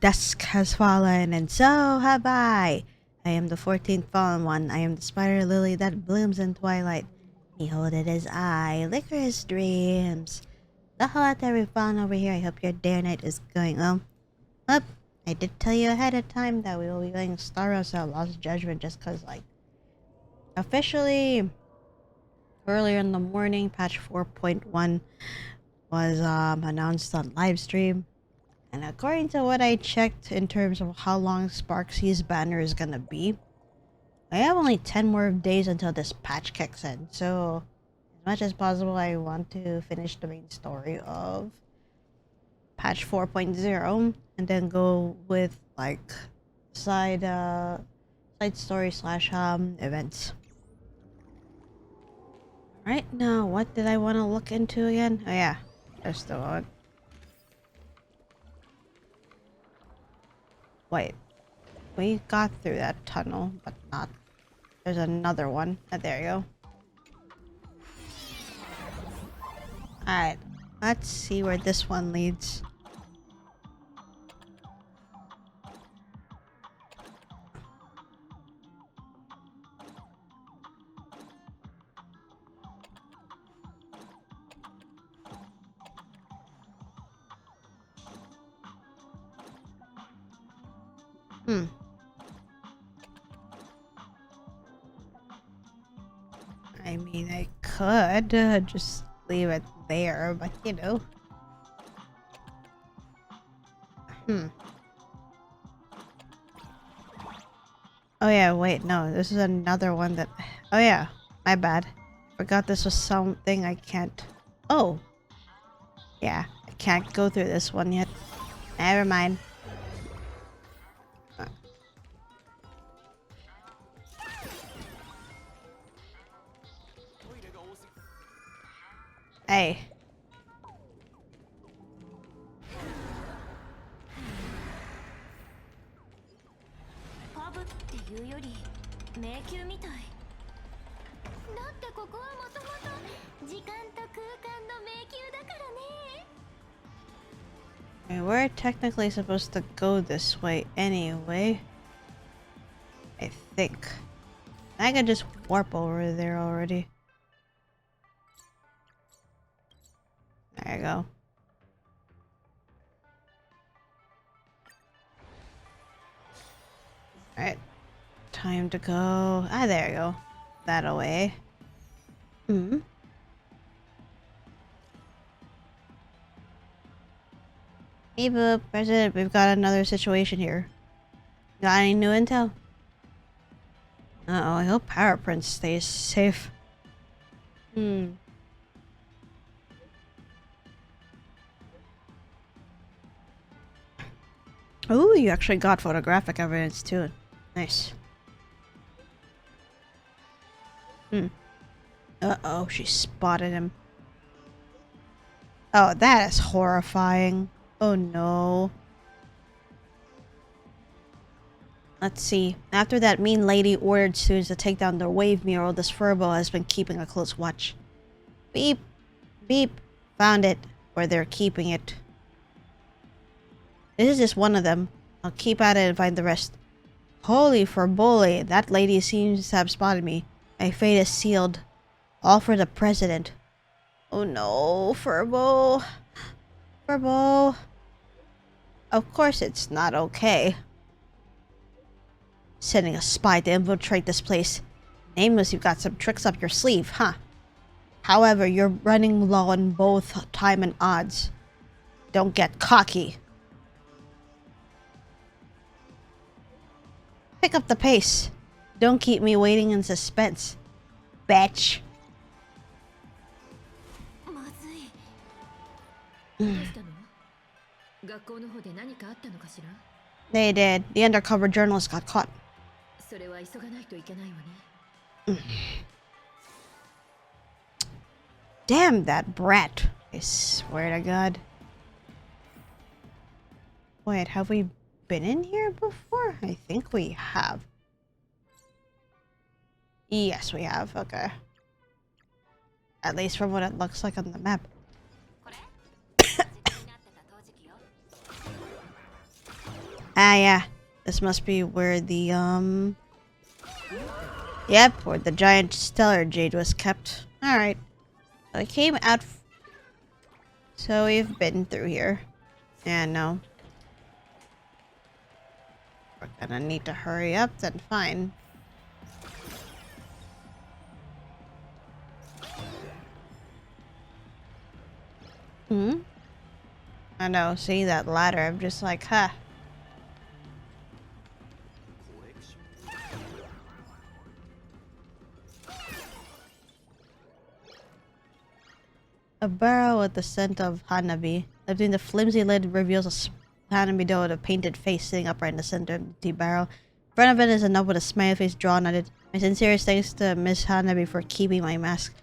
Dusk has fallen, and so have I. I am the 14th fallen one. I am the spider lily that blooms in twilight. Behold, it is I, LycorisDreams. The hell out there we found over here. I hope your day or night is going well. Up. I did tell you ahead of time that we will be going Star Wars Lost Judgment just cause, like, officially earlier in the morning, patch 4.1 was announced on live stream. And according to what I checked in terms of how long Sparksy's banner is gonna be, I have only 10 more days until this patch kicks in. So, as much as possible, I want to finish the main story of patch 4.0 and then go with like side story slash events. Right now, what did I want to look into again? Oh yeah, there's the one. Wait, we got through that tunnel, but not. There's another one. Oh, there you go. Alright, let's see where this one leads. I mean, I could just leave it there, but you know. Oh yeah, wait, no, this is another one that... Oh yeah, my bad. Forgot this was something I can't... Oh! Yeah, I can't go through this one yet. Never mind. Hey. We're technically supposed to go this way anyway. I think. I could just warp over there already. There you go. Alright. Time to go. Ah, there you go. That away. Hey boop, President, we've got another situation here. Got any new intel? Uh-oh, I hope Power Prince stays safe. Oh, you actually got photographic evidence too. Nice. Uh-oh, she spotted him. Oh, that is horrifying. Oh no. Let's see. After that mean lady ordered students to take down their wave mural, this Furbo has been keeping a close watch. Beep. Beep. Found it. Where they're keeping it. This is just one of them. I'll keep at it and find the rest. Holy Furboli, that lady seems to have spotted me. My fate is sealed. All for the president. Oh no, Furbo. Furbo. Of course it's not okay. Sending a spy to infiltrate this place. Nameless, you've got some tricks up your sleeve, huh? However, you're running low on both time and odds. Don't get cocky. Pick up the pace. Don't keep me waiting in suspense. Bitch. They did. The undercover journalist got caught. Damn that brat. I swear to God. Wait, have we been in here before? I think we have. Yes, we have. Okay. At least from what it looks like on the map. Ah, yeah. This must be where the, Yep, where the giant stellar jade was kept. Alright. So I came out... So we've been through here. Yeah, no. We're gonna need to hurry up, then fine. Hmm? I know, seeing that ladder, I'm just like, huh. A barrel with the scent of hanabi. Lifting the flimsy lid reveals a hanabi dough with a painted face sitting upright in the center of the tea barrel. In front of it is a note with a smiley face drawn on it. My sincerest thanks to Miss Hanabi for keeping my mask.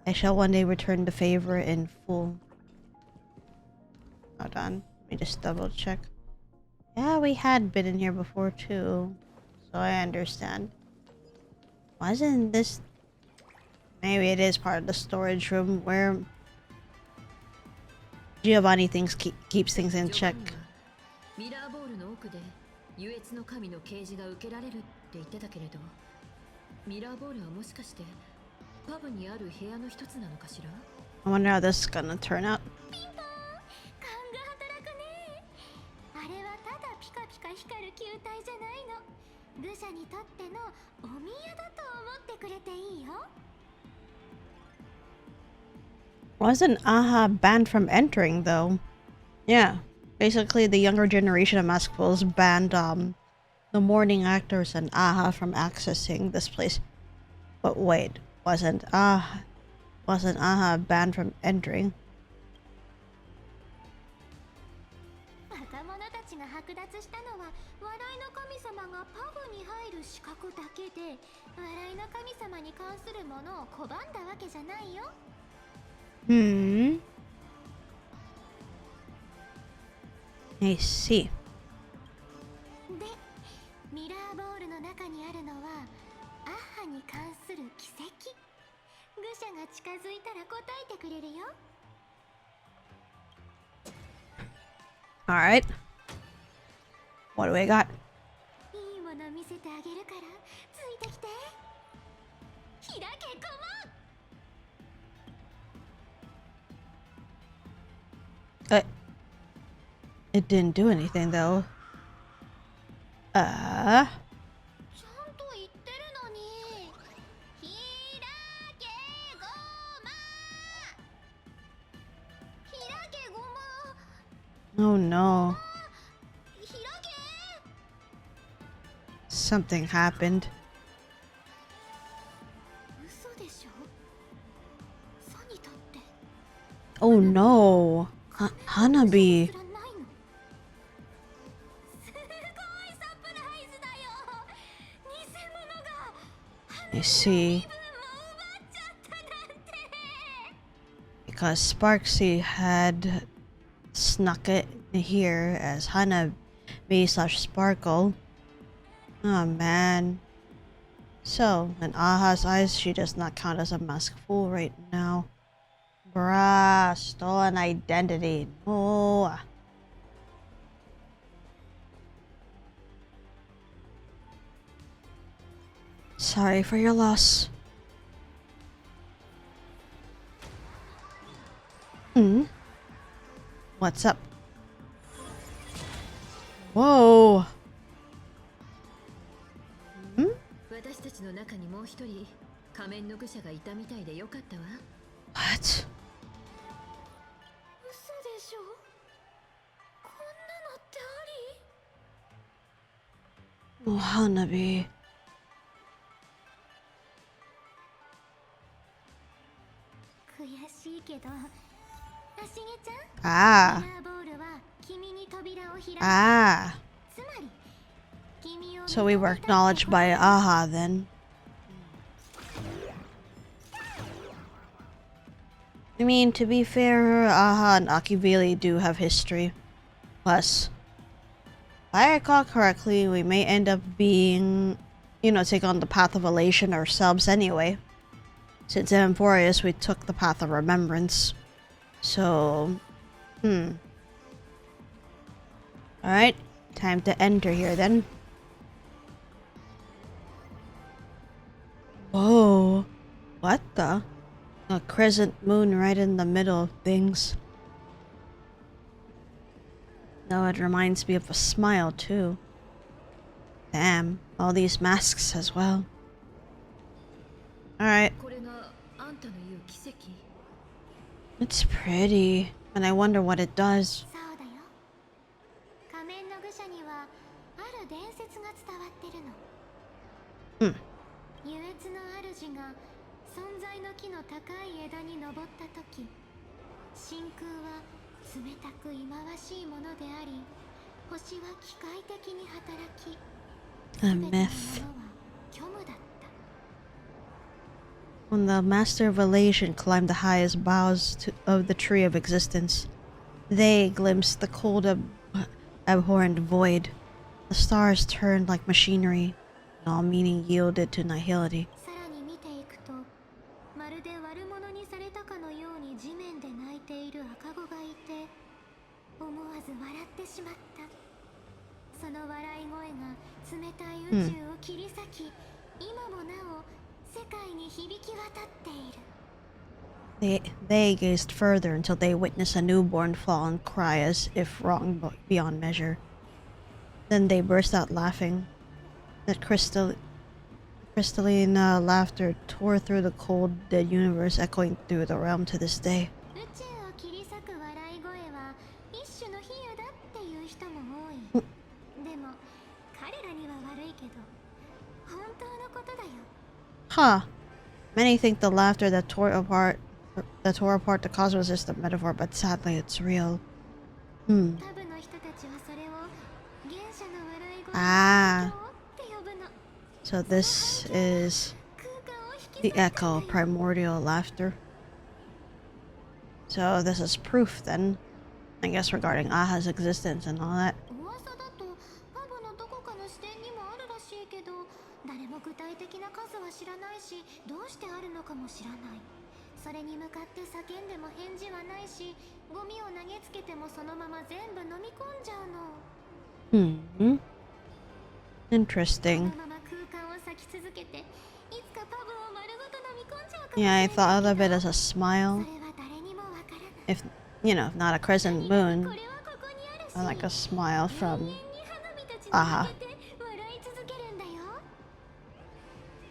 I shall one day return the favor in full. Hold on. Let me just double check. Yeah, we had been in here before too. So I understand. Wasn't this... Maybe it is part of the storage room where Giovanni keeps things in check. I wonder how this is gonna turn out. Wasn't Aha banned from entering though? Yeah. Basically the younger generation of Maskfuls banned the morning actors and Aha from accessing this place. But wait, wasn't Aha banned from entering? Hmm. I see. Alright. What do we got? It didn't do anything though. Oh no. Something happened. Oh no. Hanabi. I see. Because Sparksy had snuck it here as Hanabi/Sparkle. Oh man. So, in Aha's eyes, she does not count as a mask fool right now. Bruh, stolen identity. No. Sorry for your loss. Hmm? What's up? Whoa. Hmm? What? Oh, Hanabi. Ah. Ah. So we were acknowledged by Aha then. I mean, to be fair, Aha and Akivili do have history. Plus, if I recall correctly, we may end up being, take on the path of elation ourselves anyway. Since in Emporius, we took the path of remembrance. So, Alright, Time to enter here then. Whoa. What the? A crescent moon right in the middle of things. No, it reminds me of a smile too. Damn, all these masks as well. Alright. It's pretty, and I wonder what it does. Hmm. A myth. When the Master of Elation climbed the highest boughs of the Tree of Existence, they glimpsed the cold, abhorrent void. The stars turned like machinery, and all meaning yielded to nihility. They gazed further until they witnessed a newborn fall and cry as if wronged beyond measure. Then they burst out laughing. That crystalline laughter tore through the cold, dead universe, echoing through the realm to this day. Huh. Many think the laughter that tore apart the cosmos is the metaphor, but sadly it's real. Ah. So this is the echo, primordial laughter. So this is proof then, I guess, regarding Aha's existence and all that. Interesting. Yeah, I thought of it as a smile. If, you know, not a crescent moon. Like a smile from Aha.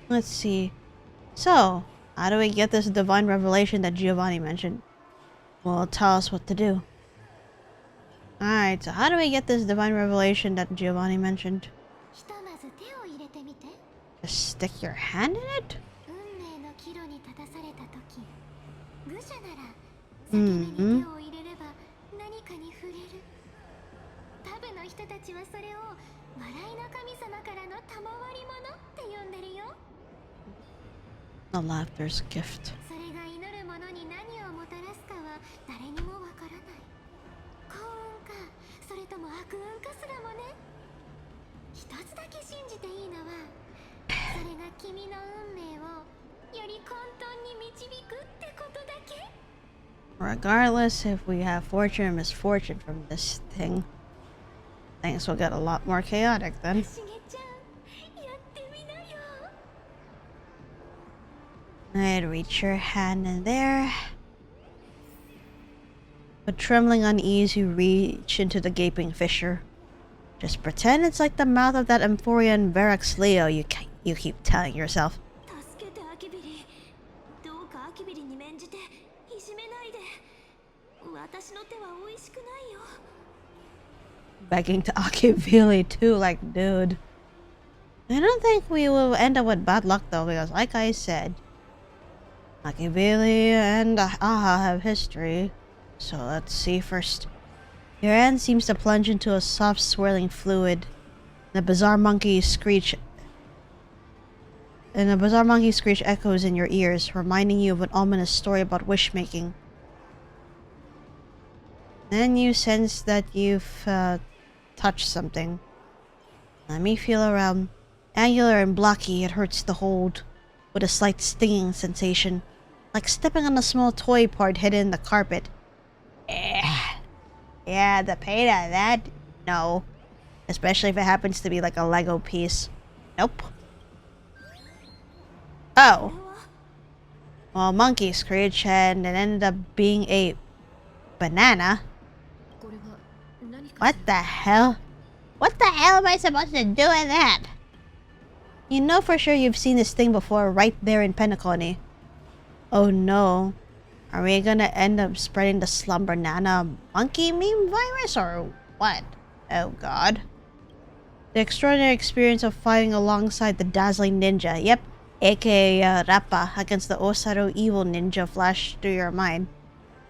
Let's see. So, how do we get this divine revelation that Giovanni mentioned? Well, tell us what to do. Alright, so how do we get this divine revelation that Giovanni mentioned? Just stick your hand in it? The laughter's gift. Regardless if we have fortune or misfortune from this thing, things will get a lot more chaotic then. I'd reach your hand in there. With trembling unease, you reach into the gaping fissure. Just pretend it's like the mouth of that Amphorian Verax Leo you keep telling yourself. Begging to Akivili too, like, dude. I don't think we will end up with bad luck though, because like I said, Akivili and Aha have history. So let's see first. Your hand seems to plunge into a soft swirling fluid. And a bizarre monkey screech echoes in your ears, reminding you of an ominous story about wish-making. Then you sense that you've touched something. Let me feel around. Angular and blocky, it hurts to hold, with a slight stinging sensation, like stepping on a small toy part hidden in the carpet. Yeah, the pain of that? No. Especially if it happens to be like a Lego piece. Nope. Oh. Well, monkey screeched and it ended up being a banana. What the hell? What the hell am I supposed to do with that? You know for sure you've seen this thing before right there in Penacony. Oh no. Are we gonna end up spreading the slumber nana monkey meme virus or what? Oh god. The extraordinary experience of fighting alongside the dazzling ninja. Yep. aka Rappa against the Osaru evil ninja flashed through your mind.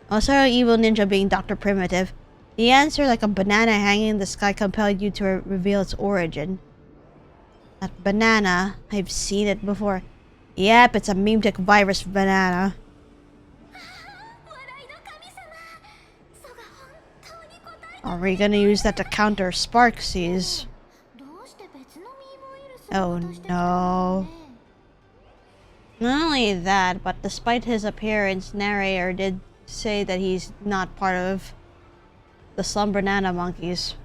Osaru evil ninja being Dr. Primitive. The answer, like a banana hanging in the sky, compelled you to reveal its origin. That banana, I've seen it before. Yep, it's a meme-tech virus banana. Are we gonna use that to counter Sparksies? Oh no. Not only that, but despite his appearance, narrator did say that he's not part of the Slumber Nana monkeys.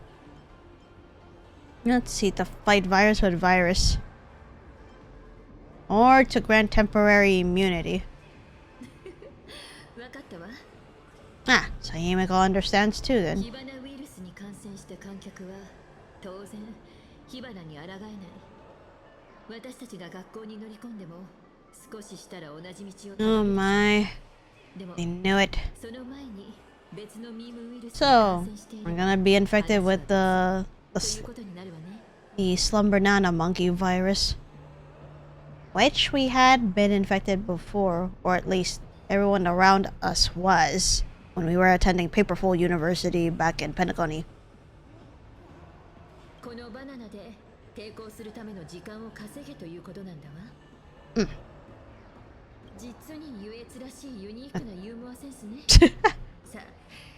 Let's see, to fight virus with virus. Or to grant temporary immunity. Ah, so Himeko understands too then. Oh my. I knew it. So, we're gonna be infected with the Slumber Nana monkey virus. Which we had been infected before, or at least everyone around us was, when we were attending Paperful University back in Penacony.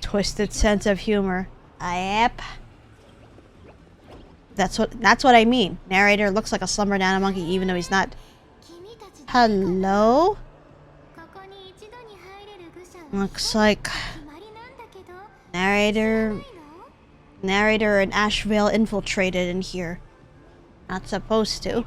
Twisted sense of humor. Yep. That's what I mean. Narrator looks like a Slumber Nana monkey even though he's not. Hello? Looks like narrator and Ashvale infiltrated in here. Not supposed to.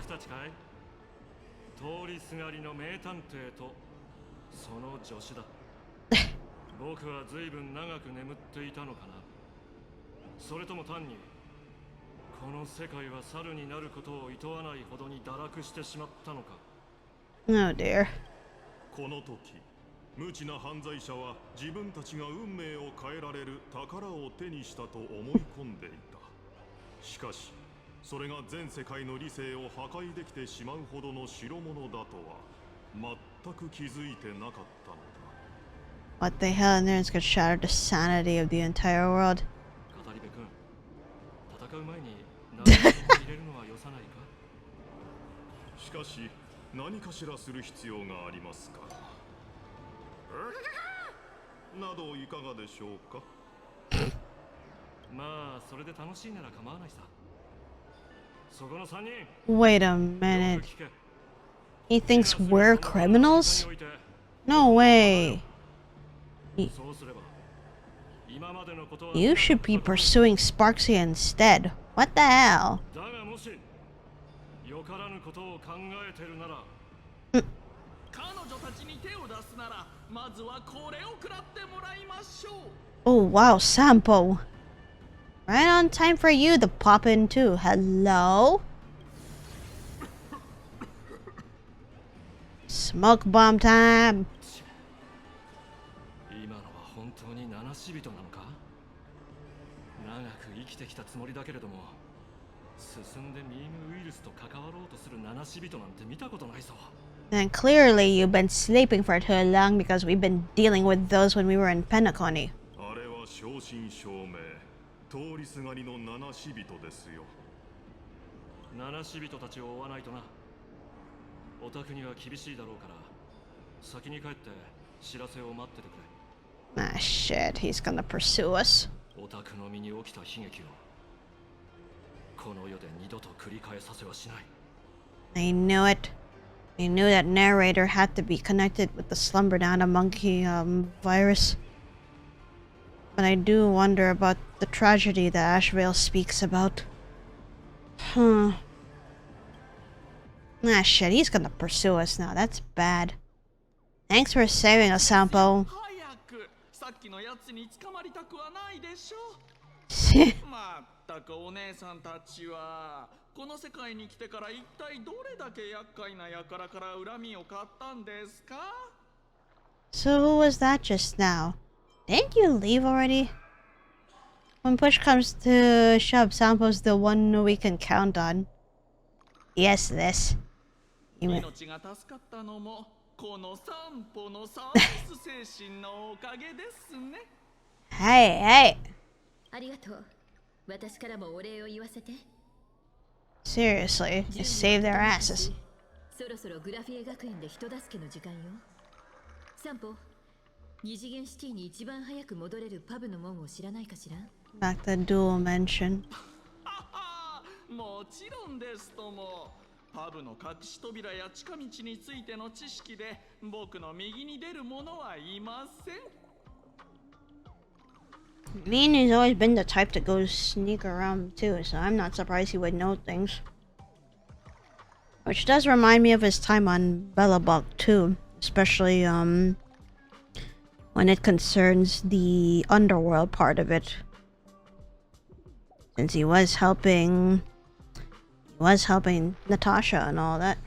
Oh dear. 無知な犯罪者は自分たちが運命を変えられる宝を手にしたと思い込んでいた。しかし、それが全世界の理性を破壊できてしまうほどの代物だとは全く気づいてなかったのだ。What the hell? And there's gonna shatter the sanity of the entire world. 語り部君、戦う前に何か入れるのはよさないか？しかし、何かしらする必要がありますから。 などいかがでしょうか。まあそれで楽しいなら構わないさ。そこの3人。Wait a minute. He thinks we're criminals? No way. You should be pursuing Sparksy instead. What the hell? Oh wow, Sampo. Right on time for you to pop in too. Hello? Smoke bomb time. And clearly you've been sleeping for too long because we've been dealing with those when we were in Penacony. Ah shit, he's gonna pursue us. I knew it. I knew that narrator had to be connected with the Slumber Nana monkey virus. But I do wonder about the tragedy that Ashvale speaks about. Huh. Ah, shit, he's gonna pursue us now. That's bad. Thanks for saving us, Sampo. 早くさっきのやつに捕まりたくはないでしょ。まったくお姉さんたちはこの世界に来てから一体どれだけ厄介な輩から恨みを買ったんですか？ So who was that just now? Didn't you leave already? When push comes to shove, Sampo's the one we can count on. Yes, this. 命が助かったのもこの散歩のサービス精神のおかげですね。Hey, hey. ありがとう。私からもお礼を言わせて。Seriously, you saved their asses. そろそろグラフィエ学園で人助けの時間よ。散歩、二次元シティに一番早く戻れるパブの門を知らないかしら？ Back the dual mention. もちろんですとも。パブの隠し扉や近道についての知識で僕の右に出る者はいません。Lean has always been the type to go sneak around too, so I'm not surprised he would know things. Which does remind me of his time on Bellabog too, especially when it concerns the underworld part of it. Since he was helping Natasha and all that.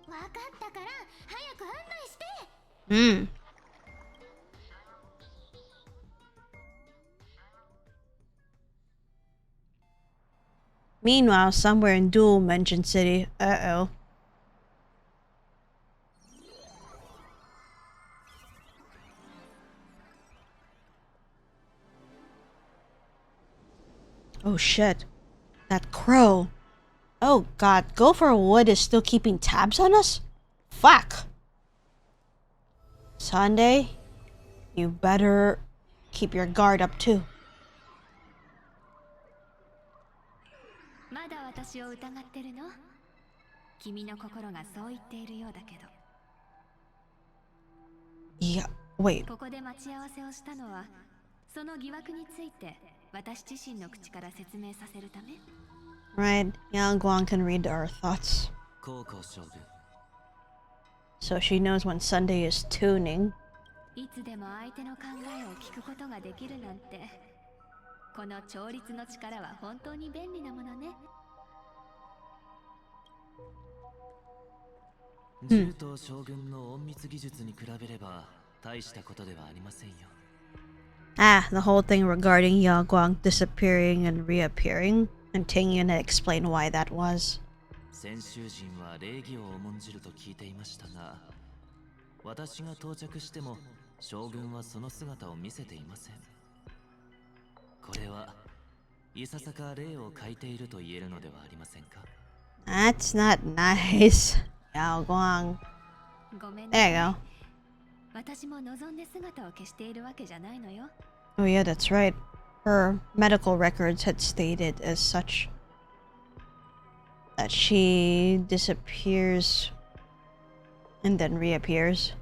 わかったから早く案内して。Hmm. Meanwhile, somewhere in Dual Mention City, uh-oh. Oh shit. That crow. Oh god, Gopher Wood is still keeping tabs on us? Fuck. Sunday, you better keep your guard up too. まだ私を疑ってるの？君の心がそう言っているようだけど。Yeah, wait. ここで待ち合わせをしたのは、その疑惑について私自身の口から説明させるため。Right, Yang Guang can read our thoughts. So she knows when Sunday is tuning. いつでも相手の考えを聞くことができるなんて、この調律の力は本当に便利なものね。銃と将軍の隠密技術に比べれば大したことではありませんよ。Ah, the whole thing regarding Yang Guang disappearing and reappearing. And Tingyun had explained why that was. 先週人は礼儀を重んじると聞いていましたが、私が到着しても将軍はその姿を見せていません。これはいささか礼を欠いていると言えるのではありませんか？ That's not nice. Yang Guang. ごめん There you な go. さい。私も望んで姿を消しているわけじゃないのよ。Oh yeah, that's right. Her medical records had stated as such that she disappears and then reappears.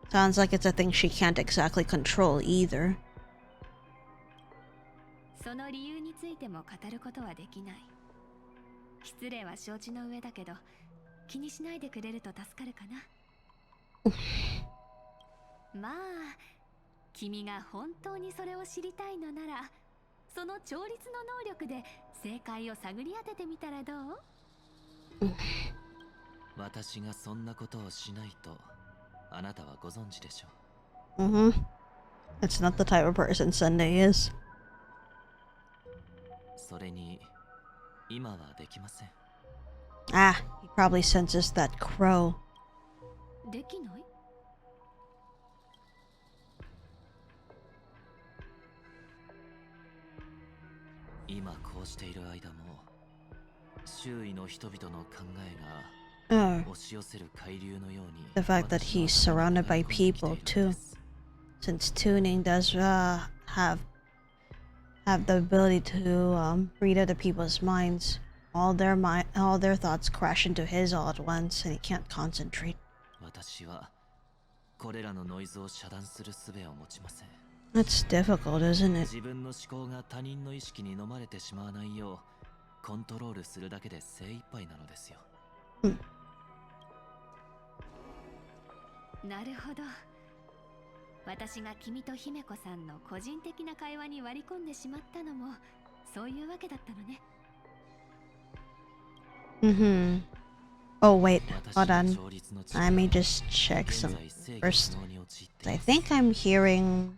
Sounds like it's a thing she can't exactly control either. その理由についても語ることはできない。失礼は承知の上だけど、気にしないでくれると助かるかな。まあ、君が本当にそれを知りたいのなら、その調律の能力で正解を探り当ててみたらどう？私がそんなことをしないとあなたはご存知でしょう。Mm-hmm. That's not the type of person Sunday is. それに今はできません。Ah, he probably senses that crow. できない？今こうしている間も周囲の人々の考えが押し寄せる海流のように The fact that he's surrounded by people too. Since tuning does have the ability to read other people's minds. All their thoughts crash into his all at once and he can't concentrate. 私はこれらのノイズを遮断する術を持ちません。That's difficult, isn't it? 自分の思考が他人の意識に飲まれてしまわないようコントロールするだけで精一杯なのですよ。なるほど。私が君と姫子さんの個人的な会話に割り込んでしまったのもそういうわけだったのね。Oh wait, hold on. Let me just check some first. I think I'm hearing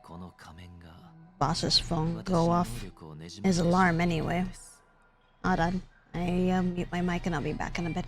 この仮面が boss's phone 私 go の off 能力をねじ曲げ his てしま alarm ったの anyway. です。 Hold on. I mute my mic and I'll be back in a bit.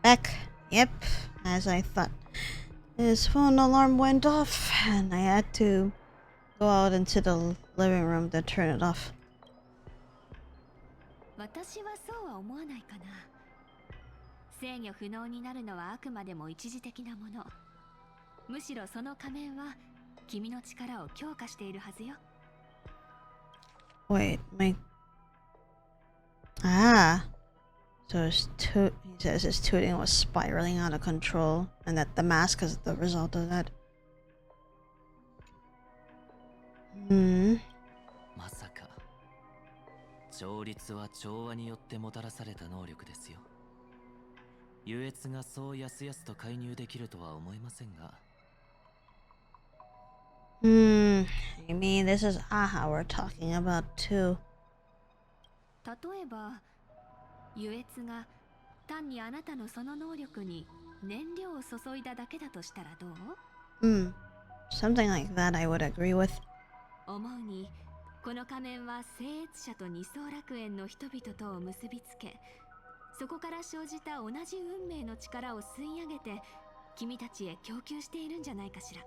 Back. Yep, as I thought. His phone alarm went off, and I had to go out into the living room to turn it off. 私はそうは思わないかな。制御不能になるのはあくまでも一時的なもの。むしろその仮面は君の力を強化しているはずよ。Wait, my... Ah. So he says his tooting was spiraling out of control, and that the mask is the result of that. まさか調律は調和によってもたらされた能力ですよ。優越がそうやすやすと介入できるとは思いませんが。I mean, this is Aha we're talking about too. 例えば優越が単にあなたのその能力に燃料を注いだだけだとしたらどう？ Something like that I would agree with. 思うにこの仮面は聖越者と二層楽園の人々とを結びつけ、そこから生じた同じ運命の力を吸い上げて君たちへ供給しているんじゃないかしら。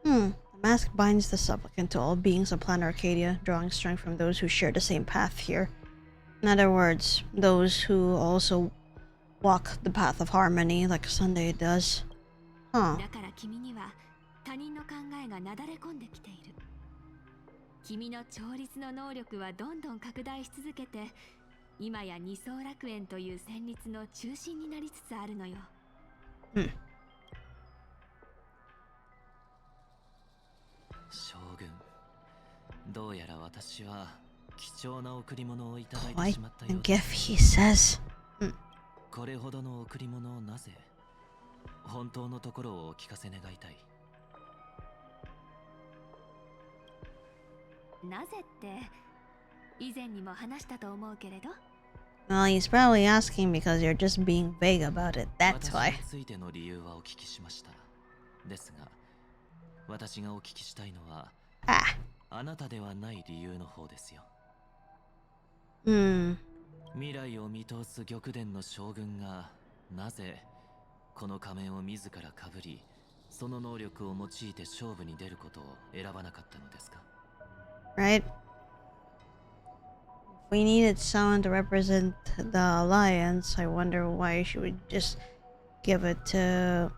The mask binds the supplicant to all beings of planet Arcadia, drawing strength from those who share the same path here. In other words, those who also walk the path of harmony like Sunday does. Huh. だから君には他人の考えがなだれ込んできている。君の調律の能力はどんどん拡大し続けて、今や二層楽園という旋律の中心になりつつあるのよ。将軍、どうやら私は貴重な贈り物をいただいて Quite しまった a ようです。 gift, he says. これほどの贈り物をなぜ、本当のところをお聞かせ願いたい。なぜって以前にも話したと思うけれど。Well, he's probably asking because you're just being vague about it. That's 私 why. についての理由はお聞きしました。ですが、私がお聞きしたいのは、Ah. あなたではない理由の方ですよ。未来を見通す玉殿の将軍がなぜこの仮面を自らかぶり、その能力を用いて勝負に出ることを選ばなかったのですか？ Right? If we needed someone to represent the Alliance, I wonder why she would just give it to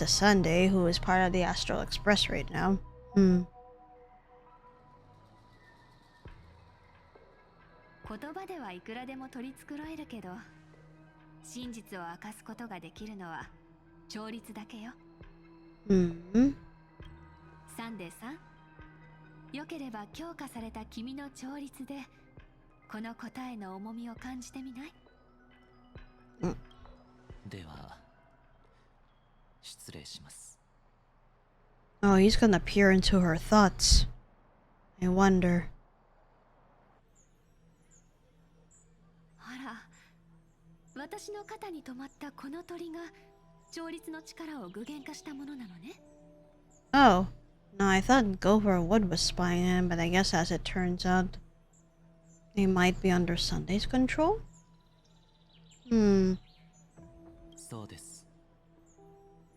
Sunday, who is part of the Astral Express right now. 言葉ではいくらでも取り繕えるけど、真実を明かすことができるのは調律だけよ。サンデーさん、よければ強化された君の調律でこの答えの重みを感じてみない？では失礼します。 Oh, he's gonna peer into her thoughts. I wonder. あら、私の肩に止まったこの鳥が調律の力を具現化したものなのね。Oh, no, I thought Gopher Wood was spying him, but I guess as it turns out, they might be under Sunday's control? そうです。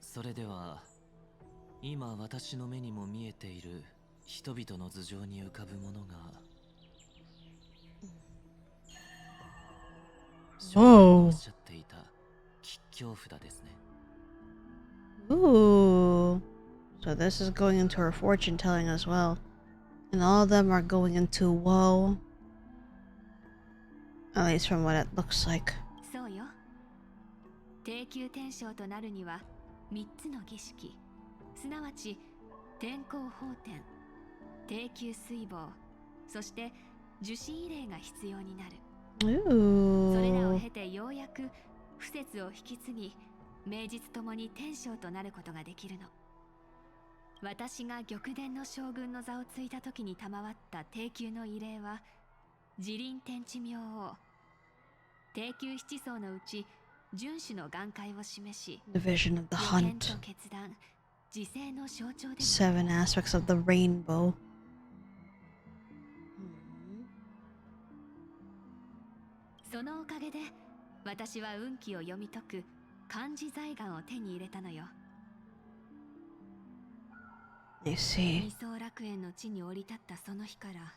それでは今私の目にも見えている人々の頭上に浮かぶものがおっしゃっていた吉凶札ですね。 Ooh. So this is going into her fortune telling as well. And all of them are going into woe. At least from what it looks like. そうよ。低級天将となるには3つの儀式、すなわち天候法典、低級水防、そして受信異例が必要になる。それらを Ooh. 経てようやく不節を引き継ぎ、名実ともに天将となることができるの。私が玉殿の将軍の座をついた時に賜った低級の異例は自臨天地明王。低級七層のうち遵守の眼界を示し、 The vision of the 予見 hunt. と決断、自制の象徴でも 7 aspects of the rainbow. そのおかげで私は運気を読み解く漢字財眼を手に入れたのよ。 I see. 二層楽園の地に降り立ったその日から、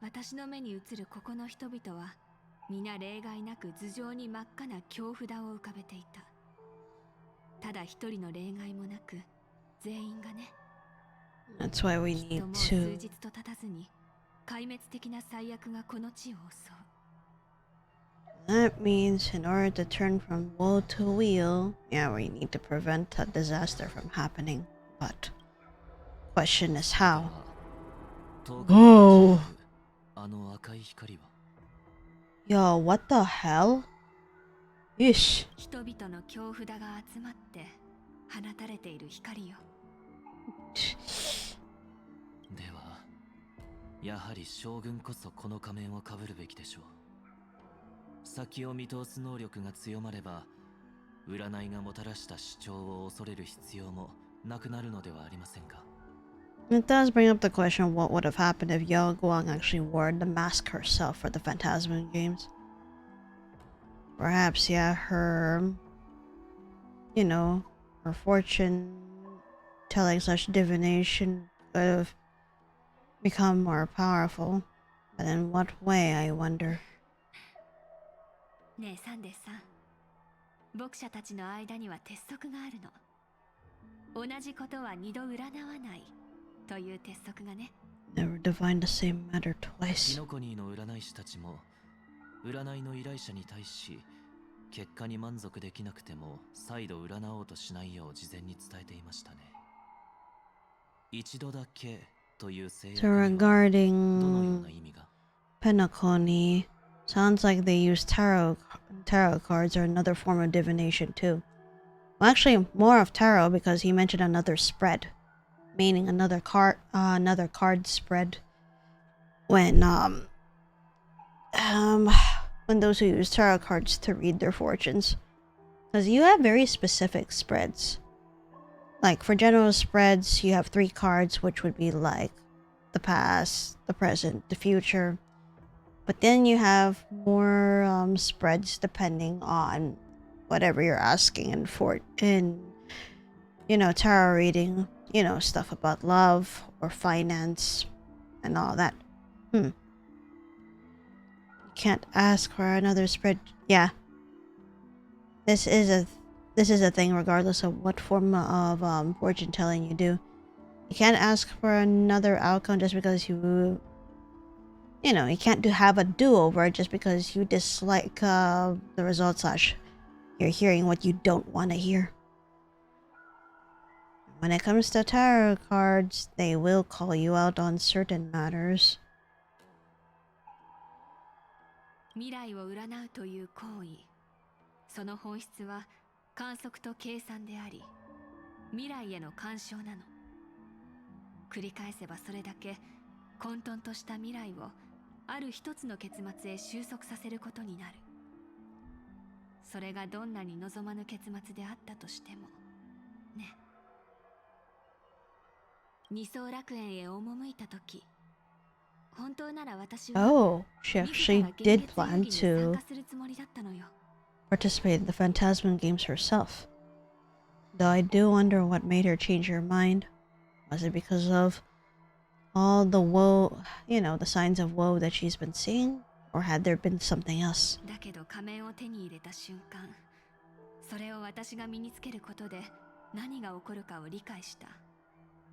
私の目に映るここの人々は皆例外なく頭上に真っ赤な京札を浮かべていた。ただ一人の例外もなく全員がね。 That's why we きっと need もう数 to. 日と経たずに壊滅的な最悪がこの地を襲う。 That means in order to turn from woe to weal, yeah, we need to prevent a disaster from happening. But question is how. おお、あの赤い光は Yo, what the hell? Ish. 人々の京札が集まって放たれている光よ。ではやはり将軍こそこの仮面をかぶるべきでしょう。先を見通す能力が強まれば占いがもたらした主張を恐れる必要もなくなるのではありませんか。 It does bring up the question of what would have happened if Yao Guang actually wore the mask herself for the Phantasm games. Perhaps, yeah, her, you know, her fortune telling such divination could have become more powerful. But in what way, I wonder? ねえサンデーさん、牧者たちの間には鉄則があるの。同じことは二度占わないという鉄則がね。 Never divine the same matter キ twice. ノコニーの占い師たちも占いの依頼者に対し結果に満足できなくても再度占おうとしないよう事前に伝えていましたね。一度だけという制約 So にはどのよう regarding な意味が。 Penacony, sounds like they use tarot cards or another form of divination too. Well, actually, more of tarot because he mentioned another spread, meaning another card spread. When when those who use tarot cards to read their fortunes, because you have very specific spreads. Like for general spreads, you have 3 cards, which would be like the past, the present, the future. But then you have more spreads depending on whatever you're asking in you know, tarot reading, you know, stuff about love or finance and all that. You can't ask for another spread. Yeah. This is a thing regardless of what form of fortune telling you do. You can't ask for another outcome just because you know, you can't have a do-over just because you dislike the results slash you're hearing what you don't want to hear. When it comes to tarot cards, they will call you out on certain matters. 未来を占うという行為、その本質は観測と計算であり、未来への干渉なの。繰り返せばそれだけ混沌とした未来をある一つの結末へ収束させることになる。それがどんなに望まぬ結末であったとしてもね。二層楽園へ赴いたとき、Oh, she actually did plan to participate in the Phantasm games herself. Though I do wonder what made her change her mind. Was it because of all the woe, the signs of woe that she's been seeing? Or had there been something else? だけど仮面を手に入れた瞬間、それを私が身につけることで何が起こるかを理解した。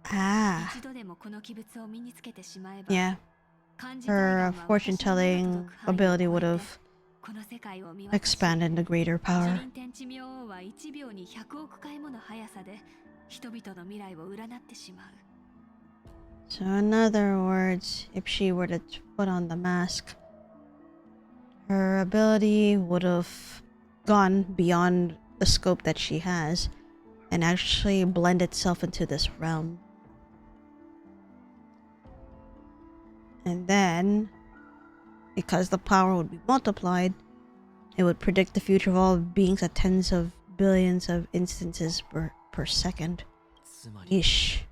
Ah. 一度でもこの器物を身につけてしまえば、 Yeah. Her fortune-telling ability would have expanded into greater power. 自輪天地明王は1秒に100億回もの速さで人々の未来を占ってしまう。 So in other words, if she were to put on the mask, her ability would have gone beyond the scope that she has and actually blend itself into this realm. And then, because the power would be multiplied, it would predict the future of all beings at tens of billions of instances per second. つまり Yeesh.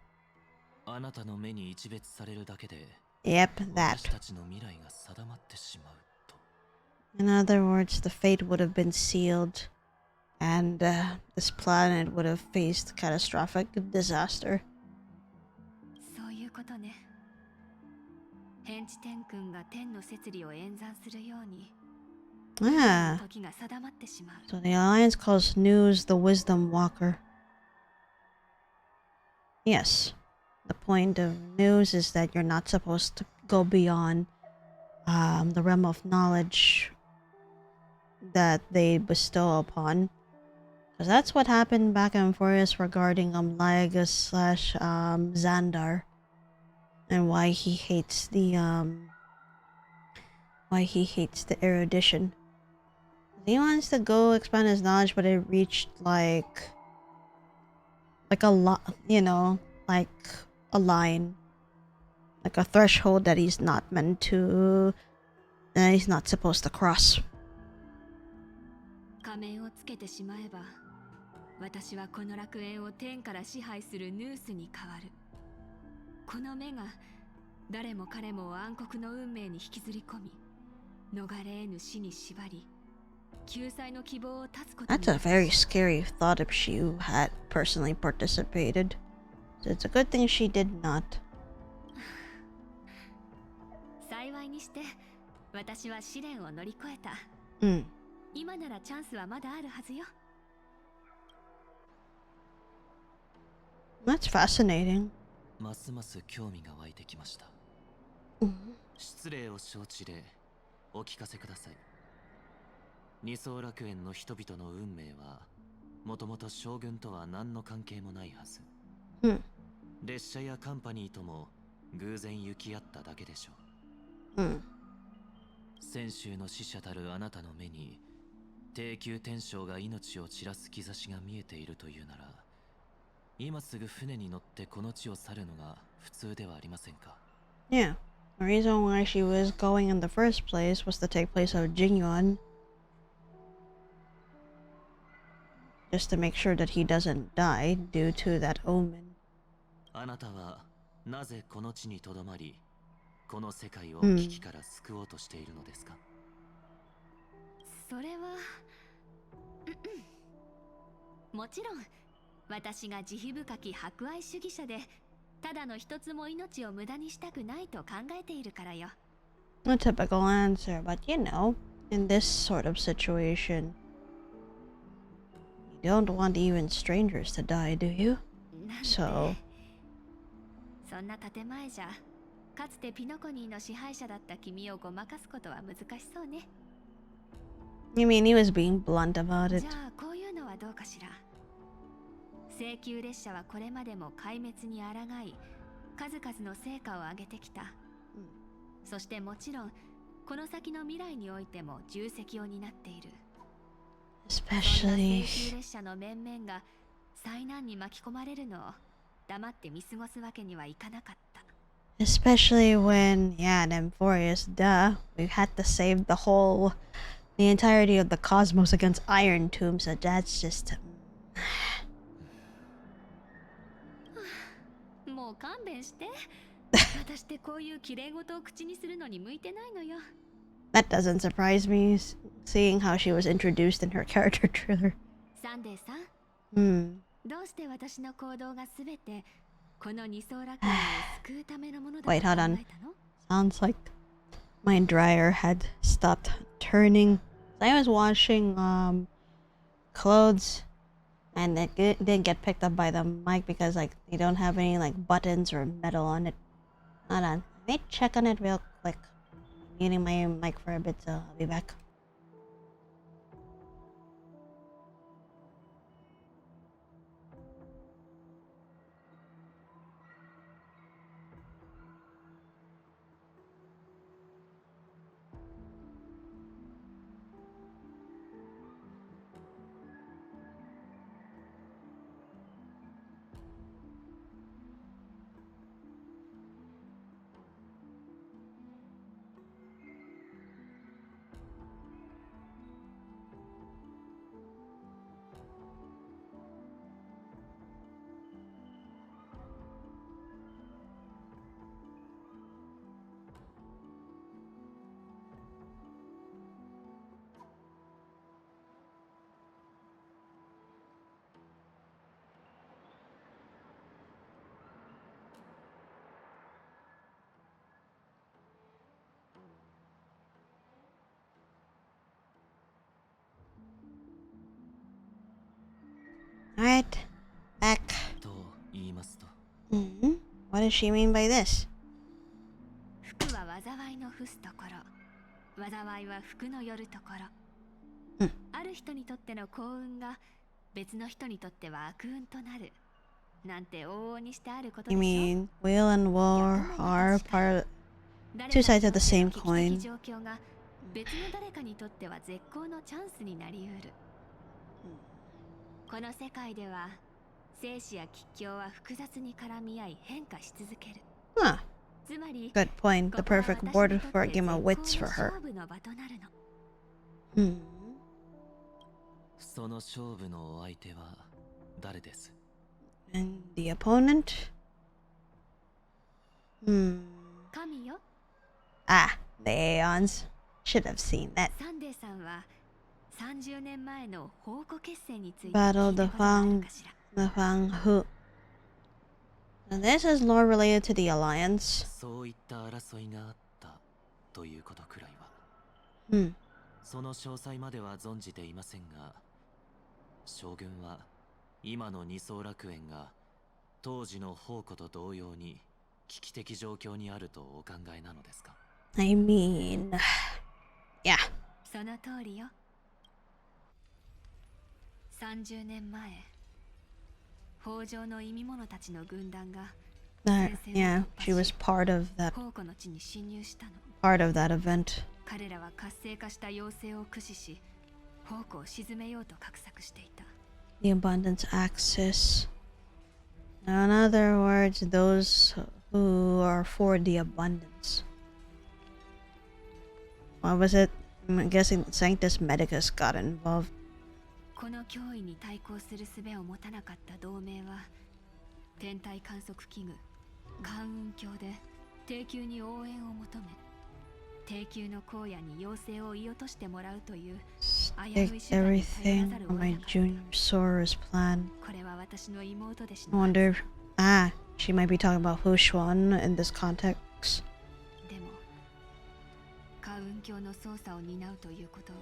あなたの目に一別されるだけで Yep, that. 私たちの未来が定まってしまうと。 In other words, the fate would have been sealed, and this planet would have faced catastrophic disaster. そういうことね。天地天君が天の摂理を演算するように、 Ah, 時が定まってしまう。 so the Alliance calls News the Wisdom Walker. Yes, the point of News is that you're not supposed to go beyond the realm of knowledge that they bestow upon. Because that's what happened back in Forest regarding Lygus slash Xandar. And why he hates the erudition. He wants to go expand his knowledge, but it reached like a lot, like a line, like a threshold that he's not meant to, and he's not supposed to cross. 仮面をつけてしまえば、私はこの楽園を天から支配するヌースに変わる。この目が誰も彼もを暗黒の運命に引きずり込み、逃れ得ぬ死に縛り、救済の希望を断つことに。 That's a very scary thought if she had personally participated. So it's a good thing she did not. 幸いにして私は試練を乗り越えた。Hmm. 今ならチャンスはまだあるはずよ。 That's fascinating. ますます興味が湧いてきました。 失礼を承知でお聞かせください。二層楽園の人々の運命はもともと将軍とは何の関係もないはず。Hmm. 列車やカンパニーとも偶然行き合っただけでしょう。 Hmm. 先週の死者たるあなたの目に低級天将が命を散らす兆しが見えているというなら、今すぐ船に乗ってこの地を去るのが普通ではありませんか。 Yeah. The reason why she was going in the first place was to take place of Jingyuan. Just to make sure that he doesn't die due to that omen. あなたはなぜこの地にとどまり、この世界を危機から救おうとしているのですか。それはもちろん私が慈悲深き博愛主義者で、ただの一つも命を無駄にしたくないと考えているからよ。 A typical answer, but in this sort of situation, you don't want even strangers to die, do you? なんて So, そんな建前じゃ、かつてピノコニーの支配者だった君をごまかすことは難しそうね。 you mean he was being blunt about it? じゃあこういうのはどうかしら。請求列車はこれまでも壊滅に抗い、数々の成果を上げてきた。そしてもちろんこの先の未来においても重責を担っている。そんな Especially, 請求列車の面々が災難に巻き込まれるのを黙って見過ごすわけにはいかなかった。 especially when, in Amphorius, we had to save the entirety of the cosmos against Iron Tomb, so that's just... もう勘弁して。私ってこういう綺麗事を口にするのに向いてないのよ。That doesn't surprise me, seeing how she was introduced in her character trailer. サンデーさん、 Hmm. どうして私の行動がすべてこの二層楽園を救うためのものだと考え Wait, た hold の？ on. Sounds like my dryer had stopped turning. I was washing clothes, and it didn't get picked up by the mic because like they don't have any like buttons or metal on it. Hold on, let me check on it real quick. I'm muting my mic for a bit, so I'll be back. Alright, back. と言いますと、 What does she mean by this? 服は災いの伏すところ、災いは服の寄るところ。ある人にとっての幸運が別の人にとっては悪運となる。なんて往々にしてあることでし You ょ。 mean will and war are two sides of the same coin. 状況が別の誰かにとっては絶好のチャンスになりうる。この世界では生死や吉凶は複雑に絡み合い変化し続ける。 Huh. つまり Good point. The perfect board for a game of wits for her. 勝負の場となるの。その勝負のお相手は誰です？ And the opponent? 神よ。 Ah, the Aeons. Should have seen that. サンデーさんは30年前の宝庫決戦について Battle 聞いた the ことがある Fang, かしら。 the Fang Hu. Now this is lore related to the Alliance. そういった争いがあったということくらいは。その詳細までは存じていませんが、将軍は今の二層楽園が当時の宝庫と同様に危機的状況にあるとお考えなのですか？ I mean, yeah. その通りよ。30年前、北条の忌み者たちの軍団が Yeah, she was part of that 宝庫の地に侵入したの。 part of that event. 彼らは活性化した妖精を駆使し、宝庫を沈めようと画策していた。 The abundance axis. Now, in other words, those who are for the abundance. What was it? I'm guessing Sanctus Medicus got involved. この脅威に対抗する術を持たなかった同盟は、天体観測器具関雲鏡で低級に応援を求め、低級の荒野に妖精を射落としてもらうという危う Take い手段に頼ら everything ざるを on 得 my なかった。 junior Sora's plan. これは私の妹弟子 I のはず。 wonder if she might be talking about Hu Xuan in this context. でも、関雲鏡の操作を担うということは、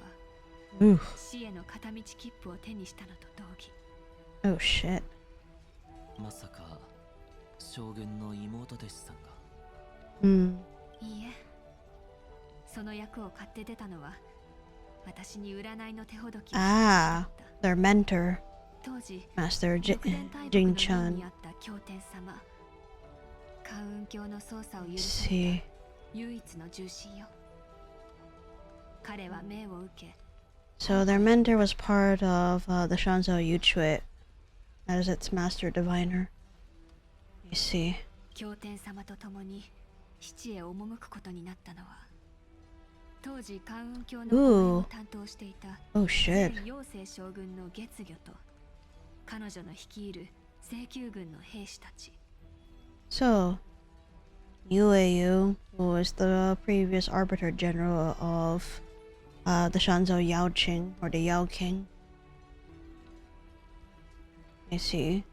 Ooh. 死への片道切符を手にしたのと同義。 Oh shit. まさか将軍の妹弟子さんが。いいえ、その役を買って出たのは私に占いの手ほどきをしてAh, their mentor, 当時 Master 六伝大 Jing 木の門に Chan. あった経典様、関雲鏡の操作を許 Let's され see. た唯一の重臣よ。彼は命を受け、 So their mentor was part of the Shanzou Yuchue as its master diviner. You see. 経典様と共に七へ赴くことになったのは、当時関雲鏡の応援を担当していた Oh shit. 前妖精将軍の月魚と彼女の率いる請求軍の兵士たち。 So Yueyu, who was the previous Arbiter General of the Shanzhou Yaoqing, or the Yao King. I see.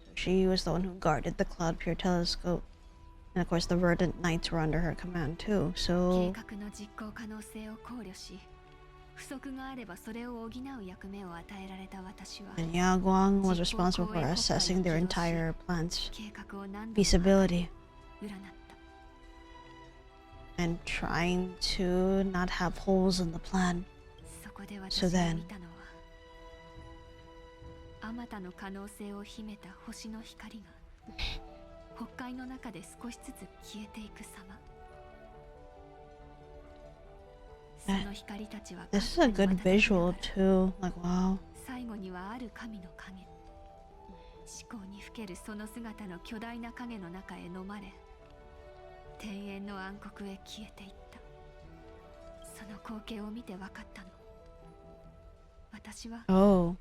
So she was the one who guarded the Cloud Pure Telescope. And of course the Verdant Knights were under her command too, so... And Yao Guang was responsible for assessing their entire plan's feasibility. And trying to not have holes in the plan. So then... This is a good visual too, like wow. Oh.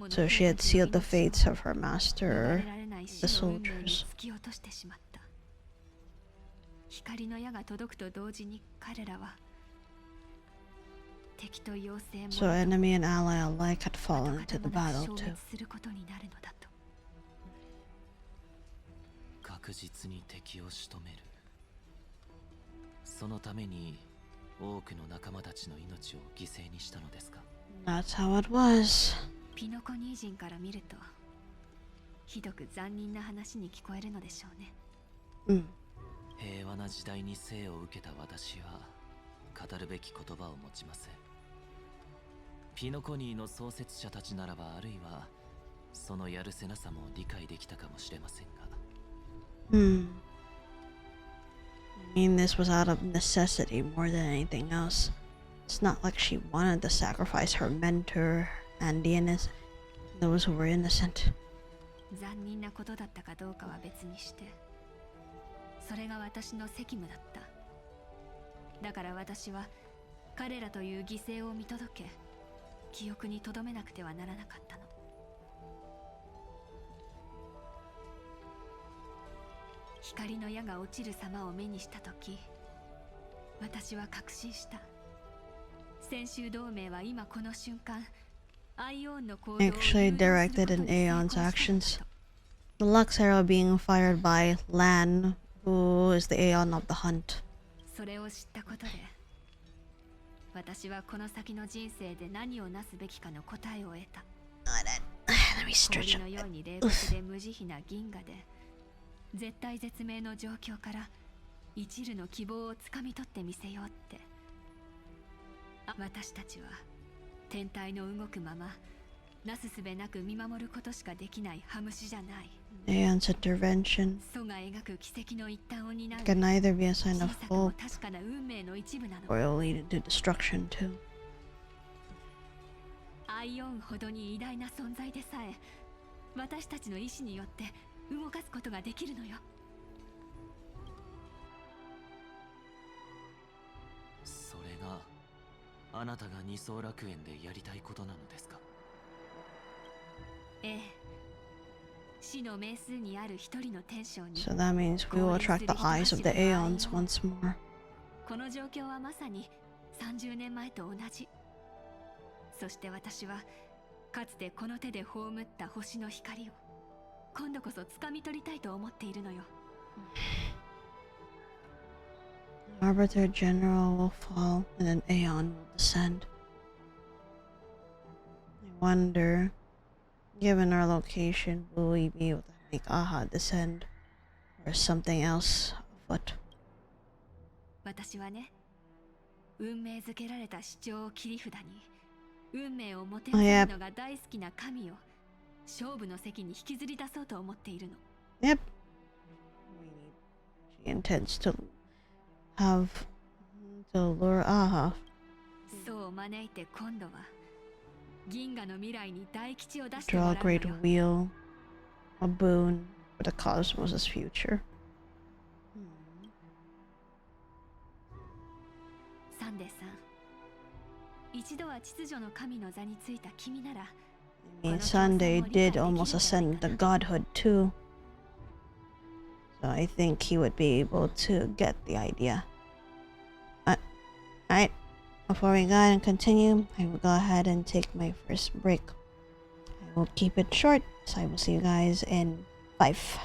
So she had sealed the fates of her master, the soldiers. So enemy and ally alike had fallen into the battle too. 確実に敵を仕留める。そのために多くの仲間たちの命を犠牲にしたのですか? That's how it was. ピノコニー人から見るとひどく残忍な話に聞こえるのでしょうね。平和な時代に生を受けた私は語るべき言葉を持ちません。ピノコニーの創設者たちならばあるいはそのやるせなさも理解できたかもしれませんが。I mean, this was out of necessity more than anything else. It's not like she wanted to sacrifice her mentor and the innocent, those who were innocent. 残忍なことだったかどうかは別にして、それが私の責務だった。だから私は彼らという犠牲を見届け、記憶に留めなくてはならなかったの。光の矢が落ちる様を目にしたとき、私は確信した。先週同盟は今この瞬間、アイオンの行動を Actually directed in Aeon's actions. The Lux arrow being fired by Lan, who is the Aeon of the Hunt. それを知ったことで、私はこの先の人生で何をなすべきかの答えを得た。Let me stretch 氷のように冷酷で無慈悲な銀河で、絶体絶命の状況から一縷の希望をつかみ取ってみせようって。私たちは天体の動くままなすすべなく見守ることしかできない羽虫じゃない。Aeon's intervention 祖が描く奇跡の一端を担う can either be a sign 小 of さくも hope 確かな運命の一部なの。 or it'll lead into destruction too. アイオンほどに偉大な存在でさえ私たちの意志によって動かすことができるのよ。それがあなたが二層楽園でやりたいことなのですか? ええ。死の名数にある一人の天将に So that means we will attract the eyes of the Aeons once more. この状況はまさに30年前と同じ。そして私はかつてこの手で葬った星の光を今度こそ掴み取りたいと思っているのよ。The Arbiter General will fall and an Aeon will descend. I wonder, given our location, will we be able to make Aha descend or something else afoot? 私はね、運命づけられた主張を切り札に運命をもてあそぶのが大好きな神を勝負の席に引きずり出そうと思っているの。Yep. She intends to have to lure Aha. そう招いて今度は銀河の未来に大吉を出しても Draw ら a うの great よ。 wheel, a boon for the cosmos' future. サンデーさん、一度は秩序の神の座についた君なら I mean, Sunday did almost ascend the godhood too. So I think he would be able to get the idea. Alright, before we go ahead and continue, I will go ahead and take my first break. I will keep it short, so I will see you guys in 5.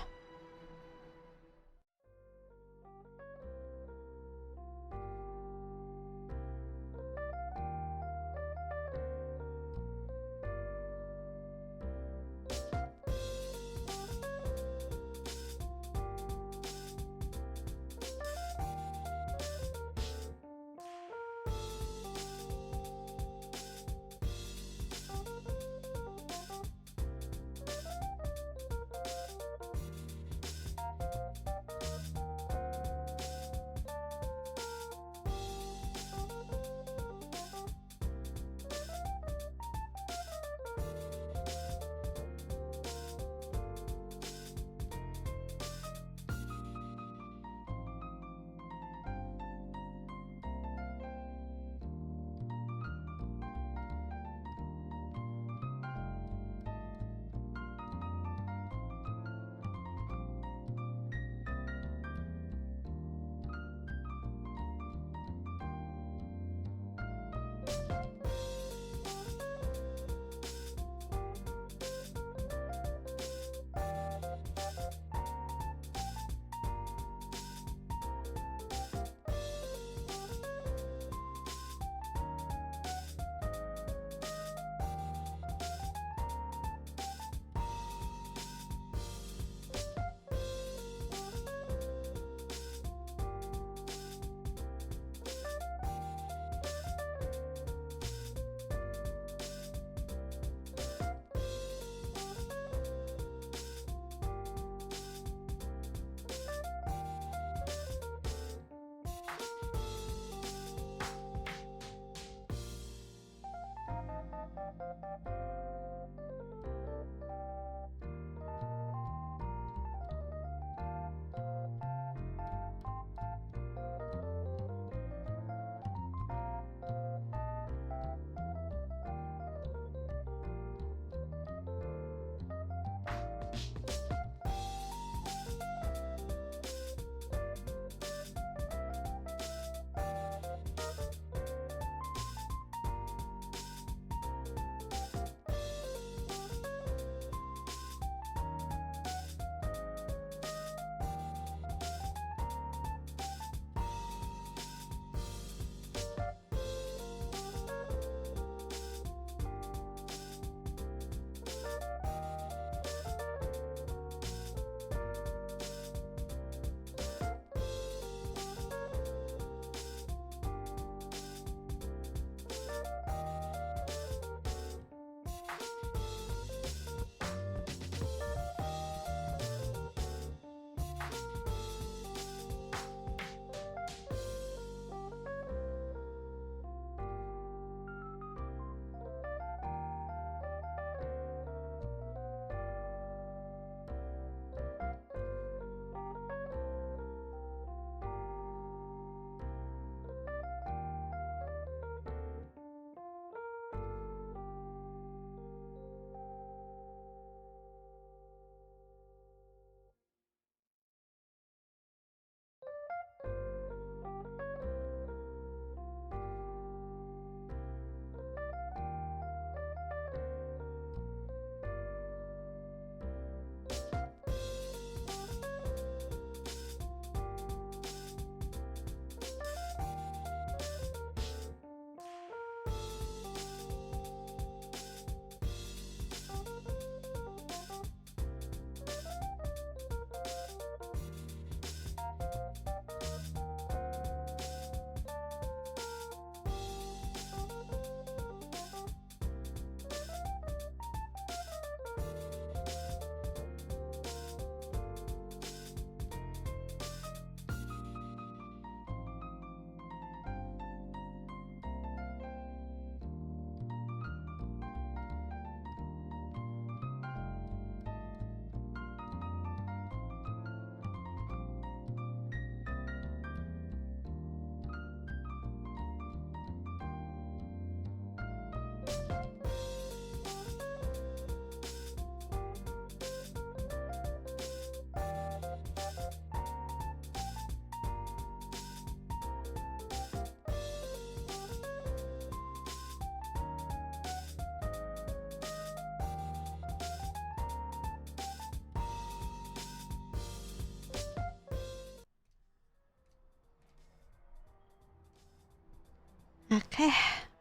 Okay,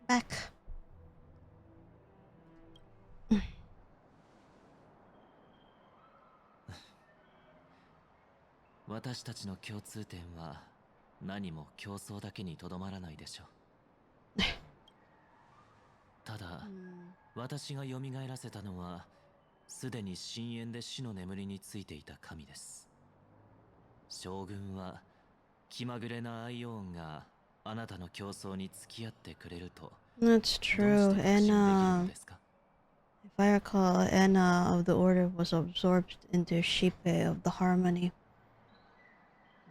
back. 私たちの共通点は何も競争だけにとどまらないでしょう。ただ、私が蘇らせたのはすでに深淵で死の眠りについていた神です。将軍は気まぐれなアイオーンがあなたの競争に付き合ってくれると That's どう true. して確 And 信できるのですか？ if I recall, Anna of the Order was absorbed into Shipe of the Harmony.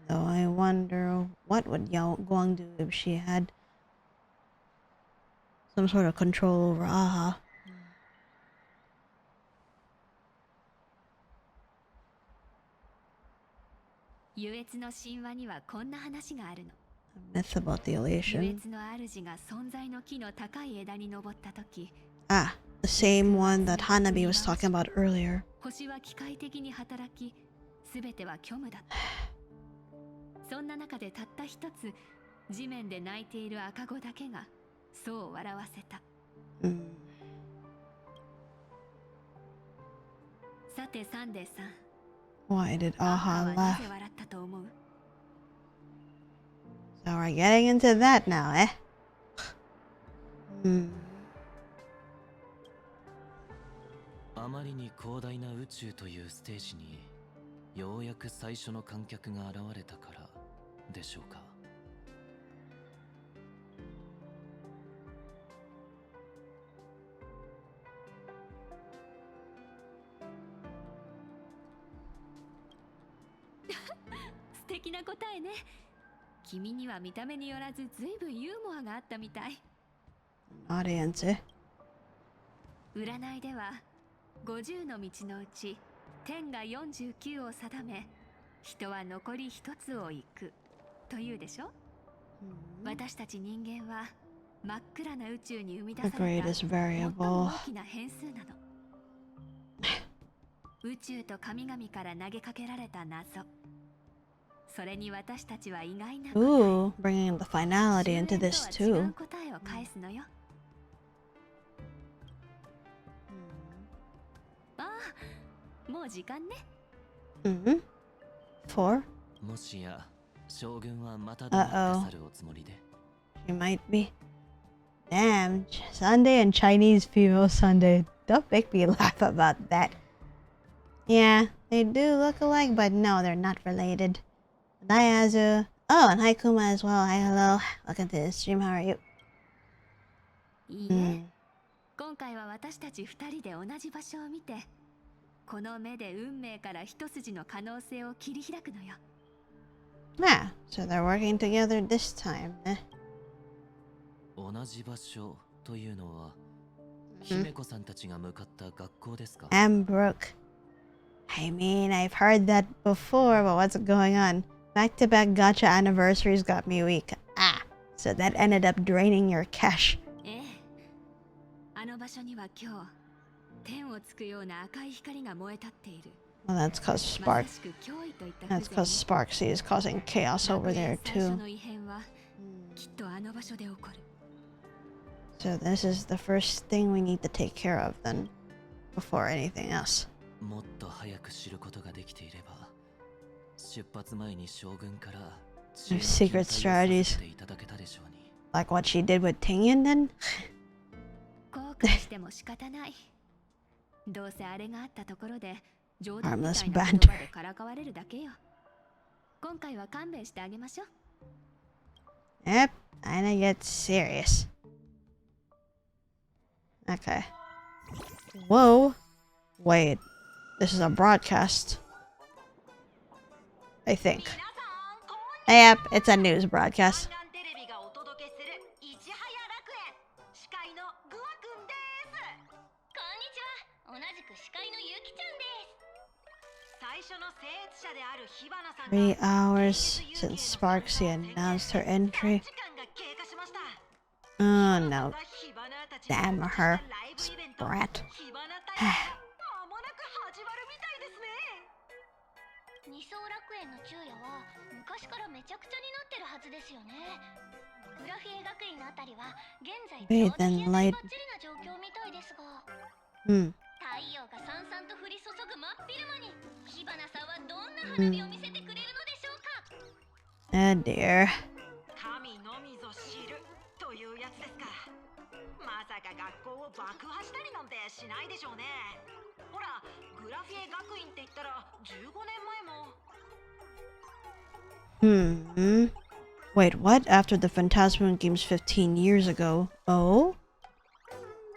Though I wonder what would Yao Guang do if she had some sort of control over Aha. 優越の神話にはこんな話があるの。 A myth about the 優 elation. 越の主が存在の木の高い枝に登った時、 Ah, the same one that Hanabi was talking about earlier. 星は機械的に働き、すべては虚無だった。そんな中でたった一つ、地面で泣いている赤子だけがそう笑わせた。さてサンデーさん、 Why did 母 Aha はな laugh? ぜ笑ったと思う？ So we're getting into that now, eh? あまりに広大な宇宙というステージにようやく最初の観客が現れたからでしょうか。素敵な答えね。君には見た目によらずずいぶんユーモアがあったみたい。 Audience, eh? 占いでは50の道のうち天が49を定め、人は残り一つを行くというでしょ。私たち人間は真っ暗な宇宙に生み出さ The れた greatest 最も variable. 大きな変数なの。宇宙と神々から投げかけられた謎、それに私たちは意外な答え、 Ooh, bringing the finality 終 into 焉 this とは違う too. 答えを返すのよ。ああ、もう時間ね。 4? もしや将軍はまた黙って去るおつもりで。 She might be. Damn, Sunday and Chinese female Sunday. Don't make me laugh about that. Yeah, they do look alike, but no, they're not related. Diazu. Oh, and hi Kuma as well. Hi, hello. Welcome to the stream. How are you? いいえ、今回は私たち二人で同じ場所を見て、この目で運命から一筋の可能性を切り開くのよ。 Yeah, so they're working together this time, eh? 同じ場所というのは、姫子さんたちが向かった学校ですか？ I'm broke. I mean, I've heard that before, but what's going on? Back-to-back gacha anniversaries got me weak. Ah, so that ended up draining your cash. ええ、あの場所には今日、天をつくような赤い光が燃え立っている。 Well, that's cause ま Spark. さしく脅威といった That's 風 cause 情 Sparksy is causing chaos ね。 over there 最初 too. の異変はきっとあの場所で起こる。 So this is the first thing we need to take care of then, before anything else. もっと早く知ることができていれば、出発前に将軍から知恵の Secret 金塊を授 strategies. けていただけたでしょうに。 Like what she did with Tingyan then? 後悔しても仕方ない。どうせあれがあったところで冗談みたい Harmless な banter. 言葉でからかわれるだけよ。今回は勘弁してあげましょう。 Yep, kinda gets serious. Okay. Whoa. Wait. This is a broadcast. I think. Yep, it's a news broadcast. テレビがお届けするいちはや楽園司会のグワくんです。こんにちは。同じく司会のゆきちゃんです。最初の僭越者である火花さんが 3 hours since Sparksy announced her entry. 時間が経過しました。 Oh no. 火花たち Damn が her. ライブイベント Brat. 火花大会が間もなく始まるみたいですね。二層楽園の昼夜は昔からめちゃくちゃになってるはずですよね。Bathe in light. Hmm. Oh dear. 神のみぞ知るというやつですか。まさか学校を爆破したりなんてしないでしょうね。ほら、グラフィエ学院って言ったら15年前も。Wait, what? After the Phantasm games 15 years ago? Oh?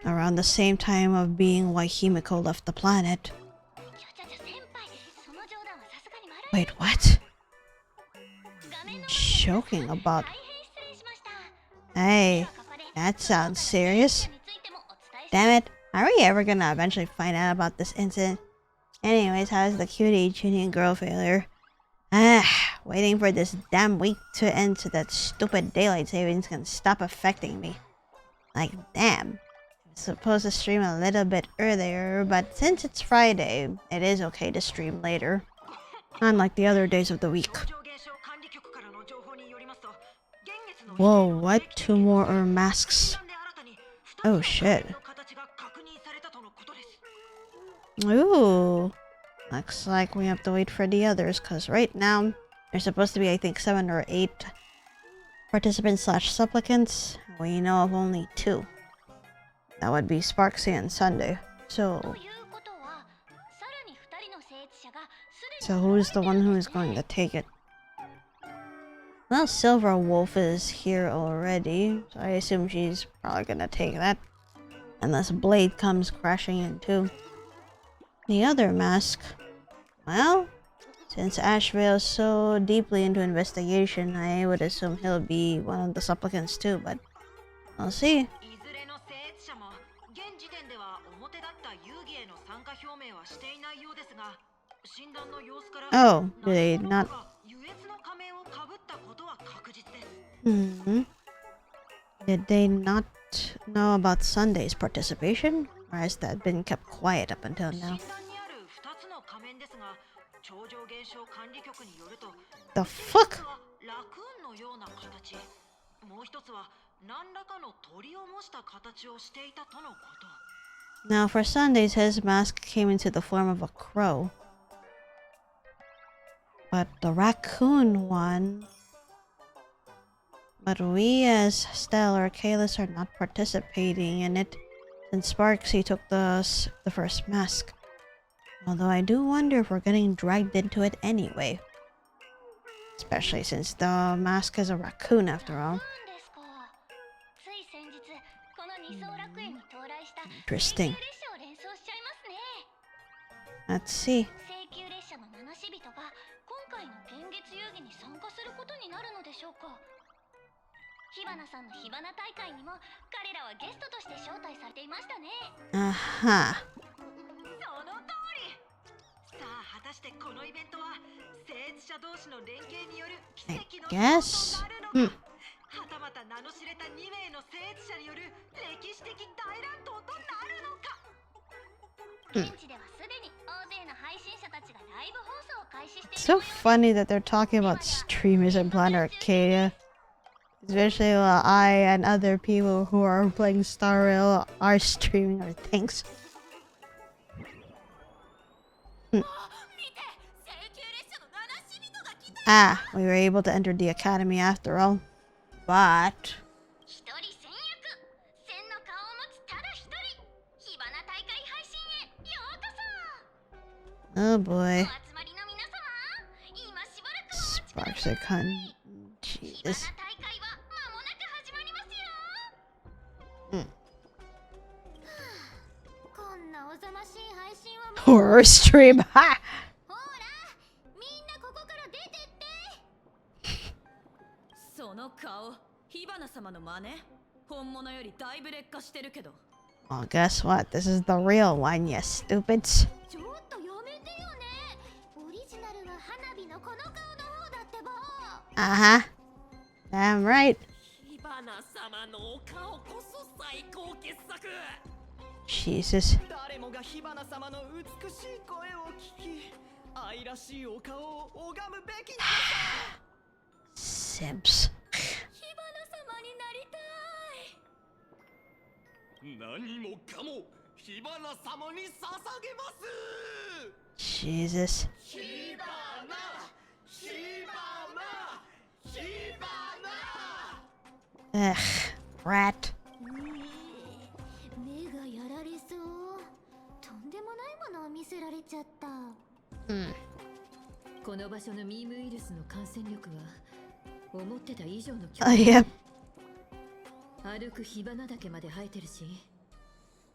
Around the same time of being why Himiko left the planet. Wait, what? Joking about... Hey, that sounds serious. Damn it, are we ever gonna eventually find out about this incident? Anyways, how's the cutie tuning girl failure? Waiting for this damn week to end so that stupid daylight savings can stop affecting me. Like, damn. I was supposed to stream a little bit earlier, but since it's Friday, it is okay to stream later. Unlike the other days of the week. Whoa, what? 2 more masks. Oh shit. Ooh. Looks like we have to wait for the others, because right now, there's supposed to be, I think, 7 or 8 participants / supplicants. We know of only 2. That would be Sparksy and Sunday. So who's the one who is going to take it? Well, Silver Wolf is here already, so I assume she's probably gonna take that. Unless Blade comes crashing in too. The other mask... Well, since Ashvale is so deeply into investigation, I would assume he'll be one of the supplicants too, but we'll see. Oh, do they not... Did they not know about Sunday's participation? Or has that been kept quiet up until now? The fuck? Now for Sundays, his mask came into the form of a crow. But the raccoon one... But we as Stella or Kalis are not participating in it, since Sparksy took the first mask. Although I do wonder if we're getting dragged into it anyway. Especially since the mask is a raccoon after all. Interesting. Let's see. Aha. I guess? It's so funny that they're talking about streamers in Planet Arcadia. Especially while I and other people who are playing Star Rail are streaming our things. Ah, we were able to enter the academy after all. But... oh boy. Sparksicon. Jesus. Horror stream. Ha! Well, guess what? This is the real one, you stupids. Uh-huh. Damn right. Jesus. Simps. 何もかも火花様に捧げます。 Jesus. 火花火花火花 Ugh, brat. 目がやられそう。とんでもないものを見せられちゃった。この場所のミームウイルスの感染力は思ってた以上の Oh, yep. 歩く火花だけまで生えてるし。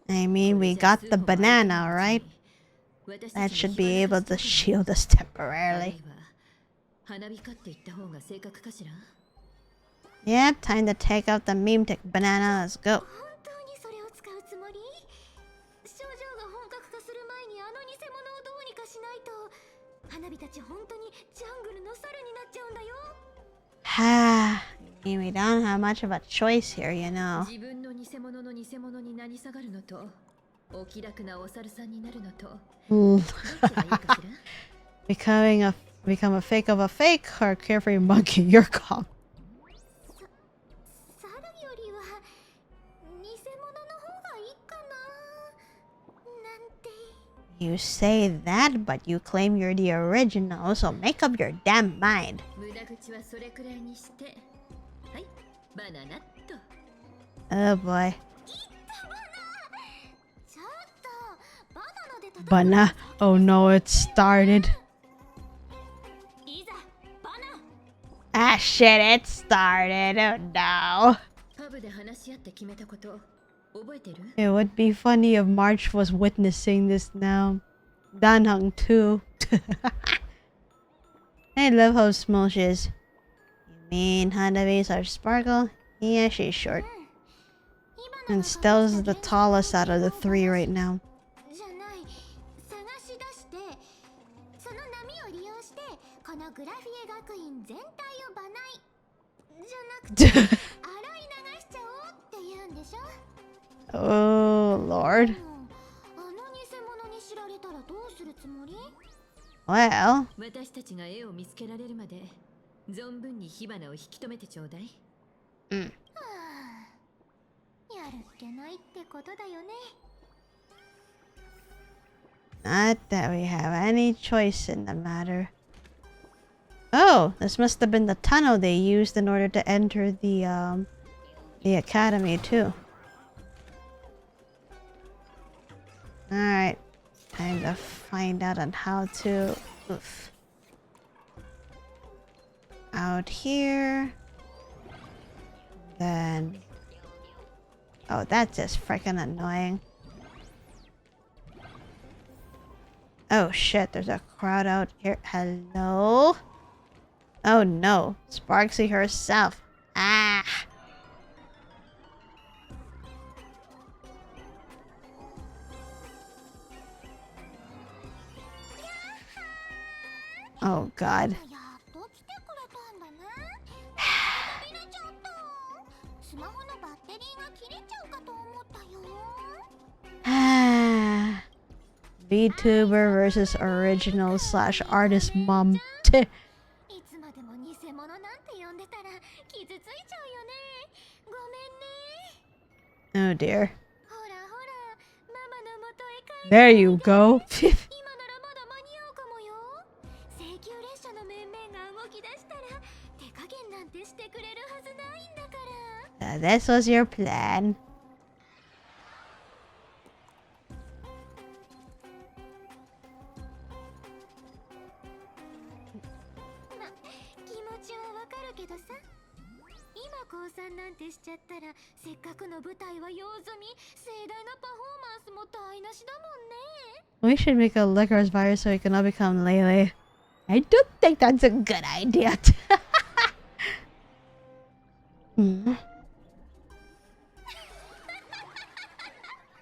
I mean, we got the banana, right? That should be able to shield us temporarily. 花火かって言った方が正確かしら。 Yep, time to take out the meme tech banana. Let's go. 本当にそれを使うつもり？症状が本格化する前にあの偽物をどうにかしないと花火たち本当にジャングルの猿になっちゃうんだよ。I mean, we don't have much of a choice here, you know. 自分の偽物の偽物になり下がるのと、お気楽なお猿さんになるのと、どっちがいいかしら？ Become a fake of a fake or a carefree monkey. Your call. 猿よりは偽物の方がいいかななんて。 You say that, but you claim you're the original, so make up your damn mind. 無駄口はそれくらいにして、はい、バナナっと。 Oh boy. ちょっとバナナで戦う。 Banana. Oh no, it started. いざバナ。 Ah shit, it started. Oh no. パブで話し合って決めたこと覚えてる？ It would be funny if March was witnessing this now. Danhung too. I love how small she is. You mean Hanabi's are Sparkle? Yeah, she's short. And Stella's the tallest out of the three right now. じゃない。探し出してその波を利用してこのグラフィエ学院全体をバナイじゃなくて洗い流しちゃおうって言うんでしょ。 Oh lord. あの偽物に知られたらどうするつもり？ Well, 私たちが絵を見つけられるまで存分に火花を引き止めてちょうだい。はあ、やるっけないってことだよね。 not that we have any choice in the matter. Oh, this must have been the tunnel they used in order to enter the academy too. Alright, time to find out on how to... Oof. Out here. Then... Oh, that's just freaking annoying. Oh shit, there's a crowd out here. Hello? Oh no, Sparksy herself. Ah! Oh god. やっと来てくれたんだね。飛び出ちゃった。スマホのバッテリーが切れちゃうかと思ったよ。 Ah. VTuber versus original slash artist mom. いつまでも偽物なんて呼んでたら傷ついちゃうよね。ごめんね。 Oh dear. ほらほら、ママの元へ帰る。 There you go. 今ならまだ間に合うかもよ。請求列車の面々が動き出したら手加減なんてしてくれるはずないんだから。 This was your plan. 気持ちはわかるけどさ。今降参なんてしちゃったらせっかくの舞台は用済み、盛大なパフォーマンスも台無しだもんね。 We should make a licorice virus so we can all become Lele. I don't think that's a good idea. Hmm.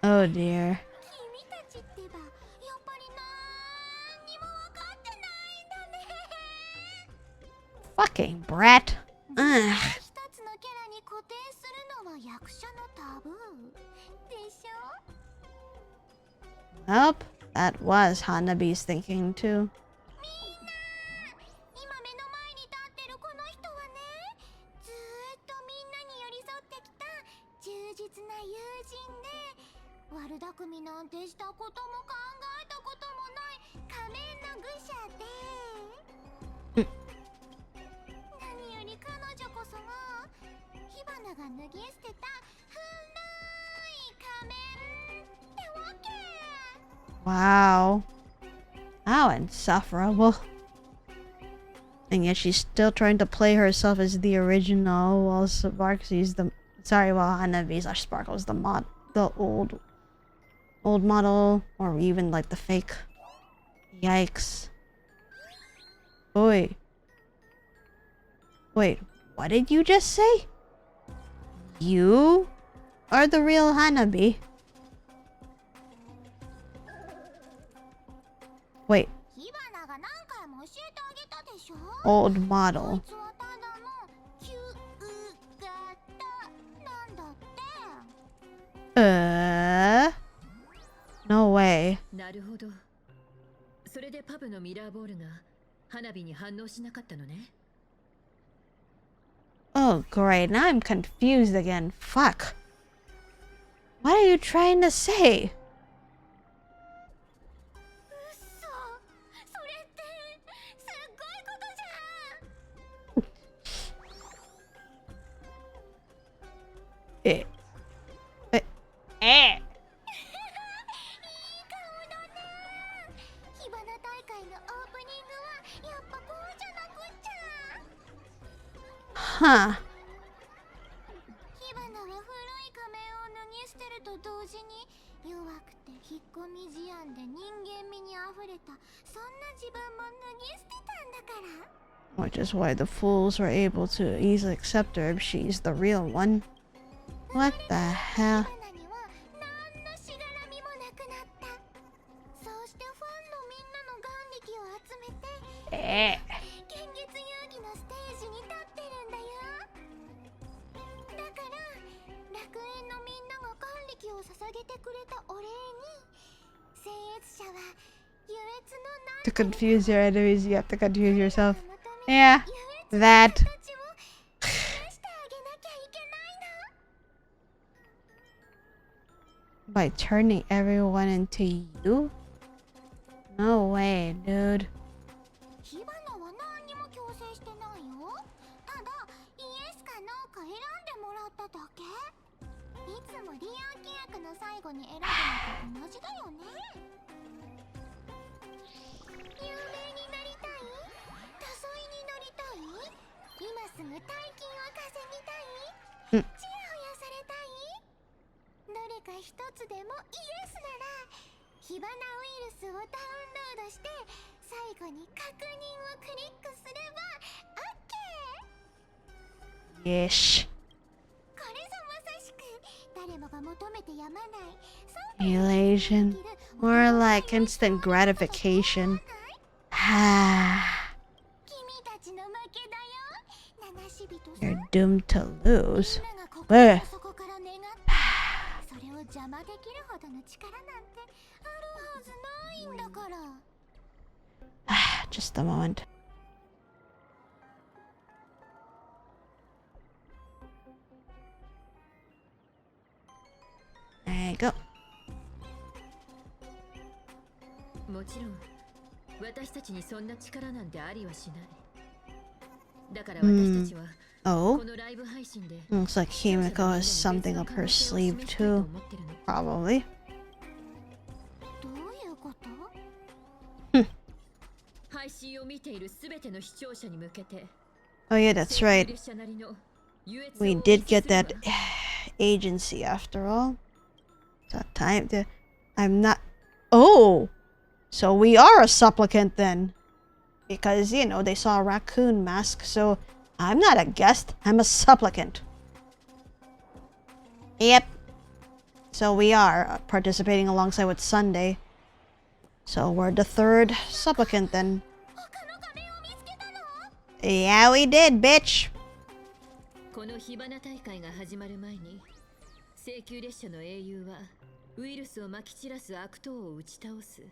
Oh dear. 君たちってばやっぱりなんにもわかってないんだね。 Fucking brat. Ugh. 一つのキャラに固定するのは役者のタブーでしょ。 Nope. That was Hanabi's thinking too. みんな、今目の前に立ってるこの人はね、ずーっとみんなに寄り添ってきた忠実な友人で、悪巧みなんてしたことも考えたこともない仮面の愚者で、何より彼女こそが火花が脱ぎ捨てた古い仮面ってわけ。 Wow. How insufferable. And yet she's still trying to play herself as the original while Sparksy's the while Hanabi/Sparkle's the old model, or even like the fake. Yikes. Boy. Wait, what did you just say? You are the real Hanabi? Wait. Old model. No way. なるほど。それでパブのミラーボールが花火に反応しなかったのね。Oh, great. Now I'm confused again. Fuck. What are you trying to say? Huh. 火花は古い仮面を脱ぎ捨てると同時に弱くて引っ込み思案で人間味にあふれたそんな自分も脱ぎ捨てたんだから。 Which is why the fools were able to easily accept her if she's the real one. What the hell? そうしてファンのみんなの眼力を集めて現実遊戯のステージに立ってるんだよ。だから楽園のみんなが眼力を捧げてくれたお礼に僭越者は優越の To confuse your enemies, you have to confuse yourself. Yeah, that. By turning everyone into you? No way, dude. 火花は何にも強制してないよ。ただイエスかノーか選んでもらっただけ。いつも利用規約の最後に選ぶのと同じだよね。有名になりたい？多彩になりたい？今すぐ大金を稼ぎたい？ちやほやされたい？どれか一つでもイエスなら火花ウイルスをダウンロードして最後に確認をクリックすれば OK。 Yeesh. これぞまさしく誰もが求めてやまない Elation. More like instant gratification. 君たちの負けだよ。七死人 You're doomed to lose. みんなが心の底から願ってそれを邪魔できるほどの力なんてあるはずないんだから。 Just a moment. There you go. もちろん私たちにそんな力なんてありはしない。だから私たちは Oh? このライブ配信で Looks like Himiko has something up her sleeve too. Probably. どういうこと？配信を見ているすべての視聴者に向けて Oh yeah, that's right. 列車なりの優越を We お見 did せ get するわ that agency after all. It's a time to... I'm not... Oh! So we are a supplicant then. Because, you know, they saw a raccoon mask, so I'm not a guest, I'm a supplicant. Yep. So we are participating alongside with Sunday. So we're the third supplicant then. Yeah, we did, bitch! この火花大会が始まる前に請求列車の英雄はウイルスをまき散らす悪党を打ち倒す。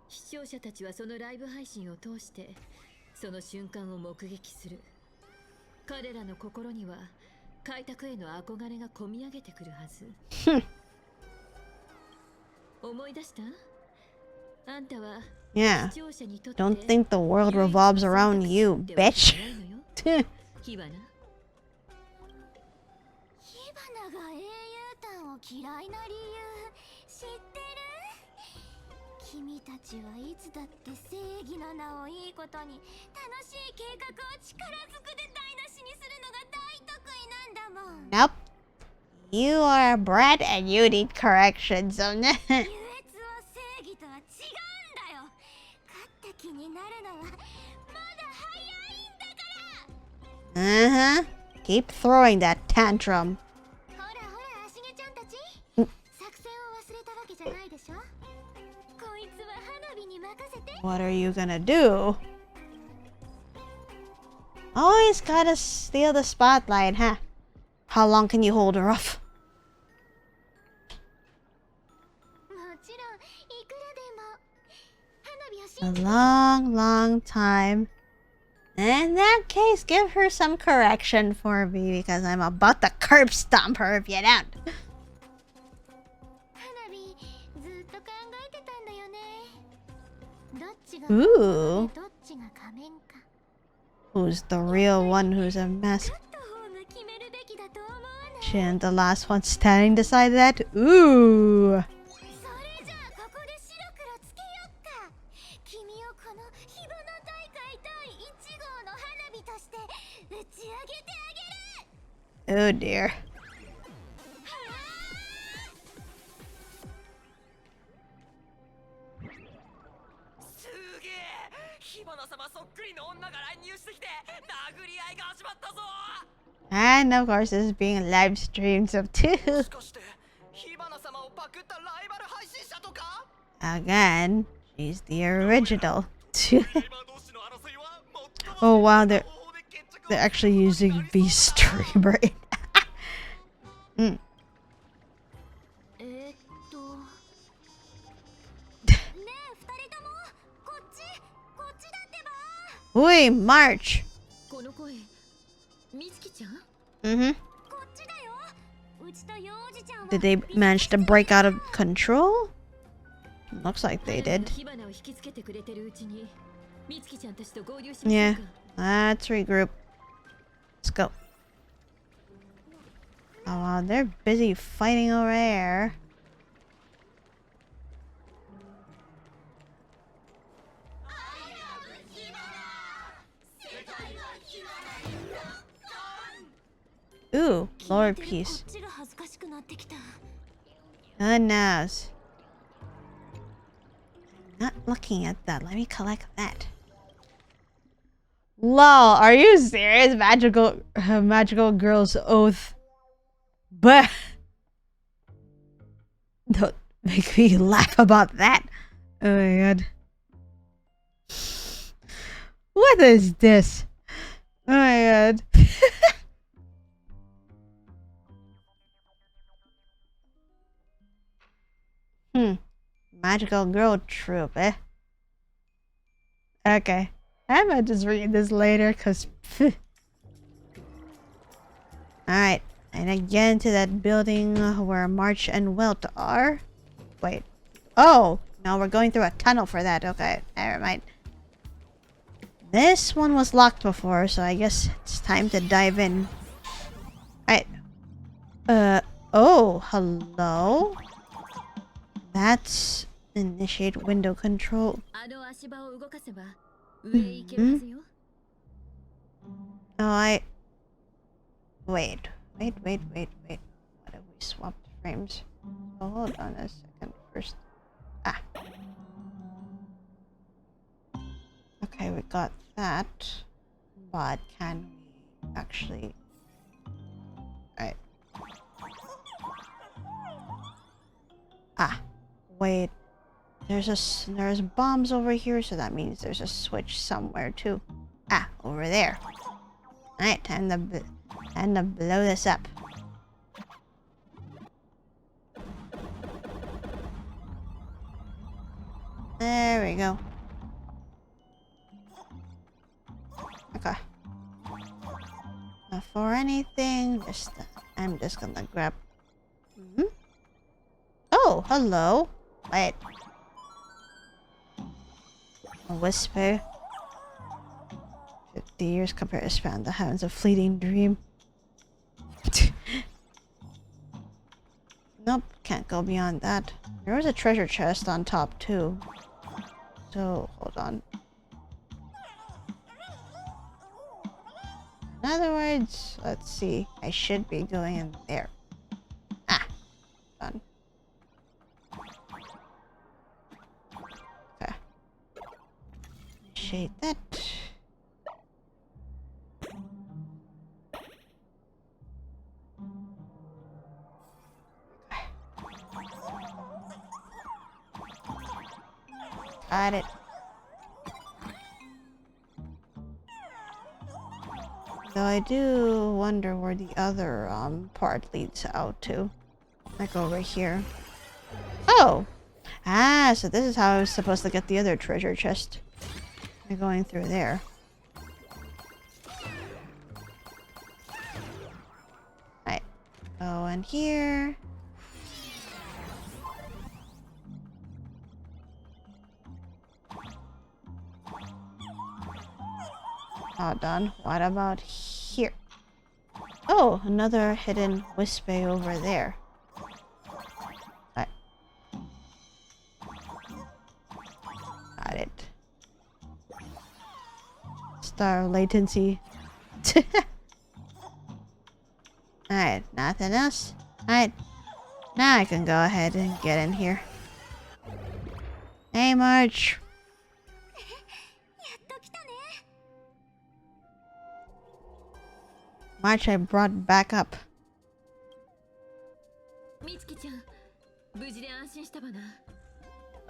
視聴者たちはそのライブ配信を通してその瞬間を目撃する。彼らの心には開拓への憧れがこみ上げてくるはず。Yeah. Don't think the world revolves around you, bitch. 火花が英雄譚を嫌いな理由知ってる？君たちはいつだって正義の名をいいことに楽しい計画を力ずくで台無しにするのが大得意なんだもん。 Nope. You are a brat and you need corrections on that. 優越は正義とは違うんだよ。勝った気になるのはまだ早いんだから。 Uh-huh. Keep throwing that tantrum. ほらほら、アシゲちゃんたち。作戦を忘れたわけじゃないでしょ。こいつは花火に任せて。 What are you gonna do? Always gotta steal the spotlight, huh? How long can you hold her off? もちろん、いくらでも。花火を信 A じて。 long, long time. In that case, give her some correction for me because I'm about to curb stomp her if you don't. 花火、ずっと考えてたんだよね。どっちが Ooh. どっちが仮面か。 Who's the real one who's a mask? 勝った方が決めるべきだと思わない。 She and the last one standing decide that? Ooh. それじゃあここで白黒つけよっか。君をこの火花大会第1号の花火として打ち上げてあげる。 Oh dear. すげえ、火花様そっくりの女が乱入してきて殴り合いが始まったぞ。 And of course, this is being live streamed so too. しかして火花様をパクったライバル配信者とか？ Again, she's the original. ライバー同士の争いは最も Oh wow, 正義な方法で決着を they're actually using the streamer. うん。ねえ、2人ともこっちだってば。 Oi, March. この声、みつきちゃん？ Mm-hmm. こっちだよ。うちと幼児ちゃんは Did they manage to break out of control? Looks like they did. 火花を引きつけてくれてるうちに、みつきちゃんたちと合流しましょ Yeah. うか。 Let's regroup. Let's go. Oh wow, they're busy fighting over there. Ooh, lower こ piece. っちが恥ずかしくなってきた。 Who knows? Not looking at that. Let me collect that. Lol, are you serious? Magical girl's oath. But don't make me laugh about that. Oh my god. What is this? Oh my god. Magical girl troop, eh? Okay. I might just read this later, cause alright. And again to that building where March and Wilt are. Wait. Oh! No, we're going through a tunnel for that. Okay, never mind. This one was locked before, so I guess it's time to dive in. Alright. Oh, hello? That's initiate window control. あの足場を動かせば上へ行けますよ。 No, Wait. What if we swapped frames? So hold on a second first. Ah. Okay, we got that. But can we actually... Alright. Ah. Wait. There's bombs over here, so that means there's a switch somewhere too. Ah, over there. Alright, time to blow this up. There we go. Okay. Not for anything, I'm just gonna grab... Oh, hello. Wait. A whisper. 50 years compared to span. The heavens, a fleeting dream. Nope, can't go beyond that. There was a treasure chest on top too. So, hold on. In other words, let's see. I should be going in there. Ah, done. Okay. Shade that. Got it. Though I do wonder where the other part leads out to. Like over here. Oh! Ah, so this is how I was supposed to get the other treasure chest. By going through there. Right. Go in here. All done. What about here? Oh, another hidden whisper over there. Right. Got it. Star latency. Alright, nothing else? Alright. Now I can go ahead and get in here. Hey, March. March, I brought back up.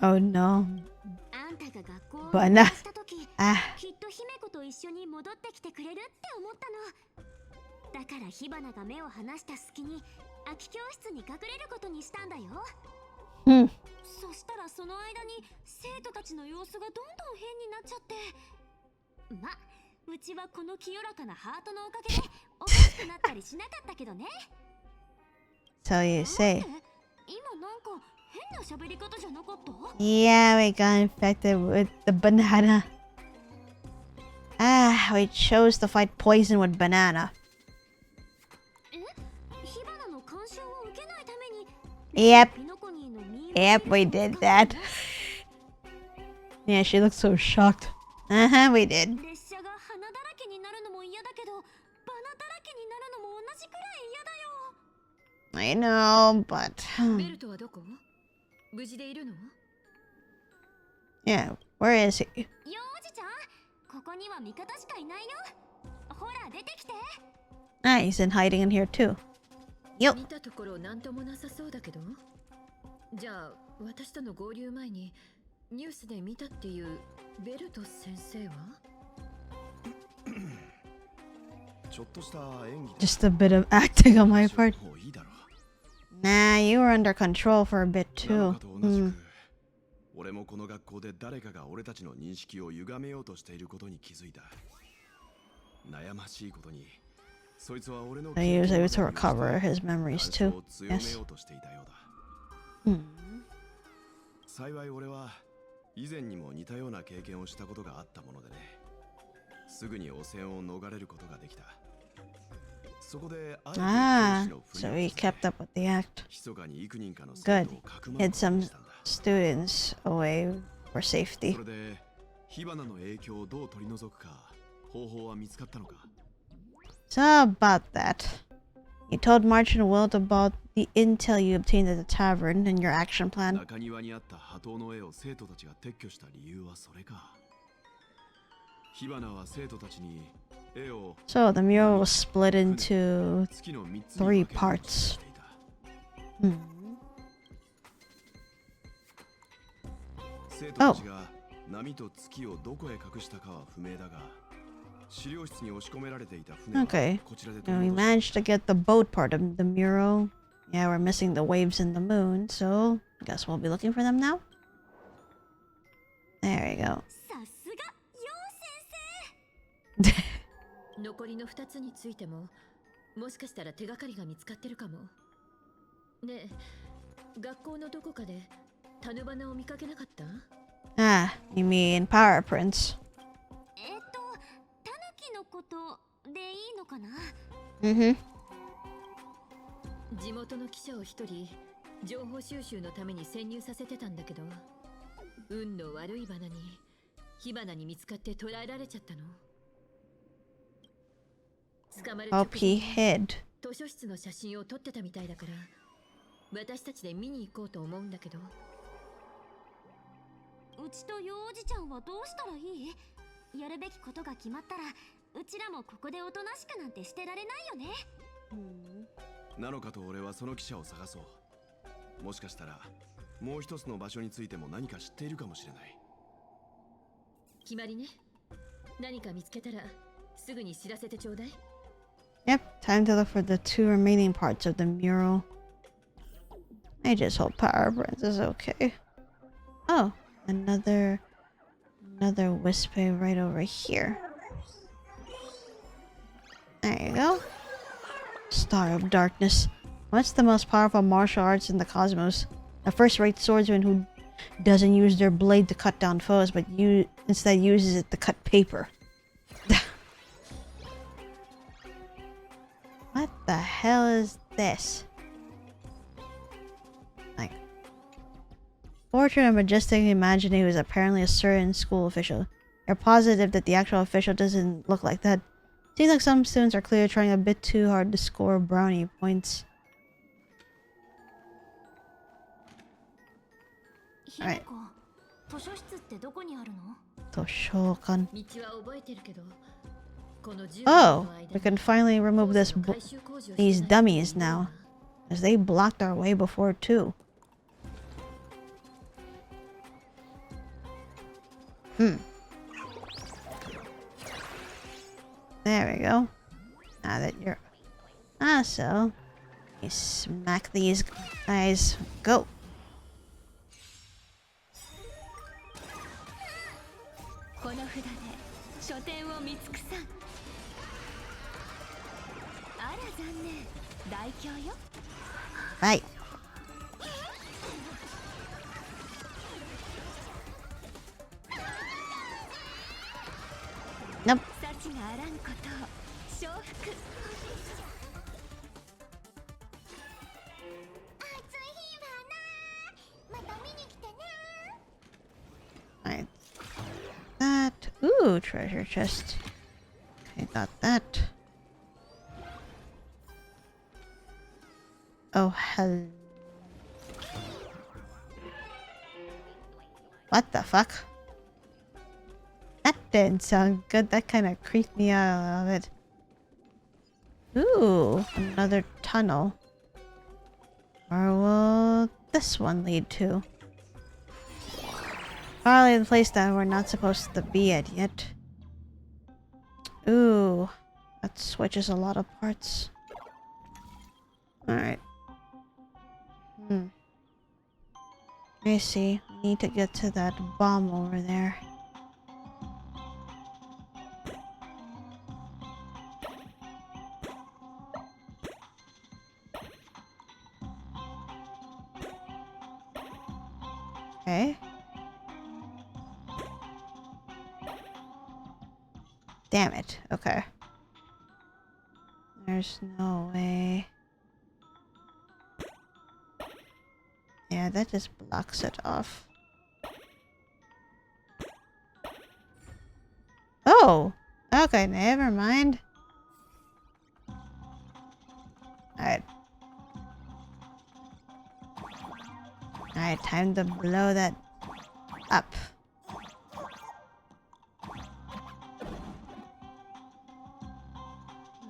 Oh no. Bana. Ah. だから火花が目を離した隙に空き教室に隠れることにしたんだよ。そしたらその間に生徒たちの様子がどんどん変になっちゃって、ま、うちはこの清らかなハートのおかげでおかしくなったりしなかったけどね。So you say. 今なんか変な喋り方じゃなかった？ Yeah, we got infected with the banana. Ah, we chose to fight poison with banana. Yep. Yep, we did that. Yeah, she looks so shocked. Uh-huh, we did. I know, but... yeah, where is he? Ah, he's in hiding in here too. Yo. 見たところなんともなさそうだけど。じゃあ私との合流前にニュースで見たっていうベルト先生は？ Just a bit of acting on my part. Nah, you were under control for a bit too. 俺もこの学校で誰かが俺たちの認識を歪めようとしていることに気づいた。悩ましいことに。So he was able to recover his memories too. Yes. 幸い俺は以前にも似たような経験をしたことがあったものでね。すぐに汚染を逃れることができた。そこで so he kept up with the act. Good. Hid some students away for safety. それで火花の影響をどう取り除くか方法は見つかったのか？ So about that, you told March and Wilt about the intel you obtained at the tavern and your action plan. So the mural was split into 3 parts. Oh. Okay, now we managed to get the boat part of the mural. Yeah, we're missing the waves and the moon, so I guess we'll be looking for them now. There we go. 残りの2つについてももしかしたら手がかりが見つかってるかも。ねえ、学校のどこかでタヌバナを見かけなかった？ Ah, you mean Power Prince. タヌキのことでいいのかな？ Mm-hmm. 地元の記者を一人情報収集のために潜入させてたんだけど、運の悪い花に火花に見つかって捕らえられちゃったの。捕まる直 Hope he 前 hid. 図書室の写真を撮ってたみたいだから、私たちで見に行こうと思うんだけど。うちとよおじちゃんはどうしたらいい？やるべきことが決まったら、うちらもここでおとなしくなんてしてられないよね。なのかと俺はその記者を探そう。もしかしたらもう一つの場所についても何か知っているかもしれない。決まりね。何か見つけたらすぐに知らせてちょうだい。Yep, time to look for the 2 remaining parts of the mural. I just hope Power Prince is okay. Oh, another Wispe right over here. There you go. Star of Darkness. What's the most powerful martial arts in the cosmos? A first-rate swordsman who doesn't use their blade to cut down foes, but instead uses it to cut paper. What the hell is this? Like, portrait of majestic imagining who is apparently a certain school official. You're positive that the actual official doesn't look like that. Seems like some students are clearly trying a bit too hard to score brownie points. Alright. 図書室ってどこにあるの？ Toshokan. 道は覚えてるけど、この10 Oh, の間 we can finally remove these dummies now, as they blocked our way before too. There we go. Now that you're... so... You smack these guys. Go! この札で書店を見つくさん。あら残念、大凶よ。Bye. Nope. 幸があらんことを承服。暑い日はな。また見に来てね。Alright. That. Ooh, treasure chest. Okay, got that. Oh, hello. What the fuck? That didn't sound good. That kind of creeped me out of it. Ooh, another tunnel. Where will this one lead to? Probably the place that we're not supposed to be at yet. Ooh, that switches a lot of parts. Alright. I see. We need to get to that bomb over there. Okay. Damn it. Okay. There's no way. Yeah, that just blocks it off. Oh! Okay, never mind. Alright. Alright, time to blow that up.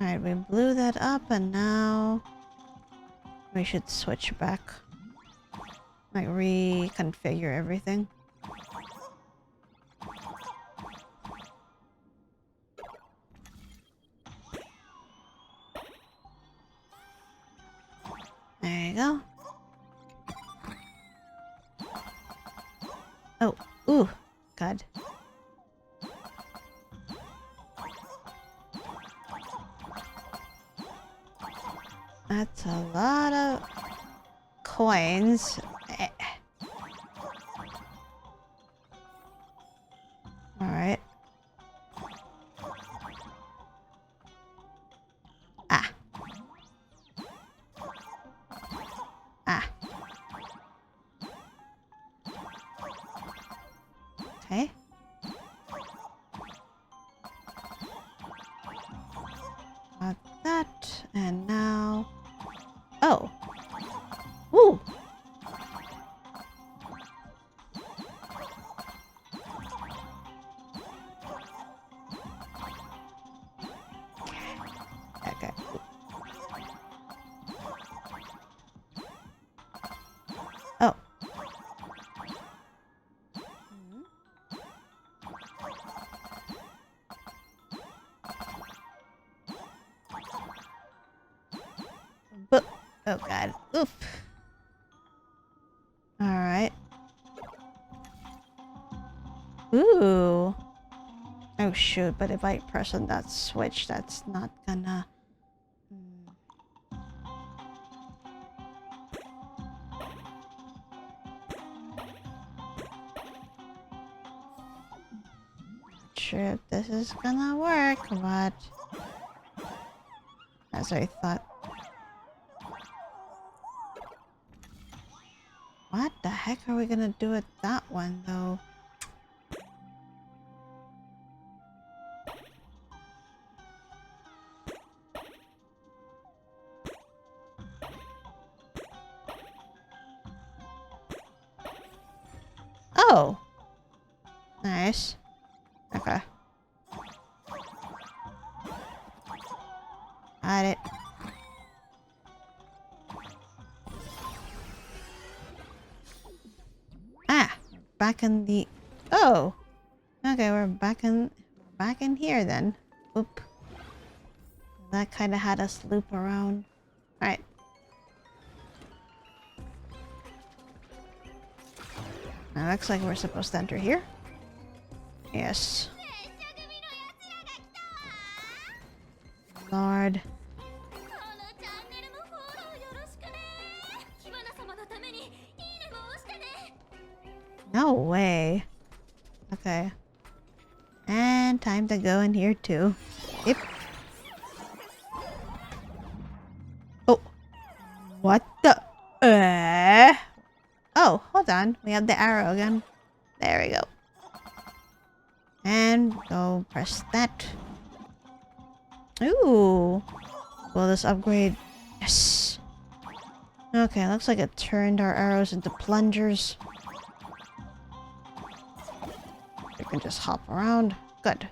Alright, we blew that up and now we should switch back. Like reconfigure everything. There you go. Oh, ooh, God. That's a lot of coins. And now... Oh! Woo! Okay. Oh. But, oh god. Oof. Alright. Ooh. Oh shoot, but if I press on that switch, that's not gonna... Sure if this is gonna work, but... As I thought. What the heck are we gonna do with that one, though? Oh! Nice. Okay. Got it. Ah! Back in the... Oh! Okay, we're back in here then. Oop. That kind of had us loop around. Alright. Now looks like we're supposed to enter here. Yes. Lord. No way. Okay. And time to go in here too. Yep. Oh. What the? Oh, hold on. We have the arrow again. There we go. And go press that. Ooh. Will this upgrade? Yes. Okay, looks like it turned our arrows into plungers. We can just hop around. Good.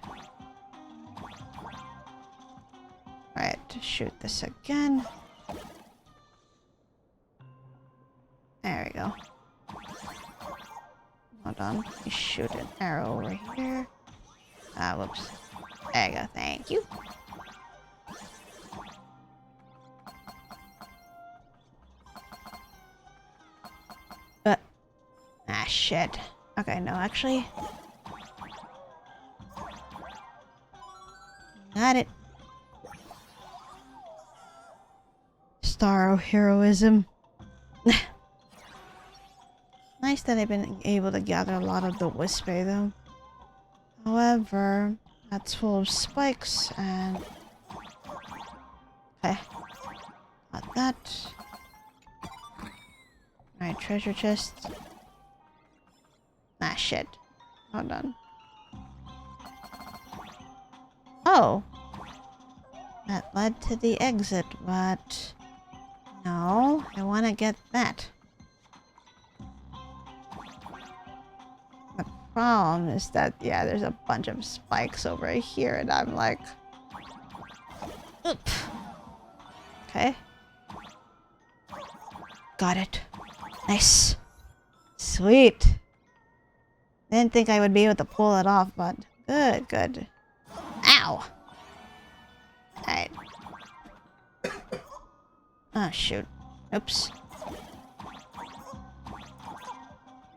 Alright, shoot this again. There we go. Hold on. Let me shoot an arrow over here. Ah, whoops. There you go. Thank you. Ah, shit. Okay, no, actually. Got it. Star of heroism. Nice that I've been able to gather a lot of the Wispe though. However, that's full of spikes and... Okay. Got that. Alright, treasure chest. Ah, shit. Hold on. Oh! That led to the exit, but... No, I want to get that. The problem is that, yeah, there's a bunch of spikes over here, and I'm like... Oop. Okay. Got it. Nice. Sweet. Didn't think I would be able to pull it off, but good, good. Ow! Alright. Oh, shoot. Oops.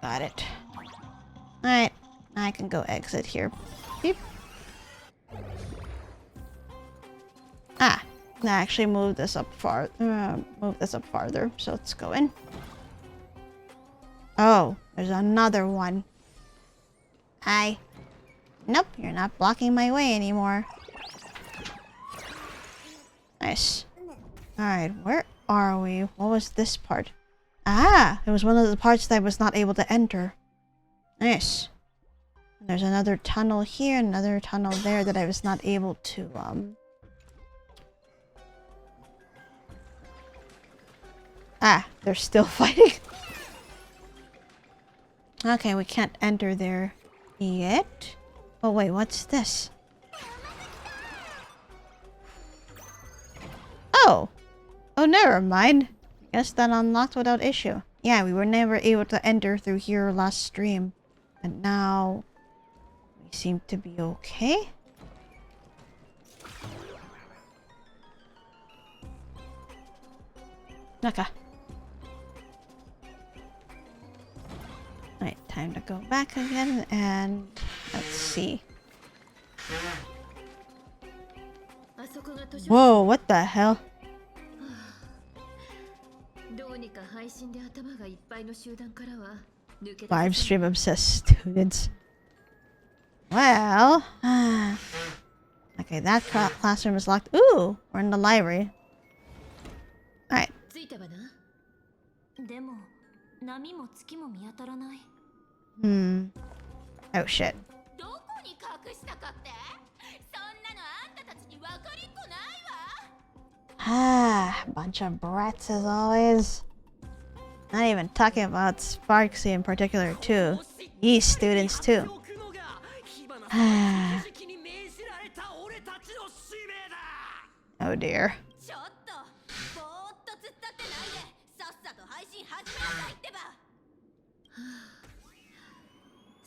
Got it. Alright. I can go exit here. Beep. Ah. I actually moved this up farther, so let's go in. Oh, there's another one. Hi. Nope, you're not blocking my way anymore. Nice. Alright, where are we? What was this part? Ah! It was one of the parts that I was not able to enter. Nice. There's another tunnel here, another tunnel there that I was not able to, Ah, they're still fighting. Okay, we can't enter there yet. Oh wait, what's this? Oh! Oh, never mind. Guess that unlocked without issue. Yeah, we were never able to enter through here last stream. And now... we seem to be okay? Okay. Alright, time to go back again and... let's see. Whoa, what the hell? Live stream obsessed students. Well... okay, that classroom is locked. Ooh, we're in the library. Alright. Oh shit. Ah, bunch of brats as always. Not even talking about Sparksy in particular too. These students too. Ah. Oh dear.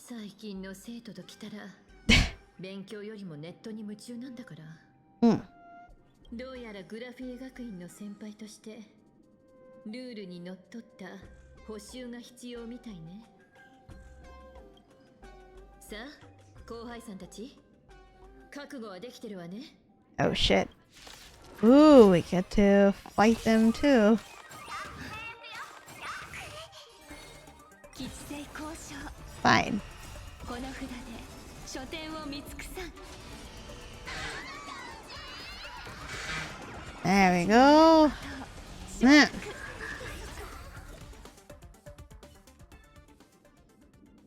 最近の生徒と来たら勉強よりもネットに夢中なんだから。どうやらグラフィー学院の先輩としてルールにのっとった補習が必要みたいね。さあ、後輩さんたち、覚悟はできてるわね。Oh shit. Ooh, we get to fight them too. Fine. There we go.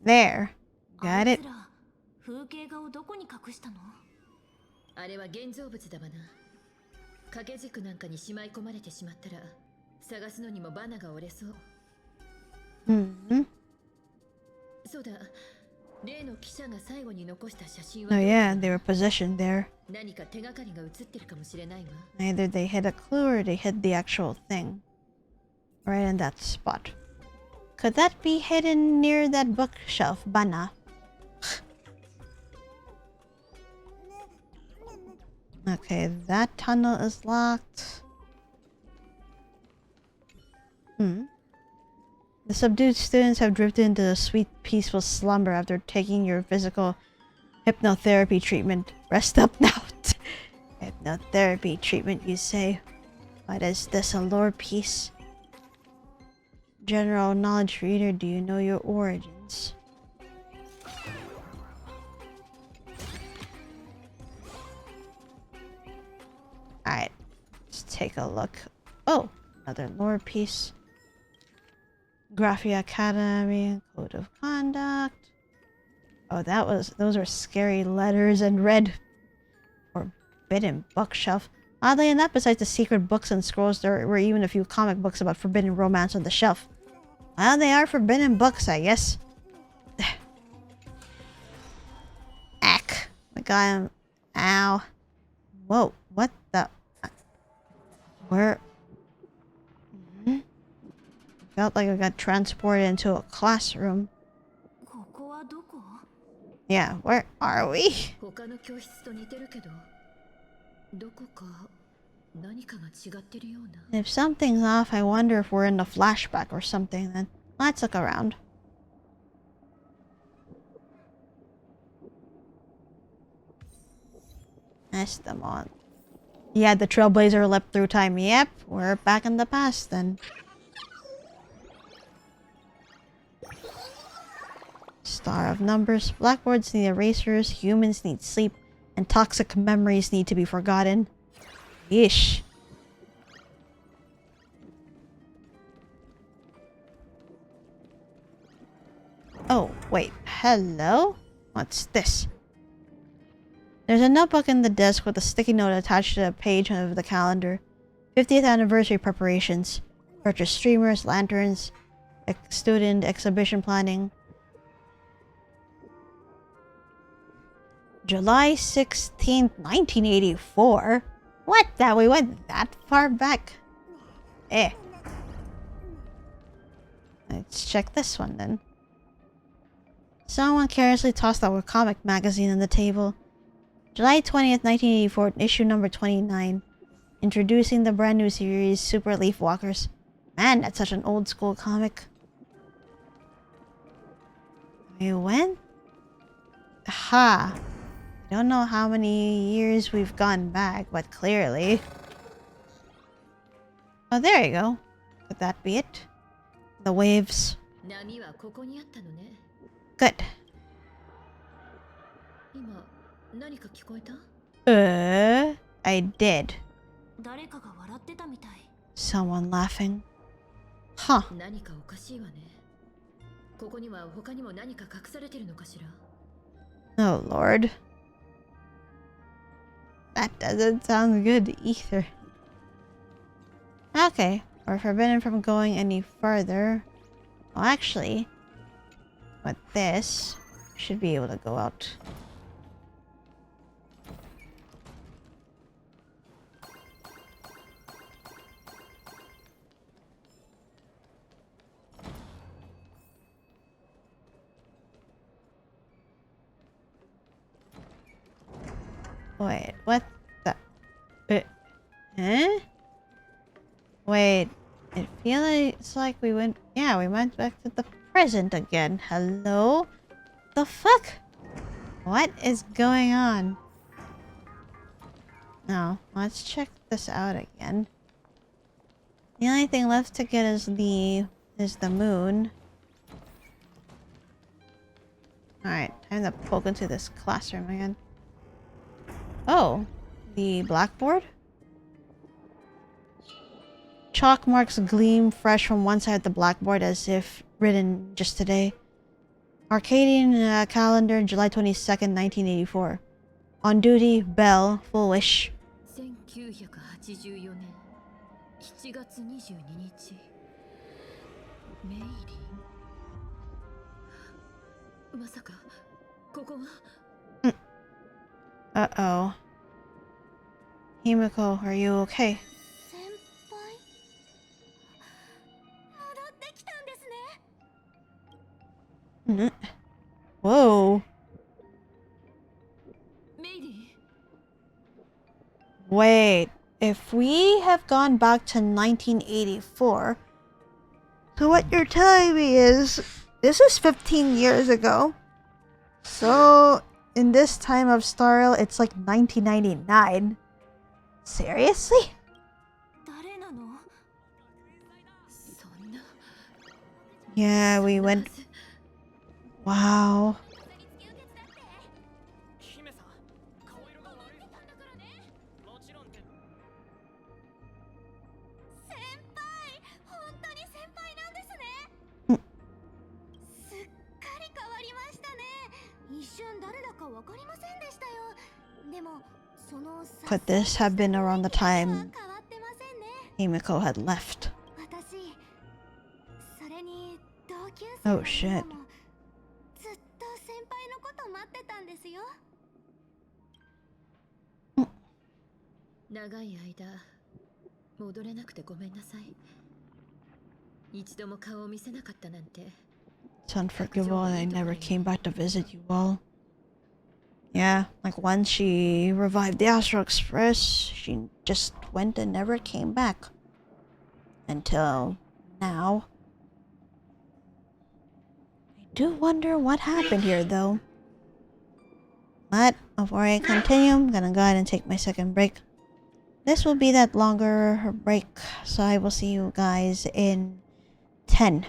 There. Got it. 風景画をどこに隠したの？あれは現像物だわな。掛け軸なんかにしまい込まれてしまったら探すのにもバナが折れそう。そうだ。例の記者が最後に残した写真は Oh yeah, they were positioned there. 何か手がかりが写ってるかもしれないわ。Either they hid a clue or they hid the actual thing. Right in that spot. Could that be hidden near that bookshelf, Bana? Okay, that tunnel is locked. The subdued students have drifted into a sweet, peaceful slumber after taking your physical hypnotherapy treatment. Rest up now. Hypnotherapy treatment, you say? What is this, a lore piece? General knowledge reader, do you know your origins? Alright, let's take a look. Oh, another lore piece. Graphia Academy, Code of Conduct. Oh, those are scary letters and red. Forbidden bookshelf. Oddly enough, besides the secret books and scrolls, there were even a few comic books about forbidden romance on the shelf. Well, they are forbidden books, I guess. Ack. My god, ow. Whoa, what the... Where... Felt like I got transported into a classroom. Yeah, where are we? If something's off, I wonder if we're in a flashback or something then. Let's look around. Missed them all. Yeah, the Trailblazer leapt through time. Yep, we're back in the past then. Star of numbers. Blackboards need erasers, humans need sleep, and toxic memories need to be forgotten. Yeesh. Oh, wait. Hello? What's this? There's a notebook in the desk with a sticky note attached to a page of the calendar. 50th anniversary preparations. Purchase streamers, lanterns, student exhibition planning. July 16th, 1984? What? That we went that far back? Eh. Let's check this one then. Someone carelessly tossed our comic magazine on the table. July 20th, 1984, issue number 29. Introducing the brand new series, Super Leaf Walkers. Man, that's such an old school comic. We went? Ha! I don't know how many years we've gone back, but clearly. Oh, there you go. Could that be it? The waves. Good. I did. Someone laughing. Huh. Oh Lord. That doesn't sound good either. Okay, we're forbidden from going any further. Well, actually, with this, we should be able to go out. Wait, what the? Huh? Wait, it feels like we went. Yeah, we went back to the present again. Hello? The fuck? What is going on? No, let's check this out again. The only thing left to get is the moon. Alright, time to poke into this classroom again. Oh, the blackboard? Chalk marks gleam fresh from one side of the blackboard as if written just today. Arcadian calendar, July 22nd, 1984. On duty, bell, full wish. 1984年7月22日メイリンまさかここが Uh-oh. Himiko, are you okay? Whoa. Wait, if we have gone back to 1984, so what you're telling me is this is 15 years ago. So in this time of Starl, it's like 1999. Seriously? Yeah, we went. Wow. Could this have been around the time Himiko had left? Oh shit. It's unforgivable that I never came back to visit you all. Yeah, like once she revived the Astro Express, she just went and never came back. Until now. I do wonder what happened here though. But before I continue, I'm gonna go ahead and take my second break. This will be that longer break, so I will see you guys in 10.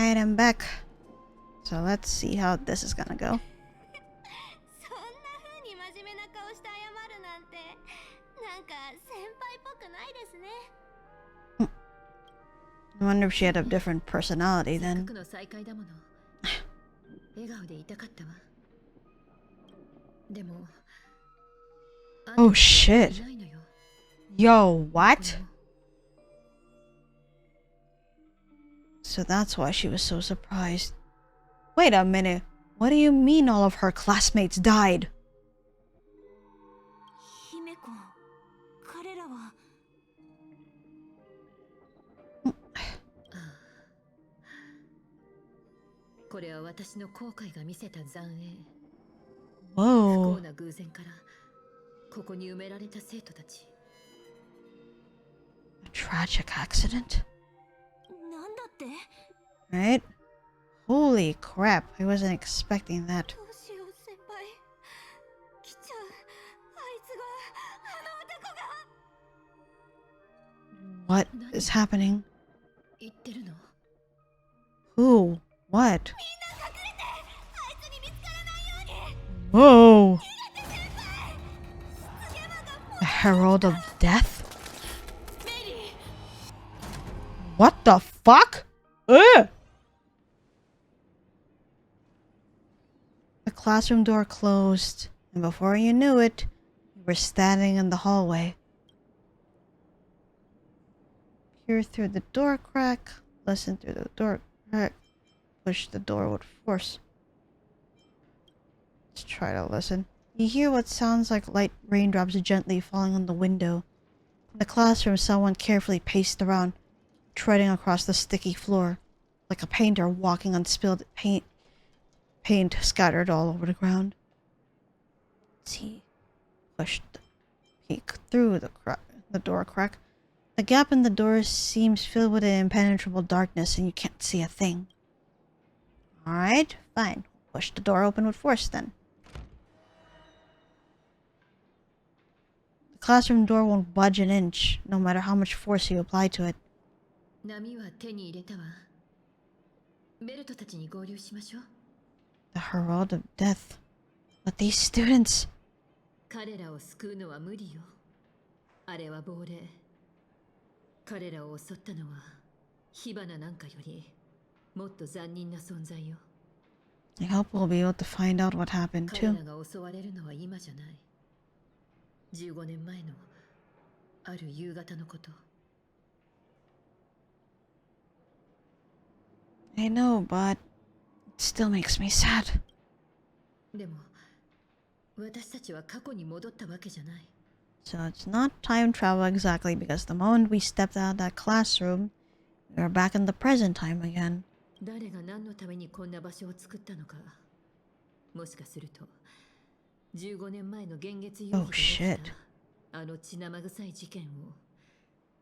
Alright, I'm back. So let's see how this is gonna go. そんな風に真面目な顔して謝るなんて、なんか先輩っぽくないですね。I wonder if she had a different personality せっ then. かくの再会だもの。笑顔でいたかったわ。でも、あんた Oh たちはい shit. ないのよ。 Yo, ここ what? にも So that's why she was so surprised. Wait a minute. What do you mean all of her classmates died? 姫子、彼らは。これは私の後悔が見せた残影。不 Whoa. 幸な偶然からここに埋められた生徒たち。 A tragic accident? なんだって？ Right? Holy crap. I wasn't expecting that. どうしよう先輩。来ちゃう。あいつが、あの男が。 What is happening? 言ってるの？ Who? What? みんな隠れて。あいつに見つからないように。 Whoa. 逃げて先輩。ゲマが The Herald of Death? メリー。 What the fuck? Ugh! The classroom door closed, and before you knew it, you were standing in the hallway. Peer through the door crack, listen through the door crack, push the door with force. Let's try to listen. You hear what sounds like light raindrops gently falling on the window. In the classroom, someone carefully paced around, treading across the sticky floor, like a painter walking on spilled paint scattered all over the ground. He pushed the peek through the door crack. The gap in the door seems filled with an impenetrable darkness and you can't see a thing. Alright, fine. Push the door open with force then. The classroom door won't budge an inch, no matter how much force you apply to it. 波は手に入れたわ。ベルトたちに合流しましょう。 The Herald of Death. But these students... 彼らを救うのは無理よ。あれは亡霊。彼らを襲ったのは火花なんかよりもっと残忍な存在よ。 I hope we'll be able to find out what happened 彼 too. らが襲われるのは今じゃない。15年前のある夕方のこと。 I know, but it still makes me sad. でも私たちは過去に戻ったわけじゃない。 So it's not time travel exactly because the moment we stepped out of that classroom, we are back in the present time again. 誰が何のためにこんな場所を作ったのか。もしかすると15年前の現月遊戯 Oh で起き shit. たあの血生臭い事件を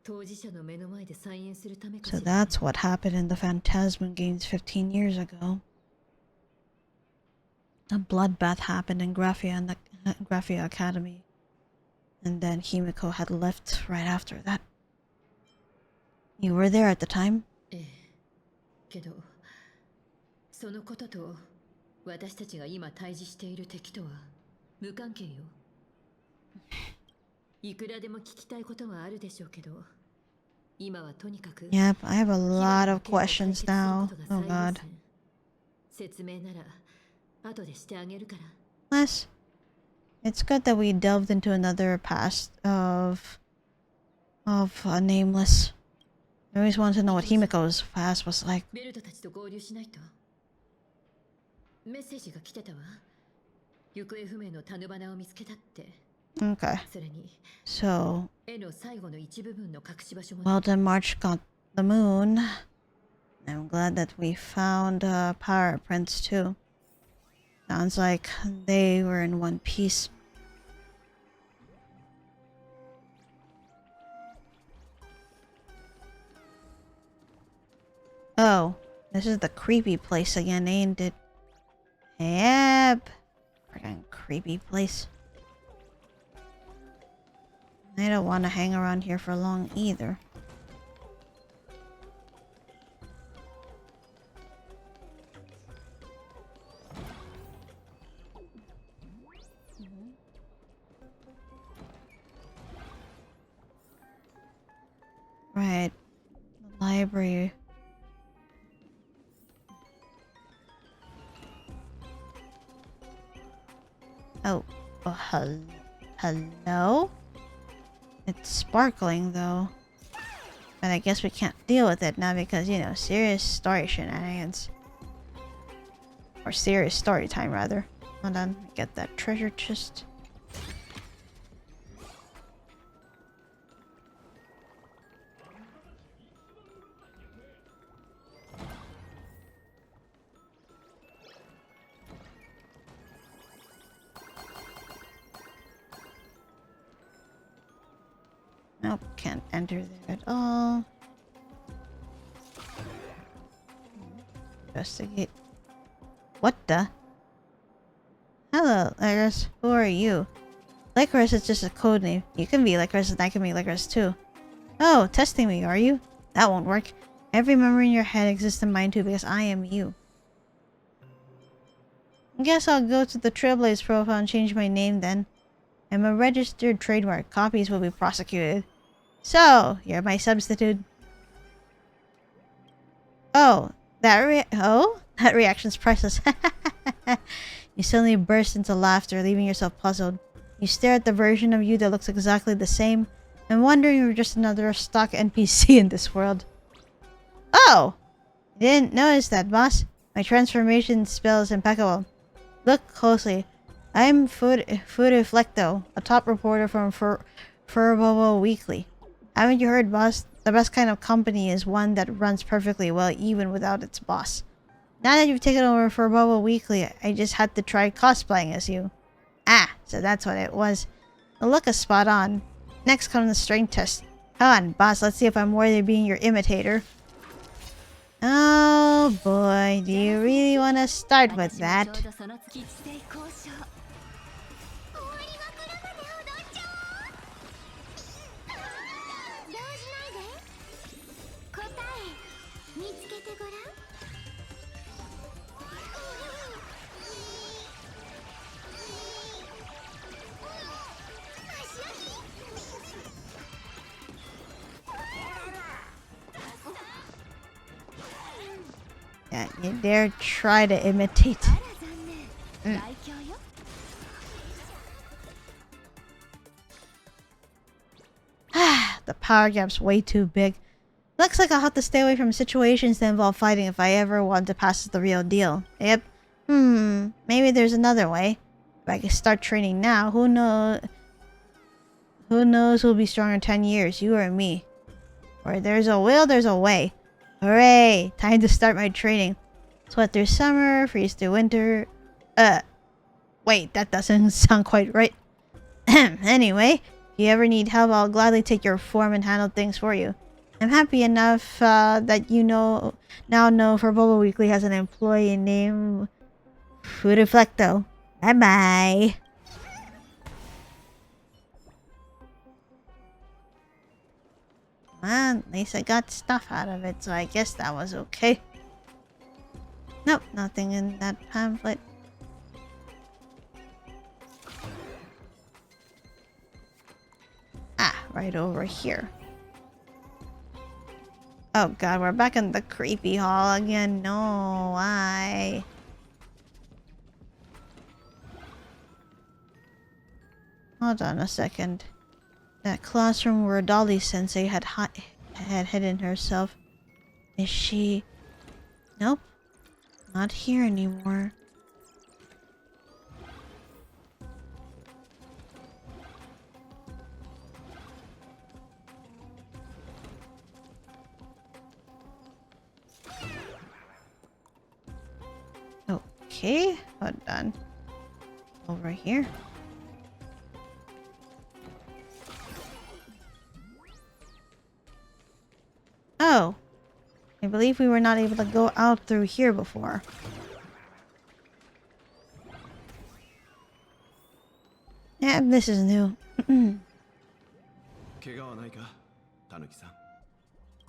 当事者の目の前で再演するためか So しら。 that's what happened in the Phantasm games 15 years ago. A bloodbath happened in Graphia Academy. And then Himiko had left right after that. You were there at the time? ええ。けどそのことと私たちが今対峙している敵とは無関係よ。いくらでも聞きたいことはあるでしょうけど、今はとにかく Yep, I have a 日 lot 々の of 件を解 questions 決する now. ことが Oh 最優 god. 先。説明なら後でしてあげるから。 Plus, it's good that we delved into another past of a nameless. I always wanted to know what Himiko's past was like. ベルトたちと合流しないと。メッセージが来てたわ。行方不明のタヌバナを見つけたって。 Okay, それに so 絵の最後の一部分の隠し場所も。 Weldon March got the moon. I'm glad that we found power prints too. Sounds like they were in one piece. Oh, this is the creepy place again, ain't it? Yep. Freaking creepy place. I don't want to hang around here for long either. この辺りは Oh 大丈夫。 god. でも So, この let's see how this is gonna go. 辺りは Nice. It's good that we delved into another past of a nameless. I always wanted to know what Himiko's past was like. ベルトたちと合流しないと。Right. The library. Oh. Oh, hello? It's sparkling though. But I guess we can't deal with it now because, you know, serious story shenanigans. Or serious story time, rather. Hold on, get that treasure chest. Nope, can't enter there at all. Investigate. What the? Hello, Lycoris. Who are you? Lycoris is just a code name. You can be Lycoris and I can be Lycoris too. Oh, testing me, are you? That won't work. Every memory in your head exists in mine too because I am you. I guess I'll go to the Trailblaze profile and change my name then. I'm a registered trademark. Copies will be prosecuted. So, you're my substitute. Oh, that reaction's priceless. You suddenly burst into laughter, leaving yourself puzzled. You stare at the version of you that looks exactly the same, and wondering if you're just another stock NPC in this world. Oh! I didn't notice that, boss. My transformation spell is impeccable. Look closely. I'm Fudiflecto, a top reporter from Furbobo Weekly. Haven't you heard, boss? The best kind of company is one that runs perfectly well even without its boss. Now that you've taken over Furbobo Weekly, I just had to try cosplaying as you. Ah, so that's what it was. The look is spot on. Next comes the strength test. Come on, boss, let's see if I'm worthy of being your imitator. Oh boy, do you really want to start with that? Yeah, you dare try to imitate. The power gap's way too big. Looks like I'll have to stay away from situations that involve fighting if I ever want to pass as the real deal. Yep. Maybe there's another way. If I can start training now, who knows who'll be stronger in 10 years, you or me. Where there's a will, there's a way. Hooray! Time to start my training. Sweat through summer, freeze through winter. Wait, that doesn't sound quite right. Anyway, if you ever need help, I'll gladly take your form and handle things for you. I'm happy enough that you now know Furbobo Weekly has an employee named Fudiflecto. Bye-bye. Well, at least I got stuff out of it, so I guess that was okay. Nope, nothing in that pamphlet. Ah, right over here. Oh god, we're back in the creepy hall again. No, why? Hold on a second. That classroom where Dolly Sensei had hidden herself. Is she... Nope. Not here anymore. Okay, hold on. Over here. Oh. I believe we were not able to go out through here before. Yeah, this is new. 怪我はないか、たぬきさん。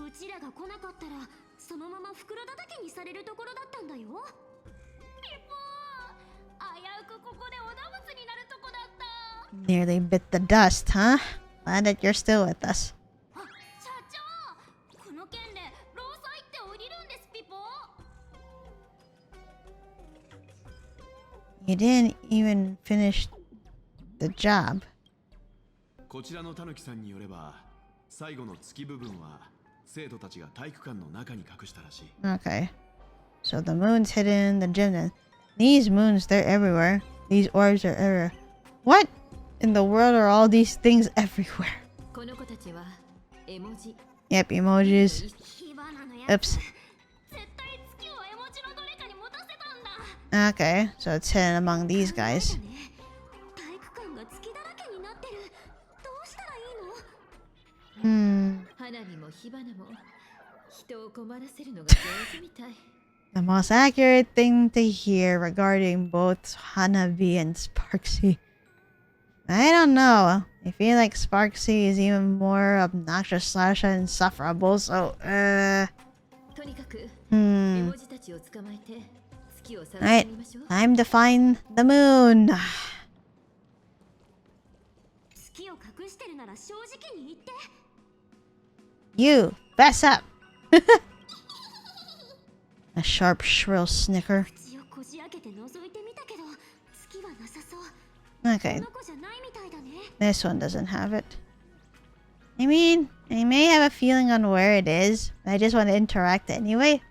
うちらが来なかったらそのまま袋叩きにされるところだったんだよ。ピポー、危うくここでおだぶつになるとこだった。 Nearly bit the dust, huh? Glad that you're still with us. 社長、You didn't even finish the job. こちらのタヌキさんによれば、最後の月部分は生徒たちが体育館の中に隠したらしい。 Okay. So the moon's hidden in the gym then. These moons, they're everywhere. These orbs are everywhere. What in the world are all these things everywhere? この子たちは絵文字。 Yep, emojis. 火花のや Oops. 絶対月を絵文字のどれかに持たせたんだ。 Okay, so it's hidden among these guys. 体育館が月だらけになってる。どうしたらいいの？ 花火も火花も人を困らせるのが上手みたい。 The most accurate thing to hear regarding both Hanabi and Sparksy. I don't know. I feel like Sparksy is even more obnoxious / insufferable, so, とにかく絵文字たちを捕まえて月を探して Alright, みましょう。 time to find the moon. 月を隠してるなら正直に言って。 You, fess up. A sharp, shrill snicker. 口をこじ開けて覗いてみたけど、月はなさそう。 Okay, この子じゃないみたいだね。 this one doesn't have it. I mean, I may have a feeling on where it is, but I just want to interact anyway.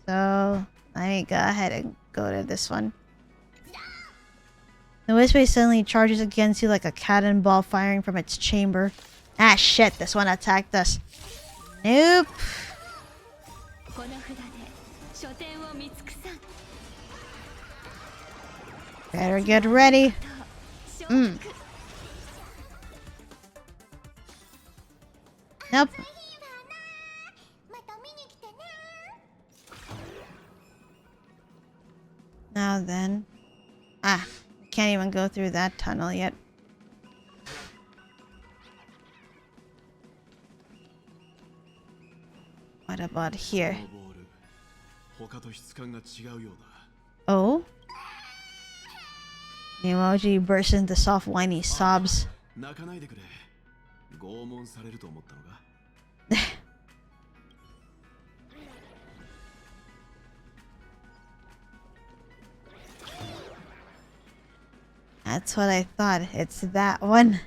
So, let me go ahead and go to this one. The whisper suddenly charges against you like a cannonball firing from its chamber. Ah, shit, this one attacked us. Nope. この札で書店を見尽くさん。 Better get ready. うん。Nope. また見に来てね。 Now then. Ah, can't even go through that tunnel yet. What about here? このボール、他と質感が違うようだ。 Oh? The emoji bursts into soft whiny sobs. 泣かないでくれ。拷問されると思ったのか？ That's what I thought. It's that one.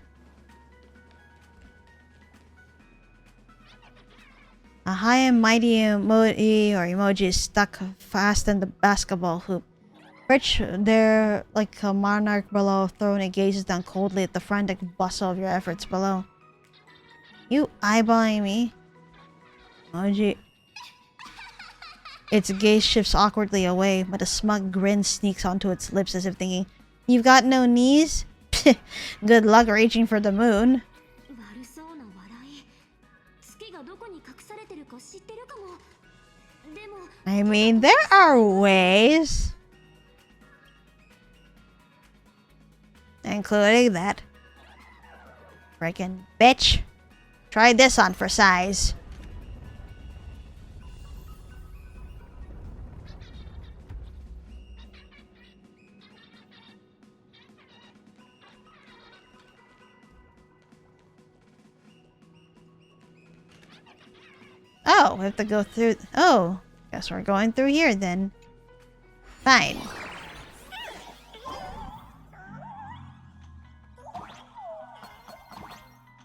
A high and mighty emoji is stuck fast in the basketball hoop. Perched there like a monarch below a throne, it gazes down coldly at the frantic bustle of your efforts below. You eyeballing me? Emoji. Its gaze shifts awkwardly away, but a smug grin sneaks onto its lips as if thinking, "You've got no knees? Good luck reaching for the moon." 悪そうな笑い。月がどこに隠されてるか知ってるかも。でも、 I mean, there are ways. Including that. Frickin' bitch. Try this on for size. Oh, we have to go through. Oh, guess we're going through here then. Fine.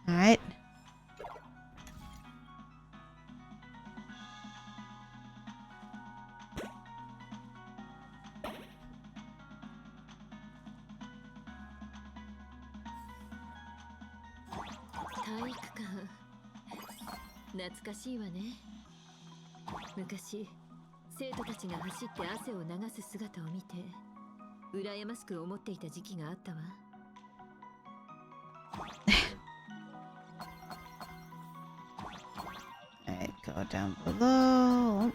Alright. Taikkan. 懐かしいわね。昔、生徒たちが走って汗を流す姿を見て、羨ましく思っていた時期があったわ。Alright, go down below.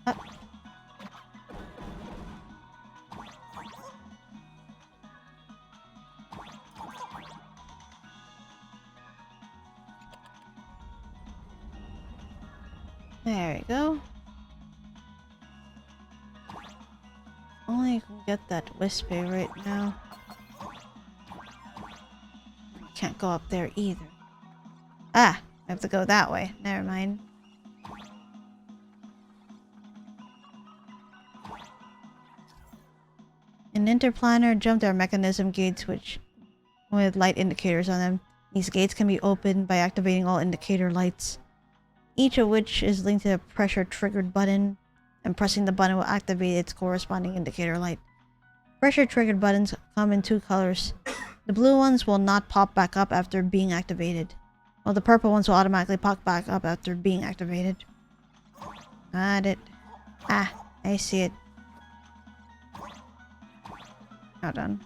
Up. There we go. Only I can get that wispy right now. Can't go up there either. Ah, I have to go that way. Never mind. In interplanar jump, there are mechanism gates which with light indicators on them. These gates can be opened by activating all indicator lights, each of which is linked to a pressure triggered button, and pressing the button will activate its corresponding indicator light. Pressure triggered buttons come in two colors. The blue ones will not pop back up after being activated, while the purple ones will automatically pop back up after being activated. Got it. Ah, I see it. Not done.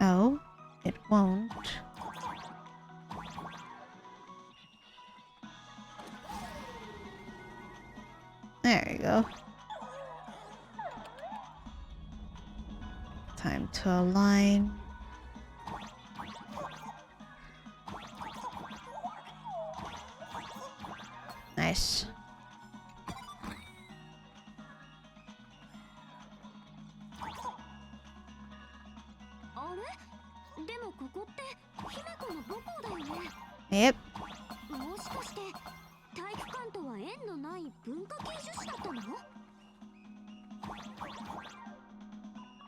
Oh, it won't. There you go. Time to align. Nice. Yep.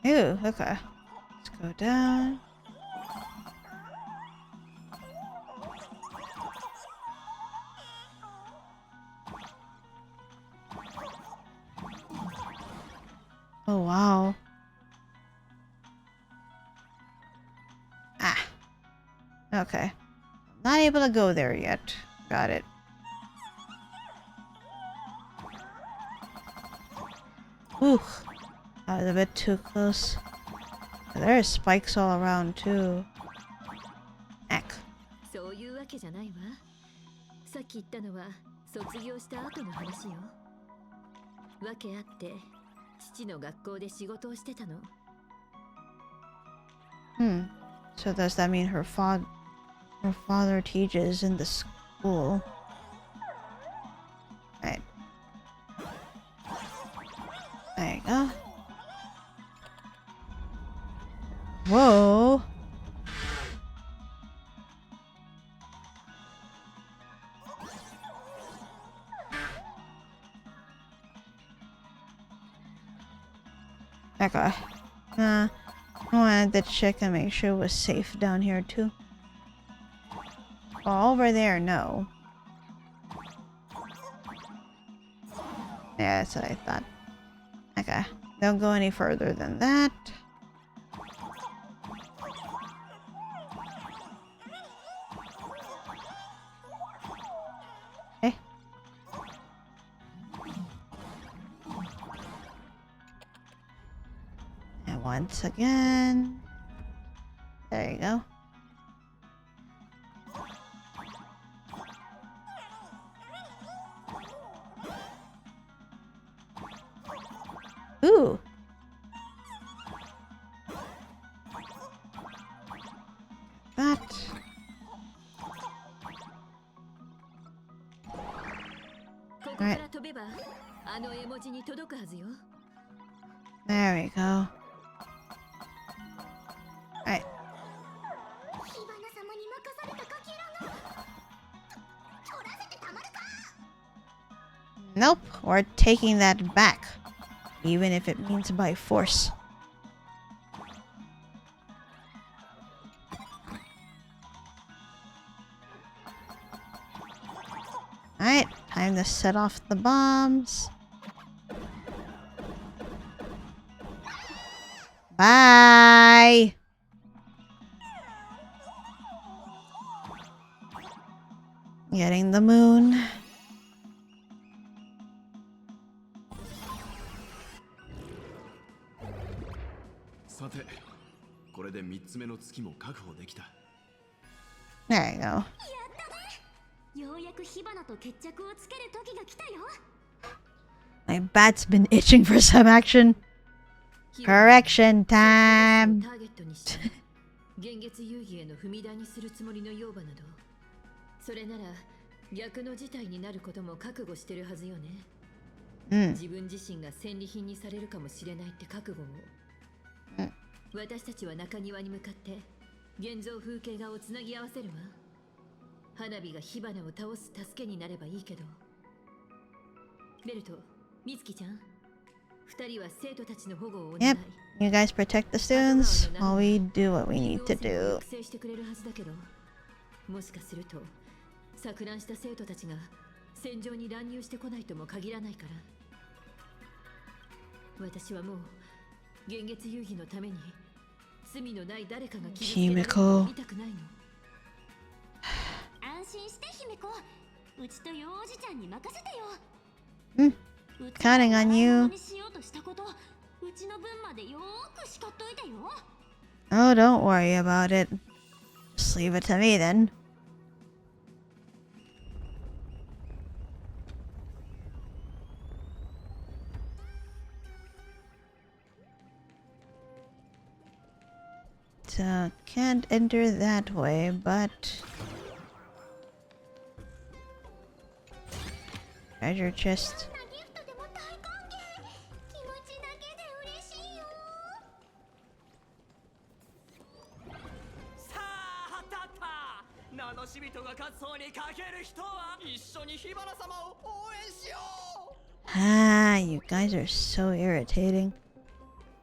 Ooh, okay. Let's go down. Oh, wow. Ah. Okay. Not able to go there yet. Got it. Ooh. That was a bit too close. There are spikes all around too. Eck. そういうわけじゃないわ。さっき言ったのは卒業した後の話よ。わけあって父の学校で仕事をしてたの。So does that mean her father teaches in the school? Right. There you go. Whoa. Okay. I wanted to check and make sure it was safe down here too. Oh, over there, no. Yeah, that's what I thought. Okay. Don't go any further than that. Okay. And once again. There you go. Ooh. That. Right. There we go. Right. Nope, we're taking that back. Even if it means by force. Alright, time to set off the bombs. Bye! Getting the moon. There you go. My bat's been itching for some action. Correction time. Mm. 私たちは中庭に向かって現像風景画をつなぎ合わせるわ。花火が火花を倒す助けになればいいけど。ベルト、ミツキちゃん、二人は生徒たちの保護をお願い。Yep, you guys protect the students while we do what we need to do. 育成してくれるはずだけど、もしかすると錯乱した生徒たちが戦場に乱入してこないとも限らないから。私はもう現月遊戯のために罪のない誰かが傷つけられるのを見たくないの。安心して姫子、うちとよおじちゃんに任せてよ。Counting on you. にしようとしたこと、うちの分までよーく叱っといてよ。 Oh, don't worry about it. Just leave it to me then. So, can't enter that way, but... Treasure chest. ギフトでも大歓迎。気持ちだけで嬉しいよ。さあたった名のし人が勝つ方にかける人は一緒に火花様を応援しよう。 Ah, you guys are so irritating.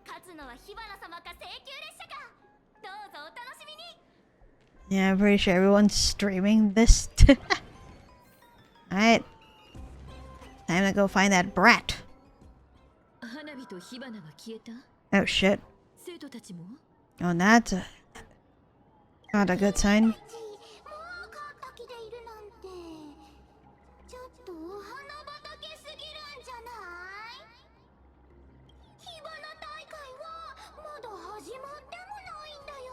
勝つのは火花様か請求列車か。どうぞお楽しみに。 Yeah, I'm pretty sure everyone's streaming this. Alright. Time to go find that brat. 花火と火花が消えた。 Oh shit. 生徒たちも Oh, that's not a good sign. もう勝った気でいるなんて、ちょっとお花畑すぎるんじゃない？火花大会はまだ始まってもないんだよ。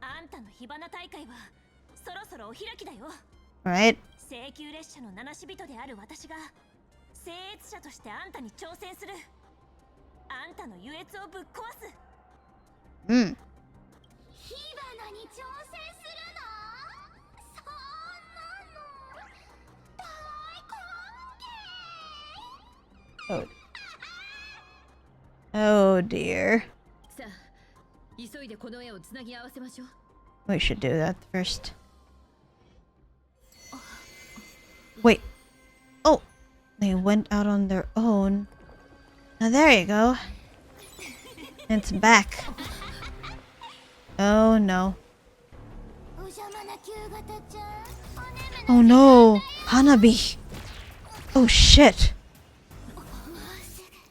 あんたの火花大会はそろそろお開きだよ。 Right? 請求列車の七し人である私が聖越者としてあんたに挑戦する。あんたの優越をぶっ壊す。火花に挑戦するの？そんなの大歓迎。 Oh dear. さあ、急いでこの絵をつなぎ合わせましょう。 We should do that first. Wait. Oh, they went out on their own. Now there you go. It's back. Oh no. Oh no. Hanabi. Oh shit.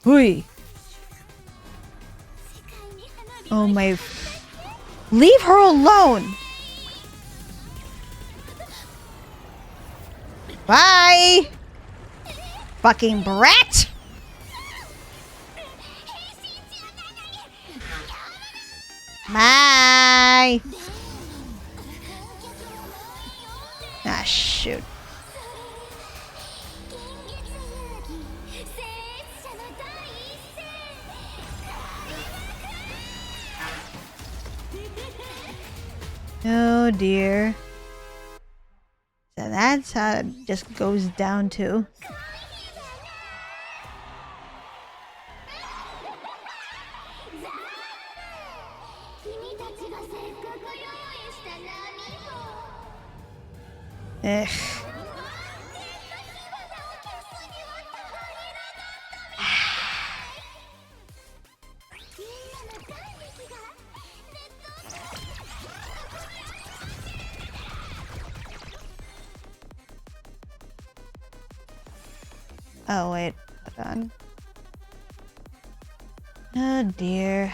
Hui. Oh my. Leave her alone. Bye. Fucking brat. Bye. Ah, shoot. Oh dear. So that's how it just goes down to. Ugh. Oh wait, hold on. Oh dear.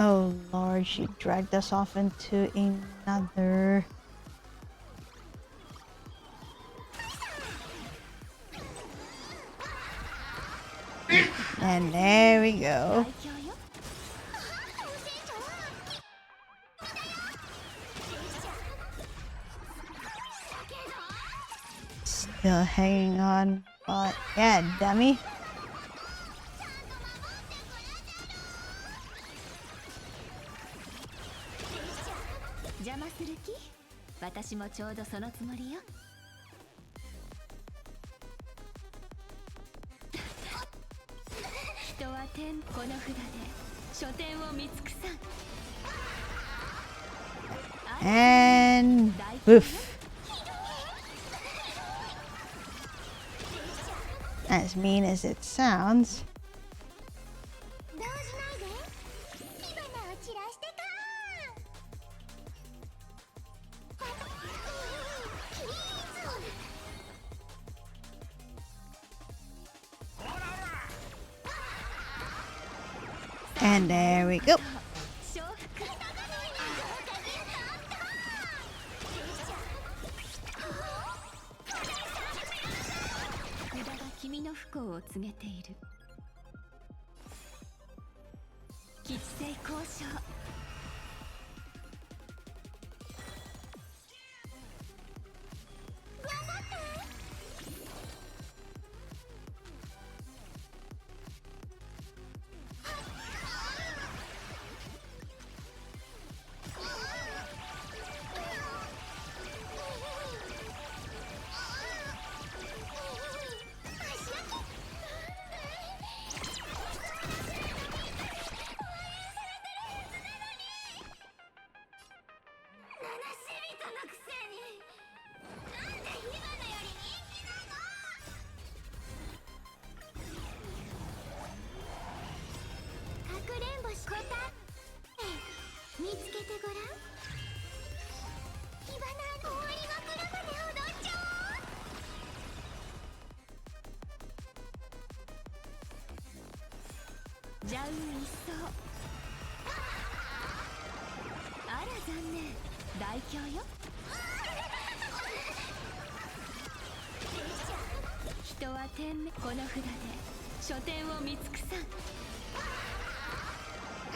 Oh lord, she dragged us off into another. And there we go. Still hanging on. But yeah, dummy. And woof. As mean as it sounds. And there we go.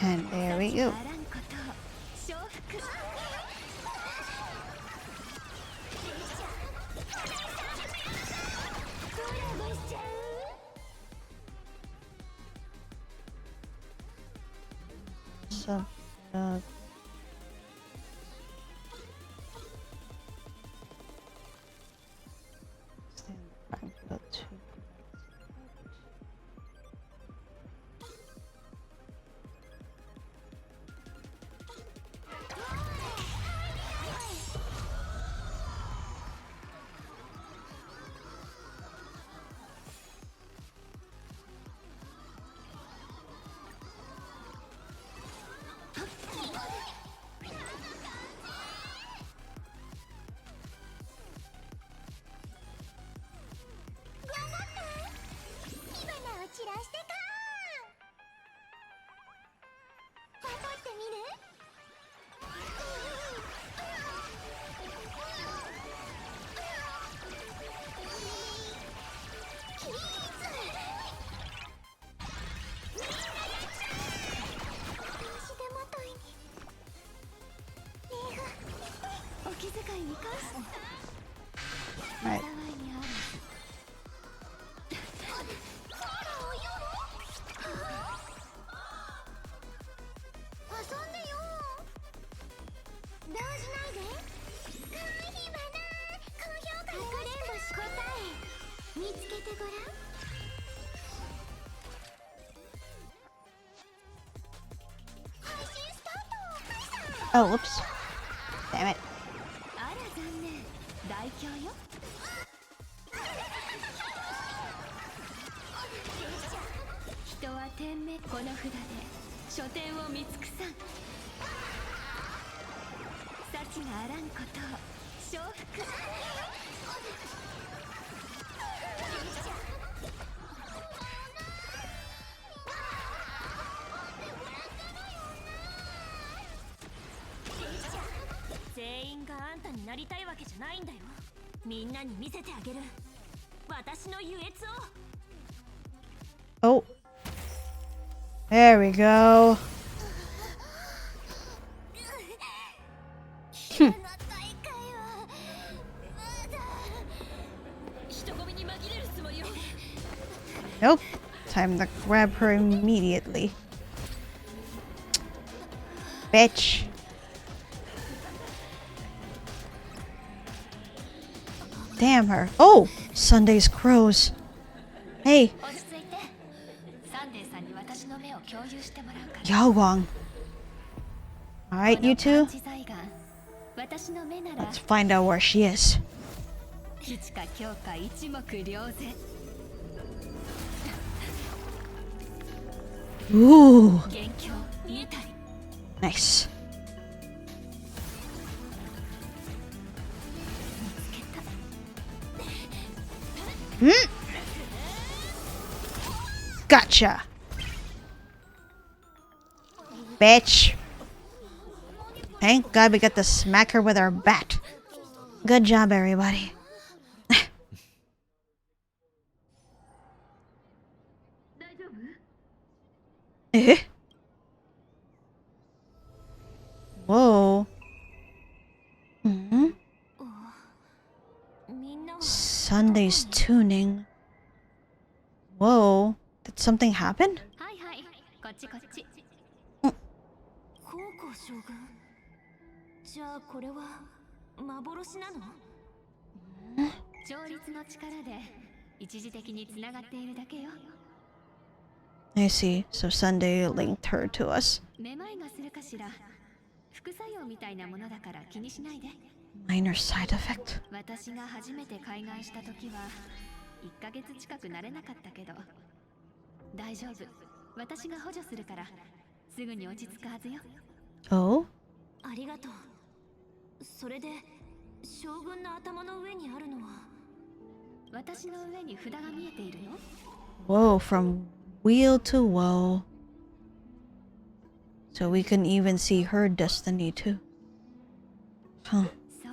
And there we go. So, stand back about 2. Right. Oh, whoops. Damn it. 全員があんたになりたいわけじゃないんだよ。みんなに見せてあげる私の優越を。 Oh. There we go. 大会はまだ人混みに紛れるつもりよ。 Nope. Time to grab her immediately. Bitch. Damn her. Oh! Sunday's crows. Hey. 落ち着いて。サンデーさんに私の目を共有してもらうから。 Yaowang. Alright, you two. 私の目なら Let's find out where she is. 一か強か一目瞭然。 Ooh. 元凶いいたり。 Nice. Gotcha. Bitch. Thank God we got to smack her with our bat. Good job, everybody. Eh? Whoa. Hmm? みんなは Sunday's tuning. Whoa. Did something happen? はいはい、こっちこっち。高校将軍じゃあこれは幻なの？調律の力で一時的につながっているだけよ。 I see. So Sunday linked her to us. めまいがするかしら。副作用みたいなものだから気にしないで。 Minor side effect. 私が初めて海岸した時は1ヶ月近く慣れなかったけど、大丈夫。私が補助するからすぐに落ち着くはずよ。 Oh? ありがとう。それで将軍の頭の上にあるのは私の上に札が見えているよ。 Whoa, from wheel to woe. So we can even see her destiny too. Huh. そう。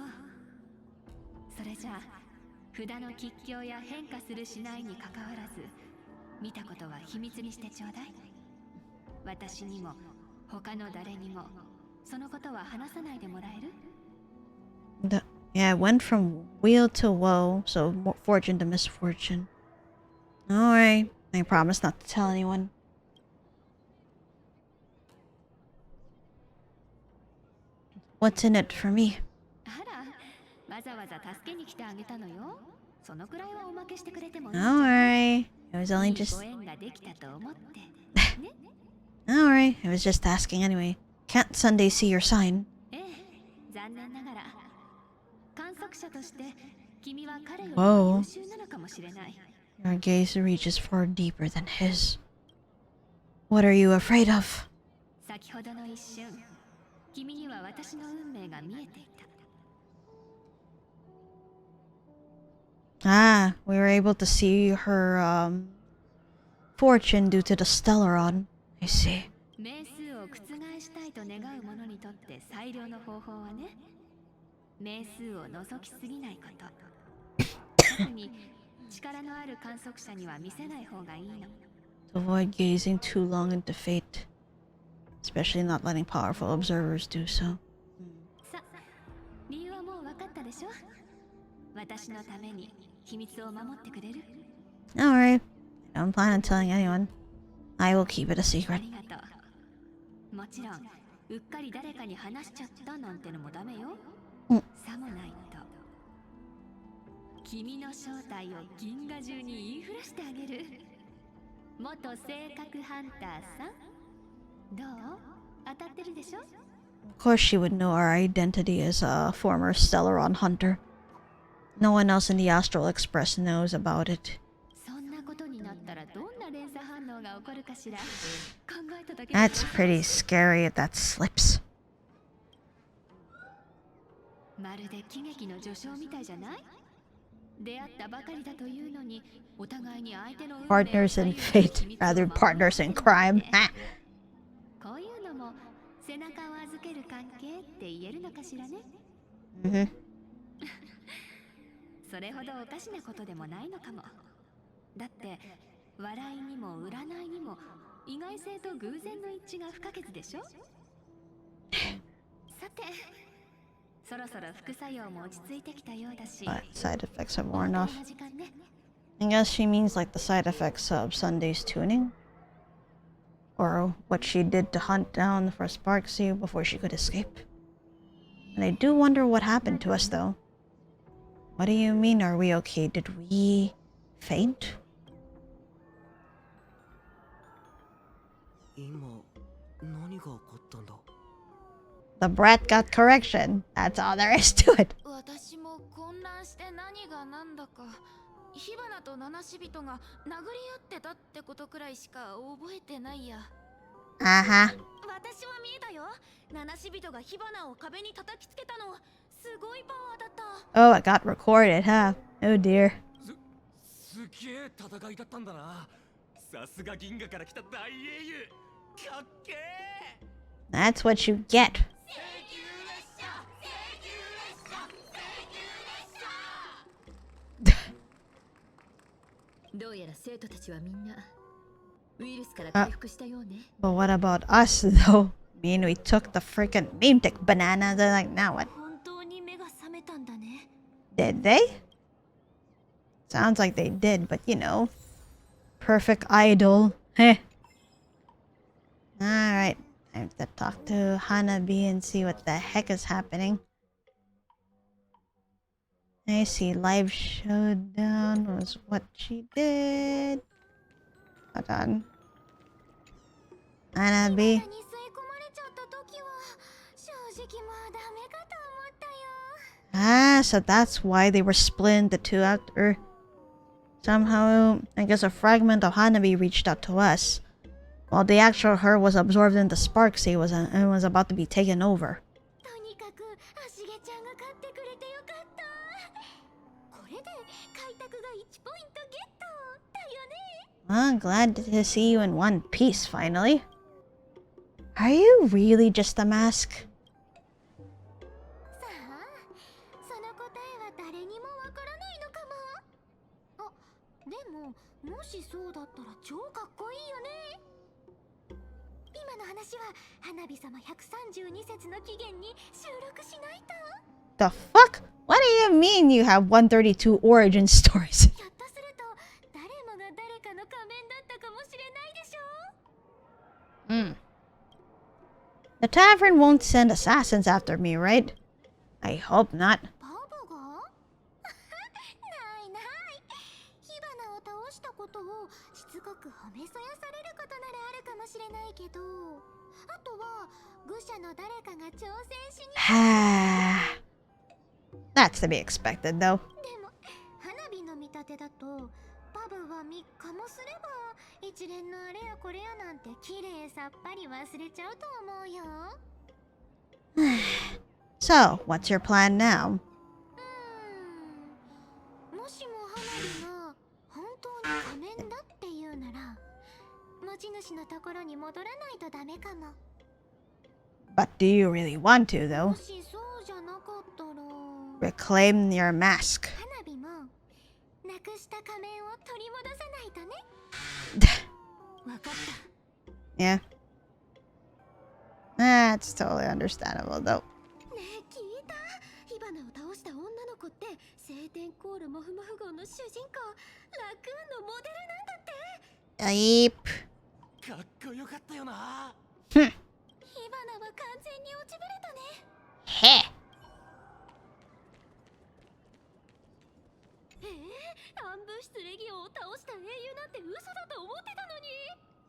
それじゃあ札の吉凶や変化するしないに関わらず、見たことは秘密にしてちょうだい。私にも他の誰にもそのことは話さないでもらえる？ Yeah, it went from wheel to woe, so fortune to misfortune. Alright, I promise not to tell anyone. What's in it for me? あら、わざわざ助けに来てあげたのよ。そのくらいはおまけしてくれてもいい。 Alright, it was only いい just... ご縁ができたと思って。ね？ Alright, I was just asking anyway. Can't Sunday see your sign? ええ、残念ながら。観測者として君は彼より Whoa. 優秀なのかもしれない。 Your gaze reaches far deeper than his. What are you afraid of? 先ほどの一瞬、君には私の運命が見えていた。 Ah, we were able to see her, fortune due to the Stellaron. I see. 命数を覆したいと願う者にとって最良の方法はね、命数を覗きすぎないこと。特に力のある観測者には見せない方がいいの。 To avoid gazing too long into fate. Especially not letting powerful observers do so. さ、理由はもう分かったでしょ？私のために秘密を守ってくれる？ Alright. I don't plan on telling anyone. I will keep it a あ secret. りがとう。もちろん、うっかり誰かに話しちゃったなんてのもダメよ。さもないと。君の正体を銀河中に言いふらしてあげる。元性格ハンターさん、どう？当たってるでしょ？ Of course she would know our identity as a former Stellaron hunter. No one else in the Astral Express knows about it. そんなことになったらどんな連鎖反応が起こるかしら。考えただけで That's pretty scary if that slips. まるで喜劇の序章みたいじゃない？出会ったばかりだというのに、お互いに相手の運命を Partners in fate, rather partners in crime. こういうのも背中を預ける関係って言えるのかしらね。Mm-hmm. それほどおかしなことでもないのかも。だって笑いにも占いにも意外性と偶然の一致が不可欠でしょ。さて、そろそろ副作用も落ち着いてきたようだし。But side effects have worn off. I guess she means like the side effects of Sunday's tuning, or what she did to hunt down for Sparksy before she could escape. And I do wonder what happened to us, though. What do you mean, are we okay? Did we faint? The brat got correction. That's all there is to it. 私も混乱して何が何だか。火花と七死人が殴り合ってたってことくらいしか覚えてないや。Uh-huh. 私は見えたよ。七死人が火花を壁に叩きつけたの。すごいパワーだった。Oh, it got recorded, huh? Oh dear. すげえ戦いだったんだな。さすが銀河から来た大英雄。かっけえ。That's what you get. どうやら生徒たちはみんなウイルスから回復したようね。But what about us, though? I mean, we took the freaking meme tick banana. They're like, now what? 本当に目が覚めたんだね。Did they? Sounds like they did, but you know. Perfect idol. Heh. Alright. I have to talk to Hanabi and see what the heck is happening. I see live showdown was what she did. Hold on. Hanabi. Ah, so that's why they were split into two after. Somehow, I guess a fragment of Hanabi reached out to us, while the actual her was absorbed into Sparksy and was about to be taken over. I'm glad to see you in one piece, finally. Are you really just a mask? The fuck? What do you mean you have 132 origin stories? The tavern won't send assassins after me, right? I hope not. That's to be expected, though. So, what's your plan now? But do you really want to, though? Reclaim your mask. Yeah. That's totally understandable, though. Yeep. Heh.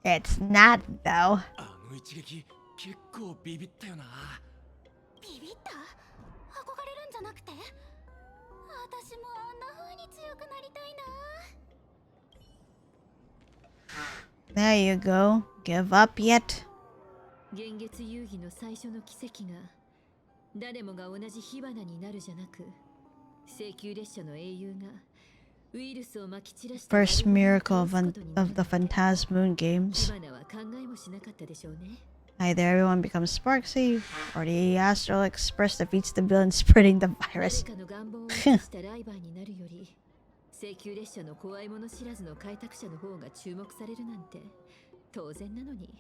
It's not, though. There you go. Give up yet? 幻月遊戯の最初の奇跡が誰もが同じ火花になるじゃなく、請求列車の英雄がウイルスをまき散らした First miracle of the Phantasmoon games. 火花は考えもしなかったでしょうね。Either everyone becomes Sparksy, or the Astral Express defeats the villain spreading the virus. 誰かの願望をしたライバーになるより、請求列車の怖いもの知らずの開拓者の方が注目されるなんて当然なのに。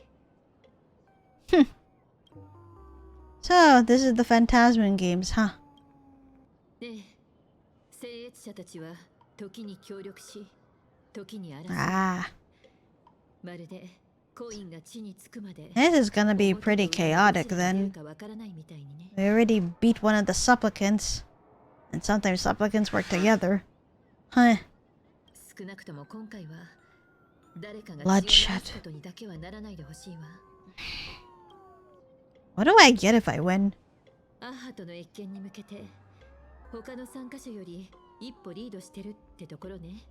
So, this is the Phantasman games, huh? ええ、聖越者たちは時に協力し、時に争う。Ah. まるでコインが地につくまで。 This is gonna be pretty chaotic then. We already beat one of the supplicants. And sometimes supplicants work together. Huh. 少なくとも今回は誰かが Bloodshed. ことにだけはならないでほしいわ。 What do I get if I win? アッハとの謁見に向けて他の参加者より一歩リードしてるってところね。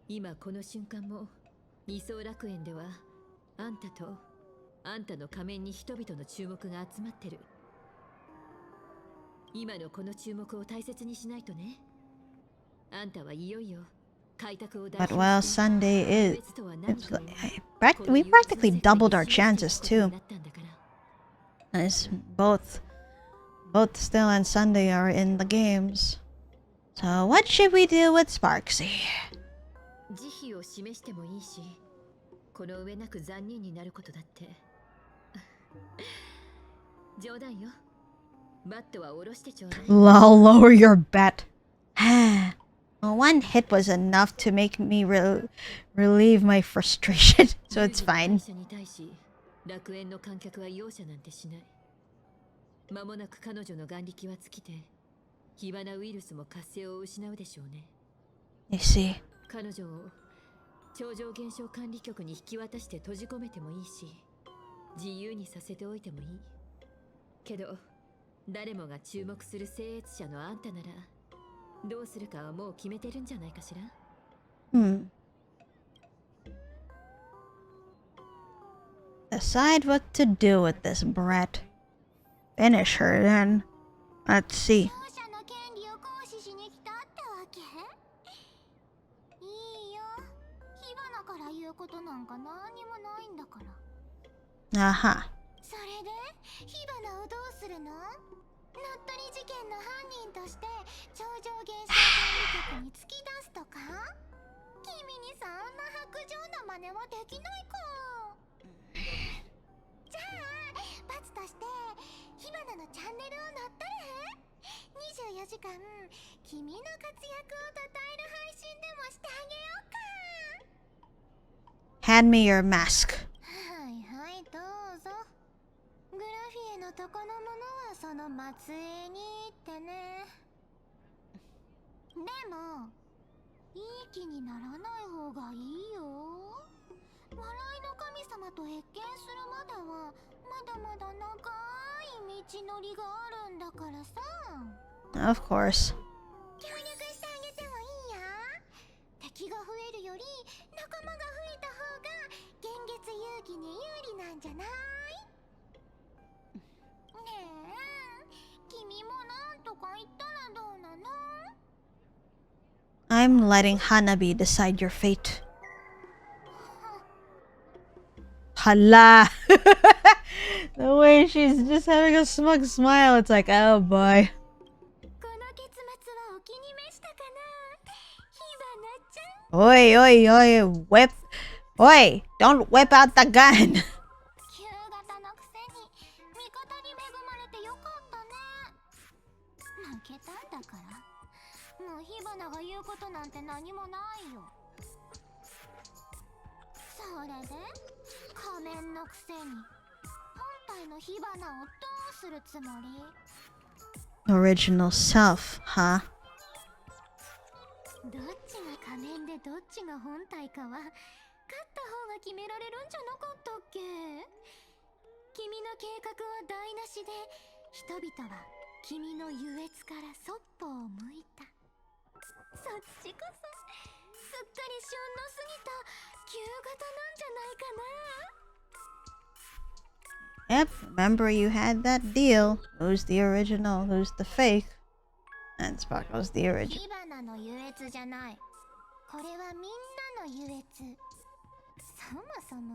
今この瞬間も二層楽園ではあんたとあんたの仮面に人々の注目が集まってる。今のこの注目を大切にしないとね。あんたはいよいよ開拓を代 But 表 while して Sunday is... 別とは何かを We practically doubled our chances too. As both Still and Sunday are in the games. So what should we do with Sparksy? 慈悲を示してもいいし、この上なく残忍になることだって冗談よ。バットは下ろしてちょうだい。 Lol, lower your bet. Well, one hit was enough to make me relieve my frustration, so it's fine. 楽園の観客は容赦なんてしない。間もなく彼女の眼力は尽きて、火花ウイルスも活性を失うでしょうね。 You see. 彼女を超常現象管理局に引き渡して閉じ込めてもいいし、自由にさせておいてもいい。けど、誰もが注目する聖越者のあんたなら、どうするかはもう決めてるんじゃないかしら。Decide what to do with this brat. Finish her then. Let's see. ことなんか何にもないんだから。あは。それで火花をどうするの？乗っ取り事件の犯人として超常現象管理局に突き出すとか？君にそんな白状な真似はできないか。じゃあ罰として火花のチャンネルを乗っ取る？24時間君の活躍をたたえる配信でもしてあげようか。 Hand me your mask. はいはいどうぞ。グラフィエのとこのものはその末裔にってね。でもいい気にならない方がいいよ。笑いの神様と謁見するまではまだまだ長い道のりがあるんだからさ。 Of course. 協力してあげてもいいよ。敵が増えるより仲間が増えた方が現月遊戯に有利なんじゃない？ねえ、君もなんとか言ったらどうなの？ I'm letting Hanabi decide your fate. Hala! The way she's just having a smug smile, it's like, oh boy. Oi, oi, oi, whip. Oi, don't whip out the gun. それで仮面のくせに本体の火花をどうするつもり？ Original self, huh? どっちが仮面でどっちが本体かは勝った方が決められるんじゃなかったっけ？君の計画は台無しで人々は君の優越からそっぽを向いた。そっちこそすっかり旬の過ぎた旧型なんじゃないかな。 Yep, remember you had that deal. Who's the original, who's the fake? And Sparkle's the original. 火花の優越じゃない。これはみんなの優越。そもそも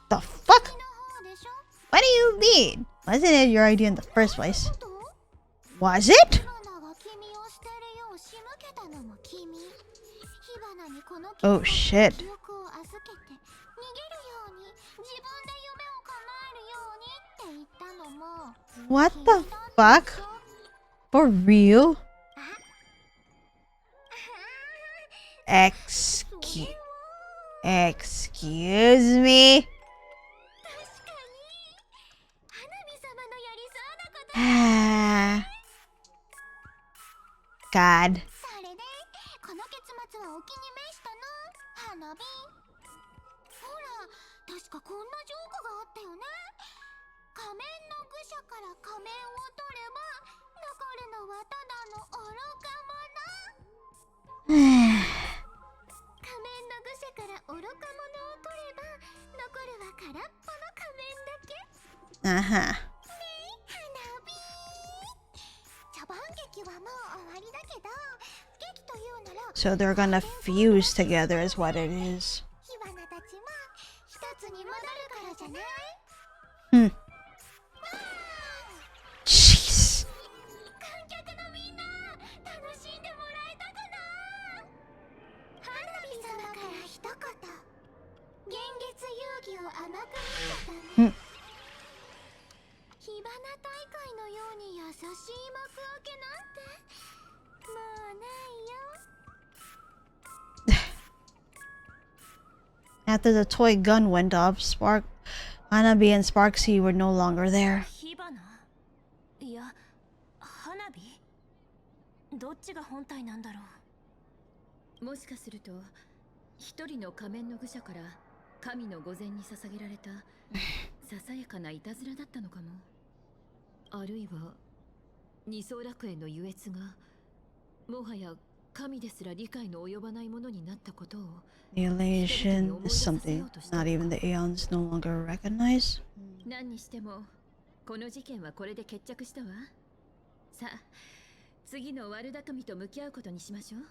The fuck? What do you mean? Wasn't it your idea in the first place? Was it? Oh shit. What the fuck? For real? Excuse me? God. あは。So they're gonna fuse together is what it is. Jeez. After the toy gun went off, Hanabi and Sparksy were no longer there. いや、花火？どっちが本体なんだろう。もしかすると、一人の仮面の愚者から神の御前に捧げられたささやかないたずらだったのかも。あるいは二層楽園の優越がもはや神ですら理解の及ばないものになったことを。The elation is something not even the Aeons no longer recognize. 何にしてもこの事件はこれで決着したわ。さあ、次の悪巧みと向き合うことにしましょう。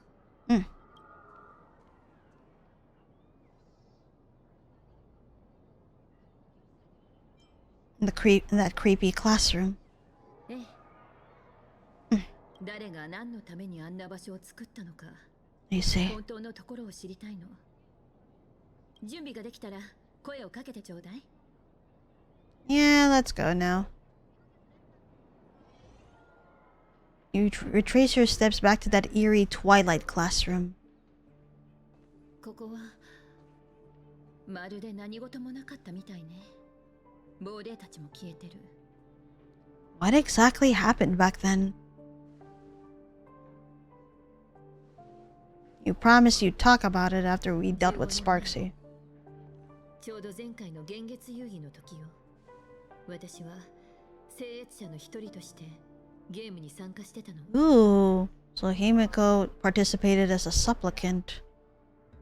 that creepy classroom. 誰が何のためにあんな場所を作ったのか。You see. 本当のところを知りたいの。準備ができたら声をかけてちょうだい。Yeah, let's go now. You retrace your steps back to that eerie twilight classroom. ここはまるで何事もなかったみたいね。亡霊たちも消えてる。What exactly happened back then? You promised you'd talk about it after we dealt with Sparksy. ちょうど前回の幻月遊戯の時よ。私は聖越者の一人としてゲームに参加してたの。Ooh, so Himiko participated as a supplicant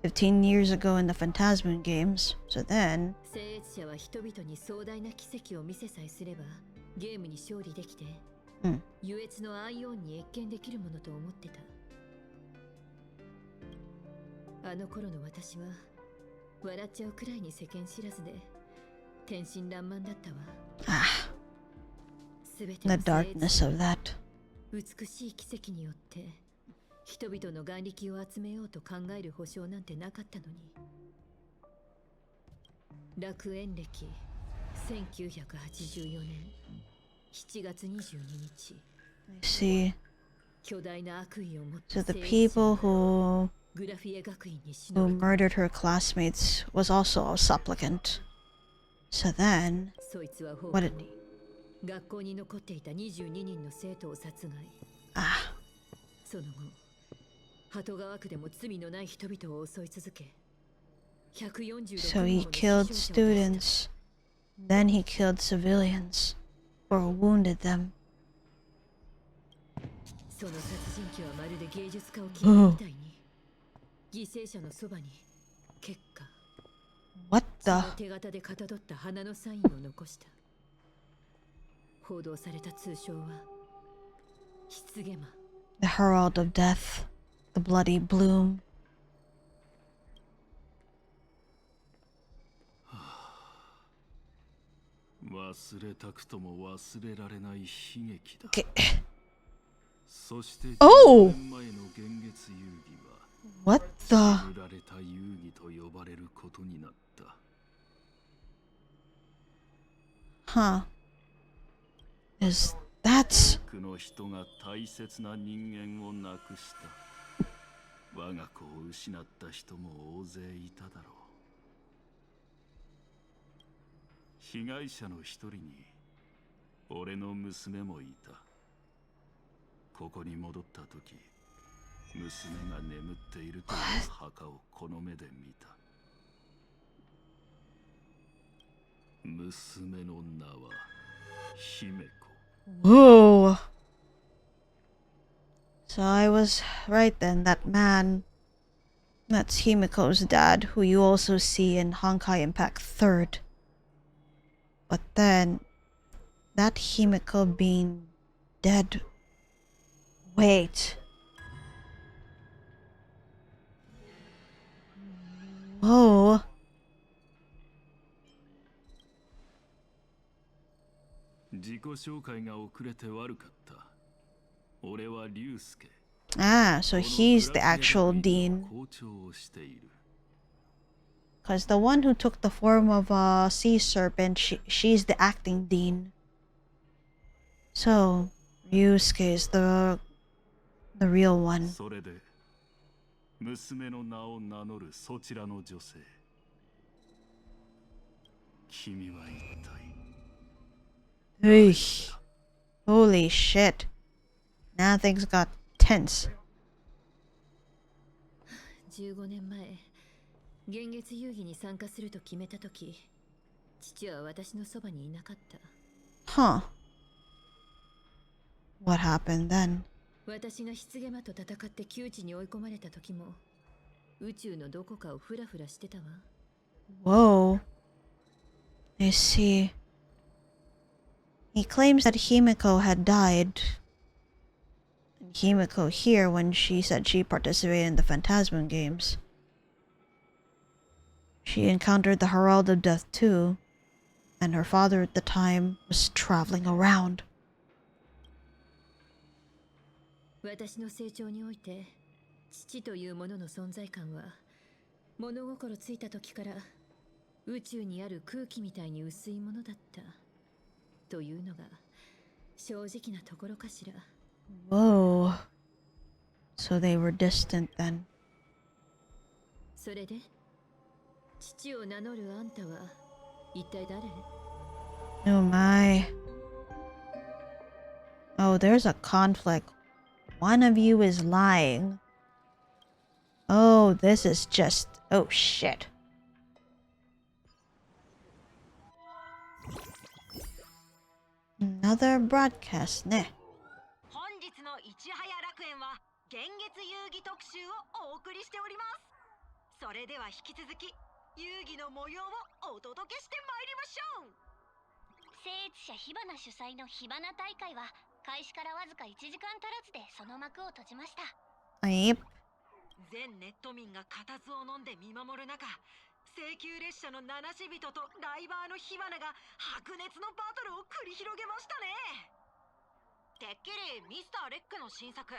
15 years ago in the Phantasm games. So then... 聖越者は人々に壮大な奇跡を見せさえすればゲームに勝利できて、優越のアイオンに謁見できるものと思ってた。あの頃の私は笑っちゃうくらいに世間知らずで天真爛漫だったわ。すべての The darkness of that. 美しい奇跡によって人々の眼力を集めようと考える保証なんてなかったのに。楽園歴1984年7月22日。I see. 巨大な悪意を持った So the people who グラフィエ学院に忍 who び込み murdered her classmates was also a supplicant. So then, そいつは放 what 課 did 後学校に残っていた22人の生徒を殺害。ah? その後鳩川区でも罪のない人々を襲い続け、146 So 人 he もの killed 死傷者を出した。 students. Then he killed civilians or wounded them. その殺人鬼はまるで芸術家を決めるみたいに、犠牲者のそばに結果 What その the? 手形でかたどった花のサインを残した。報道された通称は失ゲマ。 The herald of death. The bloody bloom. Okay. Oh! What the? Huh. Is that... 我が子を失った人も大勢いただろう。被害者の一人に俺の娘もいた。ここに戻った時、娘が眠っているという墓をこの目で見た。娘の名は姫子。Whoa. So I was right then, that man, that's Himiko's dad, who you also see in Honkai Impact 3rd. But then, that Himiko being dead... Wait. Whoa. Ah, so he's the actual dean. Because the one who took the form of a sea serpent, she's the acting dean. So, Ryusuke is the real one. Eesh. Holy shit. Now things got tense. 15年前、幻月遊戯に参加すると決めたとき、父は私のそばにいなかった。Huh. What happened then? 私が棺魔と戦って窮地に追い込まれた時も、宇宙のどこかをフラフラしてたわ。Whoa. I see. He claims that Himiko had died. And Himiko here when she said she participated in the Phantasm games. She encountered the Herald of Death too. And her father at the time was traveling around. 私の成長において、父というものの存在感は、物心ついた時から宇宙にある空気みたいに薄いものだった。というのが正直なところかしら。Whoa. So they were distant then. それで、父を名乗るあんたは一体誰？ Oh my. Oh, there's a conflict. One of you is lying. Oh, this is just... Oh, shit. Another broadcast, ne? 本日のいちはや楽園は幻月遊戯特集をお送りしております。それでは引き続き遊戯の模様をお届けしてまいりましょう。聖越者火花主催の火花大会は開始からわずか1時間足らずでその幕を閉じました。Yep. 全ネット民が固唾を飲んで見守る中、請求列車の七死人とライバーの火花が白熱のバトルを繰り広げましたね。てっきりミスターレックの新作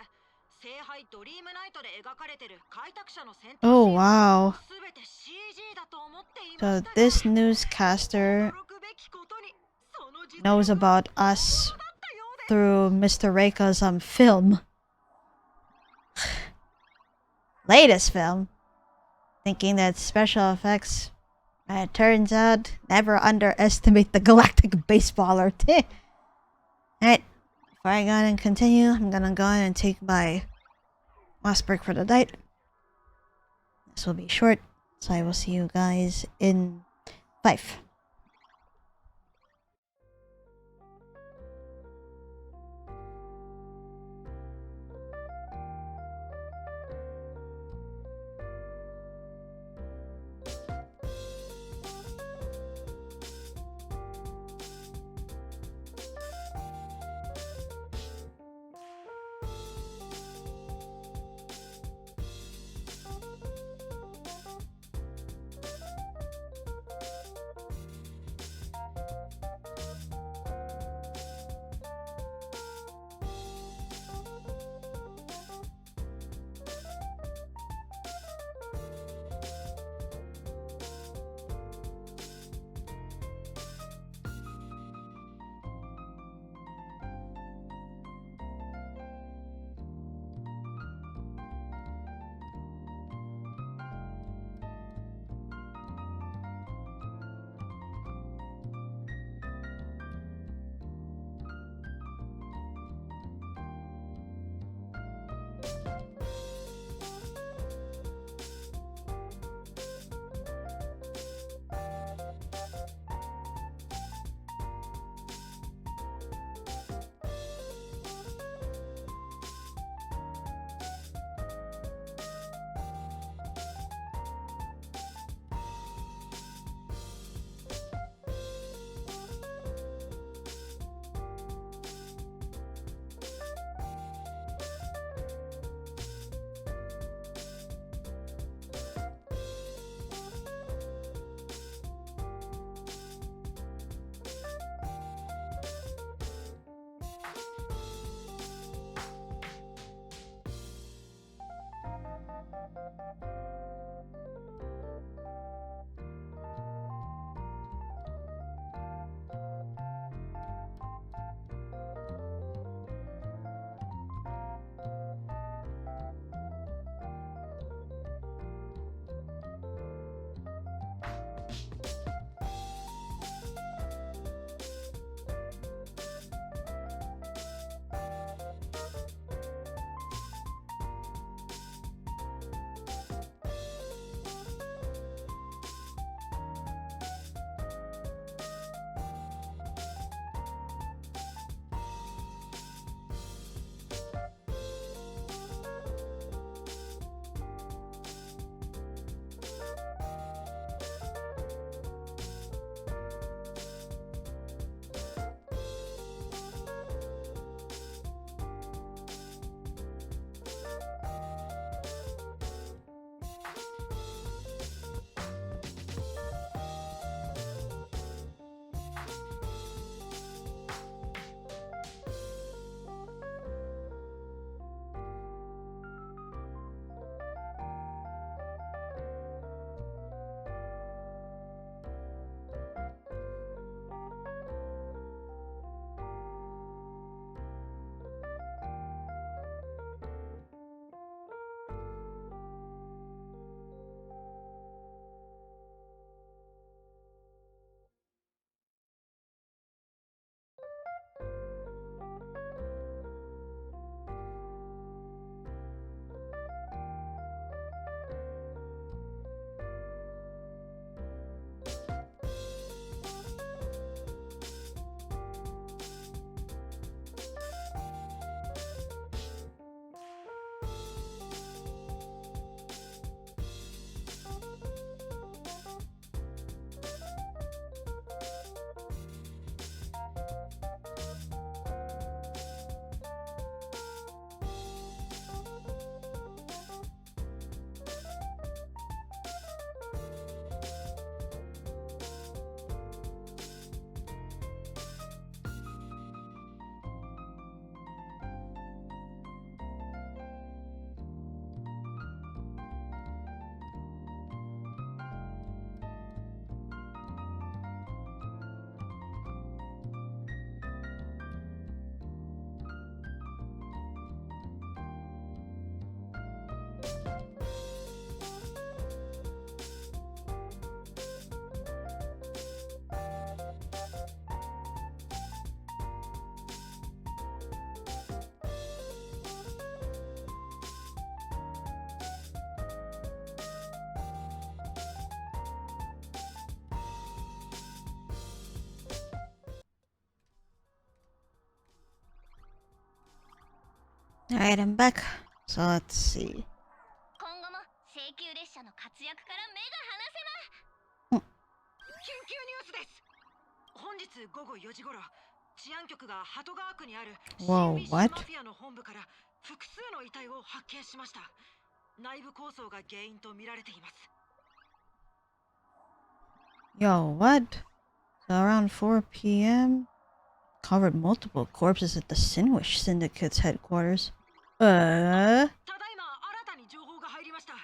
聖杯ドリームナイトで描かれてる開拓者の戦闘シーン Oh, wow. 全て CG だと思ってい So ましたが、 this newscaster 驚くべきことにその実 knows 力は about us 本当だったようです。 through Mr. Reika's film. Latest film. Thinking that special effects. It turns out, never underestimate the galactic baseballer. Alright, before I go ahead and continue, I'm gonna go ahead and take my last break for the night. This will be short, so I will see you guys in 5. Alright, I'm back. So let's see. 今後も請求列車の活躍から目が離せま。緊急ニュースです。本日午後4時頃、治安局が鳩川区にある新ウィッシュマ Whoa, what? フィアの本部から複数の遺体を発見しました。内部抗争が原因と見られています。 Yo, what? So around 4 p.m., covered multiple corpses at the Sinwish Syndicate's headquarters. ただいま新たに情報が入りました。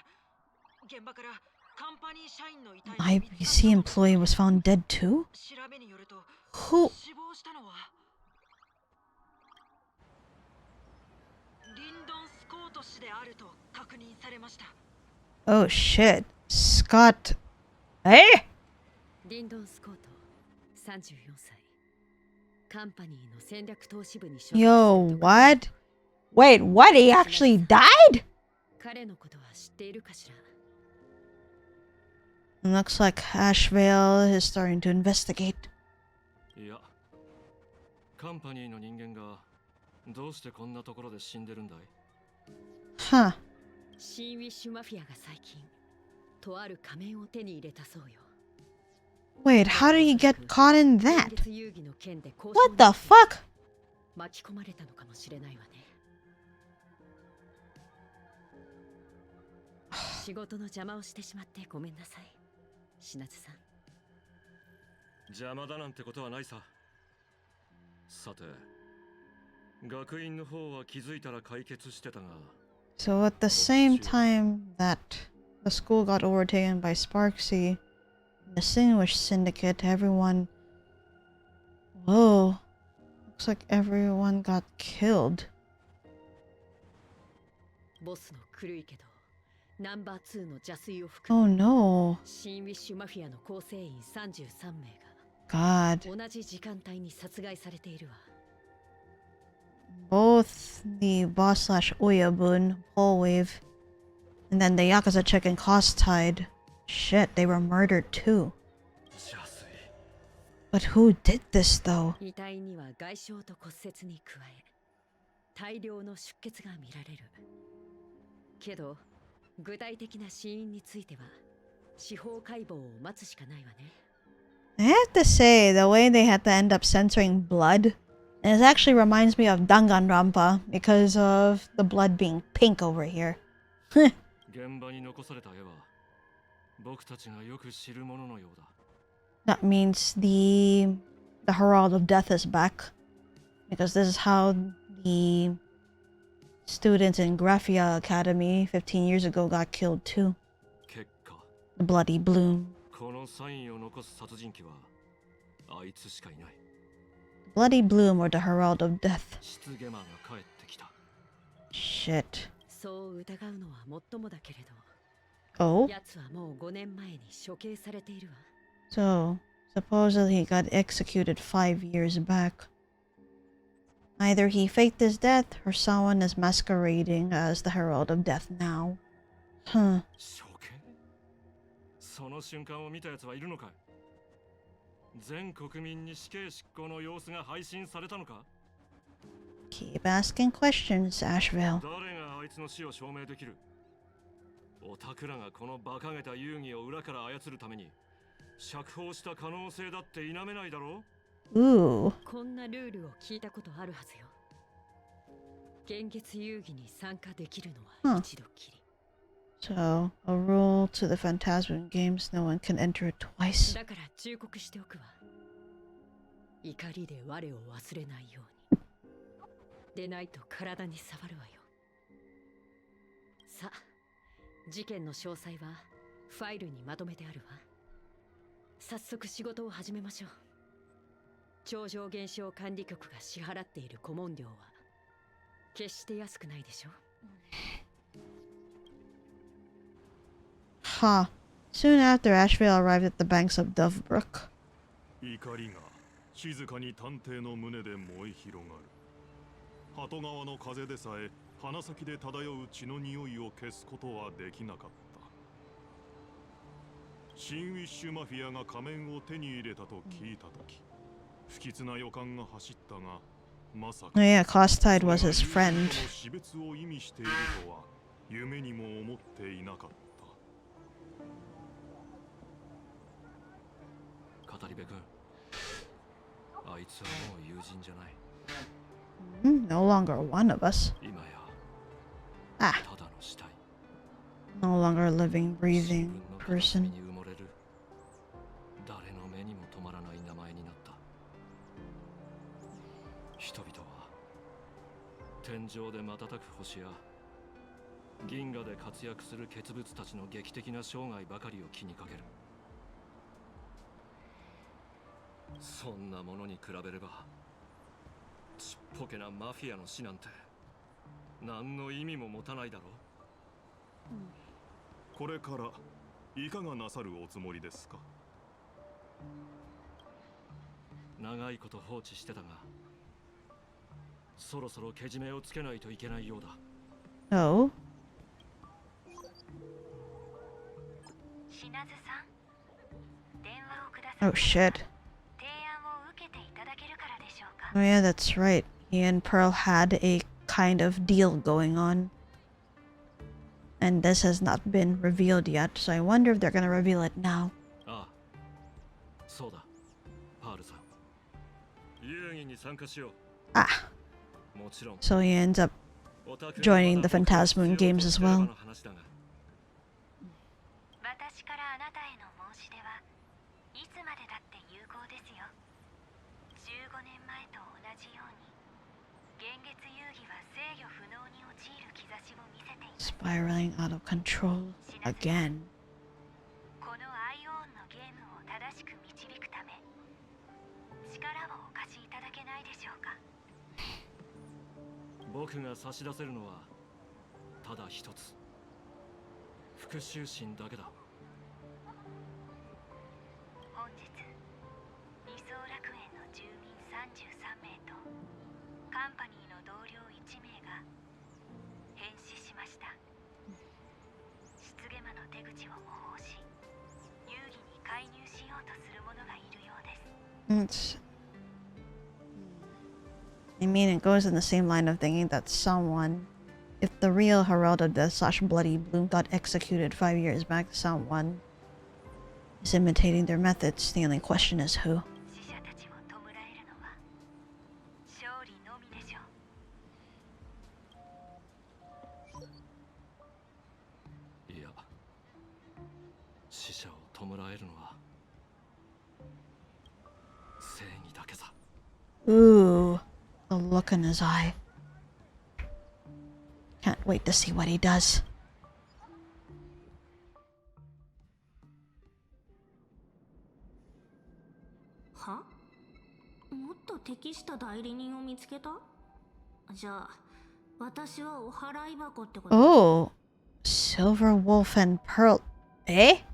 現場からカンパニー社員の遺体が見つかった IBC employee was found dead too? 調べによると Who? 死亡したのはリンドン・スコート氏であると確認されました。 Oh shit. Scott. Hey? リンドン・スコート34歳カンパニーの戦略投資部に所属する Yo, what? Wait, what? He actually died? 彼のことは知っているかしら Looks like Ashvale is starting to investigate. いや、カンパニーの人間がどうしてこんなところで死んでるんだい？ Huh. 新ウィッシュマフィアが最近とある仮面を手に入れたそうよ Wait, how did he get caught in that? 現実遊戯の件で交渉 What the fuck? 巻き込まれたのかもしれないわね仕事の邪魔をしてしまってごめんなさい品津さん邪魔だなんてことはないさ。さて、学院の方は気づいたら解決してたが。 So at the same time that the school got overtaken by Sparksy, the Sinwish Syndicate, everyone... Whoa. Looks like everyone got killed. ボスの狂いけどナンバー2の邪推を含 Oh む no. 新ウィッシュマフィアの構成員33名 God. が同じ時間帯に殺害されているわ Both the boss slash Oyabun, Polwave, and then the Yakuza chick and Costide. Shit, they were murdered too. But who did this though? 遺体には外傷と骨折に加え大量の出血が見られるけど具体的な死因については司法解剖を待つしかないわね I have to say, the way they had to end up censoring blood, it actually reminds me of Danganronpa because of the blood being pink over here. 現場に残された絵は僕たちがよく知るもののようだ。 That means the Herald of Death is back. Because this is how the students in Graphia Academy 15 years ago got killed too. 結果、 The Bloody Bloom. このサインを残す殺人鬼はあいつしかいない。 Bloody Bloom or the Herald of Death. 失ゲマが帰ってきた。 Shit. そう疑うのはもっともだけれど Oh? 奴はもう5年前に処刑されているわ So, supposedly he got executed 5 years back. Either he faked his death or someone is masquerading as the Herald of Death now. Huh. 処刑？その瞬間を見たやつはいるのかい？全国民に死刑執行の様子が配信されたのか？ Keep asking questions, Ashvale. 誰があいつの死を証明できる？オタクらがこの馬鹿げた遊戯を裏から操るために釈放した可能性だって否めないだろう？ Ooh. こんなルールを聞いたことあるはずよ現月遊戯に参加できるのは一度きり So, a rule to the Phantasm games, no one can enter it twice. だから忠告しておくわ怒りで我を忘れないようにでないと体に触るわよさあ事件の詳細はファイルにまとめてあるわ早速仕事を始めましょう超常現象管理局が支払っている顧問料は決して安くないでしょ Huh. Soon after, Ashvale arrived at the banks of Dovebrook. 怒りが静かに探偵の胸で燃え広がる。鳩川の風でさえ鼻先で漂う血の匂いを消すことはできなかった。新ウィッシュマフィアが仮面を手に入れたと聞いたとき、不吉な予感が走ったが、まさ Oh か yeah, Costide was his friend. 死別を意味しているとは夢にも思っていなかった。語り部君、あいつはもう友人じゃない。No longer one of us. 今や Ah, ただの死体。 no longer a living, 自 breathing 分の片隅 person. に埋もれる誰の目にも止まらない名前になった。人々は天井で瞬く星や銀河で活躍する傑物たちの劇的な生涯ばかりを気にかける。そんなものに比べればちっぽけなマフィアの死なんて何の意味も持たないだろう。これからいかがなさるおつもりですか。長いこと放置してたが、そろそろけじめをつけないといけないようだ。 Oh, シナズさん、電話をください。 oh shit. 提案を受けていただけるからでしょうか。 Oh yeah, that's right. He and Pearl had a kind of deal going on. And this has not been revealed yet, so I wonder if they're gonna reveal it now. ああ、そうだ、パールさん。遊戯に参加しよう。 Ah, もちろん。 so he ends up オタク joining the Phantasmoon games as well. 私からあなたへの申し出はいつまでだって有効ですよ。15年前と同じように現月遊戯は制御不能に陥る兆しを見せています。 Spiraling out of control again. このアイオーンのゲームを正しく導くため力をお貸しいただけないでしょうか。僕が差し出せるのはただ一つ、復讐心だけだ。本日二層楽園の住民33名とカンパニーの同僚1名が変死しました。失ゲ魔の手口を模倣し遊戯に介入しようとする者がいるようです。 I mean, it goes in the same line of thinking that someone, if the real Herald of Death / Bloody Bloom got executed 5 years back, someone is imitating their methods. The only question is who. 死者たちを弔えるのは勝利のみでしょう。いや、死者を弔えるのは正義だけさ。 Ooh, the look in his eye. Can't wait to see what he does. は？もっと適した代理人を見つけた？じゃあ、私はお払い箱ってこと？ Oh, Silver Wolf and Pearl. Eh?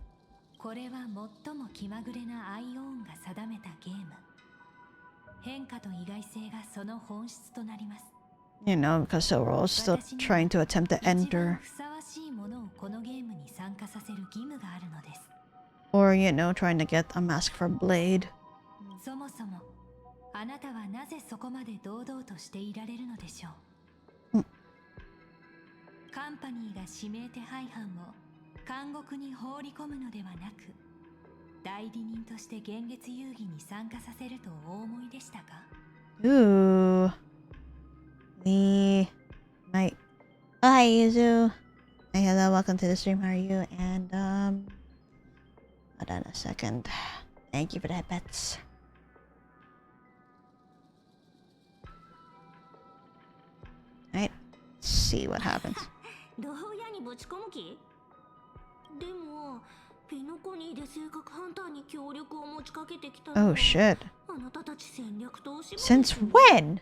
これは最も気まぐれなアイオーンが定めたゲーム。変化と意外性がその本質となります。 You know, because Silver Wolf is still trying to attempt to 一番 enter. ふさわしいものをこのゲームに参加させる義務があるのです。 Or, you know, trying to get a mask for Blade. そもそもあなたはなぜそこまで堂々としていられるのでしょう。カンパニーが指名手配犯を監獄に放り込むのではなく、代理人として現月遊戯に参加させるとお思いでしたか？ Ooh. The night. Hi, Yuzu. Hey, hello, welcome to the stream. How are you? And, hold on a second. Thank you for the pets. Alright, let's see what happens. 牢屋にぶち込む気？でもピノコニーで性格ハンターに協力を持ちかけてきたの Oh は shit. あなたたち戦略投資部 Since when?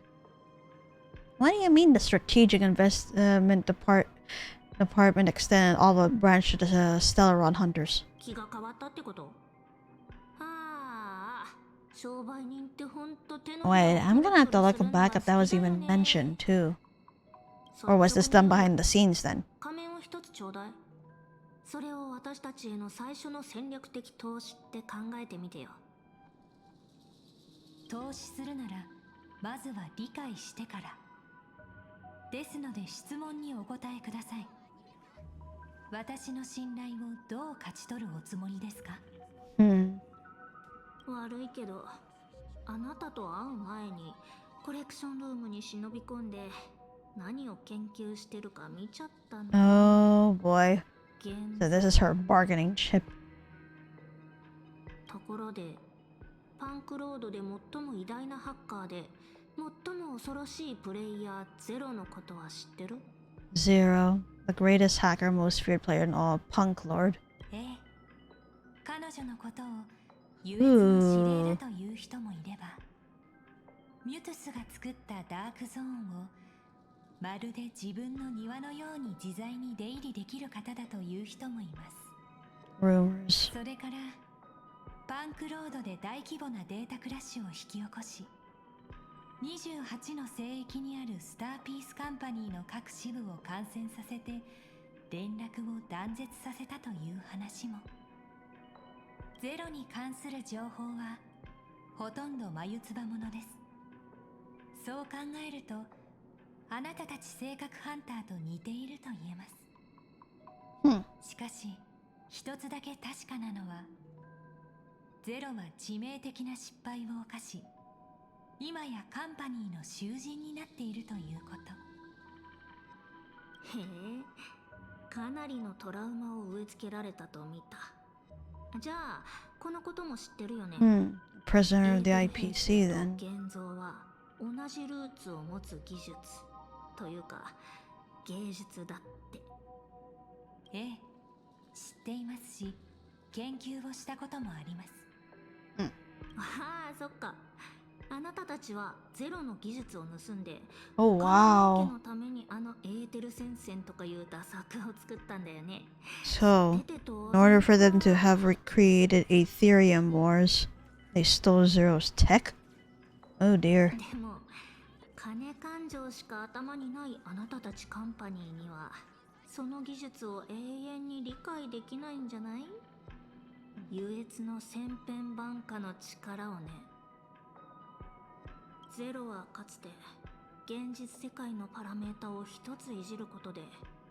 What do you mean the strategic investment department extended all the branch to the Stellaron hunters? 気が変わったってこと？ああ、商売人ってほんと手の Wait, I'm gonna have to look back if that was even mentioned too. Or was this done behind the scenes then? 仮面を一つちょうだい。それを私たちへの最初の戦略的投資って考えてみてよ。投資するならまずは理解してから。ですので質問にお答えください。私の信頼をどう勝ち取るおつもりですか？悪いけど、あなたと会う前にコレクションルームに忍び込んで何を研究してるか見ちゃったの。Oh boy. So this is her bargaining chip. ところで、パンクロードで最も偉大なハッカーで最も恐ろしいプレイヤーゼロのことは知ってる？ Zero, the greatest hacker, most feared player in all, Punk Lord. ええ、彼女のことを唯一の指令だという人もいれば、ミュトゥスが作ったダークゾーンをまるで自分の庭のように自在に出入りできる方だという人もいます。 Rumors. それからパンクロードで大規模なデータクラッシュを引き起こし、28の聖域にあるスターピースカンパニーの各支部を感染させて連絡を断絶させたという話も。ゼロに関する情報はほとんど眉唾ものです。そう考えるとあなたたち性格ハンターと似ていると言えます。しかし一つだけ確かなのは、ゼロは致命的な失敗を犯し、今やカンパニーの囚人になっているということ。へえ、かなりのトラウマを植え付けられたと見た。じゃあこのことも知ってるよね。Prisoner of the IPC then. 現像は同じルーツを持つ技術というか芸術だって。ええ、知っていますし、研究をしたこともあります。ああ、そっか。あなたたちはゼロの技術を盗んで、Oh wow. 家のためにあのエーテル戦線とかいうダサ作を作ったんだよね。So, in order for them to have recreated Ethereum Wars, they stole Zero's tech? Oh dear. でも、金勘定しか頭にないあなたたちカンパニーには、その技術を永遠に理解できないんじゃない？優越の千変万化の力をね。ゼロはかつて現実世界のパラメータを一ついじることで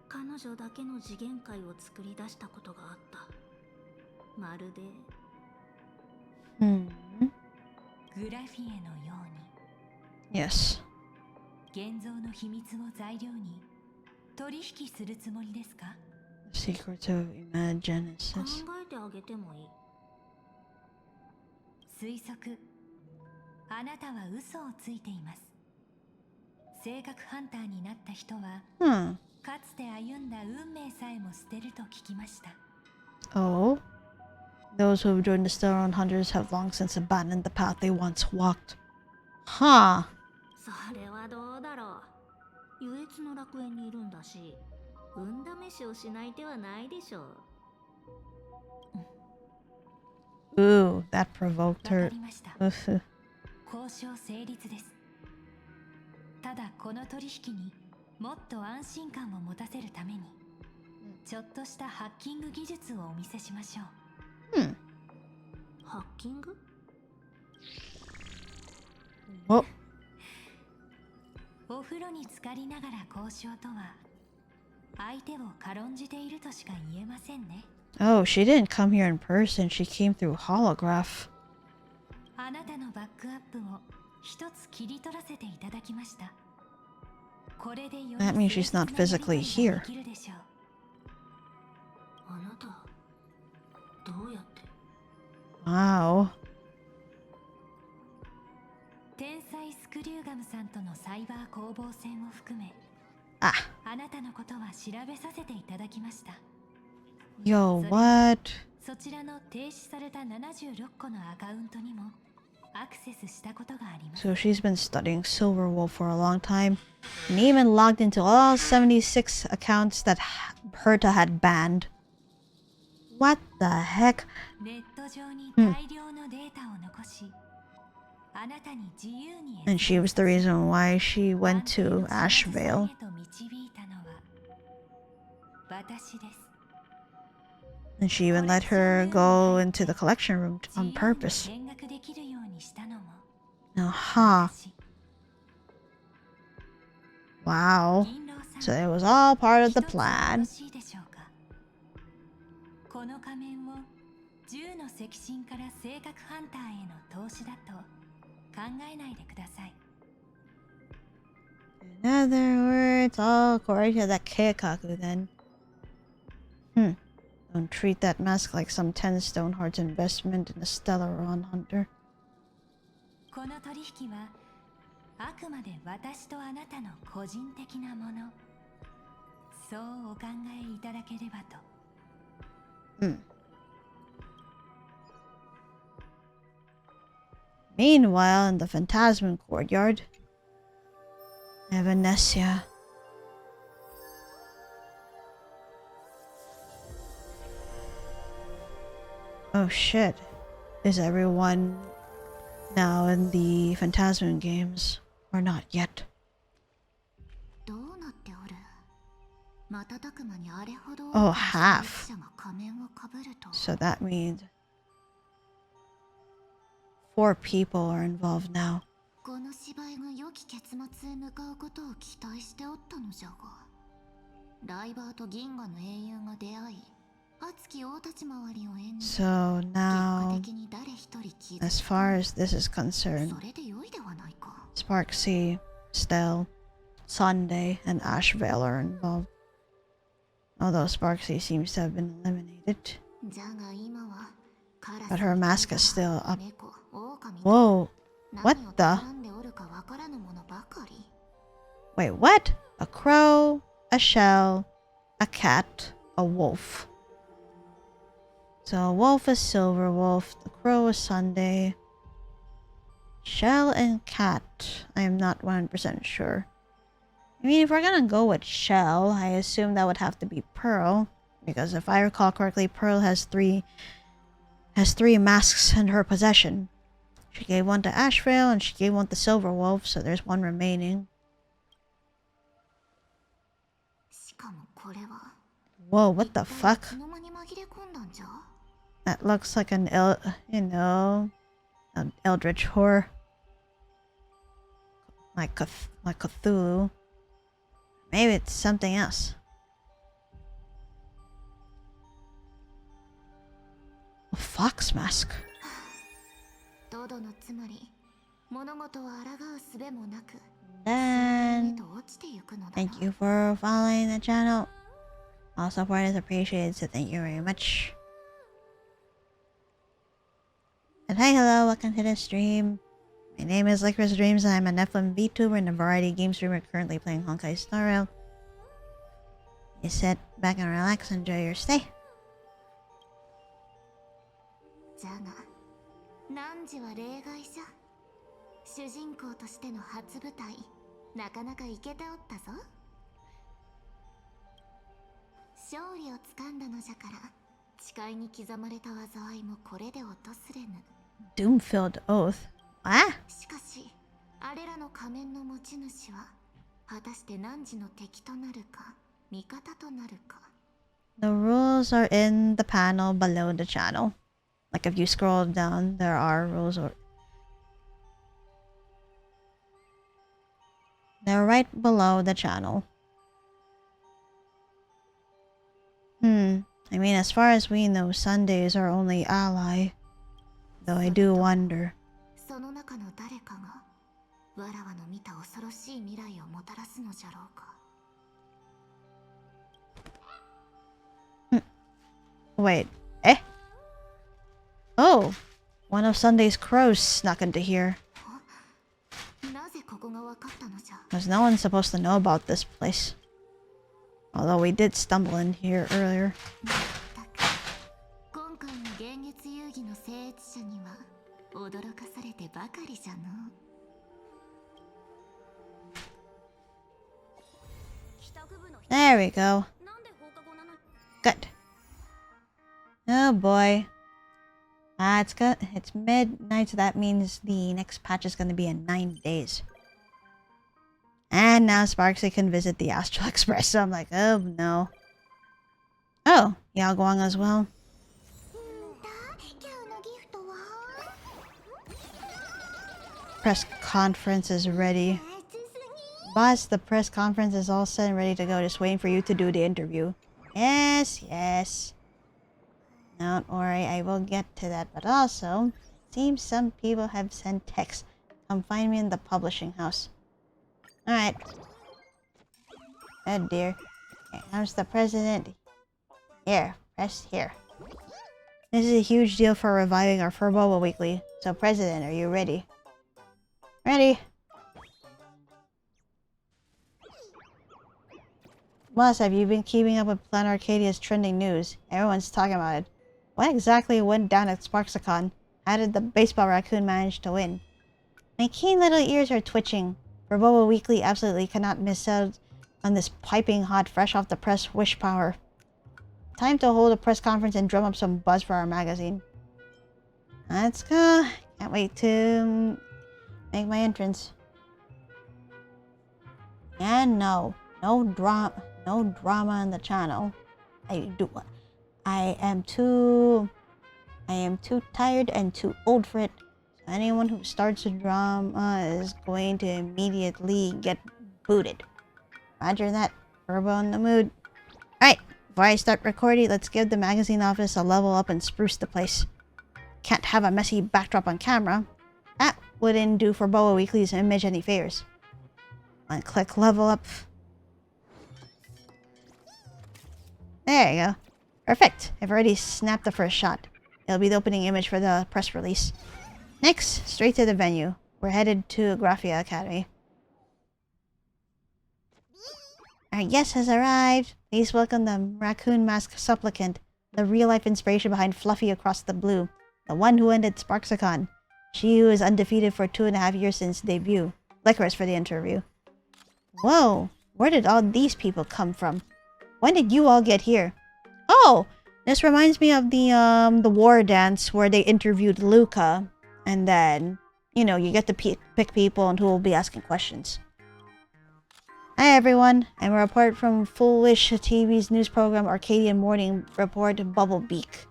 彼女だけの次元界を作り出したことがあった。まるでグラフィエのように。 Yes. 現像の秘密を材料に取引するつもりですか？ Secrets of Imagenesis. 考えてあげてもいい。推測。あなたは嘘をついています。性格ハンターになった人は、かつて歩んだ運命さえも捨てると聞きました。Oh? Those who have joined the Stellar Hunters have long since abandoned the path they once walked. Huh. それはどうだろう。優越の楽園にいるんだし、運試しをしない手はないでしょう。Ooh, that provoked her. わかりました。交渉成立です。ただこの取引にもっと安心感を持たせるために、ちょっとしたハッキング技術をお見せしましょう。ハッキング？お風呂に浸かりながら交渉とは、相手を軽んじているとしか言えませんね。Oh, she didn't come here in person. She came through holograph. あなたのバックアップを一つ切り取らせていただきました。これでより That means she's not physically here. できるでしょう。あなた、どうやって？ Wow. 天才スクリューガムさんとのサイバー攻防戦を含め、あなたのことは調べさせていただきました。Yo, what? そちらの停止された76個のアカウントにもアクセスしたことがあります。 So she's been studying Silverwolf for a long time and even logged into all 76 accounts that Herta had banned. What the heck? ネット上に大量のデータを残し、あなたに自由に And she was the reason why she went to Ashvale. 導いたのは私です。 And she even let her go into the collection room on purpose. Huh. Wow. So it was all part of the plan. この仮面を10の赤心から性格ハンターへの投資だと考えないでください。 In other words, all according to that Keikaku then. Don't treat that mask like some 10 stone hearts investment in a Stellaron hunter. この取引はあくまで私とあなたの個人的なもの。そうお考えいただければと。Meanwhile, in the Phantasman courtyard, Evanescia. Oh shit. Is everyone now in the Phantasman games? Or not yet? Oh, half. So that means 4 people are involved now. この芝居が良き結末へ向かうことを期待しておったのじゃが、ライバーと銀河の英雄が出会い、熱き大立ち回りを演じ、 So now, as far as this is concerned, それで良いではないか。 Sparksy, Stell, Sunday, and Ashvale are involved. Although Sparksy seems to have been eliminated. じゃが今は But her mask is still up. Whoa! What the? Wait, what? A crow, a shell, a cat, a wolf. So a wolf is Silver Wolf, the crow is Sunday. Shell and cat, I am not 100% sure. I mean, if we're gonna go with Shell, I assume that would have to be Pearl. Because if I recall correctly, Pearl has three masks in her possession. She gave one to Ashvale and she gave one to Silver Wolf, so there's one remaining. Whoa, what the fuck? That looks like an an eldritch horror. Like Cthulhu. Maybe it's something else. A fox mask. Then, thank you for following the channel. All support is appreciated, so thank you very much. And hi, hello, welcome to the stream. My name is LycorisDreams and I'm a Nephilim VTuber and a variety game streamer currently playing Honkai Star Rail. You sit back and relax, enjoy your stay. じゃが、汝は例外じゃ。主人公としての初舞台、なかなかイケておったぞ。勝利をつかんだのじゃから、誓いに刻まれた災いもこれで訪れぬ。Doom-filled oath. Ah? しかし、あれらの仮面の持ち主は、果たして汝の敵となるか、味方となるか。The rules are in the panel below the channel. Like if you scroll down, there are rules. They're right below the channel. I mean, as far as we know, Sunday is our only ally. Though I do wonder. その中の誰かが、わらわの見た恐ろしい未来をもたらすのじゃろうか。Wait, eh? Oh, one of Sunday's crows snuck into here. なぜここがわかったのじゃ。 Because no one's supposed to know about this place. Although we did stumble in here earlier. 今回の現月遊戯の聖越者には驚かされてばかりじゃの。 There we go. Good. Oh boy. It's midnight, so that means the next patch is going to be in 9 days. And now Sparksy can visit the Astral Express, so I'm like, oh no. Oh, y'all going as well? Press conference is ready. Boss, the press conference is all set and ready to go. Just waiting for you to do the interview. Yes, yes. Don't worry, I will get to that. But also, seems some people have sent texts. Come find me in the publishing house. Alright. Oh dear. Here comes the president. Here, press here. This is a huge deal for reviving our Furboa Weekly. So, President, are you ready? Ready. Boss, have you been keeping up with Planet Arcadia's trending news? Everyone's talking about it. What exactly went down at Sparksicon? How did the baseball raccoon manage to win? My keen little ears are twitching. Furboa Weekly absolutely cannot miss out on this piping hot, fresh off the press wish power. Time to hold a press conference and drum up some buzz for our magazine. Let's go. Can't wait to make my entrance. And no drama on the channel. I am too tired and too old for it. So anyone who starts a drama is going to immediately get booted. Roger that. Furbo in the mood. Alright, before I start recording, let's give the magazine office a level up and spruce the place. Can't have a messy backdrop on camera. That wouldn't do Furboa Weekly's image any favors. One click level up. There you go. Perfect. I've already snapped the first shot. It'll be the opening image for the press release. Next, straight to the venue. We're headed to Graphia Academy. Our guest has arrived. Please welcome the Raccoon Mask Supplicant, the real-life inspiration behind Fluffy Across the Blue, the one who ended Sparksicon. She who is undefeated for 2.5 years since debut. Lycoris for the interview. Whoa, where did all these people come from? When did you all get here? Oh, this reminds me of the war dance where they interviewed Luca, and then, you know, you get to pick people and who will be asking questions. Hi everyone, I'm a report from Full Wish TV's news program Arcadian Morning Report Bubblebeak.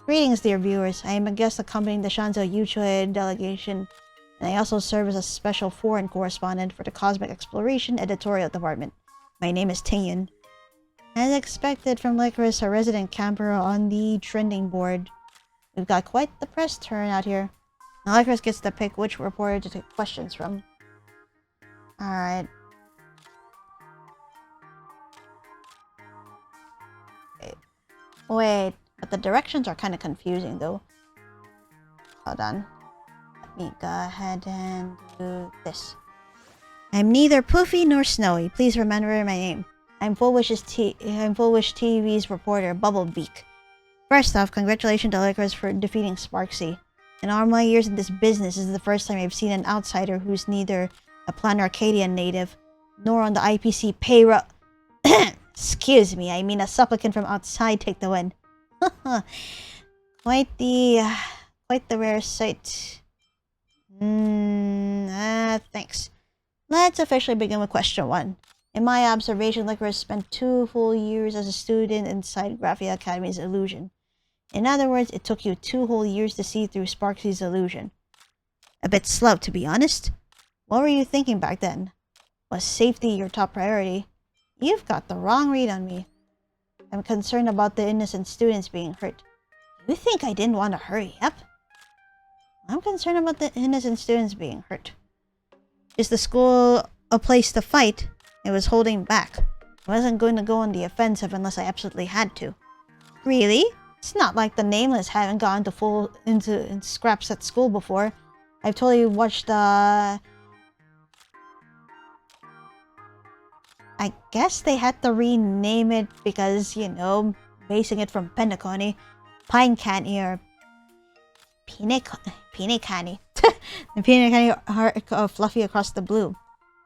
Greetings dear viewers, I am a guest accompanying the Shanzou Yuchue delegation, and I also serve as a special foreign correspondent for the Cosmic Exploration Editorial Department. My name is Tingyun. As expected from Lycoris, a resident camper on the trending board. We've got quite the press turnout here. Now Lycoris gets to pick which reporter to take questions from. Alright. Wait, but the directions are kind of confusing though. Hold on. Let me go ahead and do this. I'm neither poofy nor snowy. Please remember my name. I'm Full Wish TV's reporter, Bubblebeak. First off, congratulations to Lycoris for defeating Sparksy. In all my years in this business, this is the first time I've seen an outsider who's neither a Planet Arcadian native, nor on the IPC payroll. Excuse me, I mean a supplicant from outside take the win. Quite the rare sight. Thanks. Let's officially begin with question 1. In my observation, Lycoris spent 2 full years as a student inside Graphia Academy's illusion. In other words, it took you 2 whole years to see through Sparksy's illusion. A bit slow, to be honest. What were you thinking back then? Was safety your top priority? You've got the wrong read on me. I'm concerned about the innocent students being hurt. You think I didn't want to hurry up? I'm concerned about the innocent students being hurt. Is the school a place to fight? It was holding back. I wasn't going to go on the offensive unless I absolutely had to. Really? It's not like the Nameless haven't gone into scraps at school before. I've totally watched I guess they had to rename it because, you know, basing it from Pentaconi. Pine Canny or Peanut Canny. The Peanut Canny arc of Fluffy Across the Blue.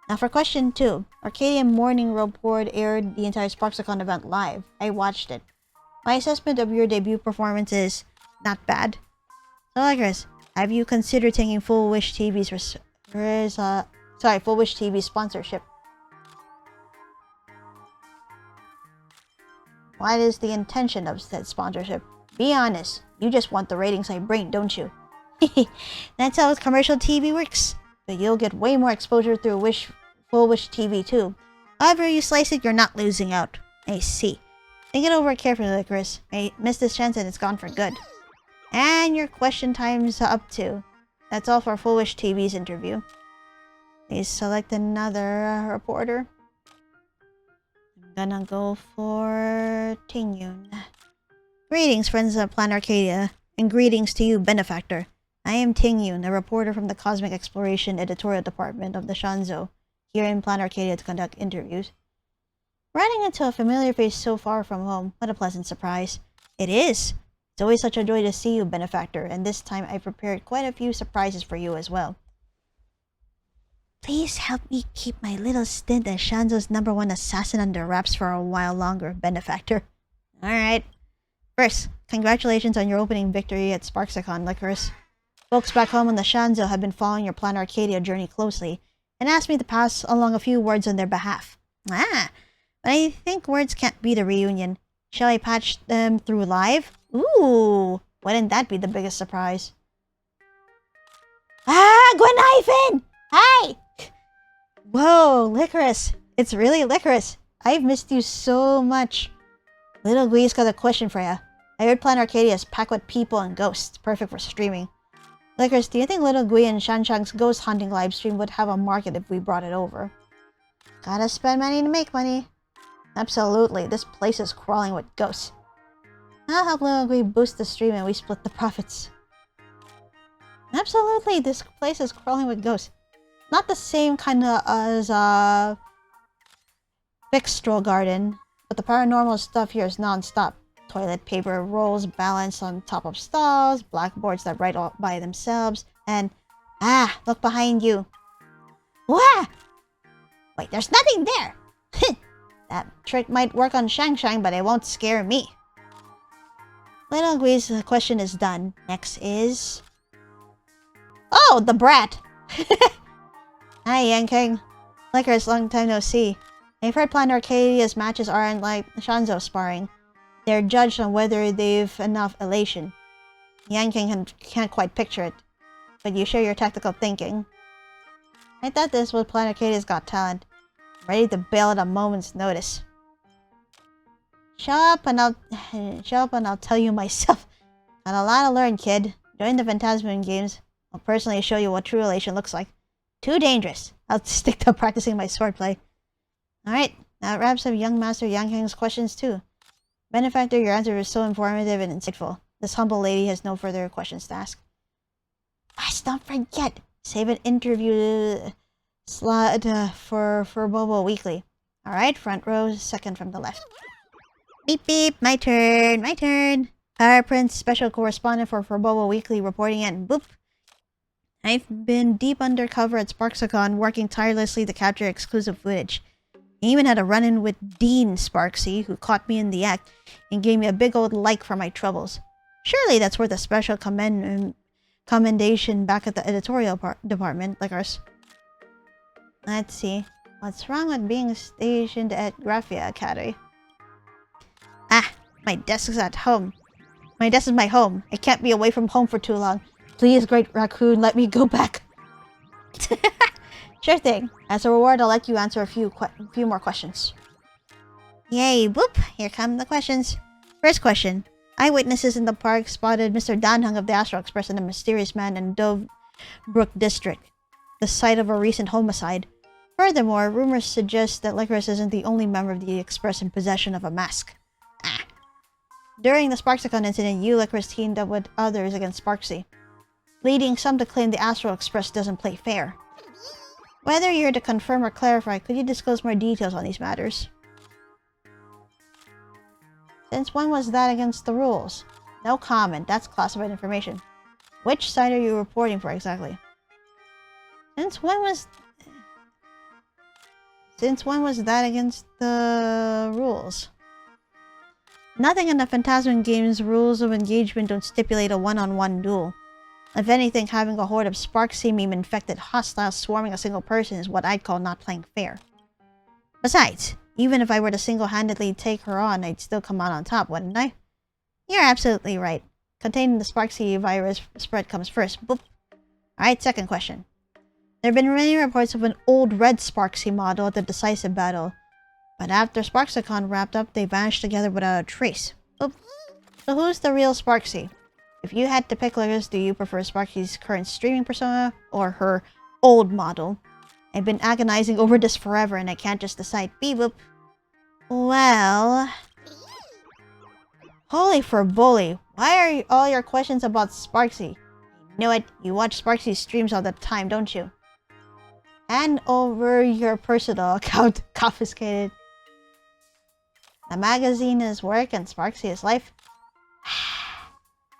Now for question 2. Arcadian Morning Report aired the entire Sparksicon event live. I watched it. My assessment of your debut performance is not bad. So Lycoris, have you considered taking Full Wish TV's Full Wish TV sponsorship? What is the intention of said sponsorship? Be honest, you just want the ratings I bring, don't you? That's how commercial TV works. But you'll get way more exposure through Wish Full Wish TV too. However you slice it, you're not losing out. I see. Think it over carefully, Lycoris. I missed this chance and it's gone for good. And your question time's up too. That's all for Full Wish TV's interview. Please select another reporter. I'm gonna go for Tingyun. Greetings, friends of Plan Arcadia, and greetings to you, Benefactor. I am Tingyun, a reporter from the Cosmic Exploration Editorial Department of the Shanzou, here in Plan Arcadia to conduct interviews. Running into a familiar face so far from home, what a pleasant surprise. It is! It's always such a joy to see you, Benefactor, and this time I prepared quite a few surprises for you as well. Please help me keep my little stint as Shanzou's #1 assassin under wraps for a while longer, Benefactor. Alright. First, congratulations on your opening victory at Sparksicon, Lycoris. Folks back home on the Shanzou have been following your Plan Arcadia journey closely, and asked me to pass along a few words on their behalf. But I think words can't beat a reunion. Shall I patch them through live? Ooh! Wouldn't that be the biggest surprise? Gwen-Hyphen! Hi! Whoa, Lycoris. It's really Lycoris. I've missed you so much. Little Gui's got a question for ya. I heard Plan Arcadia is packed with people and ghosts. Perfect for streaming. Lycoris, do you think Little Gui and Shanshang's ghost hunting livestream would have a market if we brought it over? Gotta spend money to make money. Absolutely, this place is crawling with ghosts. I'll help Little Gui boost the stream and we split the profits. Absolutely, this place is crawling with ghosts. Not the same kind of as Bixtral Garden, but the paranormal stuff here is non-stop. Toilet paper rolls balanced on top of stalls, blackboards that write all by themselves, and look behind you. Wah! Wait, there's nothing there! That trick might work on Shang, but it won't scare me. Little Gui's question is done. Next is... Oh, the brat! Hi, Yanking. Lycoris, long time no see. I've heard Plan Arcadia's matches aren't like Shanzou sparring. They're judged on whether they've enough elation. Yanking can't quite picture it, but you share your tactical thinking. I thought this was Plan Arcadia's Got Talent. I'm ready to bail at a moment's notice. Show up and I'll tell you myself. Got a lot to learn, kid. Join the Phantasmian games. I'll personally show you what true elation looks like. Too dangerous. I'll stick to practicing my swordplay. Alright, that wraps up young Master Yanking's questions too. Benefactor, your answer is so informative and insightful. This humble lady has no further questions to ask. Don't forget, save an interview slot for Bobo Weekly. Alright, front row, second from the left. Beep beep, my turn. Power Prince, special correspondent for Bobo Weekly reporting in. Boop. I've been deep undercover at Sparksicon, working tirelessly to capture exclusive footage. I even had a run-in with Dean Sparksy, who caught me in the act and gave me a big old like for my troubles. Surely that's worth a special commendation back at the editorial department, like ours. Let's see. What's wrong with being stationed at Graphia Academy? My desk is at home. My desk is my home. I can't be away from home for too long. Please, Great Raccoon, let me go back. Sure thing. As a reward, I'll let you answer a few more questions. Yay, boop. Here come the questions. First question. Eyewitnesses in the park spotted Mr. Danhung of the Astro Express and a mysterious man in Dove Brook District, the site of a recent homicide. Furthermore, rumors suggest that Lycoris isn't the only member of the Express in possession of a mask. During the Sparksicon incident, you, Lycoris, teamed up with others against Sparksy, leading some to claim the Astro Express doesn't play fair. Whether you're to confirm or clarify, could you disclose more details on these matters? Since when was that against the rules? No comment, that's classified information. Which site are you reporting for exactly? Since when was that against the rules? Nothing in the Phantasmian game's rules of engagement don't stipulate a one-on-one duel. If anything, having a horde of Sparksy meme-infected hostiles swarming a single person is what I'd call not playing fair. Besides, even if I were to single-handedly take her on, I'd still come out on top, wouldn't I? You're absolutely right. Containing the Sparksy virus spread comes first. Boop. Alright, second question. There have been many reports of an old red Sparksy model at the decisive battle. But after Sparksicon wrapped up, they vanished together without a trace. Oops. So who's the real Sparksy? If you had to pick, Lycoris, do you prefer Sparky's current streaming persona or her old model? I've been agonizing over this forever and I can't just decide. Beep boop. Well... Holy for bully. Why are all your questions about Sparksy? I knew it. You watch Sparksy's streams all the time, don't you? Hand over your personal account. Confiscated. The magazine is work and Sparksy is life.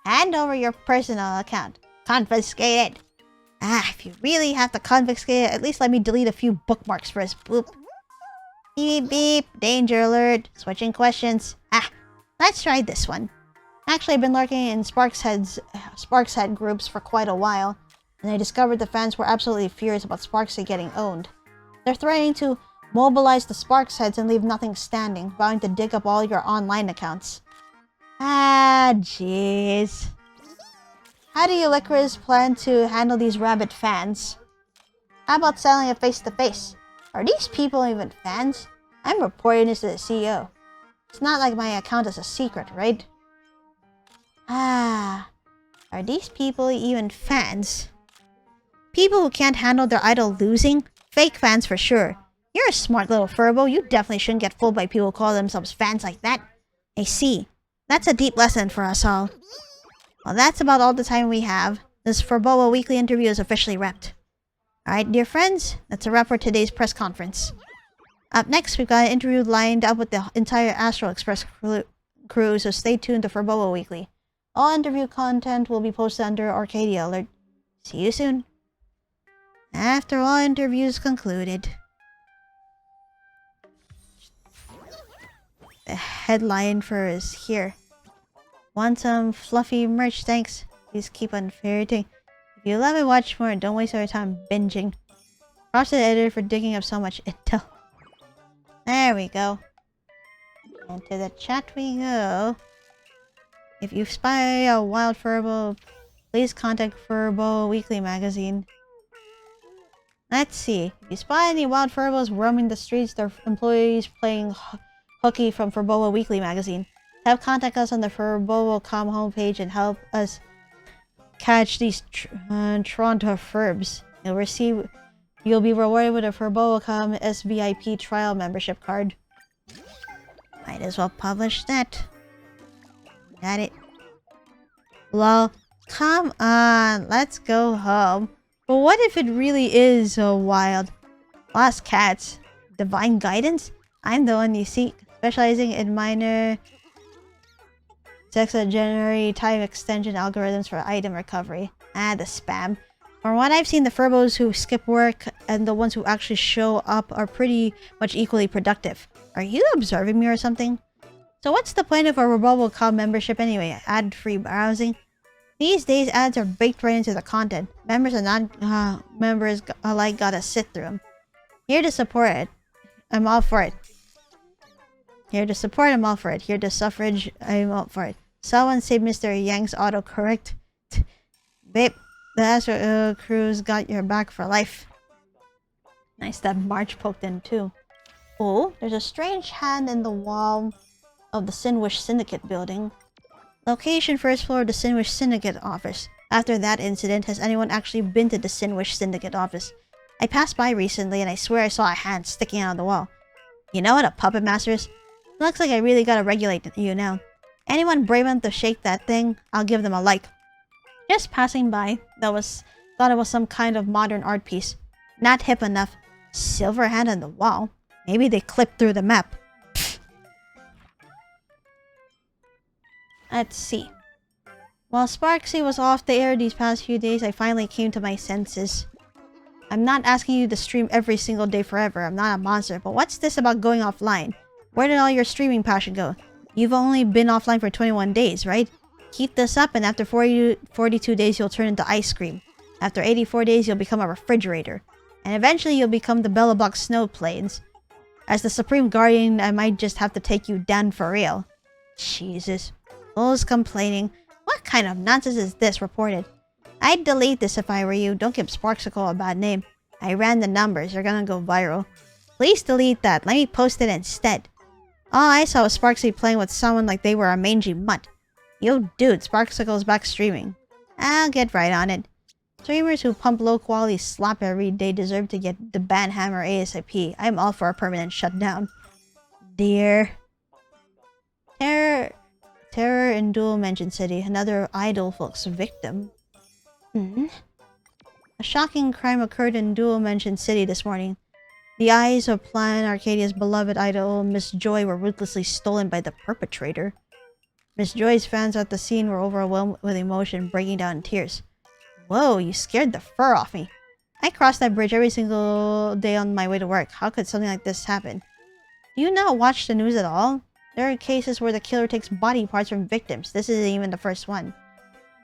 Hand over your personal account. Confiscated. If you really have to confiscate it, at least let me delete a few bookmarks first. Boop. Beep beep. Danger alert. Switching questions. Let's try this one. Actually, I've been lurking in Sparks Head groups for quite a while, and I discovered the fans were absolutely furious about Sparksy getting owned. They're threatening to mobilize the Sparks Heads and leave nothing standing, vowing to dig up all your online accounts. Jeez. How do you Lycoris plan to handle these rabid fans? How about selling it face-to-face? Are these people even fans? I'm reporting this to the CEO. It's not like my account is a secret, right? Are these people even fans? People who can't handle their idol losing? Fake fans for sure. You're a smart little furbo. You definitely shouldn't get fooled by people who call themselves fans like that. I see. That's a deep lesson for us all. Well, that's about all the time we have. This Furboa weekly interview is officially wrapped. Alright, dear friends, that's a wrap for today's press conference. Up next, we've got an interview lined up with the entire Astral Express crew, so stay tuned to Furboa Weekly. All interview content will be posted under Arcadia Alert. See you soon. After all interviews concluded. The headline for is here. Want some fluffy merch? Thanks. Please keep on ferreting. If you love it, watch more. Don't waste your time binging. Props to the editor for digging up so much intel. There we go. And to the chat we go. If you spy a wild furbo, please contact Furbo Weekly magazine. Let's see. If you spy any wild furbos roaming the streets, their employees playing hooky from Furboa Weekly magazine. Have contact us on the Furboa.com homepage and help us catch these Toronto furbs. You'll be rewarded with a Furboa.com SVIP trial membership card. Might as well publish that. Got it. Well, come on, let's go home. But what if it really is so wild? Lost cats. Divine guidance? I'm the one you seek, specializing in minor sexagenary time extension algorithms for item recovery. The spam. From what I've seen, the furbos who skip work and the ones who actually show up are pretty much equally productive. Are you observing me or something? So what's the point of a Robo.com membership anyway? Ad-free browsing? These days, ads are baked right into the content. Members and non-members alike gotta sit through them. Here to support it. I'm all for it. Here to support, I'm all for it. Here to suffrage, I'm all for it. Someone say Mr. Yang's autocorrect. Babe, the Astro crew's got your back for life. Nice that March poked in too. Oh, there's a strange hand in the wall of the Sinwish Syndicate building. Location first floor of the Sinwish Syndicate office. After that incident, has anyone actually been to the Sinwish Syndicate office? I passed by recently and I swear I saw a hand sticking out of the wall. You know what a puppet master is? Looks like I really gotta regulate you now. Anyone brave enough to shake that thing, I'll give them a like. Just passing by, thought it was some kind of modern art piece. Not hip enough. Silver hand on the wall. Maybe they clipped through the map. Pfft. Let's see. While Sparksy was off the air these past few days, I finally came to my senses. I'm not asking you to stream every single day forever. I'm not a monster, but what's this about going offline? Where did all your streaming passion go? You've only been offline for 21 days, right? Keep this up and after 42 days you'll turn into ice cream. After 84 days you'll become a refrigerator. And eventually you'll become the Bellablock Snow Plains. As the Supreme Guardian, I might just have to take you down for real. Jesus. Who's complaining? What kind of nonsense is this reported? I'd delete this if I were you. Don't give Sparksicle a bad name. I ran the numbers. They're gonna go viral. Please delete that. Let me post it instead. All I saw was Sparksy playing with someone like they were a mangy mutt. Yo, dude, Sparksicle's back streaming. I'll get right on it. Streamers who pump low-quality slop every day deserve to get the ban hammer ASAP. I'm all for a permanent shutdown. Dear. Terror in Dual Mansion City. Another idol folks victim. A shocking crime occurred in Dual Mansion City this morning. The eyes of Plan Arcadia's beloved idol, Miss Joy, were ruthlessly stolen by the perpetrator. Miss Joy's fans at the scene were overwhelmed with emotion, breaking down in tears. Whoa, you scared the fur off me. I cross that bridge every single day on my way to work. How could something like this happen? Do you not watch the news at all? There are cases where the killer takes body parts from victims. This isn't even the first one.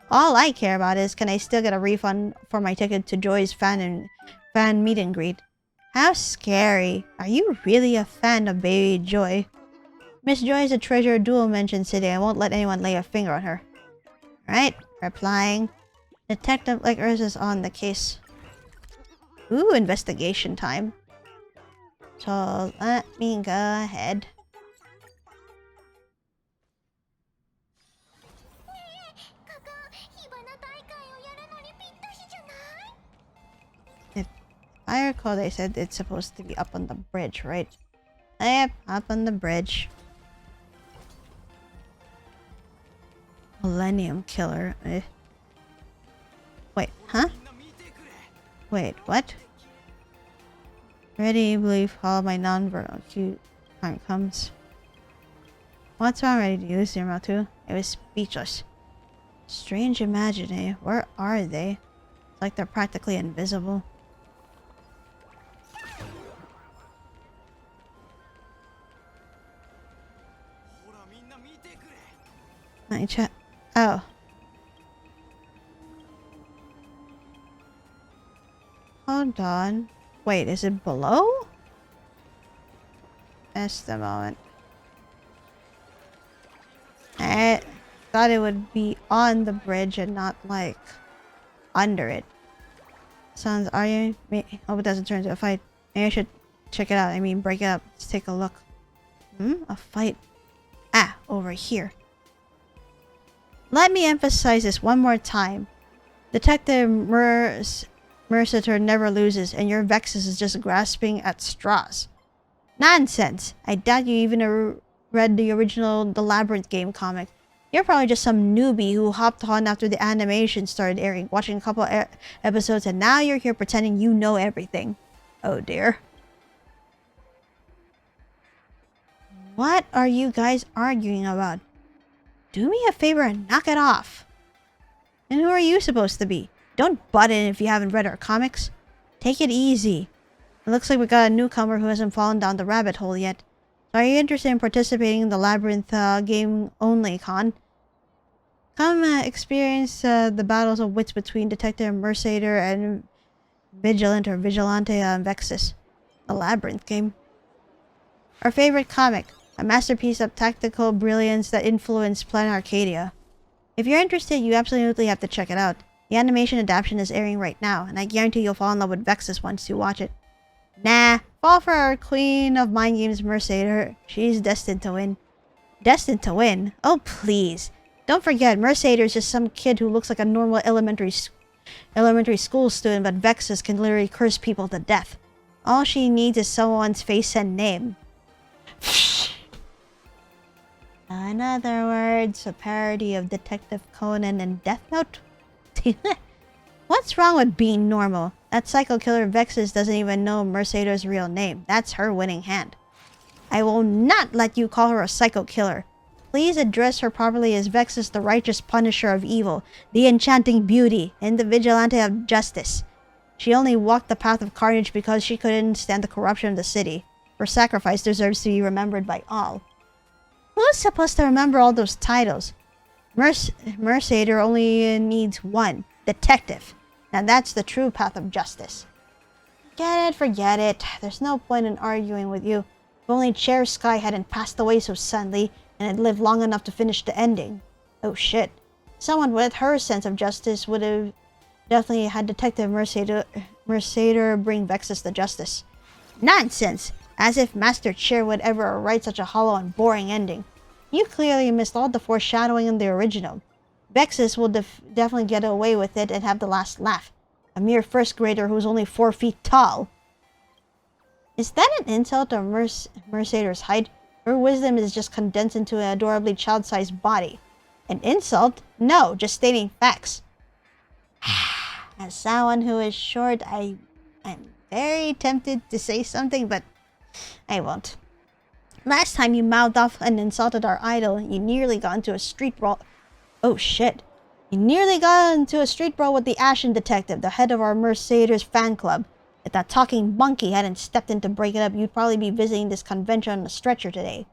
All I care about is, can I still get a refund for my ticket to Joy's fan meet and greet? How scary. Are you really a fan of Baby Joy? Miss Joy is a treasure of Dual Mansion City. I won't let anyone lay a finger on her. Right, replying. Detective Lycoris is on the case. Ooh, investigation time. So let me go ahead. If I recall, they said it's supposed to be up on the bridge, right? Yep, up on the bridge. Millennium Killer. Wait, huh? Wait, what? Ready, believe all my non-verbal cue time comes. What's wrong, ready to use your mouth too? It was speechless. Strange imagining. Where are they? It's like they're practically invisible. Let me check. Oh. Hold on. Wait, is it below? Just a moment. I thought it would be on the bridge and not, like, under it. Sounds, are you? Hope it doesn't turn into a fight. Maybe I should check it out. I mean, break it up. Let's take a look. A fight. Ah, over here. Let me emphasize this one more time. Detective Mercitor never loses, and your Vexus is just grasping at straws. Nonsense! I doubt you even read the original The Labyrinth game comic. You're probably just some newbie who hopped on after the animation started airing, watching a couple episodes, and now you're here pretending you know everything. Oh dear. What are you guys arguing about? Do me a favor and knock it off. And who are you supposed to be? Don't butt in if you haven't read our comics. Take it easy. It looks like we got a newcomer who hasn't fallen down the rabbit hole yet. So are you interested in participating in the Labyrinth game only, Con? Come experience the battles of wits between Detective Mercator and Vigilante Vexus. The Labyrinth game. Our favorite comic. A masterpiece of tactical brilliance that influenced Planet Arcadia. If you're interested, you absolutely have to check it out. The animation adaptation is airing right now, and I guarantee you'll fall in love with Vexus once you watch it. Nah, fall for our queen of mind games, Mercator. She's destined to win. Destined to win? Oh, please. Don't forget, Mercator is just some kid who looks like a normal elementary school student, but Vexus can literally curse people to death. All she needs is someone's face and name. In other words, a parody of Detective Conan and Death Note? What's wrong with being normal? That psycho killer Vexus doesn't even know Mercator's real name. That's her winning hand. I will not let you call her a psycho killer. Please address her properly as Vexus, the righteous punisher of evil, the enchanting beauty, and the vigilante of justice. She only walked the path of carnage because she couldn't stand the corruption of the city. Her sacrifice deserves to be remembered by all. Who's supposed to remember all those titles? Mercator only needs one. Detective. Now that's the true path of justice. Forget it. There's no point in arguing with you. If only Chair Sky hadn't passed away so suddenly and had lived long enough to finish the ending. Oh shit. Someone with her sense of justice would have definitely had Detective Mercator bring Vexus to justice. Nonsense! As if Master Chair would ever write such a hollow and boring ending. You clearly missed all the foreshadowing in the original. Vexus will definitely get away with it and have the last laugh. A mere first grader who's only 4 feet tall. Is that an insult to Mercator's height? Her wisdom is just condensed into an adorably child-sized body. An insult? No, just stating facts. As someone who is short, I'm very tempted to say something, but I won't. Last time you mouthed off and insulted our idol, you nearly got into a street brawl. Oh shit. You nearly got into a street brawl with the Ashen Detective, the head of our Mercator's fan club. If that talking monkey hadn't stepped in to break it up, you'd probably be visiting this convention on a stretcher today.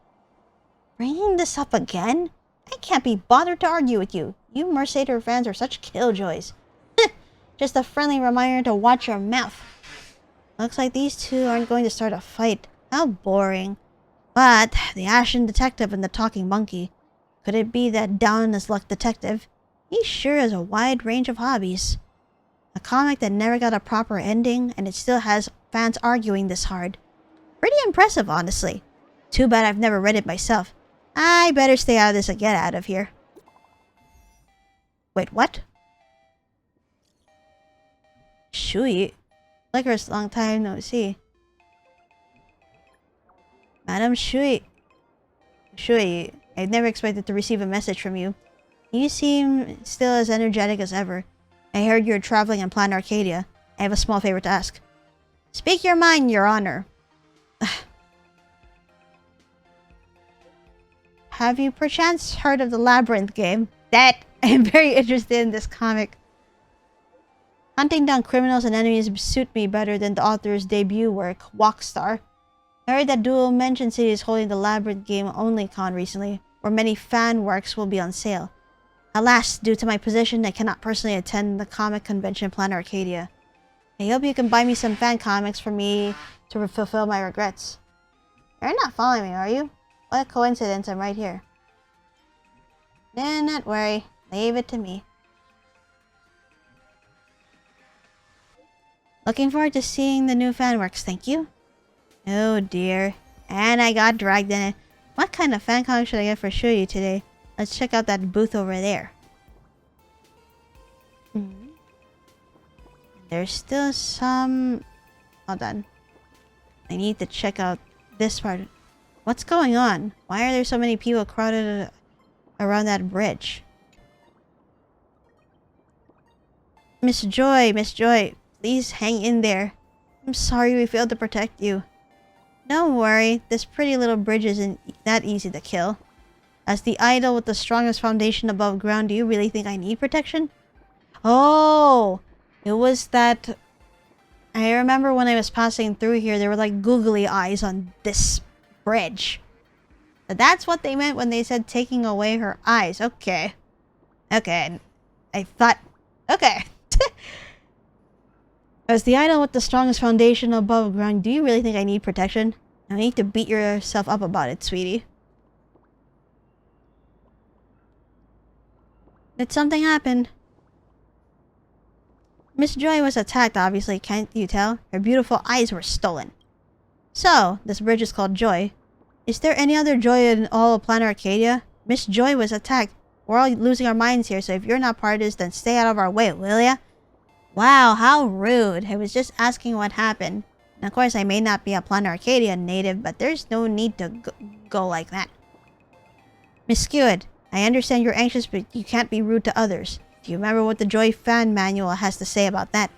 Bringing this up again? I can't be bothered to argue with you. You Mercator fans are such killjoys. Just a friendly reminder to watch your mouth. Looks like these two aren't going to start a fight. How boring. But the Ashen Detective and the talking monkey. Could it be that down in his luck detective? He sure has a wide range of hobbies. A comic that never got a proper ending, and it still has fans arguing this hard. Pretty impressive, honestly. Too bad I've never read it myself. I better stay out of this and get out of here. Wait, what? Shui? Licorice, long time no see. Madam Shui. Shui, I'd never expected to receive a message from you. You seem still as energetic as ever. I heard you're traveling and plan Arcadia. I have a small favor to ask. Speak your mind, Your Honor. Have you perchance heard of the Labyrinth game? That I am very interested in this comic. Hunting down criminals and enemies suit me better than the author's debut work, Walkstar. I heard that Dual Dimension City is holding the Labyrinth game only con recently, where many fan works will be on sale. Alas, due to my position, I cannot personally attend the comic convention Plan Arcadia. I hope you can buy me some fan comics for me to fulfill my regrets. You're not following me, are you? What a coincidence, I'm right here. Nah, not worry. Leave it to me. Looking forward to seeing the new fan works, thank you. Oh dear. And I got dragged in it. What kind of fan comic should I get for Shuyu today? Let's check out that booth over there. There's still some... Hold on. I need to check out this part. What's going on? Why are there so many people crowded around that bridge? Miss Joy, please hang in there. I'm sorry we failed to protect you. Don't worry, this pretty little bridge isn't that easy to kill. As the idol with the strongest foundation above ground, do you really think I need protection? Oh! It was that... I remember when I was passing through here, there were like googly eyes on this bridge. But that's what they meant when they said taking away her eyes. Okay. Okay. I thought... Okay. As the idol with the strongest foundation above ground, do you really think I need protection? No need to beat yourself up about it, sweetie. Did something happen? Miss Joy was attacked, obviously, can't you tell? Her beautiful eyes were stolen. So, this bridge is called Joy. Is there any other Joy in all of Planet Arcadia? Miss Joy was attacked. We're all losing our minds here, so if you're not part of this, then stay out of our way, will ya? Wow, how rude. I was just asking what happened. And of course, I may not be a Planet Arcadia native, but there's no need to go like that. Miss Skewed, I understand you're anxious, but you can't be rude to others. Do you remember what the Joy fan manual has to say about that?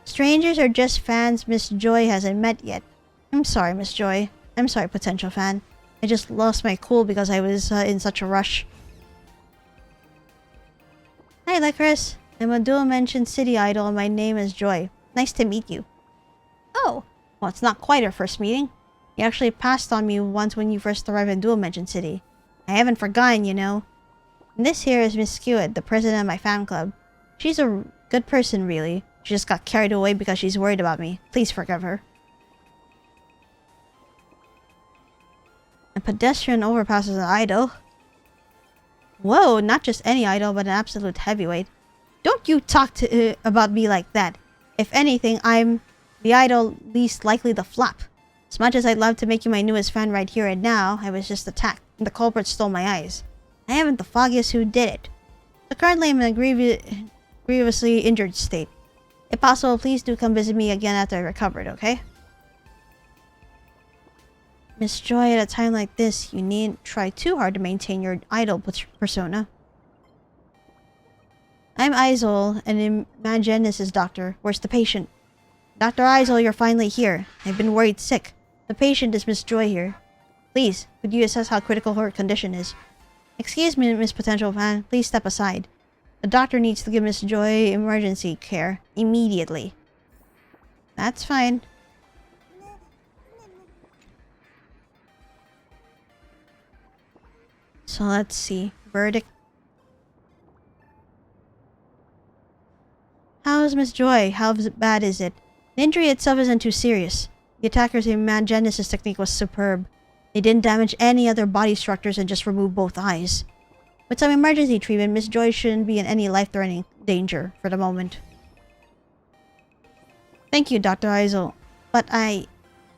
Strangers are just fans Miss Joy hasn't met yet. I'm sorry, Miss Joy. I'm sorry, potential fan. I just lost my cool because I was in such a rush. Hi, Lycoris. I'm a dual-mentioned city idol and my name is Joy. Nice to meet you. Oh, well, it's not quite our first meeting. You actually passed on me once when you first arrived in dual-mentioned city. I haven't forgotten, you know. And this here is Miss Skewed, the president of my fan club. She's a good person, really. She just got carried away because she's worried about me. Please forgive her. A pedestrian overpasses an idol. Whoa, not just any idol, but an absolute heavyweight. Don't you talk about me like that. If anything, I'm the idol least likely to flop. As much as I'd love to make you my newest fan right here and now, I was just attacked, and the culprit stole my eyes. I haven't the foggiest who did it. So currently I'm in a grievously injured state. If possible, please do come visit me again after I recovered, okay? Miss Joy, at a time like this, you needn't try too hard to maintain your idol persona. I'm Isol, an Imagenesis doctor. Where's the patient? Dr. Isol, you're finally here. I've been worried sick. The patient is Miss Joy here. Please, could you assess how critical her condition is? Excuse me, Miss Potential Fan. Please step aside. The doctor needs to give Miss Joy emergency care. Immediately. That's fine. So let's see. Verdict. How's Miss Joy? How bad is it? The injury itself isn't too serious. The attacker's Imagenesis technique was superb. They didn't damage any other body structures and just removed both eyes. With some emergency treatment, Miss Joy shouldn't be in any life-threatening danger for the moment. Thank you, Dr. Isol. But I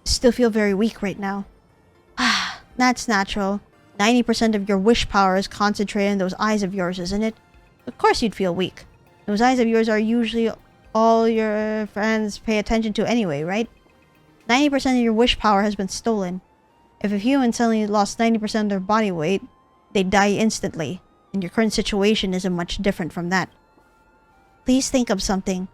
still feel very weak right now. Ah, that's natural. 90% of your wish power is concentrated in those eyes of yours, isn't it? Of course you'd feel weak. Those eyes of yours are usually all your friends pay attention to anyway, right? 90% of your wish power has been stolen. If a human suddenly lost 90% of their body weight, they'd die instantly, and your current situation isn't much different from that. Please think of something.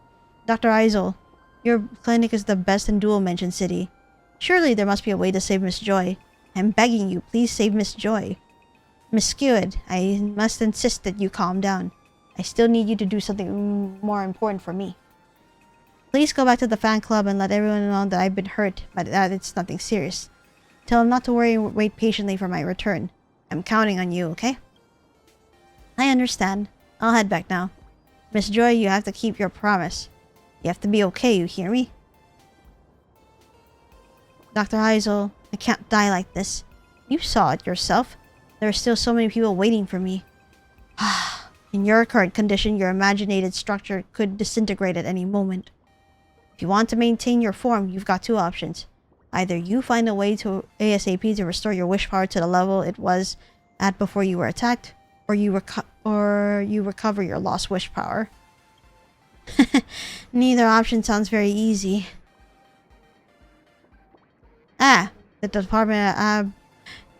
Dr. Isol, your clinic is the best in Dual Mention City. Surely there must be a way to save Miss Joy. I'm begging you, please save Miss Joy. Miss Skewed, I must insist that you calm down. I still need you to do something more important for me. Please go back to the fan club and let everyone know that I've been hurt, but that it's nothing serious. Tell them not to worry and wait patiently for my return. I'm counting on you, okay? I understand. I'll head back now. Miss Joy, you have to keep your promise. You have to be okay, you hear me? Dr. Isol, I can't die like this. You saw it yourself. There are still so many people waiting for me. In your current condition, your imaginated structure could disintegrate at any moment. If you want to maintain your form, you've got two options. Either you find a way to ASAP to restore your wish power to the level it was at before you were attacked, or you recover your lost wish power. Neither option sounds very easy. The Department of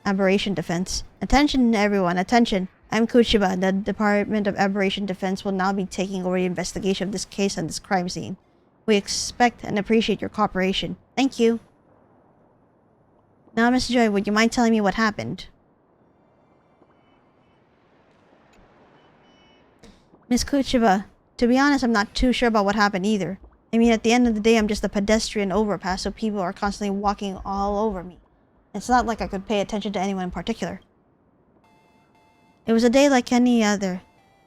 Aberration Defense. Attention everyone, attention. I'm Kuchiba. The Department of Aberration Defense will now be taking over the investigation of this case and this crime scene. We expect and appreciate your cooperation. Thank you. Now, Miss Joy, would you mind telling me what happened? Miss Kuchiba, to be honest, I'm not too sure about what happened either. I mean, at the end of the day, I'm just a pedestrian overpass, so people are constantly walking all over me. It's not like I could pay attention to anyone in particular. It was a day like any other.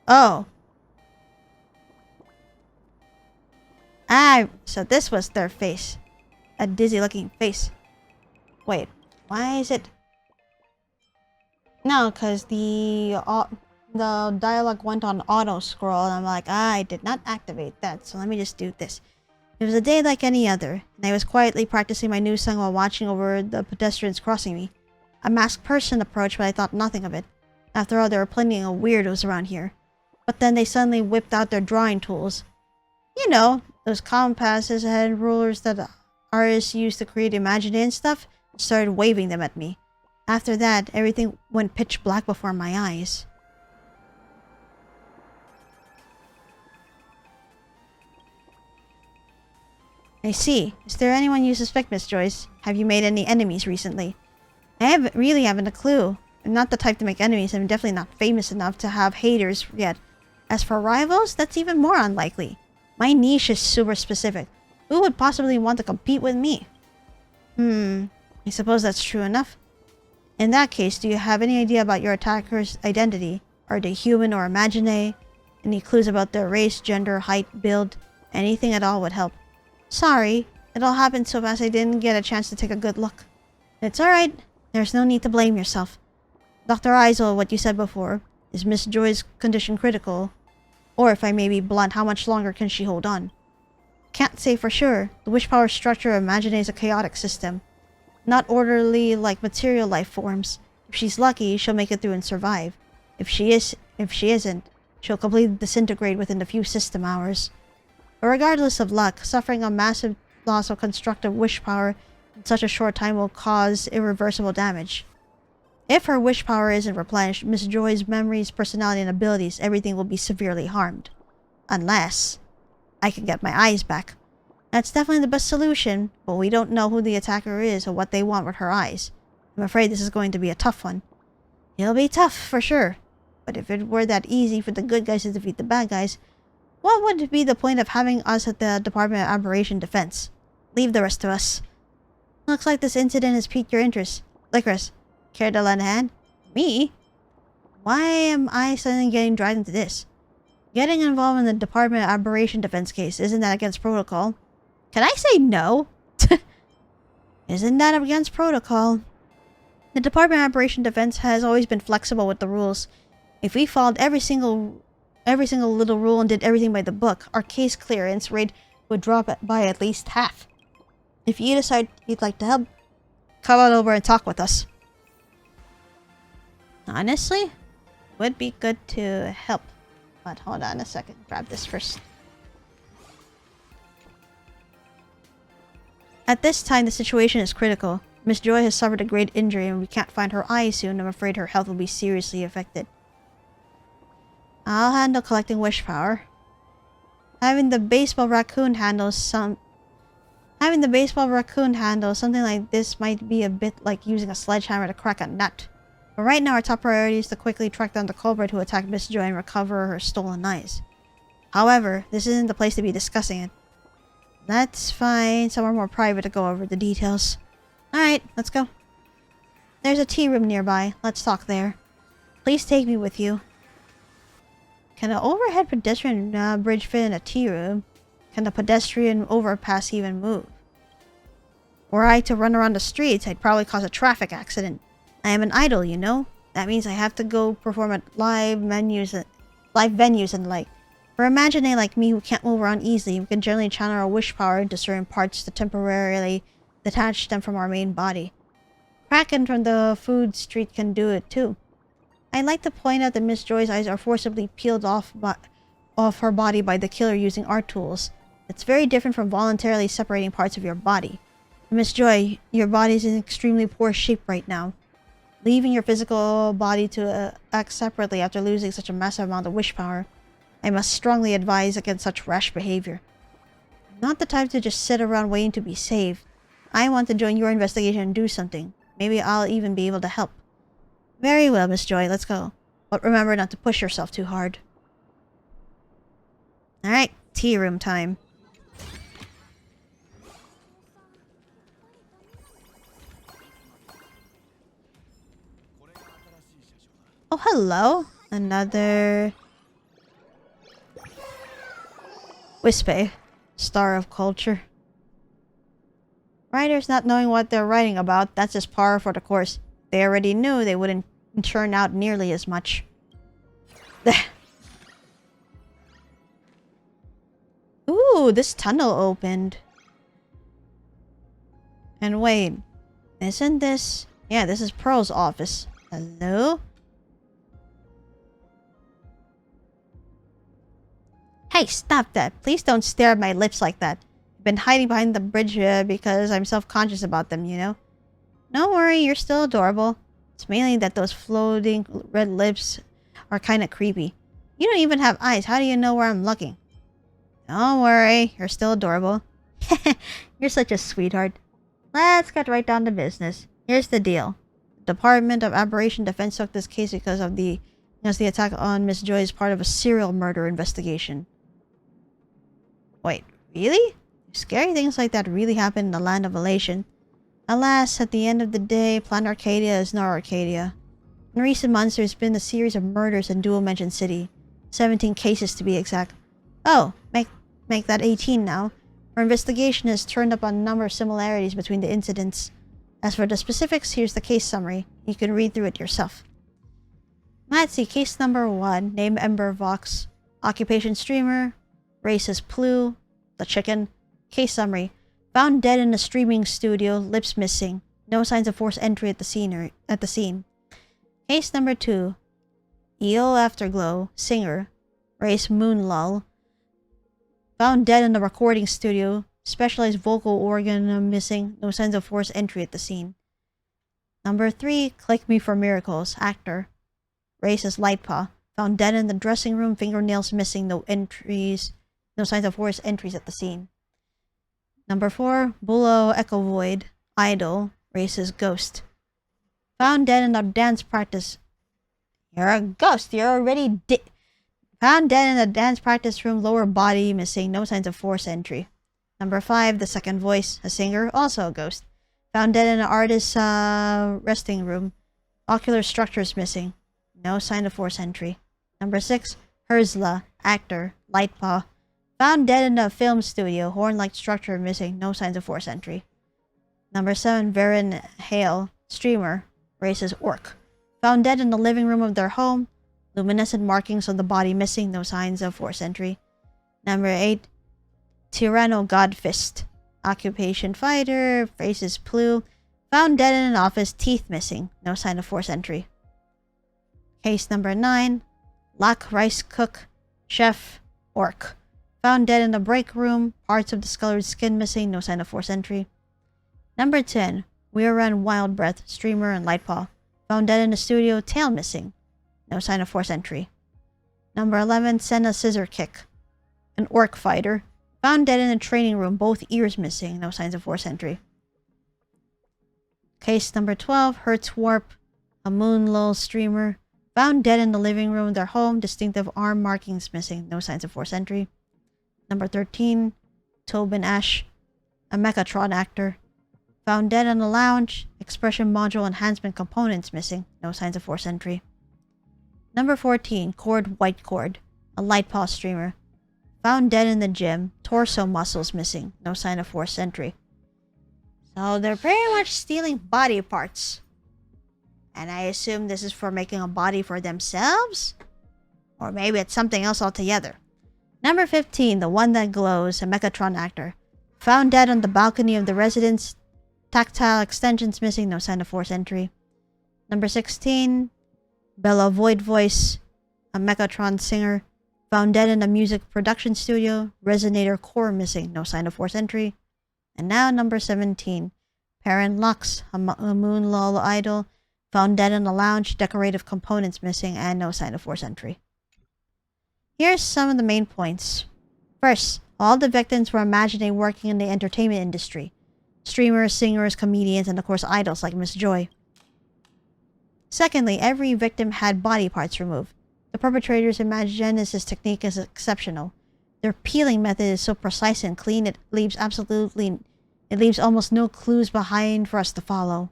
Oh. So this was their face. A dizzy-looking face. Wait, why is it... No, because the dialogue went on auto-scroll, and I'm like, I did not activate that, so let me just do this. It was a day like any other, and I was quietly practicing my new song while watching over the pedestrians crossing me. A masked person approached, but I thought nothing of it. After all, there were plenty of weirdos around here. But then they suddenly whipped out their drawing tools. You know, those compasses and rulers that artists use to create imaginary and stuff, and started waving them at me. After that, everything went pitch black before my eyes. I see. Is there anyone you suspect, Miss Joyce? Have you made any enemies recently? I really haven't a clue. I'm not the type to make enemies. I'm definitely not famous enough to have haters yet. As for rivals, that's even more unlikely. My niche is super specific. Who would possibly want to compete with me? I suppose that's true enough. In that case, do you have any idea about your attacker's identity? Are they human or imaginary? Any clues about their race, gender, height, build? Anything at all would help. Sorry, it all happened so fast I didn't get a chance to take a good look. It's alright. There's no need to blame yourself. Dr. Isol, what you said before, is Miss Joy's condition critical? Or if I may be blunt, how much longer can she hold on? can't say for sure. The wish power structure imagines a chaotic system, not orderly like material life forms. If she's lucky, she'll make it through and survive. If she isn't, she'll completely disintegrate within a few system hours. But regardless of luck, suffering a massive loss of constructive wish power in such a short time will cause irreversible damage. If her wish power isn't replenished, Miss Joy's memories, personality, and abilities, everything will be severely harmed. Unless I can get my eyes back. That's definitely the best solution, but we don't know who the attacker is or what they want with her eyes. I'm afraid this is going to be a tough one. It'll be tough, for sure. But if it were that easy for the good guys to defeat the bad guys, what would be the point of having us at the Department of Aberration Defense? Leave the rest to us. Looks like this incident has piqued your interest. Lycoris, care to lend a hand? Me? Why am I suddenly getting dragged into this? Getting involved in the Department of Aberration Defense case, isn't that against protocol? Can I say no? Isn't that against protocol? The Department of Aberration Defense has always been flexible with the rules. If we followed every single little rule and did everything by the book, our case clearance rate would drop by at least half. If you decide you'd like to help, come on over and talk with us. Honestly, would be good to help. But hold on a second, grab this first. At this time, the situation is critical. Miss Joy has suffered a great injury and we can't find her eyes soon. I'm afraid her health will be seriously affected. I'll handle collecting wish power. Having the baseball raccoon handle something like this might be a bit like using a sledgehammer to crack a nut. But right now our top priority is to quickly track down the culprit who attacked Miss Joy and recover her stolen eyes. However, this isn't the place to be discussing it. Let's find somewhere more private to go over the details. Alright, let's go. There's a tea room nearby. Let's talk there. Please take me with you. Can an overhead pedestrian bridge fit in a tea room? Can the pedestrian overpass even move? Were I to run around the streets, I'd probably cause a traffic accident. I am an idol, you know? That means I have to go perform at live venues and like. For a imaginae like me who can't move around easily, we can generally channel our wish power into certain parts to temporarily detach them from our main body. Kraken from the food street can do it too. I'd like to point out that Miss Joy's eyes are forcibly peeled off her body by the killer using art tools. It's very different from voluntarily separating parts of your body. Miss Joy, your body is in extremely poor shape right now. Leaving your physical body to act separately after losing such a massive amount of wish power, I must strongly advise against such rash behavior. I'm not the type to just sit around waiting to be saved. I want to join your investigation and do something. Maybe I'll even be able to help. Very well, Miss Joy, let's go. But remember not to push yourself too hard. Alright, tea room time. Oh, hello. Another Wispe, Star of Culture. Writers not knowing what they're writing about, that's just par for the course. They already knew they wouldn't churn out nearly as much. Ooh, this tunnel opened. And wait, isn't this... Yeah, this is Pearl's office. Hello? Hey, stop that. Please don't stare at my lips like that. I've been hiding behind the bridge because I'm self-conscious about them, you know? Don't worry, you're still adorable. It's mainly that those floating red lips are kind of creepy. You don't even have eyes. How do you know where I'm looking? Don't worry, you're still adorable. You're such a sweetheart. Let's get right down to business. Here's the deal. The Department of Aberration Defense took this case because the attack on Miss Joy is part of a serial murder investigation. Wait, really? Scary things like that really happen in the land of elation. Alas, at the end of the day, Planet Arcadia is not Arcadia. In recent months, there's been a series of murders in Dual Mention City. 17 cases to be exact. Oh, make that 18 now. Our investigation has turned up on a number of similarities between the incidents. As for the specifics, here's the case summary. You can read through it yourself. Let's see, case number 1, name Ember Vox, occupation streamer, race is Plu, the chicken, Case summary. Found dead in a streaming studio, lips missing. No signs of forced entry at the scene. Case number 2. EO Afterglow, singer, race Moonlull. Found dead in the recording studio, specialized vocal organ missing. No signs of forced entry at the scene. Number 3. Click Me for Miracles, actor, race is Lightpaw. Found dead in the dressing room, fingernails missing. No signs of forced entries at the scene. Number 4. Bulo Echo Void, idol, race is Ghost. Found dead in the dance practice. You're a ghost. You're already found dead in the dance practice room, lower body missing. No signs of forced entry. Number 5. The Second Voice, a singer, also a ghost. Found dead in an artist's resting room. Ocular structures missing. No sign of forced entry. Number 6. Herzla, actor, Lightpaw. Found dead in a film studio. Horn-like structure missing. No signs of forced entry. Number 7. Varen Hale, streamer, race is Orc. Found dead in the living room of their home. Luminescent markings on the body missing. No signs of forced entry. Number 8. Tyranno Godfist, occupation fighter, race is Plu. Found dead in an office, teeth missing. No sign of forced entry. Case number 9. Lak Rice Cook, chef, Orc. Found dead in the break room, parts of discolored skin missing. No sign of forced entry. Number 10. Weiran Wild Breath, streamer and Lightpaw. Found dead in the studio, tail missing. No sign of forced entry. Number 11. Senna Scissor Kick, an Orc fighter. Found dead in a training room, both ears missing. No signs of forced entry. Case number 12. Hertz Warp, a Moonlull streamer. Found dead in the living room of their home, distinctive arm markings missing. No signs of forced entry. Number 13. Tobin Ash, a Mechatron actor. Found dead in a lounge, expression module enhancement components missing. No signs of forced entry. Number 14. Cord White Cord, a Lightpaw streamer. Found dead in the gym, torso muscles missing. No sign of forced entry. So they're pretty much stealing body parts. And I assume this is for making a body for themselves? Or maybe it's something else altogether. Number 15. The One That Glows, a Mechatron actor. Found dead on the balcony of the residence. Tactile extensions missing. No sign of forced entry. Number 16. Bella Void Voice, a Mechatron singer. Found dead in a music production studio. Resonator core missing. No sign of forced entry. And now number 17. Perrin Lux, a Moonlull idol. Found dead in a lounge. Decorative components missing. And no sign of forced entry. Here's some of the main points. First, all the victims were imagining working in the entertainment industry. Streamers, singers, comedians, and of course idols like Miss Joy. Secondly, every victim had body parts removed. The perpetrator's imagenesis technique is exceptional. Their peeling method is so precise and clean it leaves almost no clues behind for us to follow.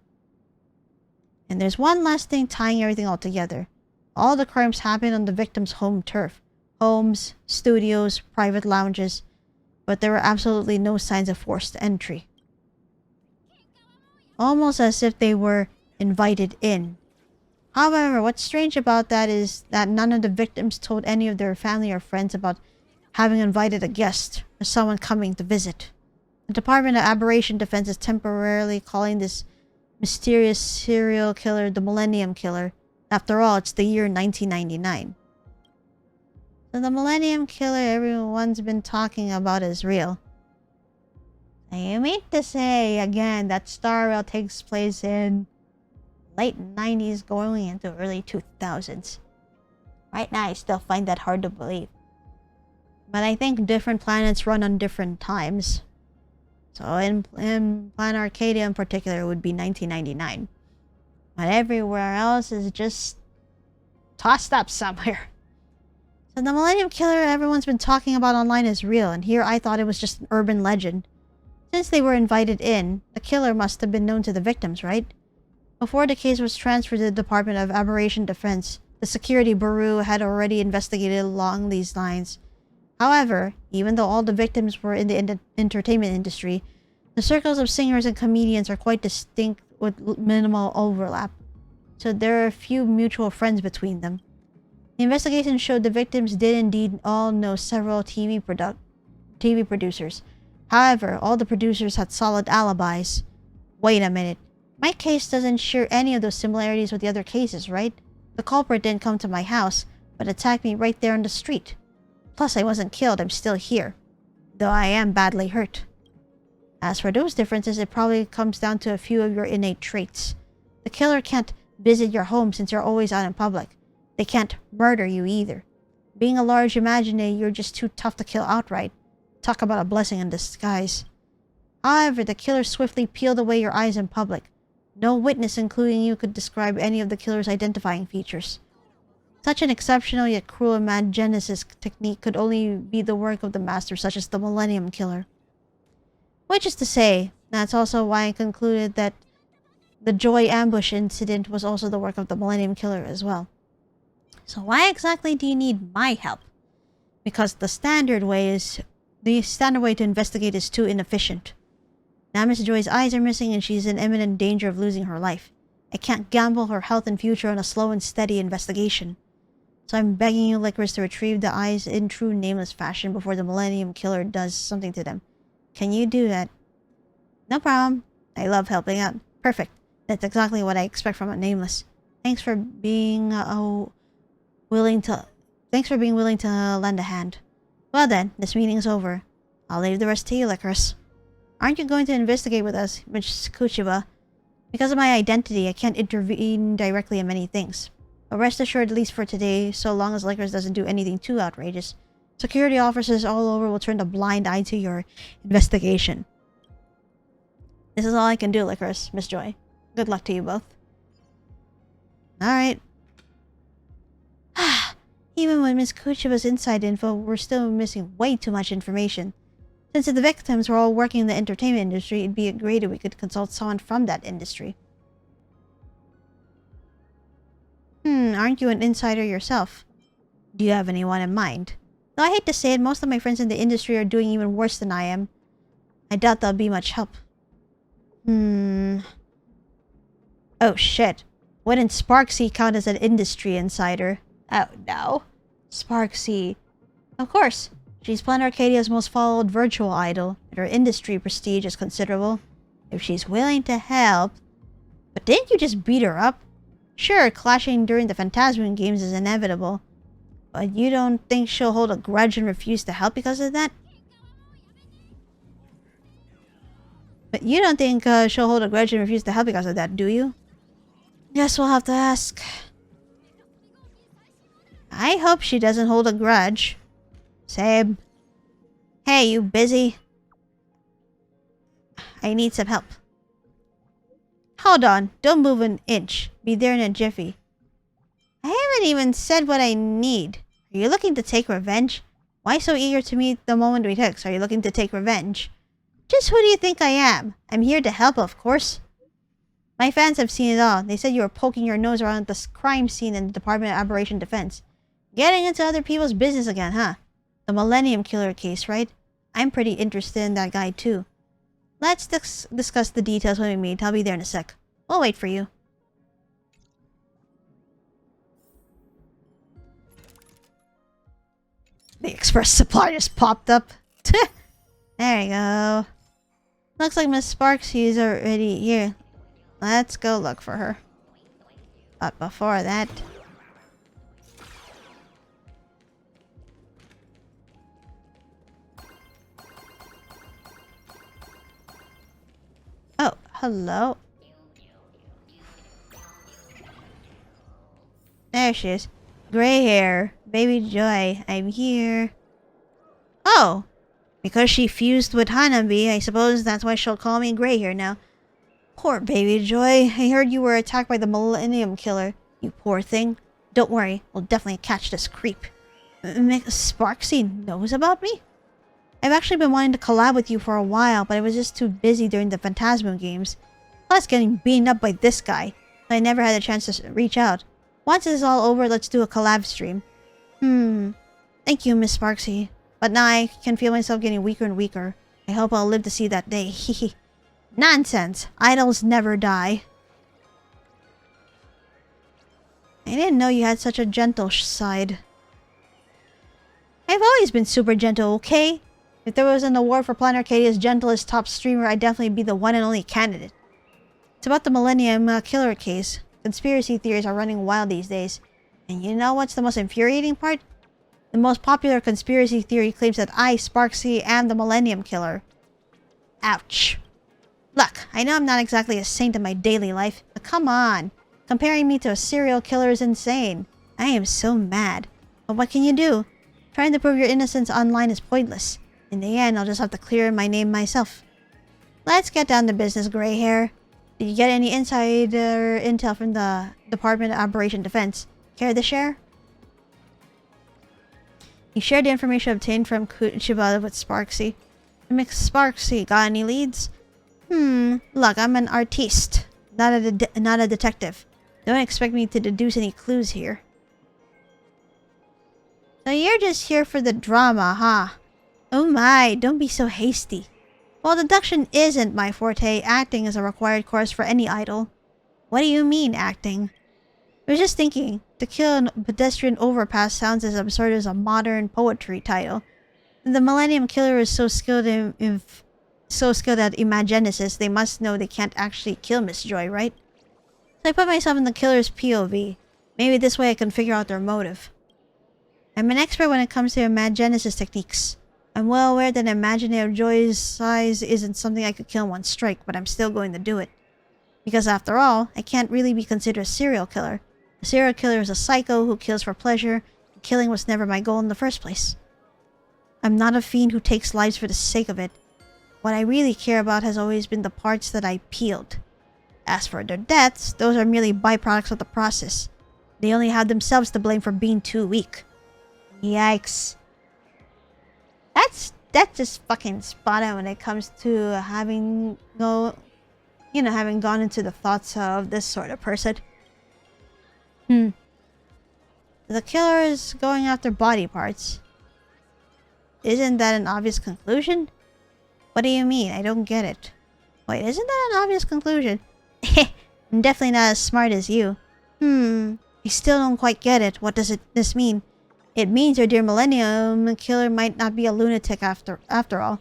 And there's one last thing tying everything all together. All the crimes happened on the victim's home turf. Homes, studios, private lounges. But there were absolutely no signs of forced entry. Almost as if they were invited in. However, what's strange about that is that none of the victims told any of their family or friends about having invited a guest or someone coming to visit. The Department of Aberration Defense is temporarily calling this mysterious serial killer the Millennium Killer. After all, it's the year 1999. So the Millennium Killer everyone's been talking about is real. I mean to say, again, that Star Rail takes place in late 90s going into early 2000s. Right now, I still find that hard to believe. But I think different planets run on different times. So in Planet Arcadia in particular, it would be 1999. But everywhere else is just tossed up somewhere. So the Millennium Killer everyone's been talking about online is real, and here I thought it was just an urban legend. Since they were invited in, the killer must have been known to the victims, right? Before the case was transferred to the Department of Aberration Defense, the Security Bureau had already investigated along these lines. However, even though all the victims were in the entertainment industry, the circles of singers and comedians are quite distinct with minimal overlap, so there are few mutual friends between them. The investigation showed the victims did indeed all know several TV producers. However, all the producers had solid alibis. Wait a minute. My case doesn't share any of those similarities with the other cases, right? The culprit didn't come to my house, but attacked me right there on the street. Plus, I wasn't killed, I'm still here. Though I am badly hurt. As for those differences, it probably comes down to a few of your innate traits. The killer can't visit your home since you're always out in public. They can't murder you either. Being a large imaginary, you're just too tough to kill outright. Talk about a blessing in disguise. However, the killer swiftly peeled away your eyes in public. No witness, including you, could describe any of the killer's identifying features. Such an exceptional yet cruel imagenesis technique could only be the work of the master such as the Millennium Killer. Which is to say, that's also why I concluded that the Joy ambush incident was also the work of the Millennium Killer as well. So why exactly do you need my help? Because the standard way to investigate is too inefficient. Now Miss Joy's eyes are missing and she's in imminent danger of losing her life. I can't gamble her health and future on a slow and steady investigation. So I'm begging you, Licorice, to retrieve the eyes in true nameless fashion before the Millennium Killer does something to them. Can you do that? No problem. I love helping out. Perfect. That's exactly what I expect from a nameless. Thanks for being willing to lend a hand. Well then, this meeting's over. I'll leave the rest to you, Licorice. Aren't you going to investigate with us, Miss Kuchiba? Because of my identity, I can't intervene directly in many things. But rest assured, at least for today, so long as Licorice doesn't do anything too outrageous, security officers all over will turn a blind eye to your investigation. This is all I can do, Licorice, Miss Joy. Good luck to you both. Alright. Even with Miss Kuchiba's inside info, we're still missing way too much information. Since the victims were all working in the entertainment industry, it'd be great if we could consult someone from that industry. Aren't you an insider yourself? Do you have anyone in mind? Though I hate to say it, most of my friends in the industry are doing even worse than I am. I doubt that'll be much help. Oh shit. Wouldn't Sparksy count as an industry insider? Oh no. Sparksy. Of course. She's Planet Arcadia's most followed virtual idol, and her industry prestige is considerable. If she's willing to help... But didn't you just beat her up? Sure, clashing during the Phantasmian games is inevitable. But you don't think she'll hold a grudge and refuse to help because of that? Do you? Guess we'll have to ask. I hope she doesn't hold a grudge. Same. Hey, you busy? I need some help. Hold on, don't move an inch. Be there in a jiffy. I haven't even said what I need. Are you looking to take revenge? Why so eager to meet the moment we text? Are you looking to take revenge? Just who do you think I am? I'm here to help, of course. My fans have seen it all. They said you were poking your nose around the crime scene in the Department of Aberration Defense. Getting into other people's business again, huh? The Millennium Killer case, right? I'm pretty interested in that guy, too. Let's discuss the details when we meet. I'll be there in a sec. We'll wait for you. The express supply just popped up. There you go. Looks like Miss Sparksy is already here. Let's go look for her. But before that... Oh, hello. There she is. Gray hair. Baby Joy. I'm here. Oh! Because she fused with Hanabi, I suppose that's why she'll call me Gray hair now. Poor Baby Joy. I heard you were attacked by the Millennium Killer. You poor thing. Don't worry. We'll definitely catch this creep. Sparksy knows about me? I've actually been wanting to collab with you for a while, but I was just too busy during the Phantasmian games. Plus getting beaten up by this guy. So I never had a chance to reach out. Once this is all over, let's do a collab stream. Thank you, Miss Sparksy. But now I can feel myself getting weaker and weaker. I hope I'll live to see that day. Hehe. Nonsense. Idols never die. I didn't know you had such a gentle side. I've always been super gentle, okay? If there was an award for Planet Arcadia's gentlest top streamer, I'd definitely be the one and only candidate. It's about the Millennium Killer case. Conspiracy theories are running wild these days. And you know what's the most infuriating part? The most popular conspiracy theory claims that I, Sparksy, am the Millennium Killer. Ouch. Look, I know I'm not exactly a saint in my daily life, but come on. Comparing me to a serial killer is insane. I am so mad. But what can you do? Trying to prove your innocence online is pointless. In the end, I'll just have to clear my name myself. Let's get down to business, gray hair. Did you get any insider intel from the Department of Operation Defense? Care to share? You shared the information obtained from Chiba with Sparksy. Sparksy, got any leads? Look, I'm an artiste, not a detective. Don't expect me to deduce any clues here. So you're just here for the drama, huh? Oh my, don't be so hasty. Well, deduction isn't my forte. Acting is a required course for any idol. What do you mean, acting? I was just thinking, to kill a pedestrian overpass sounds as absurd as a modern poetry title. The Millennium Killer is so skilled at imagenesis, they must know they can't actually kill Miss Joy, right? So I put myself in the killer's POV. Maybe this way I can figure out their motive. I'm an expert when it comes to imagenesis techniques. I'm well aware that imaginary Joy's size isn't something I could kill in one strike, but I'm still going to do it. Because after all, I can't really be considered a serial killer. A serial killer is a psycho who kills for pleasure, and killing was never my goal in the first place. I'm not a fiend who takes lives for the sake of it. What I really care about has always been the parts that I peeled. As for their deaths, those are merely byproducts of the process. They only have themselves to blame for being too weak. Yikes. That's just fucking spot on when it comes to having gone into the thoughts of this sort of person. The killer is going after body parts. Isn't that an obvious conclusion? What do you mean? I don't get it. Wait, isn't that an obvious conclusion? I'm definitely not as smart as you. I still don't quite get it. What does this mean? It means your dear Millennium Killer might not be a lunatic after all.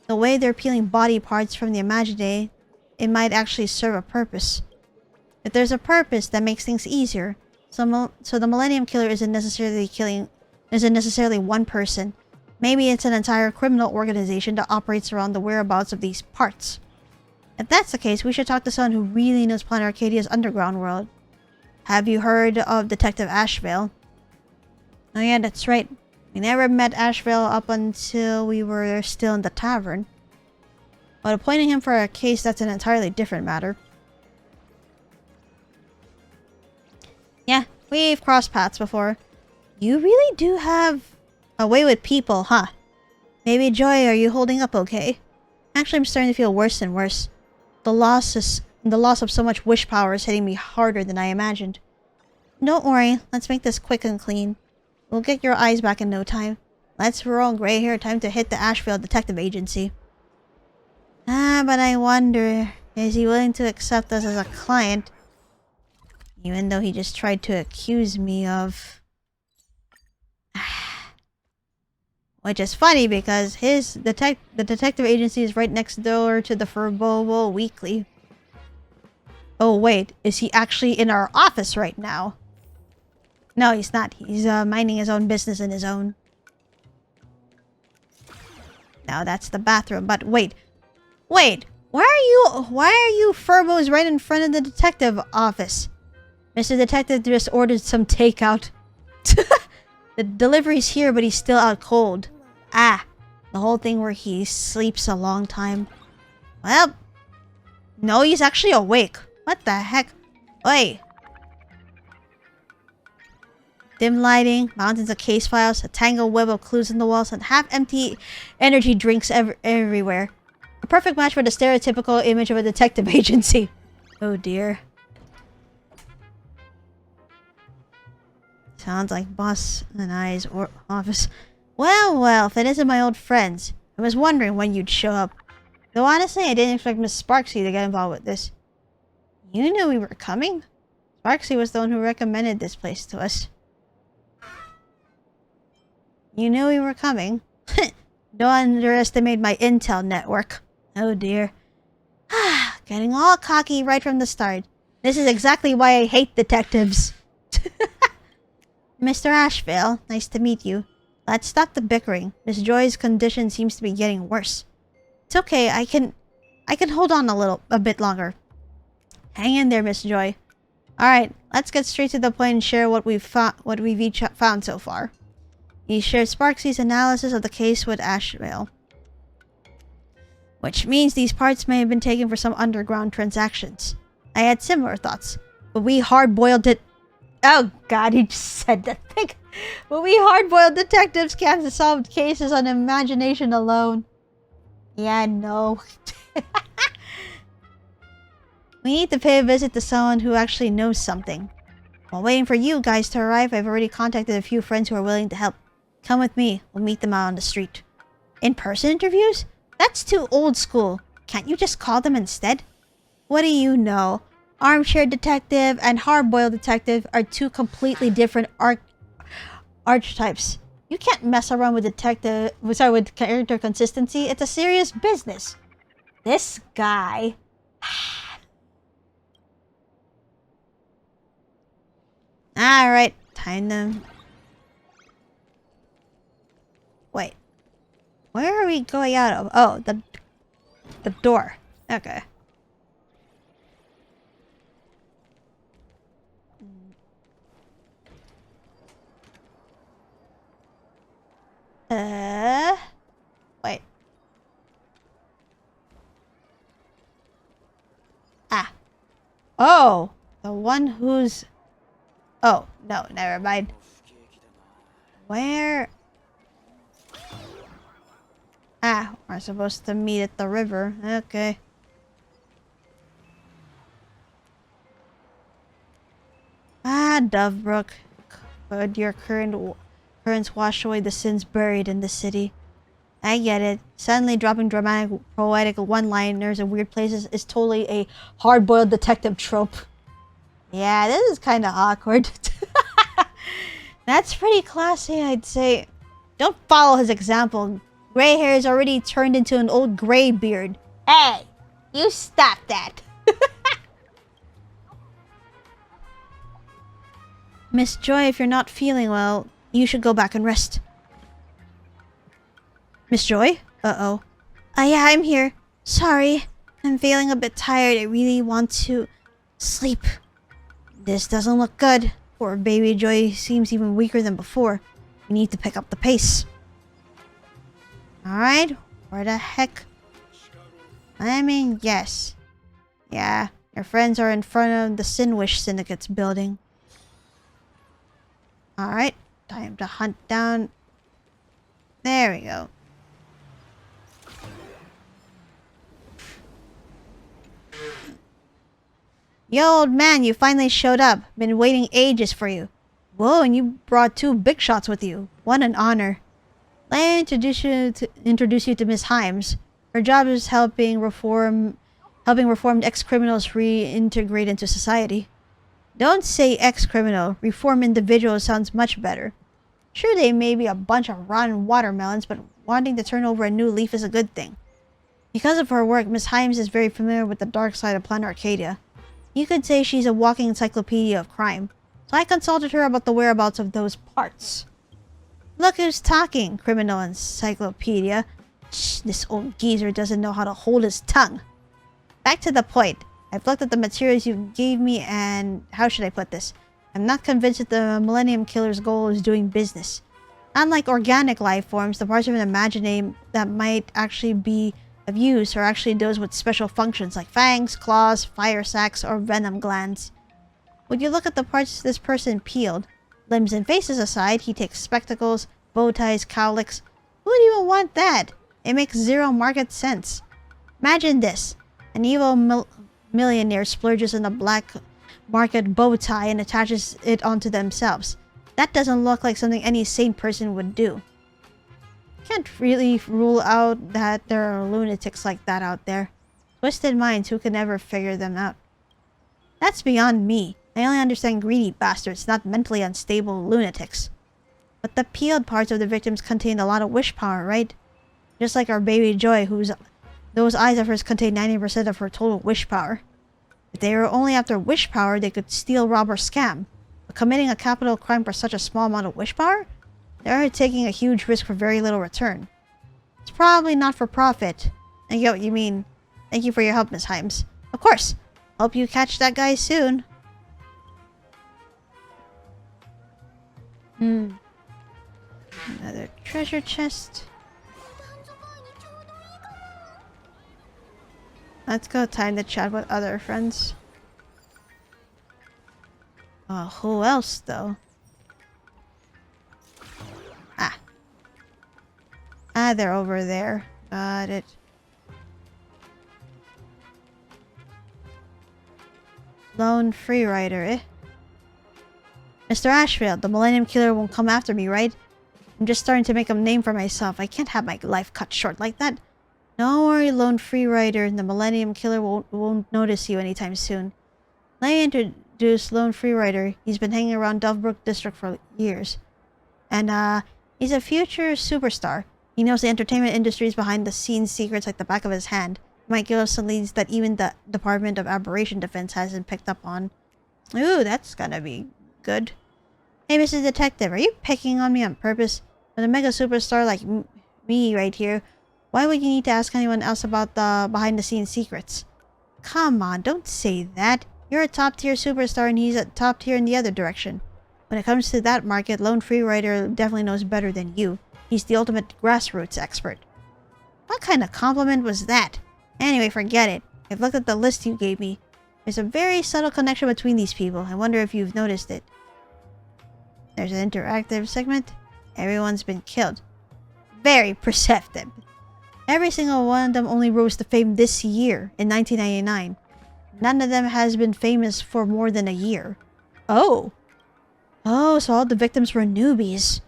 The way they're peeling body parts from the Imagine, it might actually serve a purpose. If there's a purpose, that makes things easier. So the Millennium Killer isn't necessarily one person. Maybe it's an entire criminal organization that operates around the whereabouts of these parts. If that's the case, we should talk to someone who really knows Planet Arcadia's underground world. Have you heard of Detective Ashvale? Oh yeah, that's right. We never met Ashvale up until we were still in the tavern. But appointing him for a case, that's an entirely different matter. Yeah, we've crossed paths before. You really do have a way with people, huh? Maybe Joy, are you holding up okay? Actually, I'm starting to feel worse and worse. The loss of so much wish power is hitting me harder than I imagined. Don't worry, let's make this quick and clean. We'll get your eyes back in no time. Let's roll, gray hair, time to hit the Ashvale Detective Agency. But I wonder, is he willing to accept us as a client? Even though he just tried to accuse me of... Which is funny because the detective agency is right next door to the Furbobo Weekly. Oh wait, is he actually in our office right now? No, he's not. He's minding his own business in his own. Now that's the bathroom. But wait, why are you Furbos right in front of the detective office? Mr. Detective just ordered some takeout. The delivery's here, but he's still out cold. The whole thing where he sleeps a long time. Well, no, he's actually awake. What the heck? Oi. Dim lighting, mountains of case files, a tangled web of clues in the walls, and half-empty energy drinks everywhere. A perfect match for the stereotypical image of a detective agency. Oh dear. Sounds like Boss and I's office. Well, if it isn't my old friends. I was wondering when you'd show up. Though honestly, I didn't expect Miss Sparksy to get involved with this. You knew we were coming? Sparksy was the one who recommended this place to us. You knew we were coming? Don't underestimate my intel network. Oh dear. Getting all cocky right from the start. This is exactly why I hate detectives. Mr. Ashvale, nice to meet you. Let's stop the bickering. Miss Joy's condition seems to be getting worse. It's okay, I can hold on a bit longer. Hang in there, Miss Joy. Alright, let's get straight to the point and share what we've each found so far. He shared Sparksy's analysis of the case with Ashvale. Which means these parts may have been taken for some underground transactions. I had similar thoughts, but we hard-boiled it. Oh god, he just said that thing. But we hard-boiled detectives can't solve cases on imagination alone. Yeah, no. We need to pay a visit to someone who actually knows something. While waiting for you guys to arrive, I've already contacted a few friends who are willing to help. Come with me. We'll meet them out on the street. In-person interviews? That's too old school. Can't you just call them instead? What do you know? Armchair detective and hard-boiled detective are two completely different archetypes. You can't mess around with with character consistency. It's a serious business. This guy. Alright, time to... Wait. Where are we going out of? Oh, the door. Okay. Wait. Ah. Oh, the one who's... Oh, no, never mind. Where... Ah, we're supposed to meet at the river. Okay. Ah, Dovebrook. Could your currents wash away the sins buried in the city? I get it. Suddenly dropping dramatic, poetic one-liners in weird places is totally a hard-boiled detective trope. Yeah, this is kind of awkward. That's pretty classy, I'd say. Don't follow his example. Gray hair is already turned into an old gray beard. Hey, you stop that. Miss Joy, if you're not feeling well, you should go back and rest. Miss Joy? Uh-oh. Yeah, I'm here. Sorry. I'm feeling a bit tired. I really want to sleep. This doesn't look good. Poor baby Joy seems even weaker than before. We need to pick up the pace. Alright, where the heck? I mean, yes. Yeah, your friends are in front of the Sinwish Syndicate's building. Alright, time to hunt down... There we go. Yo, old man, you finally showed up. Been waiting ages for you. Whoa, and you brought 2 big shots with you. What an honor. Let me introduce you to Miss Himes. Her job is helping reformed ex-criminals reintegrate into society. Don't say ex-criminal. Reformed individual sounds much better. Sure, they may be a bunch of rotten watermelons, but wanting to turn over a new leaf is a good thing. Because of her work, Miss Himes is very familiar with the dark side of Planet Arcadia. You could say she's a walking encyclopedia of crime. So I consulted her about the whereabouts of those parts. Look who's talking, criminal encyclopedia. Shh, this old geezer doesn't know how to hold his tongue. Back to the point. I've looked at the materials you gave me and... How should I put this? I'm not convinced that the Millennium Killer's goal is doing business. Unlike organic life forms, the parts of an imaginary that might actually be of use are actually those with special functions like fangs, claws, fire sacs, or venom glands. Would you look at the parts this person peeled? Limbs and faces aside, he takes spectacles, bow ties, cowlicks. Who would even want that? It makes zero market sense. Imagine this. An evil millionaire splurges on a black market bow tie and attaches it onto themselves. That doesn't look like something any sane person would do. Can't really rule out that there are lunatics like that out there. Twisted minds, who can ever figure them out? That's beyond me. I only understand greedy bastards, not mentally unstable lunatics. But the peeled parts of the victims contained a lot of wish power, right? Just like our baby Joy, those eyes of hers contain 90% of her total wish power. If they were only after wish power, they could steal, rob, or scam. But committing a capital crime for such a small amount of wish power? They're taking a huge risk for very little return. It's probably not for profit. I get what you mean. Thank you for your help, Miss Himes. Of course. Hope you catch that guy soon. Another treasure chest. Let's go time to chat with other friends. Oh, who else though? They're over there. Got it. Lone free rider, eh? Mr. Ashfield, the Millennium Killer won't come after me, right? I'm just starting to make a name for myself. I can't have my life cut short like that. Don't worry, Lone Free Rider. The Millennium Killer won't notice you anytime soon. Let me introduce Lone Free Rider. He's been hanging around Dovebrook District for years. And, he's a future superstar. He knows the entertainment industry's behind-the-scenes secrets like the back of his hand. He might give us some leads that even the Department of Aberration Defense hasn't picked up on. Ooh, that's gonna be good. Hey, Mrs. Detective, are you picking on me on purpose? With a mega superstar like me right here, why would you need to ask anyone else about the behind-the-scenes secrets? Come on, don't say that. You're a top-tier superstar and he's a top-tier in the other direction. When it comes to that market, Lone Free Rider definitely knows better than you. He's the ultimate grassroots expert. What kind of compliment was that? Anyway, forget it. I've looked at the list you gave me. There's a very subtle connection between these people. I wonder if you've noticed it. There's an interactive segment. Everyone's been killed. Very perceptive. Every single one of them only rose to fame this year, in 1999. None of them has been famous for more than a year. Oh. Oh, so all the victims were newbies.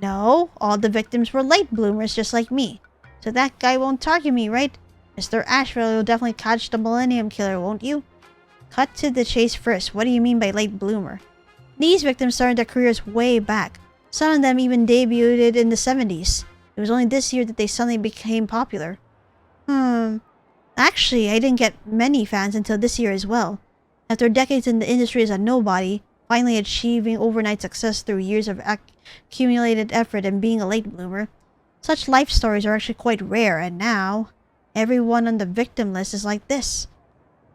No, all the victims were late bloomers just like me. So that guy won't target me, right? Mr. Asheville will definitely catch the Millennium Killer, won't you? Cut to the chase first. What do you mean by late bloomer? These victims started their careers way back. Some of them even debuted in the 70s. It was only this year that they suddenly became popular. Actually, I didn't get many fans until this year as well. After decades in the industry as a nobody, finally achieving overnight success through years of accumulated effort and being a late bloomer, such life stories are actually quite rare, and now, everyone on the victim list is like this.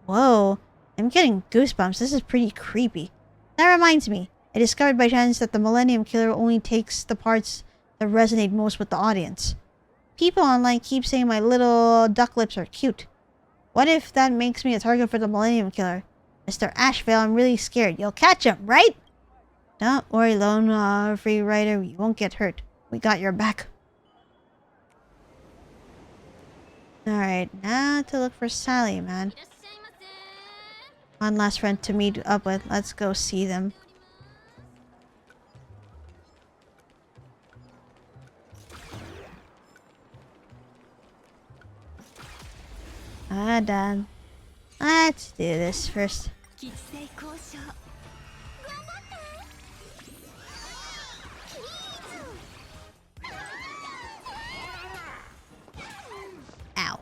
Whoa, I'm getting goosebumps. This is pretty creepy. That reminds me, I discovered by chance that the Millennium Killer only takes the parts that resonate most with the audience. People online keep saying my little duck lips are cute. What if that makes me a target for the Millennium Killer? Mr. Asheville, I'm really scared. You'll catch him, right? Don't worry, Lone Free Rider. You won't get hurt. We got your back. Alright, now to look for Sally, man. One last friend to meet up with. Let's go see them. Done. Let's do this first. Ow.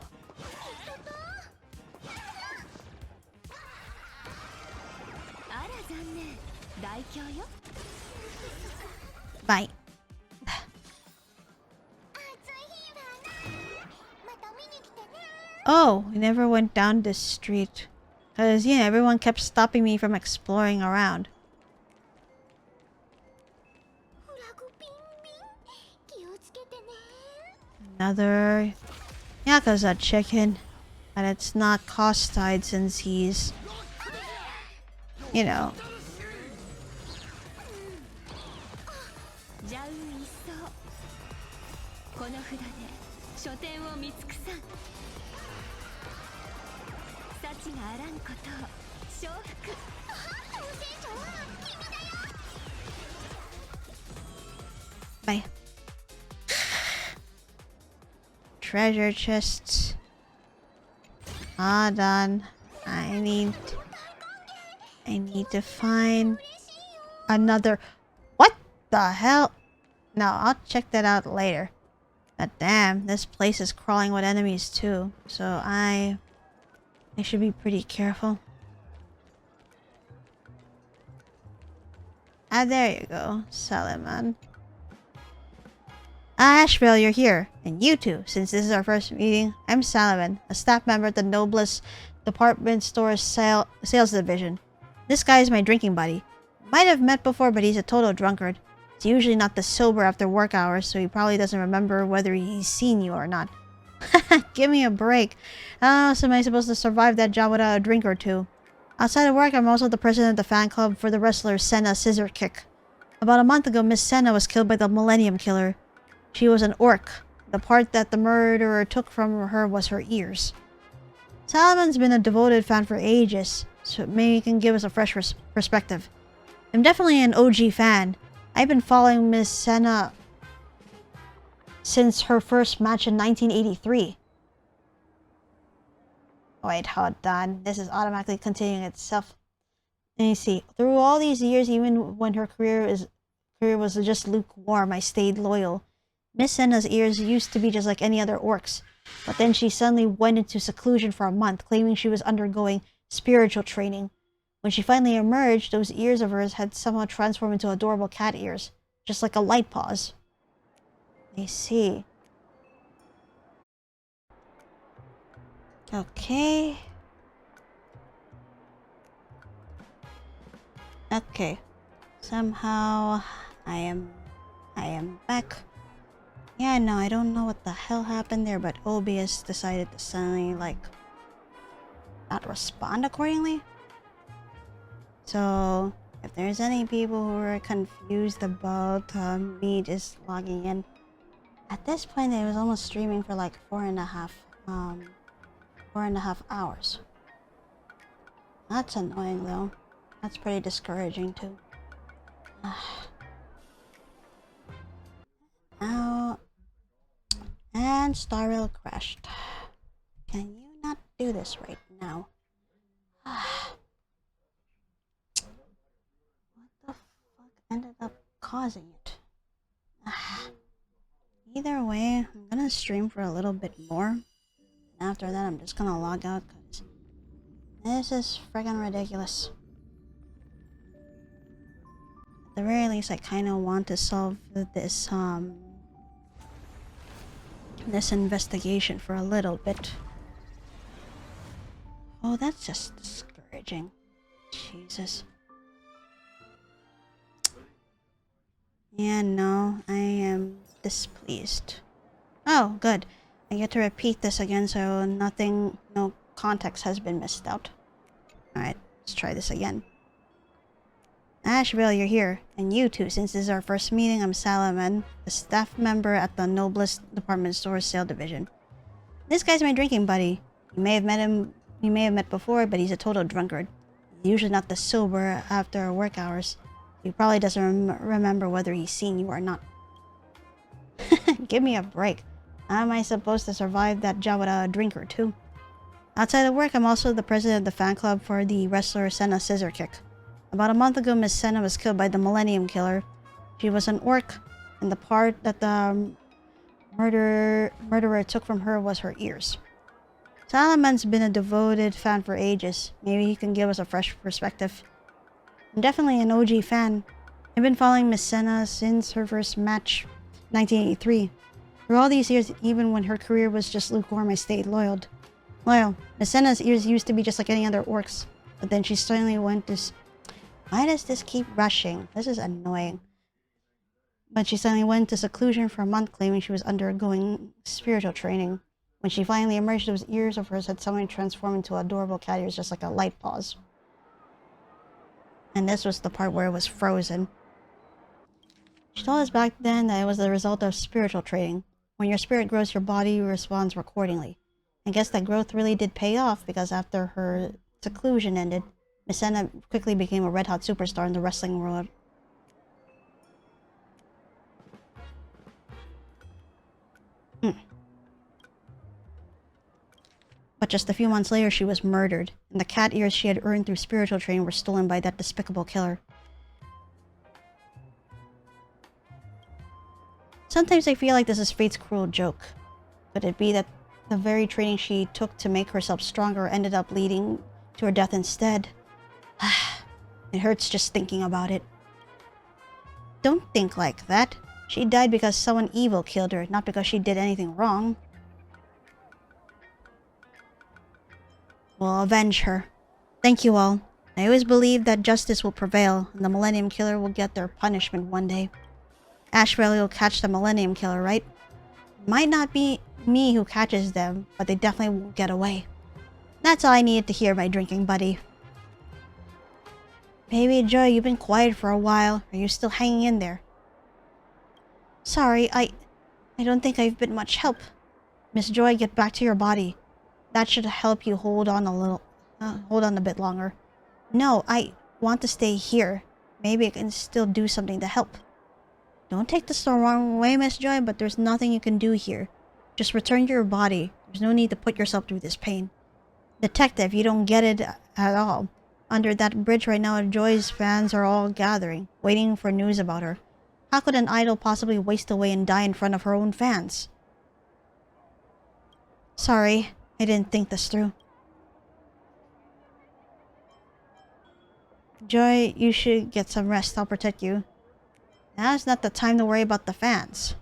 Bye. Oh, we never went down this street. Because, yeah, everyone kept stopping me from exploring around. Another Yakuza chicken. And it's not cost-tied since he's, you know. Bye. Treasure chests. Done. I need to find another. What the hell? No, I'll check that out later. But damn, this place is crawling with enemies too. So I should be pretty careful. Ah, there you go, Salaman. Ah, Asheville, you're here. And you too, since this is our first meeting. I'm Salaman, a staff member at the Noblest Department Store's sales division. This guy is my drinking buddy. Might have met before, but he's a total drunkard. He's usually not this sober after work hours, so he probably doesn't remember whether he's seen you or not. Give me a break. How else am I supposed to survive that job without a drink or two? Outside of work, I'm also the president of the fan club for the wrestler Senna Scissor Kick. About a month ago, Miss Senna was killed by the Millennium Killer. She was an orc. The part that the murderer took from her was her ears. Salaman's been a devoted fan for ages, so maybe he can give us a fresh perspective. I'm definitely an OG fan. I've been following Miss Senna since her first match in 1983. Wait, hold on. This is automatically continuing itself. Let me see. Through all these years, even when her career was just lukewarm, I stayed loyal. Miss Senna's ears used to be just like any other orcs, but then she suddenly went into seclusion for a month, claiming she was undergoing spiritual training. When she finally emerged, those ears of hers had somehow transformed into adorable cat ears, just like a light paws. I see. Okay. Okay. Somehow I am back. Yeah, no, I don't know what the hell happened there, but OBS decided to suddenly, like, not respond accordingly. So, if there's any people who are confused about me just logging in, at this point I was almost streaming for like 4.5 hours. That's annoying though. That's pretty discouraging too. Now, and Starrail crashed. Can you not do this right now? What the fuck ended up causing it? Either way, I'm gonna stream for a little bit more. And after that, I'm just gonna log out because this is friggin' ridiculous. At the very least, I kind of want to solve this this investigation for a little bit. Oh, that's just discouraging. Jesus. Yeah, no, I am displeased. Oh, good. I get to repeat this again so no context has been missed out. Alright, let's try this again. Asheville, you're here. And you too, since this is our first meeting, I'm Salaman, a staff member at the Noblest Department Store's sale division. This guy's my drinking buddy. You may have met before, but he's a total drunkard. He's usually not this sober after work hours. He probably doesn't remember whether he's seen you or not. Give me a break. How am I supposed to survive that job without a drink or two? Outside of work, I'm also the president of the fan club for the wrestler Senna Scissor Kick. About a month ago, Miss Senna was killed by the Millennium Killer. She was an orc, and the part that the murderer took from her was her ears. Salaman's been a devoted fan for ages. Maybe he can give us a fresh perspective. I'm definitely an OG fan. I've been following Miss Senna since her first match, 1983. For all these years, even when her career was just lukewarm, I stayed loyal. Miss Senna's ears used to be just like any other orcs, but then she suddenly went to... Why does this keep rushing? This is annoying. But she suddenly went into seclusion for a month, claiming she was undergoing spiritual training. When she finally emerged, those ears of hers had suddenly transformed into adorable cat ears, just like a light paws. And this was the part where it was frozen. She told us back then that it was the result of spiritual training. When your spirit grows, your body responds accordingly. I guess that growth really did pay off, because after her seclusion ended, Miss Senna quickly became a red-hot superstar in the wrestling world. But just a few months later, she was murdered, and the cat ears she had earned through spiritual training were stolen by that despicable killer. Sometimes I feel like this is fate's cruel joke. Could it be that the very training she took to make herself stronger ended up leading to her death instead? It hurts just thinking about it. Don't think like that. She died because someone evil killed her, not because she did anything wrong. We'll avenge her. Thank you all. I always believe that justice will prevail, and the Millennium Killer will get their punishment one day. Ash Valley will catch the Millennium Killer, right? Might not be me who catches them, but they definitely won't get away. That's all I needed to hear, my drinking buddy. Baby Joy, you've been quiet for a while. Are you still hanging in there? Sorry, I don't think I've been much help. Miss Joy, get back to your body. That should help you hold on a bit longer. No, I want to stay here. Maybe I can still do something to help. Don't take this the wrong way, Miss Joy, but there's nothing you can do here. Just return to your body. There's no need to put yourself through this pain. Detective, you don't get it at all. Under that bridge right now, Joy's fans are all gathering, waiting for news about her. How could an idol possibly waste away and die in front of her own fans? Sorry, I didn't think this through. Joy, you should get some rest. I'll protect you. Now's not the time to worry about the fans.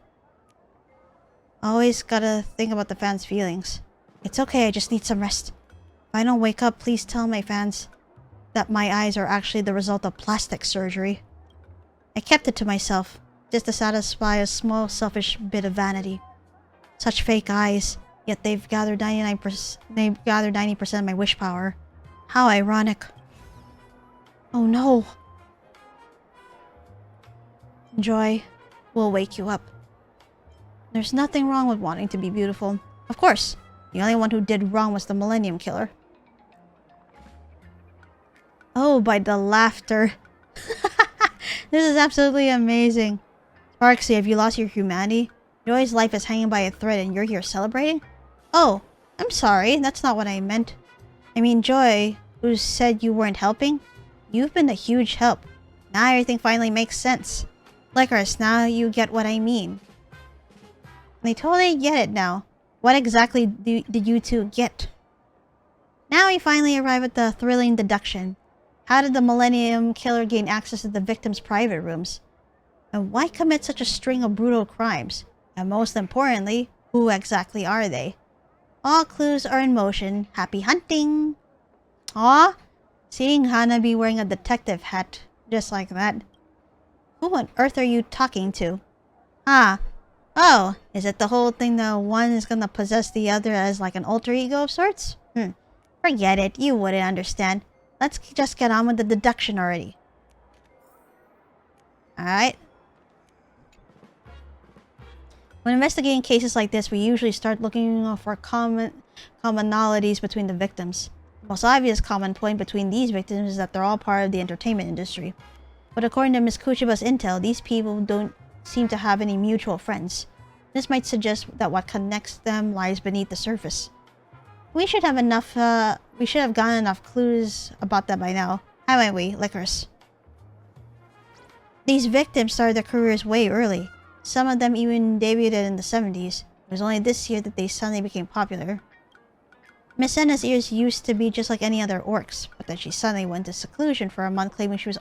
Always gotta think about the fans' feelings. It's okay, I just need some rest. If I don't wake up, please tell my fans that my eyes are actually the result of plastic surgery. I kept it to myself, just to satisfy a small selfish bit of vanity. Such fake eyes, yet they've gathered 90% of my wish power. How ironic. Oh no. Joy, we'll wake you up. There's nothing wrong with wanting to be beautiful. Of course, the only one who did wrong was the Millennium Killer. Oh, by the laughter. This is absolutely amazing. Sparksy, have you lost your humanity? Joy's life is hanging by a thread and you're here celebrating? Oh, I'm sorry. That's not what I meant. I mean, Joy, who said you weren't helping? You've been a huge help. Now everything finally makes sense. Lycoris, now you get what I mean. I totally get it now. What exactly did you two get? Now we finally arrive at the thrilling deduction. How did the Millennium Killer gain access to the victim's private rooms? And why commit such a string of brutal crimes? And most importantly, who exactly are they? All clues are in motion. Happy hunting! Aw! Seeing Hanabi wearing a detective hat just like that. Who on earth are you talking to? Ah. Oh, is it the whole thing that one is gonna possess the other as like an alter ego of sorts? Forget it, you wouldn't understand. Let's just get on with the deduction already. Alright. When investigating cases like this, we usually start looking for commonalities between the victims. The most obvious common point between these victims is that they're all part of the entertainment industry. But according to Ms. Kuchiba's intel, these people don't seem to have any mutual friends. This might suggest that what connects them lies beneath the surface. We should have gotten enough clues about that by now, haven't we, Lycoris? These victims started their careers way early. Some of them even debuted in the 70s. It was only this year that they suddenly became popular. Miss Senna's ears used to be just like any other orcs, but then she suddenly went into seclusion for a month claiming she was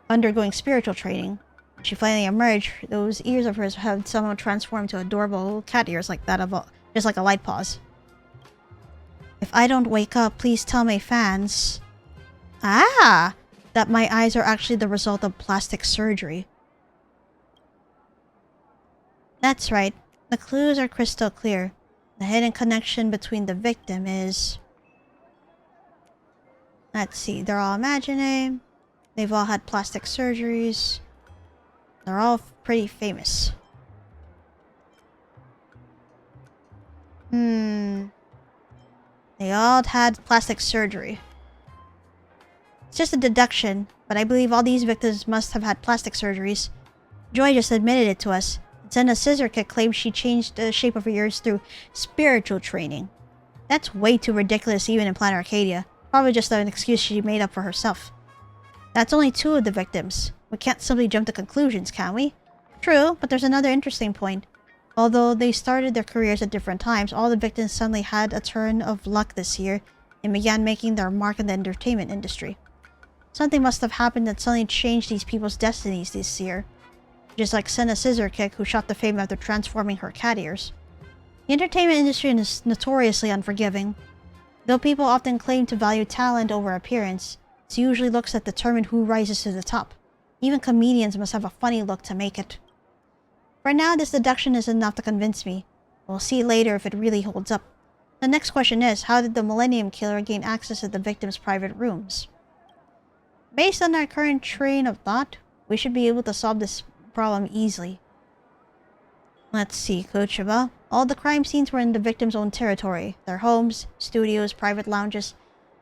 undergoing spiritual training. When she finally emerged, those ears of hers had somehow transformed to adorable cat ears like that of just like a light paws. If I don't wake up, please tell my fans... Ah! That my eyes are actually the result of plastic surgery. That's right. The clues are crystal clear. The hidden connection between the victim is... Let's see, they're all imagining. They've all had plastic surgeries. They're all pretty famous. They all had plastic surgery. It's just a deduction, but I believe all these victims must have had plastic surgeries. Joy just admitted it to us. Senna Scissorkick claims she changed the shape of her ears through spiritual training. That's way too ridiculous even in Planet Arcadia. Probably just an excuse she made up for herself. That's only 2 of the victims. We can't simply jump to conclusions, can we? True, but there's another interesting point. Although they started their careers at different times, all the victims suddenly had a turn of luck this year and began making their mark in the entertainment industry. Something must have happened that suddenly changed these people's destinies this year. Just like Senna Scissorkick, who shot to fame after transforming her cat ears. The entertainment industry is notoriously unforgiving. Though people often claim to value talent over appearance, it's usually looks that determine who rises to the top. Even comedians must have a funny look to make it. For now, this deduction is enough to convince me. We'll see later if it really holds up. The next question is, how did the Millennium Killer gain access to the victim's private rooms? Based on our current train of thought, we should be able to solve this problem easily. Let's see, Kochaba. All the crime scenes were in the victim's own territory. Their homes, studios, private lounges.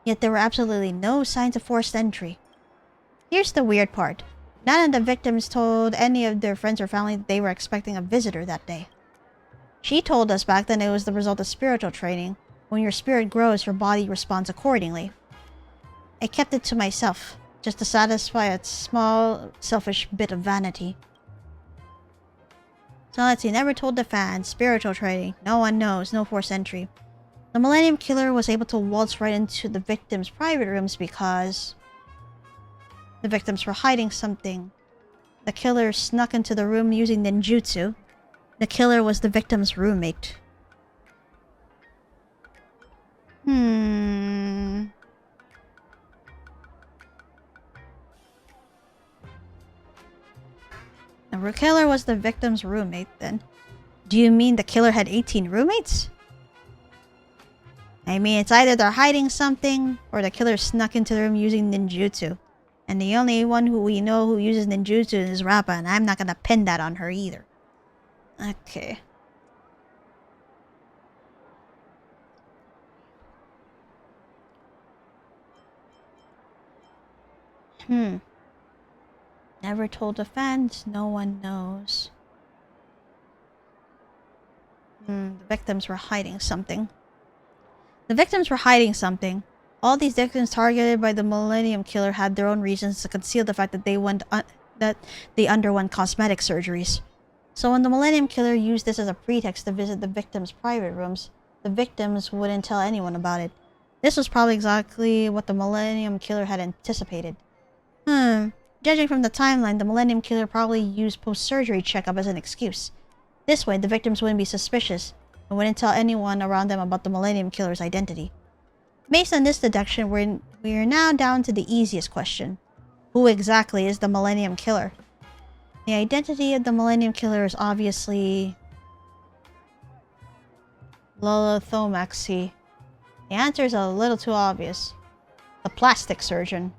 Yet there were absolutely no signs of forced entry. Here's the weird part. None of the victims told any of their friends or family that they were expecting a visitor that day. She told us back then it was the result of spiritual training. When your spirit grows, your body responds accordingly. I kept it to myself, just to satisfy a small, selfish bit of vanity. So let's see, never told the fans, spiritual training, no one knows, no forced entry. The Millennium Killer was able to waltz right into the victims' private rooms because the victims were hiding something. The killer snuck into the room using ninjutsu. The killer was the victim's roommate. The killer was the victim's roommate, then. Do you mean the killer had 18 roommates? I mean, it's either they're hiding something, or the killer snuck into the room using ninjutsu. And the only one who we know who uses ninjutsu is Rappa, and I'm not gonna pin that on her either. Okay. Never told the fans, no one knows. The victims were hiding something. The victims were hiding something. All these victims targeted by the Millennium Killer had their own reasons to conceal the fact that they underwent cosmetic surgeries. So when the Millennium Killer used this as a pretext to visit the victims' private rooms, the victims wouldn't tell anyone about it. This was probably exactly what the Millennium Killer had anticipated. Judging from the timeline, the Millennium Killer probably used post-surgery checkup as an excuse. This way, the victims wouldn't be suspicious and wouldn't tell anyone around them about the Millennium Killer's identity. Based on this deduction, we are now down to the easiest question. Who exactly is the Millennium Killer? The identity of the Millennium Killer is obviously Lolothomaxi. The answer is a little too obvious. The plastic surgeon.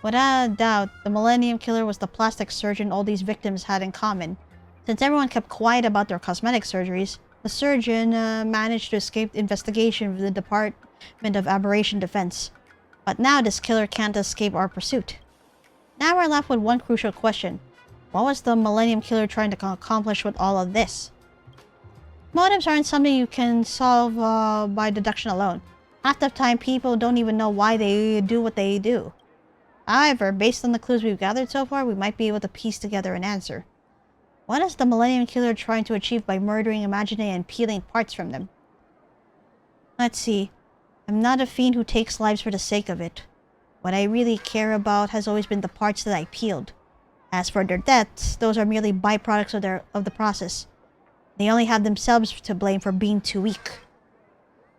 Without a doubt, the Millennium Killer was the plastic surgeon all these victims had in common. Since everyone kept quiet about their cosmetic surgeries, the surgeon managed to escape investigation with the Department of Aberration Defense. But now this killer can't escape our pursuit. Now we're left with one crucial question. What was the Millennium Killer trying to accomplish with all of this? Motives aren't something you can solve by deduction alone. Half the time people don't even know why they do what they do. However, based on the clues we've gathered so far, we might be able to piece together an answer. What is the Millennium Killer trying to achieve by murdering Imagine and peeling parts from them? Let's see. I'm not a fiend who takes lives for the sake of it. What I really care about has always been the parts that I peeled. As for their deaths, those are merely byproducts of the process. They only have themselves to blame for being too weak.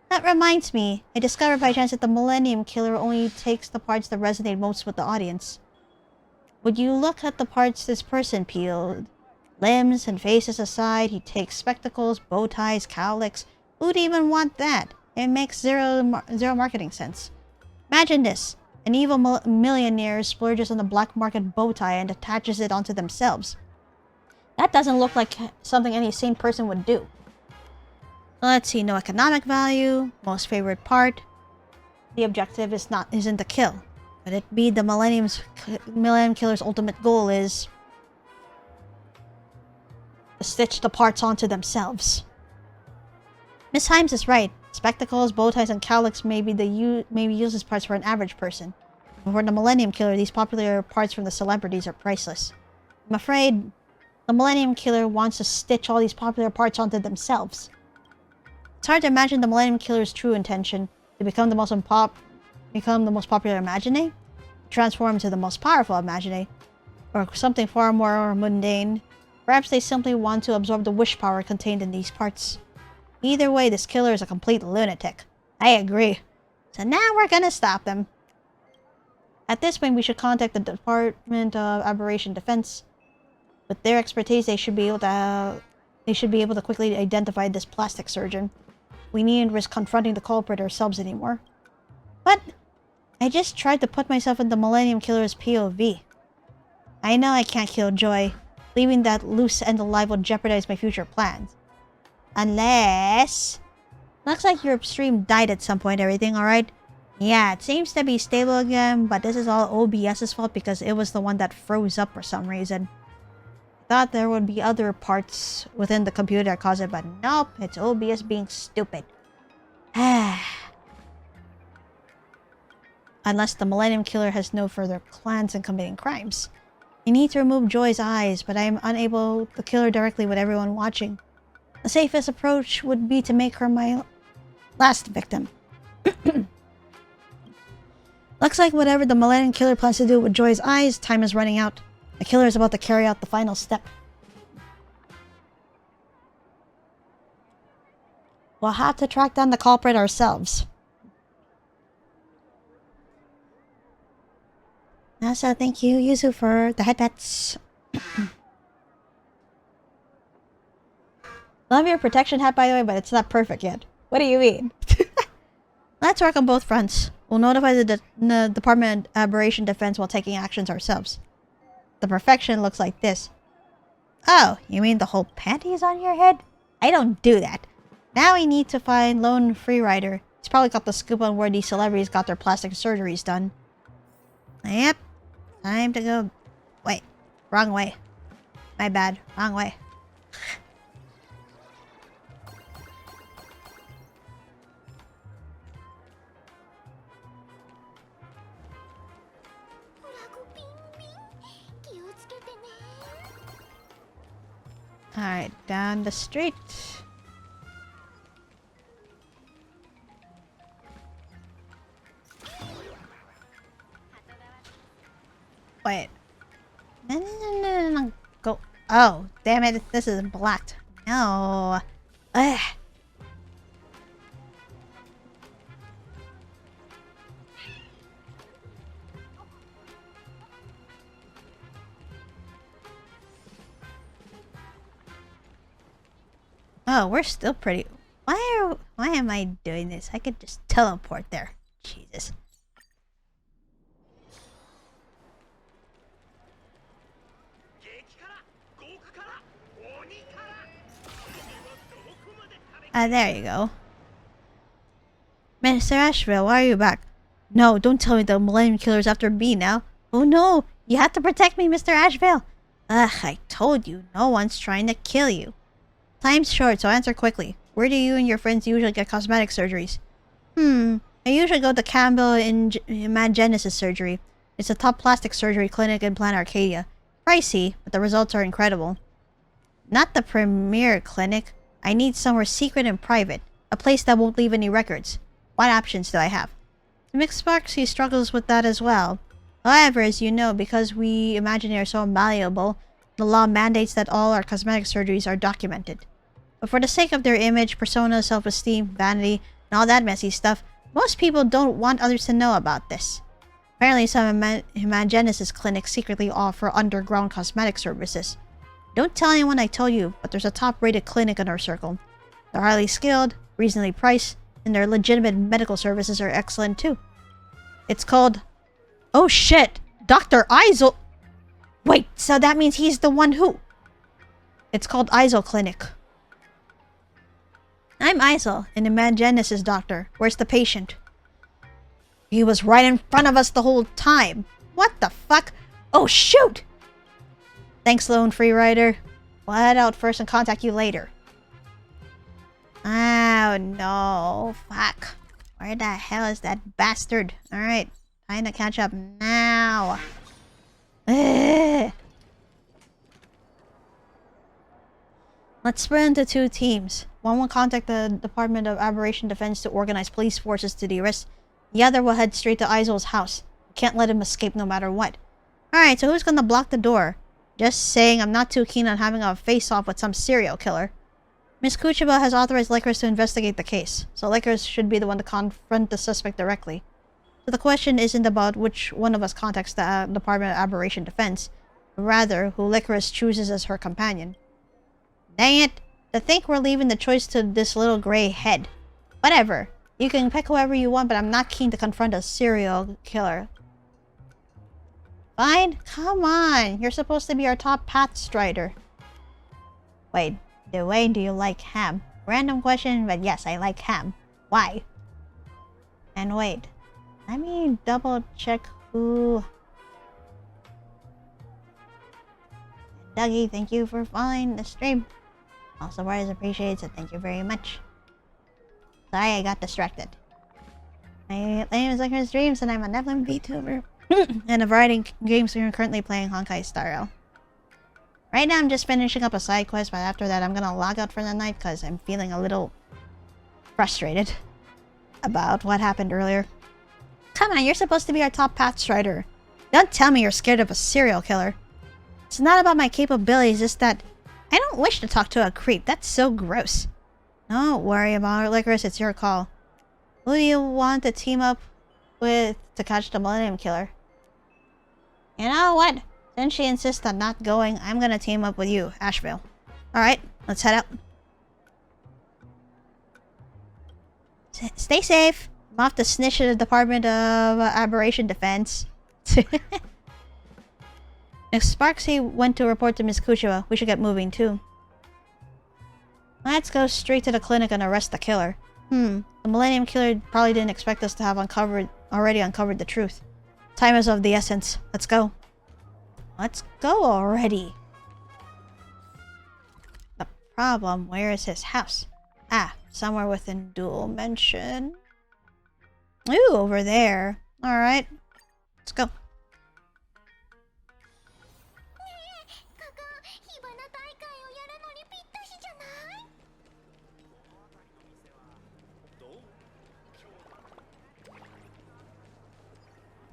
That reminds me, I discovered by chance that the Millennium Killer only takes the parts that resonate most with the audience. Would you look at the parts this person peeled? Limbs and faces aside, he takes spectacles, bow ties, cowlicks. Who'd even want that? It makes zero marketing sense. Imagine this. An evil millionaire splurges on the black market bow tie and attaches it onto themselves. That doesn't look like something any sane person would do. Let's see, no economic value, most favorite part. The objective isn't to kill. But it be the Millennium Killer's ultimate goal is to stitch the parts onto themselves. Miss Himes is right. Spectacles, bow ties, and cowlicks may be used as parts for an average person. For the Millennium Killer, these popular parts from the celebrities are priceless. I'm afraid the Millennium Killer wants to stitch all these popular parts onto themselves. It's hard to imagine the Millennium Killer's true intention to become the most popular Imagine, transform into the most powerful Imagine, or something far more mundane. Perhaps they simply want to absorb the wish power contained in these parts. Either way, this killer is a complete lunatic. I agree. So now we're gonna stop them. At this point, we should contact the Department of Aberration Defense. With their expertise, they should be able to quickly identify this plastic surgeon. We needn't risk confronting the culprit ourselves anymore. But I just tried to put myself in the Millennium Killer's POV. I know I can't kill Joy. Leaving that loose end alive will jeopardize my future plans. Unless... Looks like your stream died at some point, everything alright? Yeah, it seems to be stable again, but this is all OBS's fault because it was the one that froze up for some reason. Thought there would be other parts within the computer that caused it, but nope, it's OBS being stupid. Unless the Millennium Killer has no further plans in committing crimes. I need to remove Joy's eyes, but I am unable to kill her directly with everyone watching. The safest approach would be to make her my last victim. Looks like whatever the Millennium Killer plans to do with Joy's eyes, time is running out. The killer is about to carry out the final step. We'll have to track down the culprit ourselves. Also, thank you, Yuzu, for the headbats. Love your protection hat, by the way, but it's not perfect yet. What do you mean? Let's work on both fronts. We'll notify the Department of Aberration Defense while taking actions ourselves. The perfection looks like this. Oh, you mean the whole panties on your head? I don't do that. Now we need to find Lone Freerider. He's probably got the scoop on where these celebrities got their plastic surgeries done. Yep. Time to go... Wait. Wrong way. My bad. Wrong way. Alright, down the street. Wait. No. Go. Oh, damn it. This is blocked. No. Ugh. Oh, we're still pretty... Why am I doing this? I could just teleport there. Jesus. There you go. Mr. Asheville, why are you back? No, don't tell me the Millennium Killer's after me now. Oh no, you have to protect me, Mr. Asheville. Ugh, I told you, no one's trying to kill you. Time's short, so answer quickly. Where do you and your friends usually get cosmetic surgeries? I usually go to Campbell in Genesis Surgery. It's a top plastic surgery clinic in Planet Arcadia. Pricey, but the results are incredible. Not the premier clinic. I need somewhere secret and private. A place that won't leave any records. What options do I have? McSparksy struggles with that as well. However, as you know, because we Imaginary are so malleable, the law mandates that all our cosmetic surgeries are documented. But for the sake of their image, persona, self-esteem, vanity, and all that messy stuff, most people don't want others to know about this. Apparently, some Imagenesis clinics secretly offer underground cosmetic services. Don't tell anyone I told you, but there's a top-rated clinic in our circle. They're highly skilled, reasonably priced, and their legitimate medical services are excellent too. It's called... Oh shit! Dr. Eisel... Wait, so that means he's the one who... It's called Eisel Clinic. I'm Eisel, an Imagenesis doctor. Where's the patient? He was right in front of us the whole time. What the fuck? Oh shoot! Thanks, Lone Freerider. We'll head out first and contact you later. Oh no, fuck. Where the hell is that bastard? Alright, Time to catch up now. Ugh. Let's split into two teams. One will contact the Department of Aberration Defense to organize police forces to the arrest. The other will head straight to Aizel's house. Can't let him escape no matter what. Alright, so who's gonna block the door? Just saying, I'm not too keen on having a face-off with some serial killer. Miss Kuchiba has authorized Lycoris to investigate the case, so Lycoris should be the one to confront the suspect directly. So the question isn't about which one of us contacts the Department of Aberration Defense, but rather who Lycoris chooses as her companion. Dang it! To think we're leaving the choice to this little gray head. Whatever. You can pick whoever you want, but I'm not keen to confront a serial killer. Fine? Come on! You're supposed to be our top path strider. Wait, Dwayne, do you like ham? Random question, but yes, I like ham. Why? And wait. Let me double check who... Dougie, thank you for following the stream. All supporters appreciate it, so thank you very much. Sorry, I got distracted. My name is LycorisDreams, and I'm a Netherlands VTuber. And a variety of games we are currently playing Honkai Star Rail. Right now I'm just finishing up a side quest, but after that I'm gonna log out for the night because I'm feeling a little frustrated about what happened earlier. Come on, you're supposed to be our top path strider. Don't tell me you're scared of a serial killer. It's not about my capabilities, it's that I don't wish to talk to a creep. That's so gross. Don't worry about it, Lycoris, it's your call. Who do you want to team up with to catch the Millennium Killer? You know what? Since she insists on not going, I'm gonna team up with you, Asheville. Alright, let's head out. Stay safe. I'm off to snitch at the Department of Aberration Defense. If Sparksy went to report to Miss Kuchiba, we should get moving too. Let's go straight to the clinic and arrest the killer. The Millennium Killer probably didn't expect us to have already uncovered the truth. Time is of the essence. Let's go. Let's go already. The problem, where is his house? Ah, somewhere within dual mention. Ooh, over there. Alright. Let's go.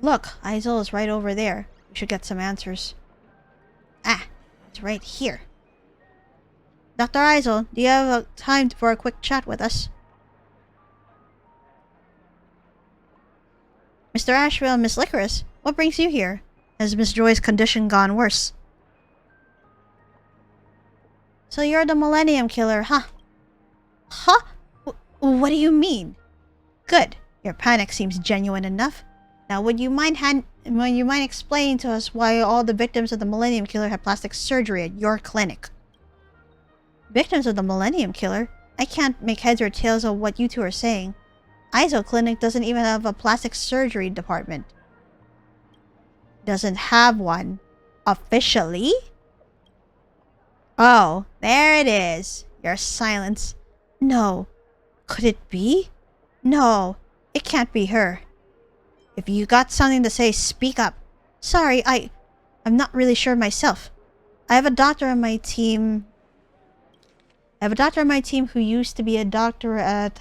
Look, Aizel is right over there. We should get some answers. Ah, it's right here. Dr. Aizel, do you have time for a quick chat with us? Mr. Asheville and Miss Lycoris, what brings you here? Has Miss Joy's condition gone worse? So you're the Millennium Killer, huh? Huh? What do you mean? Good. Your panic seems genuine enough. Now, would you mind explaining to us why all the victims of the Millennium Killer had plastic surgery at your clinic? Victims of the Millennium Killer? I can't make heads or tails of what you two are saying. Aizel Clinic doesn't even have a plastic surgery department. Doesn't have one. Officially? Oh, there it is. Your silence. No. Could it be? No, it can't be her. If you got something to say, speak up. Sorry, I'm not really sure myself. I have a doctor on my team who used to be a doctor at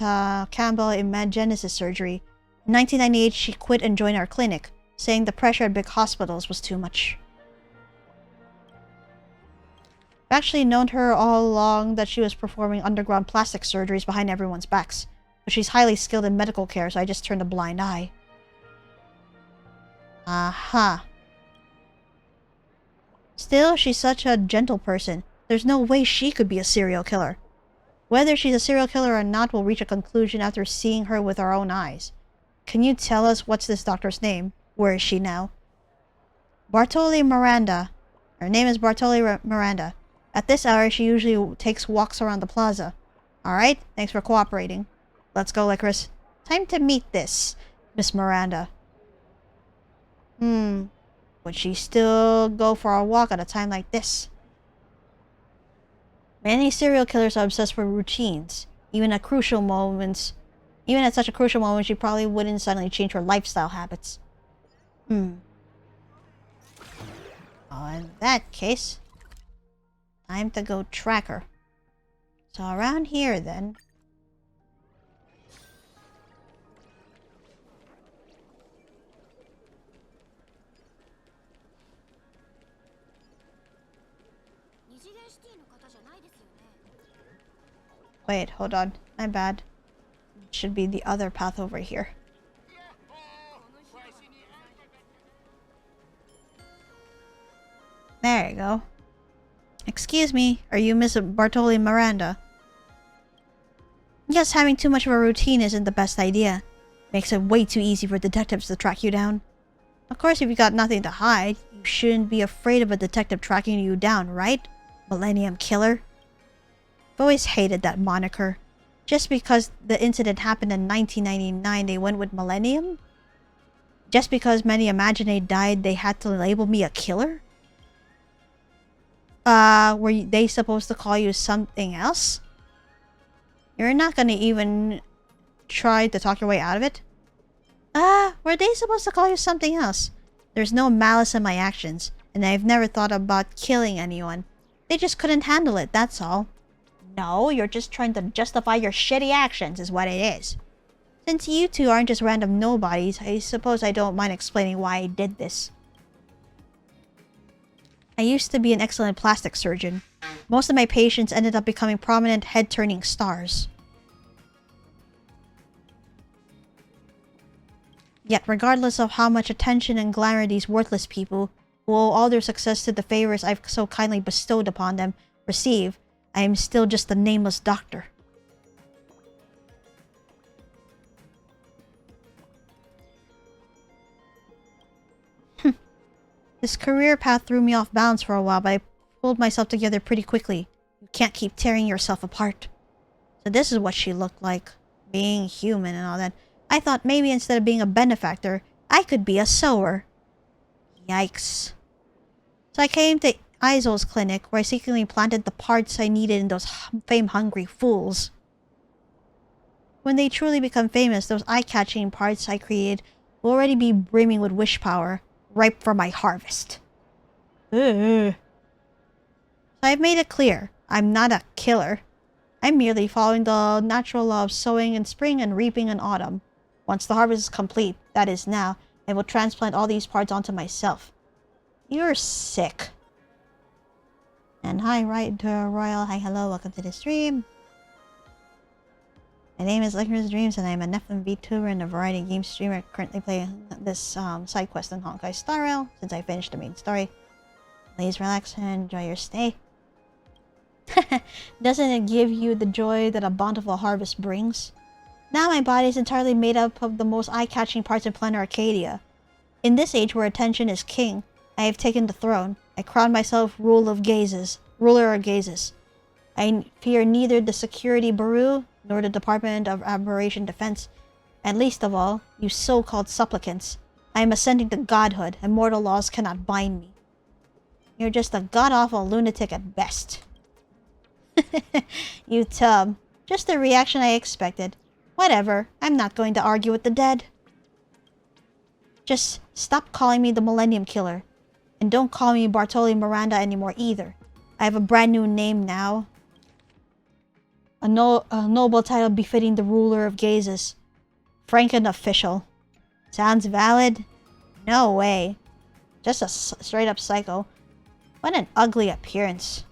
Campbell Imagenesis Surgery. In 1998, she quit and joined our clinic, saying the pressure at big hospitals was too much. I've actually known her all along that she was performing underground plastic surgeries behind everyone's backs. But she's highly skilled in medical care, so I just turned a blind eye. Aha. Still, she's such a gentle person. There's no way she could be a serial killer. Whether she's a serial killer or not, we'll reach a conclusion after seeing her with our own eyes. Can you tell us what's this doctor's name? Where is she now? Bartoli Miranda. Her name is Bartoli Miranda. At this hour, she usually takes walks around the plaza. Alright, thanks for cooperating. Let's go, Lycoris. Time to meet this Miss Miranda. Would she still go for a walk at a time like this? Many serial killers are obsessed with routines. Even at such a crucial moment, she probably wouldn't suddenly change her lifestyle habits. Hmm. Oh, in that case, time to go track her. So around here then. Wait, hold on. My bad. It should be the other path over here. There you go. Excuse me, are you Miss Bartoli Miranda? Guess having too much of a routine isn't the best idea. Makes it way too easy for detectives to track you down. Of course, if you got nothing to hide, you shouldn't be afraid of a detective tracking you down, right? Millennium Killer? I've always hated that moniker. Just because the incident happened in 1999, they went with Millennium? Just because many Imaginae died, they had to label me a killer? Were they supposed to call you something else? You're not gonna even try to talk your way out of it? Were they supposed to call you something else? There's no malice in my actions, and I've never thought about killing anyone. They just couldn't handle it, that's all. No, you're just trying to justify your shitty actions is what it is. Since you two aren't just random nobodies, I suppose I don't mind explaining why I did this. I used to be an excellent plastic surgeon. Most of my patients ended up becoming prominent head-turning stars. Yet regardless of how much attention and glamour these worthless people, who owe all their success to the favors I've so kindly bestowed upon them, receive, I am still just a nameless doctor. This career path threw me off balance for a while, but I pulled myself together pretty quickly. You can't keep tearing yourself apart. So this is what she looked like, being human and all that. I thought maybe instead of being a benefactor, I could be a sower. Yikes. So I came to Isol's clinic, where I secretly planted the parts I needed in those fame-hungry fools. When they truly become famous, those eye-catching parts I created will already be brimming with wish power, ripe for my harvest. So I've made it clear, I'm not a killer. I'm merely following the natural law of sowing in spring and reaping in autumn. Once the harvest is complete, that is now, I will transplant all these parts onto myself. You're sick. And hi, Royal. Hi, hello, welcome to the stream. My name is LycorisDreams, and I'm a Nephilim VTuber and a variety game streamer currently playing this side quest in Honkai Star Rail since I finished the main story. Please relax and enjoy your stay. Doesn't it give you the joy that a bountiful harvest brings? Now my body is entirely made up of the most eye-catching parts of planet Arcadia. In this age where attention is king, I have taken the throne. I crown myself ruler of gazes. I fear neither the Security Bureau nor the Department of Aberration Defense, and least of all, you so-called supplicants. I am ascending to godhood, and mortal laws cannot bind me. You're just a god-awful lunatic at best. You tub. Just the reaction I expected. Whatever, I'm not going to argue with the dead. Just stop calling me the Millennium Killer. And don't call me Bartoli Miranda anymore either. I have a brand new name now. A noble title befitting the ruler of gazes. Franken official. Sounds valid? No way. Just a straight up psycho. What an ugly appearance.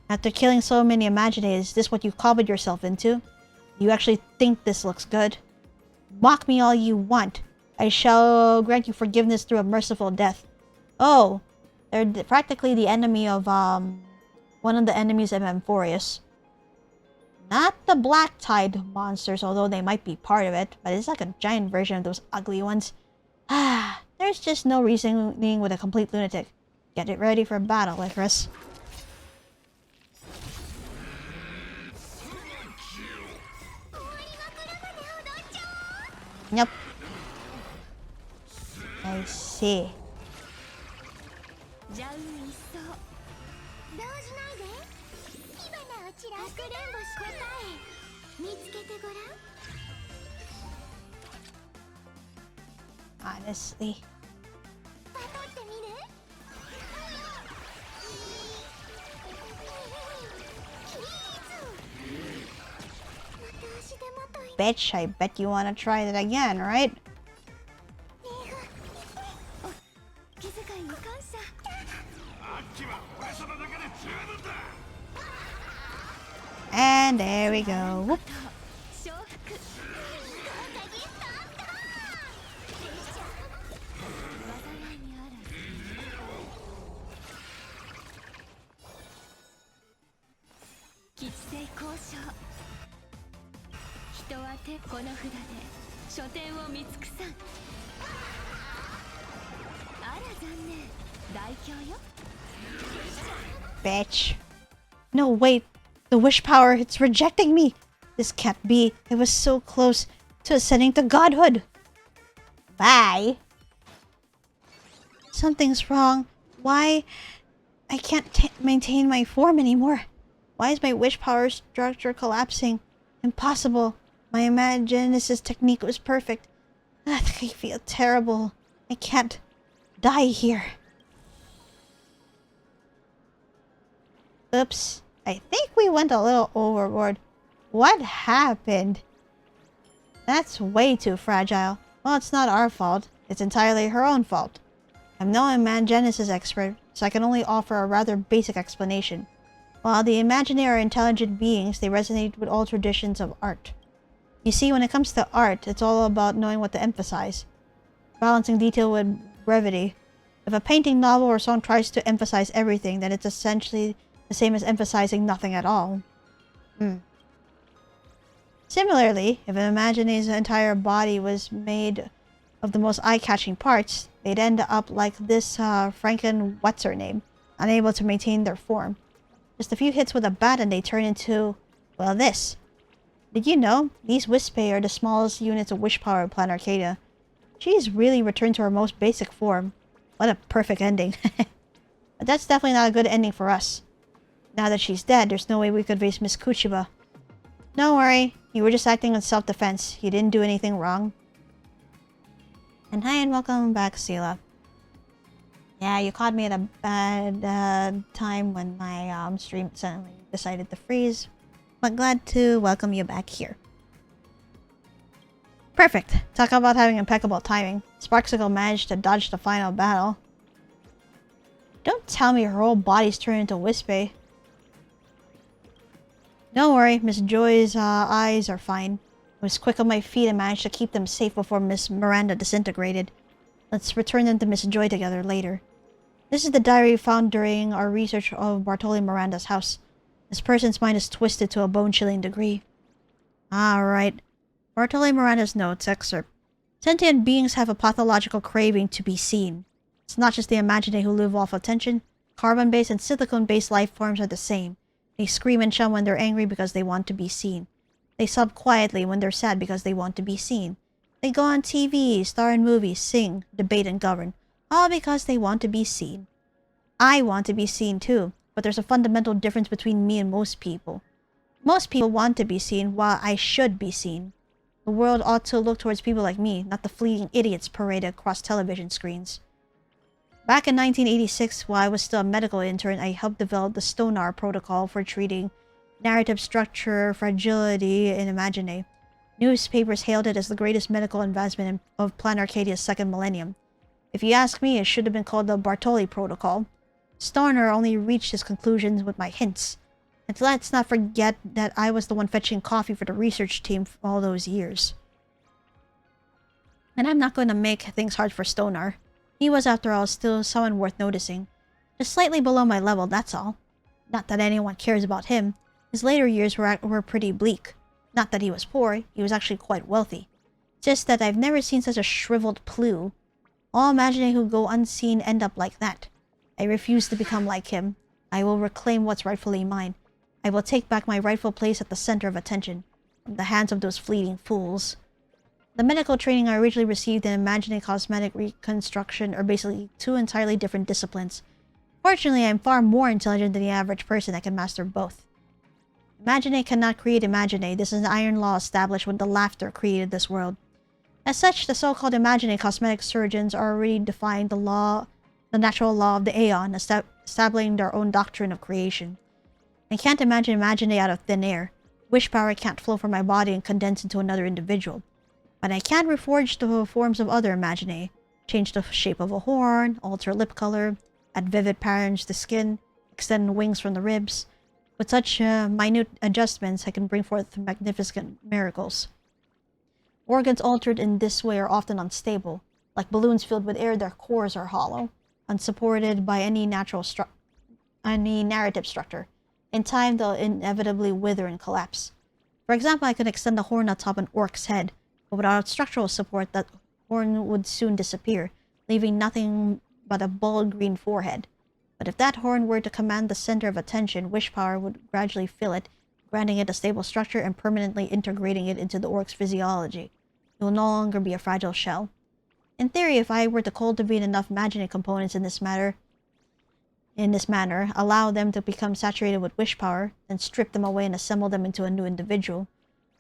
After killing so many Imaginae, is this what you cobbled yourself into? You actually think this looks good? Mock me all you want. I shall grant you forgiveness through a merciful death. Oh, they're practically the enemy of, one of the enemies of Amphorius. Not the Black Tide monsters, although they might be part of it, but it's like a giant version of those ugly ones. There's just no reasoning with a complete lunatic. Get it ready for battle, Lycoris. Yep. I see. Honestly. bitch. I bet you want to try that again, right? And there we go. Whoop. Bitch. No, wait. The wish power, it's rejecting me. This can't be. It was so close to ascending to godhood. Bye. Something's wrong. Why? I can't maintain my form anymore. Why is my wish power structure collapsing? Impossible. My Imagenesis technique was perfect. I feel terrible. I can't die here. Oops. I think we went a little overboard. What happened? That's way too fragile. Well, it's not our fault. It's entirely her own fault. I'm no Imagenesis expert, so I can only offer a rather basic explanation. While the Imaginary are intelligent beings, they resonate with all traditions of art. You see, when it comes to art, it's all about knowing what to emphasize. Balancing detail with brevity. If a painting, novel, or song tries to emphasize everything, then it's essentially the same as emphasizing nothing at all. Similarly, if an Imagine's entire body was made of the most eye-catching parts, they'd end up like this Franken-what's-her-name, unable to maintain their form. Just a few hits with a bat and they turn into, well, this. Did you know? These Wispai are the smallest units of wish power in Planet Arcadia. She's really returned to her most basic form. What a perfect ending. But that's definitely not a good ending for us. Now that she's dead, there's no way we could face Miss Kuchiba. Don't worry, you were just acting in self-defense. You didn't do anything wrong. And hi and welcome back, Sela. Yeah, you caught me at a bad time when my stream suddenly decided to freeze. But glad to welcome you back here. Perfect. Talk about having impeccable timing. Sparksicle managed to dodge the final battle. Don't tell me her whole body's turned into Wispai. Don't worry, Miss Joy's eyes are fine. I was quick on my feet and managed to keep them safe before Miss Miranda disintegrated. Let's return them to Miss Joy together later. This is the diary found during our research of Bartoli Miranda's house. This person's mind is twisted to a bone-chilling degree. Alright. Bartoli Miranda's notes, excerpt. Sentient beings have a pathological craving to be seen. It's not just the Imagine who live off attention. Carbon-based and silicone-based life forms are the same. They scream and chum when they're angry because they want to be seen. They sob quietly when they're sad because they want to be seen. They go on TV, star in movies, sing, debate, and govern. All because they want to be seen. I want to be seen too, but there's a fundamental difference between me and most people. Most people want to be seen while I should be seen. The world ought to look towards people like me, not the fleeting idiots paraded across television screens. Back in 1986, while I was still a medical intern, I helped develop the Stonar protocol for treating narrative structure fragility in Imagine. Newspapers hailed it as the greatest medical advancement of Planet Arcadia's second millennium. If you ask me, it should have been called the Bartoli Protocol. Stoner only reached his conclusions with my hints. And let's not forget that I was the one fetching coffee for the research team for all those years. And I'm not going to make things hard for Stoner. He was, after all, still someone worth noticing. Just slightly below my level, that's all. Not that anyone cares about him. His later years were pretty bleak. Not that he was poor, he was actually quite wealthy. Just that I've never seen such a shriveled plue. All Imagine who go unseen end up like that. I refuse to become like him. I will reclaim what's rightfully mine. I will take back my rightful place at the center of attention, from the hands of those fleeting fools. The medical training I originally received and Imagine cosmetic reconstruction are basically two entirely different disciplines. Fortunately, I'm far more intelligent than the average person that can master both. Imagine cannot create Imagine. This is an iron law established when the laughter created this world. As such, the so-called Imagine cosmetic surgeons are already defined the natural law of the Aeon, establishing their own doctrine of creation. I can't imagine out of thin air. wish power can't flow from my body and condense into another individual. But I can reforge the forms of other imaginae, change the shape of a horn, alter lip color, add vivid patterns to skin, extend wings from the ribs. With such minute adjustments, I can bring forth magnificent miracles. Organs altered in this way are often unstable. Like balloons filled with air, their cores are hollow, unsupported by any narrative structure. In time, they'll inevitably wither and collapse. For example, I could extend the horn atop an orc's head, but without structural support, that horn would soon disappear, leaving nothing but a bald green forehead. But if that horn were to command the center of attention, wish power would gradually fill it, granting it a stable structure and permanently integrating it into the orc's physiology. It will no longer be a fragile shell. In theory, if I were to cultivate enough imaginary components in this manner, allow them to become saturated with wish power, then strip them away and assemble them into a new individual,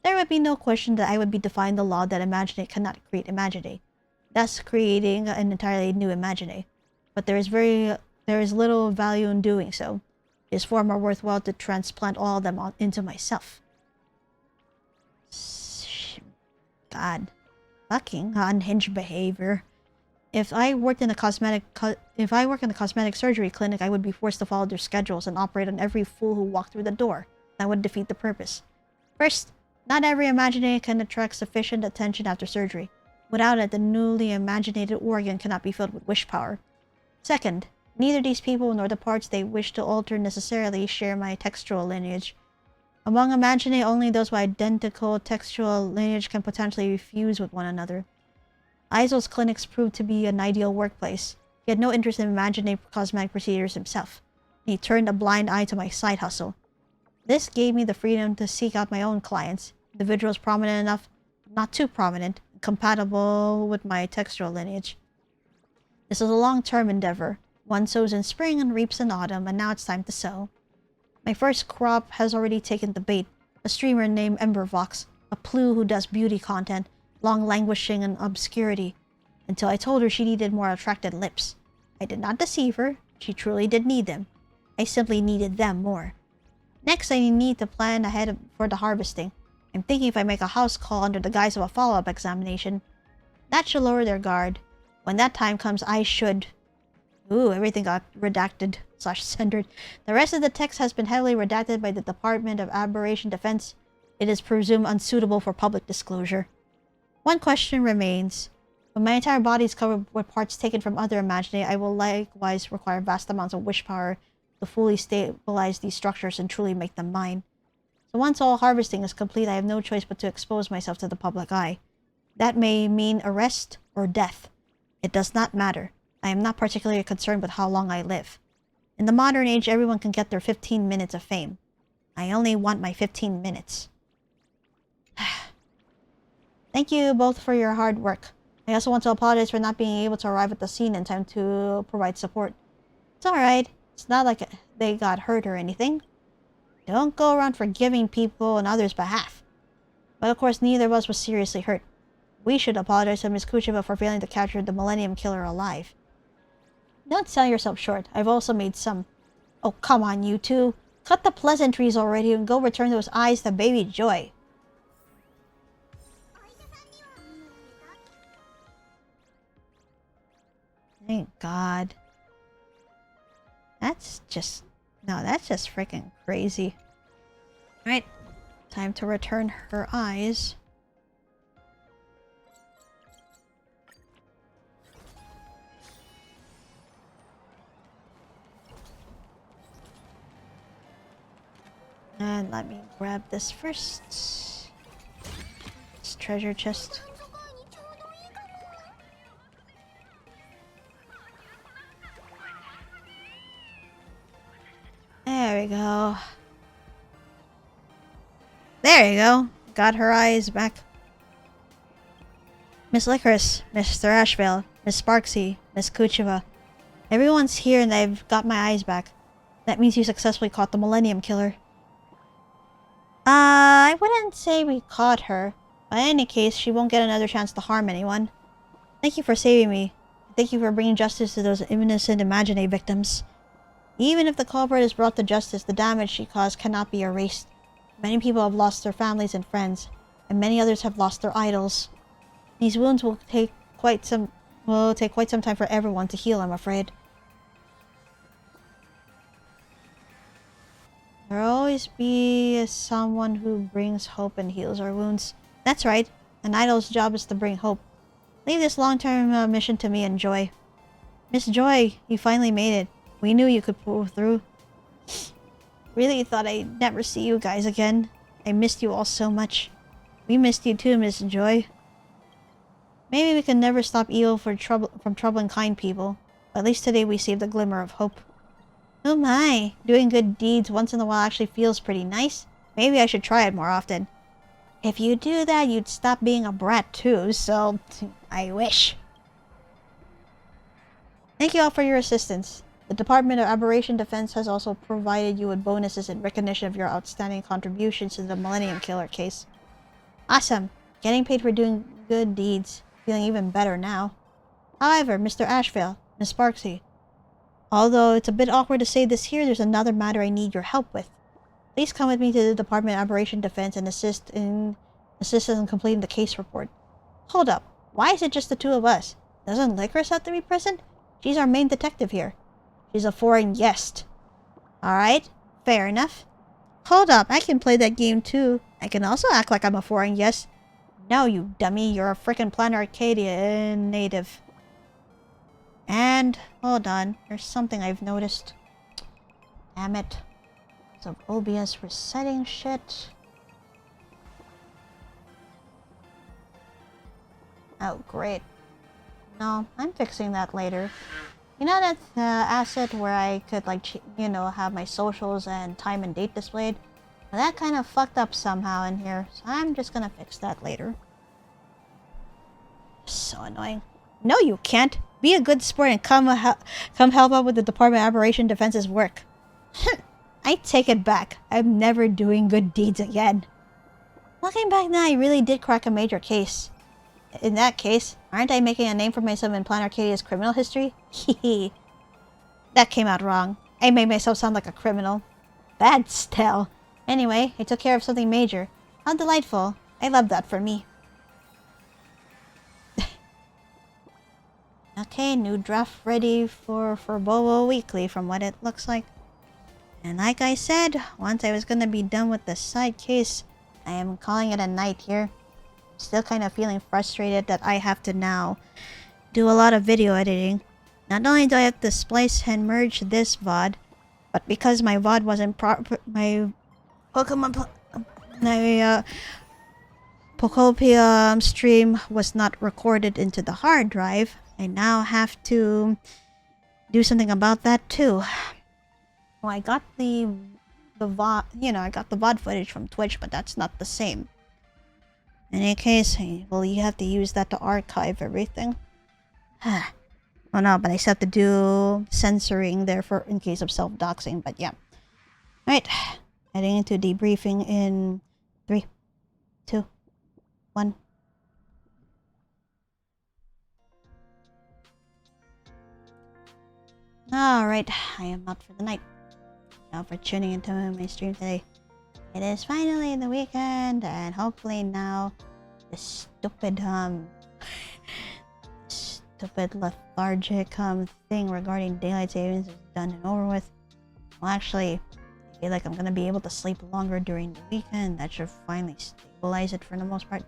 there would be no question that I would be defying the law that imaginate cannot create imaginate, thus creating an entirely new imaginate. But there is little value in doing so. It is far more worthwhile to transplant all of them into myself. God. Fucking unhinged behavior. If I worked in a cosmetic surgery clinic, I would be forced to follow their schedules and operate on every fool who walked through the door. That would defeat the purpose. First, not every imagination can attract sufficient attention after surgery. Without it, the newly imaginated organ cannot be filled with wish power. Second, neither these people nor the parts they wish to alter necessarily share my textual lineage. Among imaginate, only those with identical textual lineage can potentially fuse with one another. Aizo's clinics proved to be an ideal workplace. He had no interest in imaginate cosmetic procedures himself. He turned a blind eye to my side hustle. This gave me the freedom to seek out my own clients, individuals prominent enough, but not too prominent, compatible with my textual lineage. This is a long-term endeavor. One sows in spring and reaps in autumn, and now it's time to sow. My first crop has already taken the bait. A streamer named Embervox, a plue who does beauty content, long languishing in obscurity, until I told her she needed more attracted lips. I did not deceive her. She truly did need them. I simply needed them more. Next, I need to plan ahead for the harvesting. I'm thinking if I make a house call under the guise of a follow-up examination, that should lower their guard. When that time comes, I should... Ooh, everything got redacted/censored. The rest of the text has been heavily redacted by the Department of Aberration Defense. It is presumed unsuitable for public disclosure. One question remains. When my entire body is covered with parts taken from other imaginate, I will likewise require vast amounts of wish power to fully stabilize these structures and truly make them mine. So once all harvesting is complete, I have no choice but to expose myself to the public eye. That may mean arrest or death. It does not matter. I am not particularly concerned with how long I live. In the modern age, everyone can get their 15 minutes of fame. I only want my 15 minutes. Thank you both for your hard work. I also want to apologize for not being able to arrive at the scene in time to provide support. It's alright. It's not like they got hurt or anything. Don't go around forgiving people on others' behalf. But of course, neither of us was seriously hurt. We should apologize to Miss Kuchiba for failing to capture the Millennium Killer alive. Don't sell yourself short. I've also made some... Oh, come on, you two. Cut the pleasantries already and go return those eyes to Baby Joy. Thank God. That's just... No, that's just freaking crazy. Alright. Time to return her eyes. And let me grab this first. This treasure chest. There we go. There you go. Got her eyes back. Miss Licorice, Mr. Ashvale, Miss Sparksy, Miss Kuchiba. Everyone's here and I've got my eyes back. That means you successfully caught the Millennium Killer. I wouldn't say we caught her. But in any case, she won't get another chance to harm anyone. Thank you for saving me. Thank you for bringing justice to those innocent imaginary victims. Even if the culprit is brought to justice, the damage she caused cannot be erased. Many people have lost their families and friends, and many others have lost their idols. These wounds will take quite some time for everyone to heal, I'm afraid. There will always be someone who brings hope and heals our wounds. That's right. An idol's job is to bring hope. Leave this long-term mission to me and Joy. Miss Joy, you finally made it. We knew you could pull through. Really thought I'd never see you guys again. I missed you all so much. We missed you too, Miss Joy. Maybe we can never stop evil from troubling kind people. But at least today we saved a glimmer of hope. Oh my, doing good deeds once in a while actually feels pretty nice. Maybe I should try it more often. If you do that, you'd stop being a brat too, so I wish. Thank you all for your assistance. The Department of Aberration Defense has also provided you with bonuses in recognition of your outstanding contributions to the Millennium Killer case. Awesome. Getting paid for doing good deeds. Feeling even better now. However, Mr. Ashvale, Miss Sparksy, although it's a bit awkward to say this here, there's another matter I need your help with. Please come with me to the Department of Aberration Defense and assist us in completing the case report. Hold up. Why is it just the two of us? Doesn't Lycoris have to be present? She's our main detective here. She's a foreign guest. Alright, fair enough. Hold up, I can play that game too. I can also act like I'm a foreign guest. No, you dummy, you're a frickin' Planet Arcadia native. And, hold on, there's something I've noticed. Damn it. Some OBS resetting shit. Oh, great. No, I'm fixing that later. You know that asset where I could, like, have my socials and time and date displayed? Well, that kind of fucked up somehow in here, so I'm just gonna fix that later. So annoying. No, you can't. Be a good sport and come help out with the Department of Aberration Defense's work. I take it back. I'm never doing good deeds again. Looking back now, I really did crack a major case. In that case, aren't I making a name for myself in Planet Arcadia's criminal history? Hehe. That came out wrong. I made myself sound like a criminal. Bad still. Anyway, I took care of something major. How delightful. I love that for me. Okay, new draft ready for Bobo Weekly from what it looks like. And like I said, once I was gonna be done with the side case, I am calling it a night here. Still kind of feeling frustrated that I have to now do a lot of video editing. Not only do I have to splice and merge this VOD, but because my VOD wasn't my Pokopia stream was not recorded into the hard drive, I now have to do something about that too. Well, I got the VOD, I got the VOD footage from Twitch, but that's not the same. In any case, well, you have to use that to archive everything. Well, no, but I still have to do censoring there in case of self-doxing, but yeah. Alright, heading into debriefing in 3, 2, 1. Alright, I am out for the night. Now for tuning into my stream today. It is finally the weekend, and hopefully now the stupid lethargic thing regarding daylight savings is done and over with. Well, actually, I feel like I'm gonna be able to sleep longer during the weekend. That should finally stabilize it for the most part.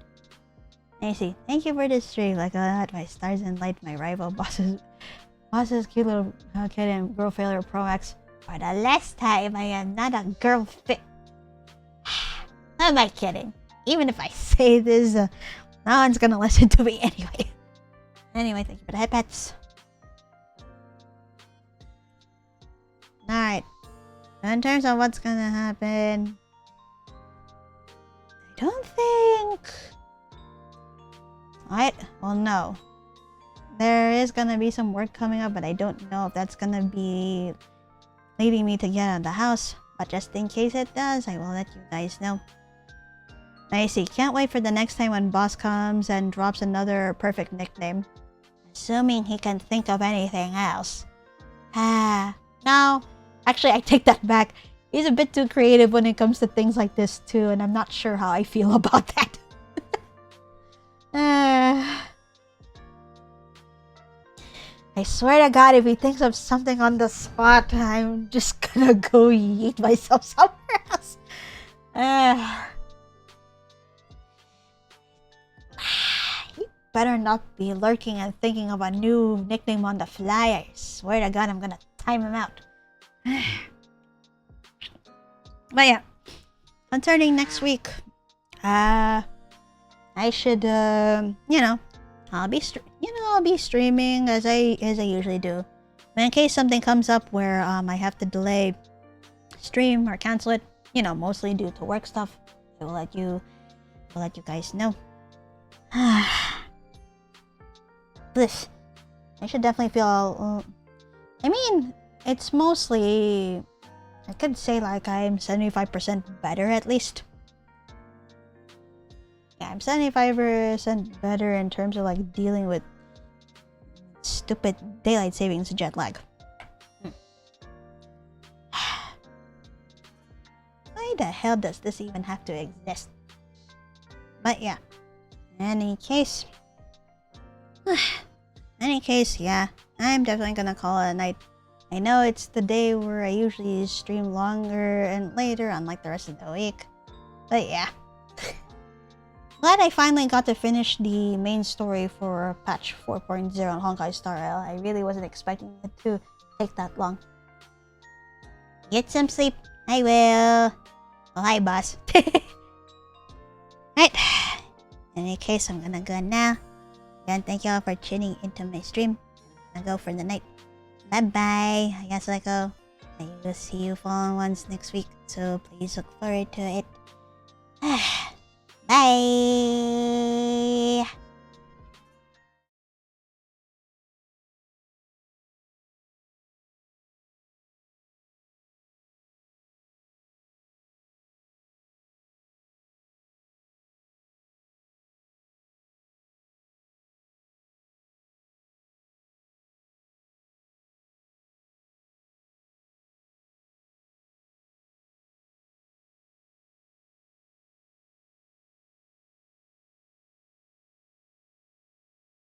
Nancy, thank you for this stream. Like that, my stars and light, my rival bosses, cute little kid and girl failure Pro X. For the last time, I am not a girl fit. Who am I kidding? Even if I say this, no one's gonna listen to me anyway. Anyway, thank you for the head pets. Alright. In terms of what's gonna happen, I don't think... Alright, well no. There is gonna be some work coming up, but I don't know if that's gonna be leading me to get out of the house. But just in case it does, I will let you guys know. I see. Can't wait for the next time when boss comes and drops another perfect nickname. Assuming he can think of anything else. No. Actually, I take that back. He's a bit too creative when it comes to things like this too, and I'm not sure how I feel about that. I swear to God, if he thinks of something on the spot, I'm just gonna go yeet myself somewhere else. You better not be lurking and thinking of a new nickname on the fly. I swear to God, I'm gonna time him out. But yeah, concerning next week, I should, you know, I'll be streaming as I usually do. But in case something comes up where I have to delay stream or cancel it, you know, mostly due to work stuff, I will let you guys know. This, I should definitely feel. I mean, it's mostly. I could say like I'm 75% better at least. Yeah, I'm 75% better in terms of like dealing with stupid daylight savings jet lag. Why the hell does this even have to exist? But yeah, any case, yeah, I'm definitely gonna call it a night. I know it's the day where I usually stream longer and later, unlike the rest of the week. But yeah. Glad I finally got to finish the main story for patch 4.0 on Honkai Star Rail. I really wasn't expecting it to take that long. Get some sleep. I will. Oh, hi, boss. Right. In any case, I'm gonna go now. Again, thank y'all for tuning into my stream. I'm gonna go for the night. Bye-bye. I guess I go. I will see you fallen ones next week, so please look forward to it. Bye!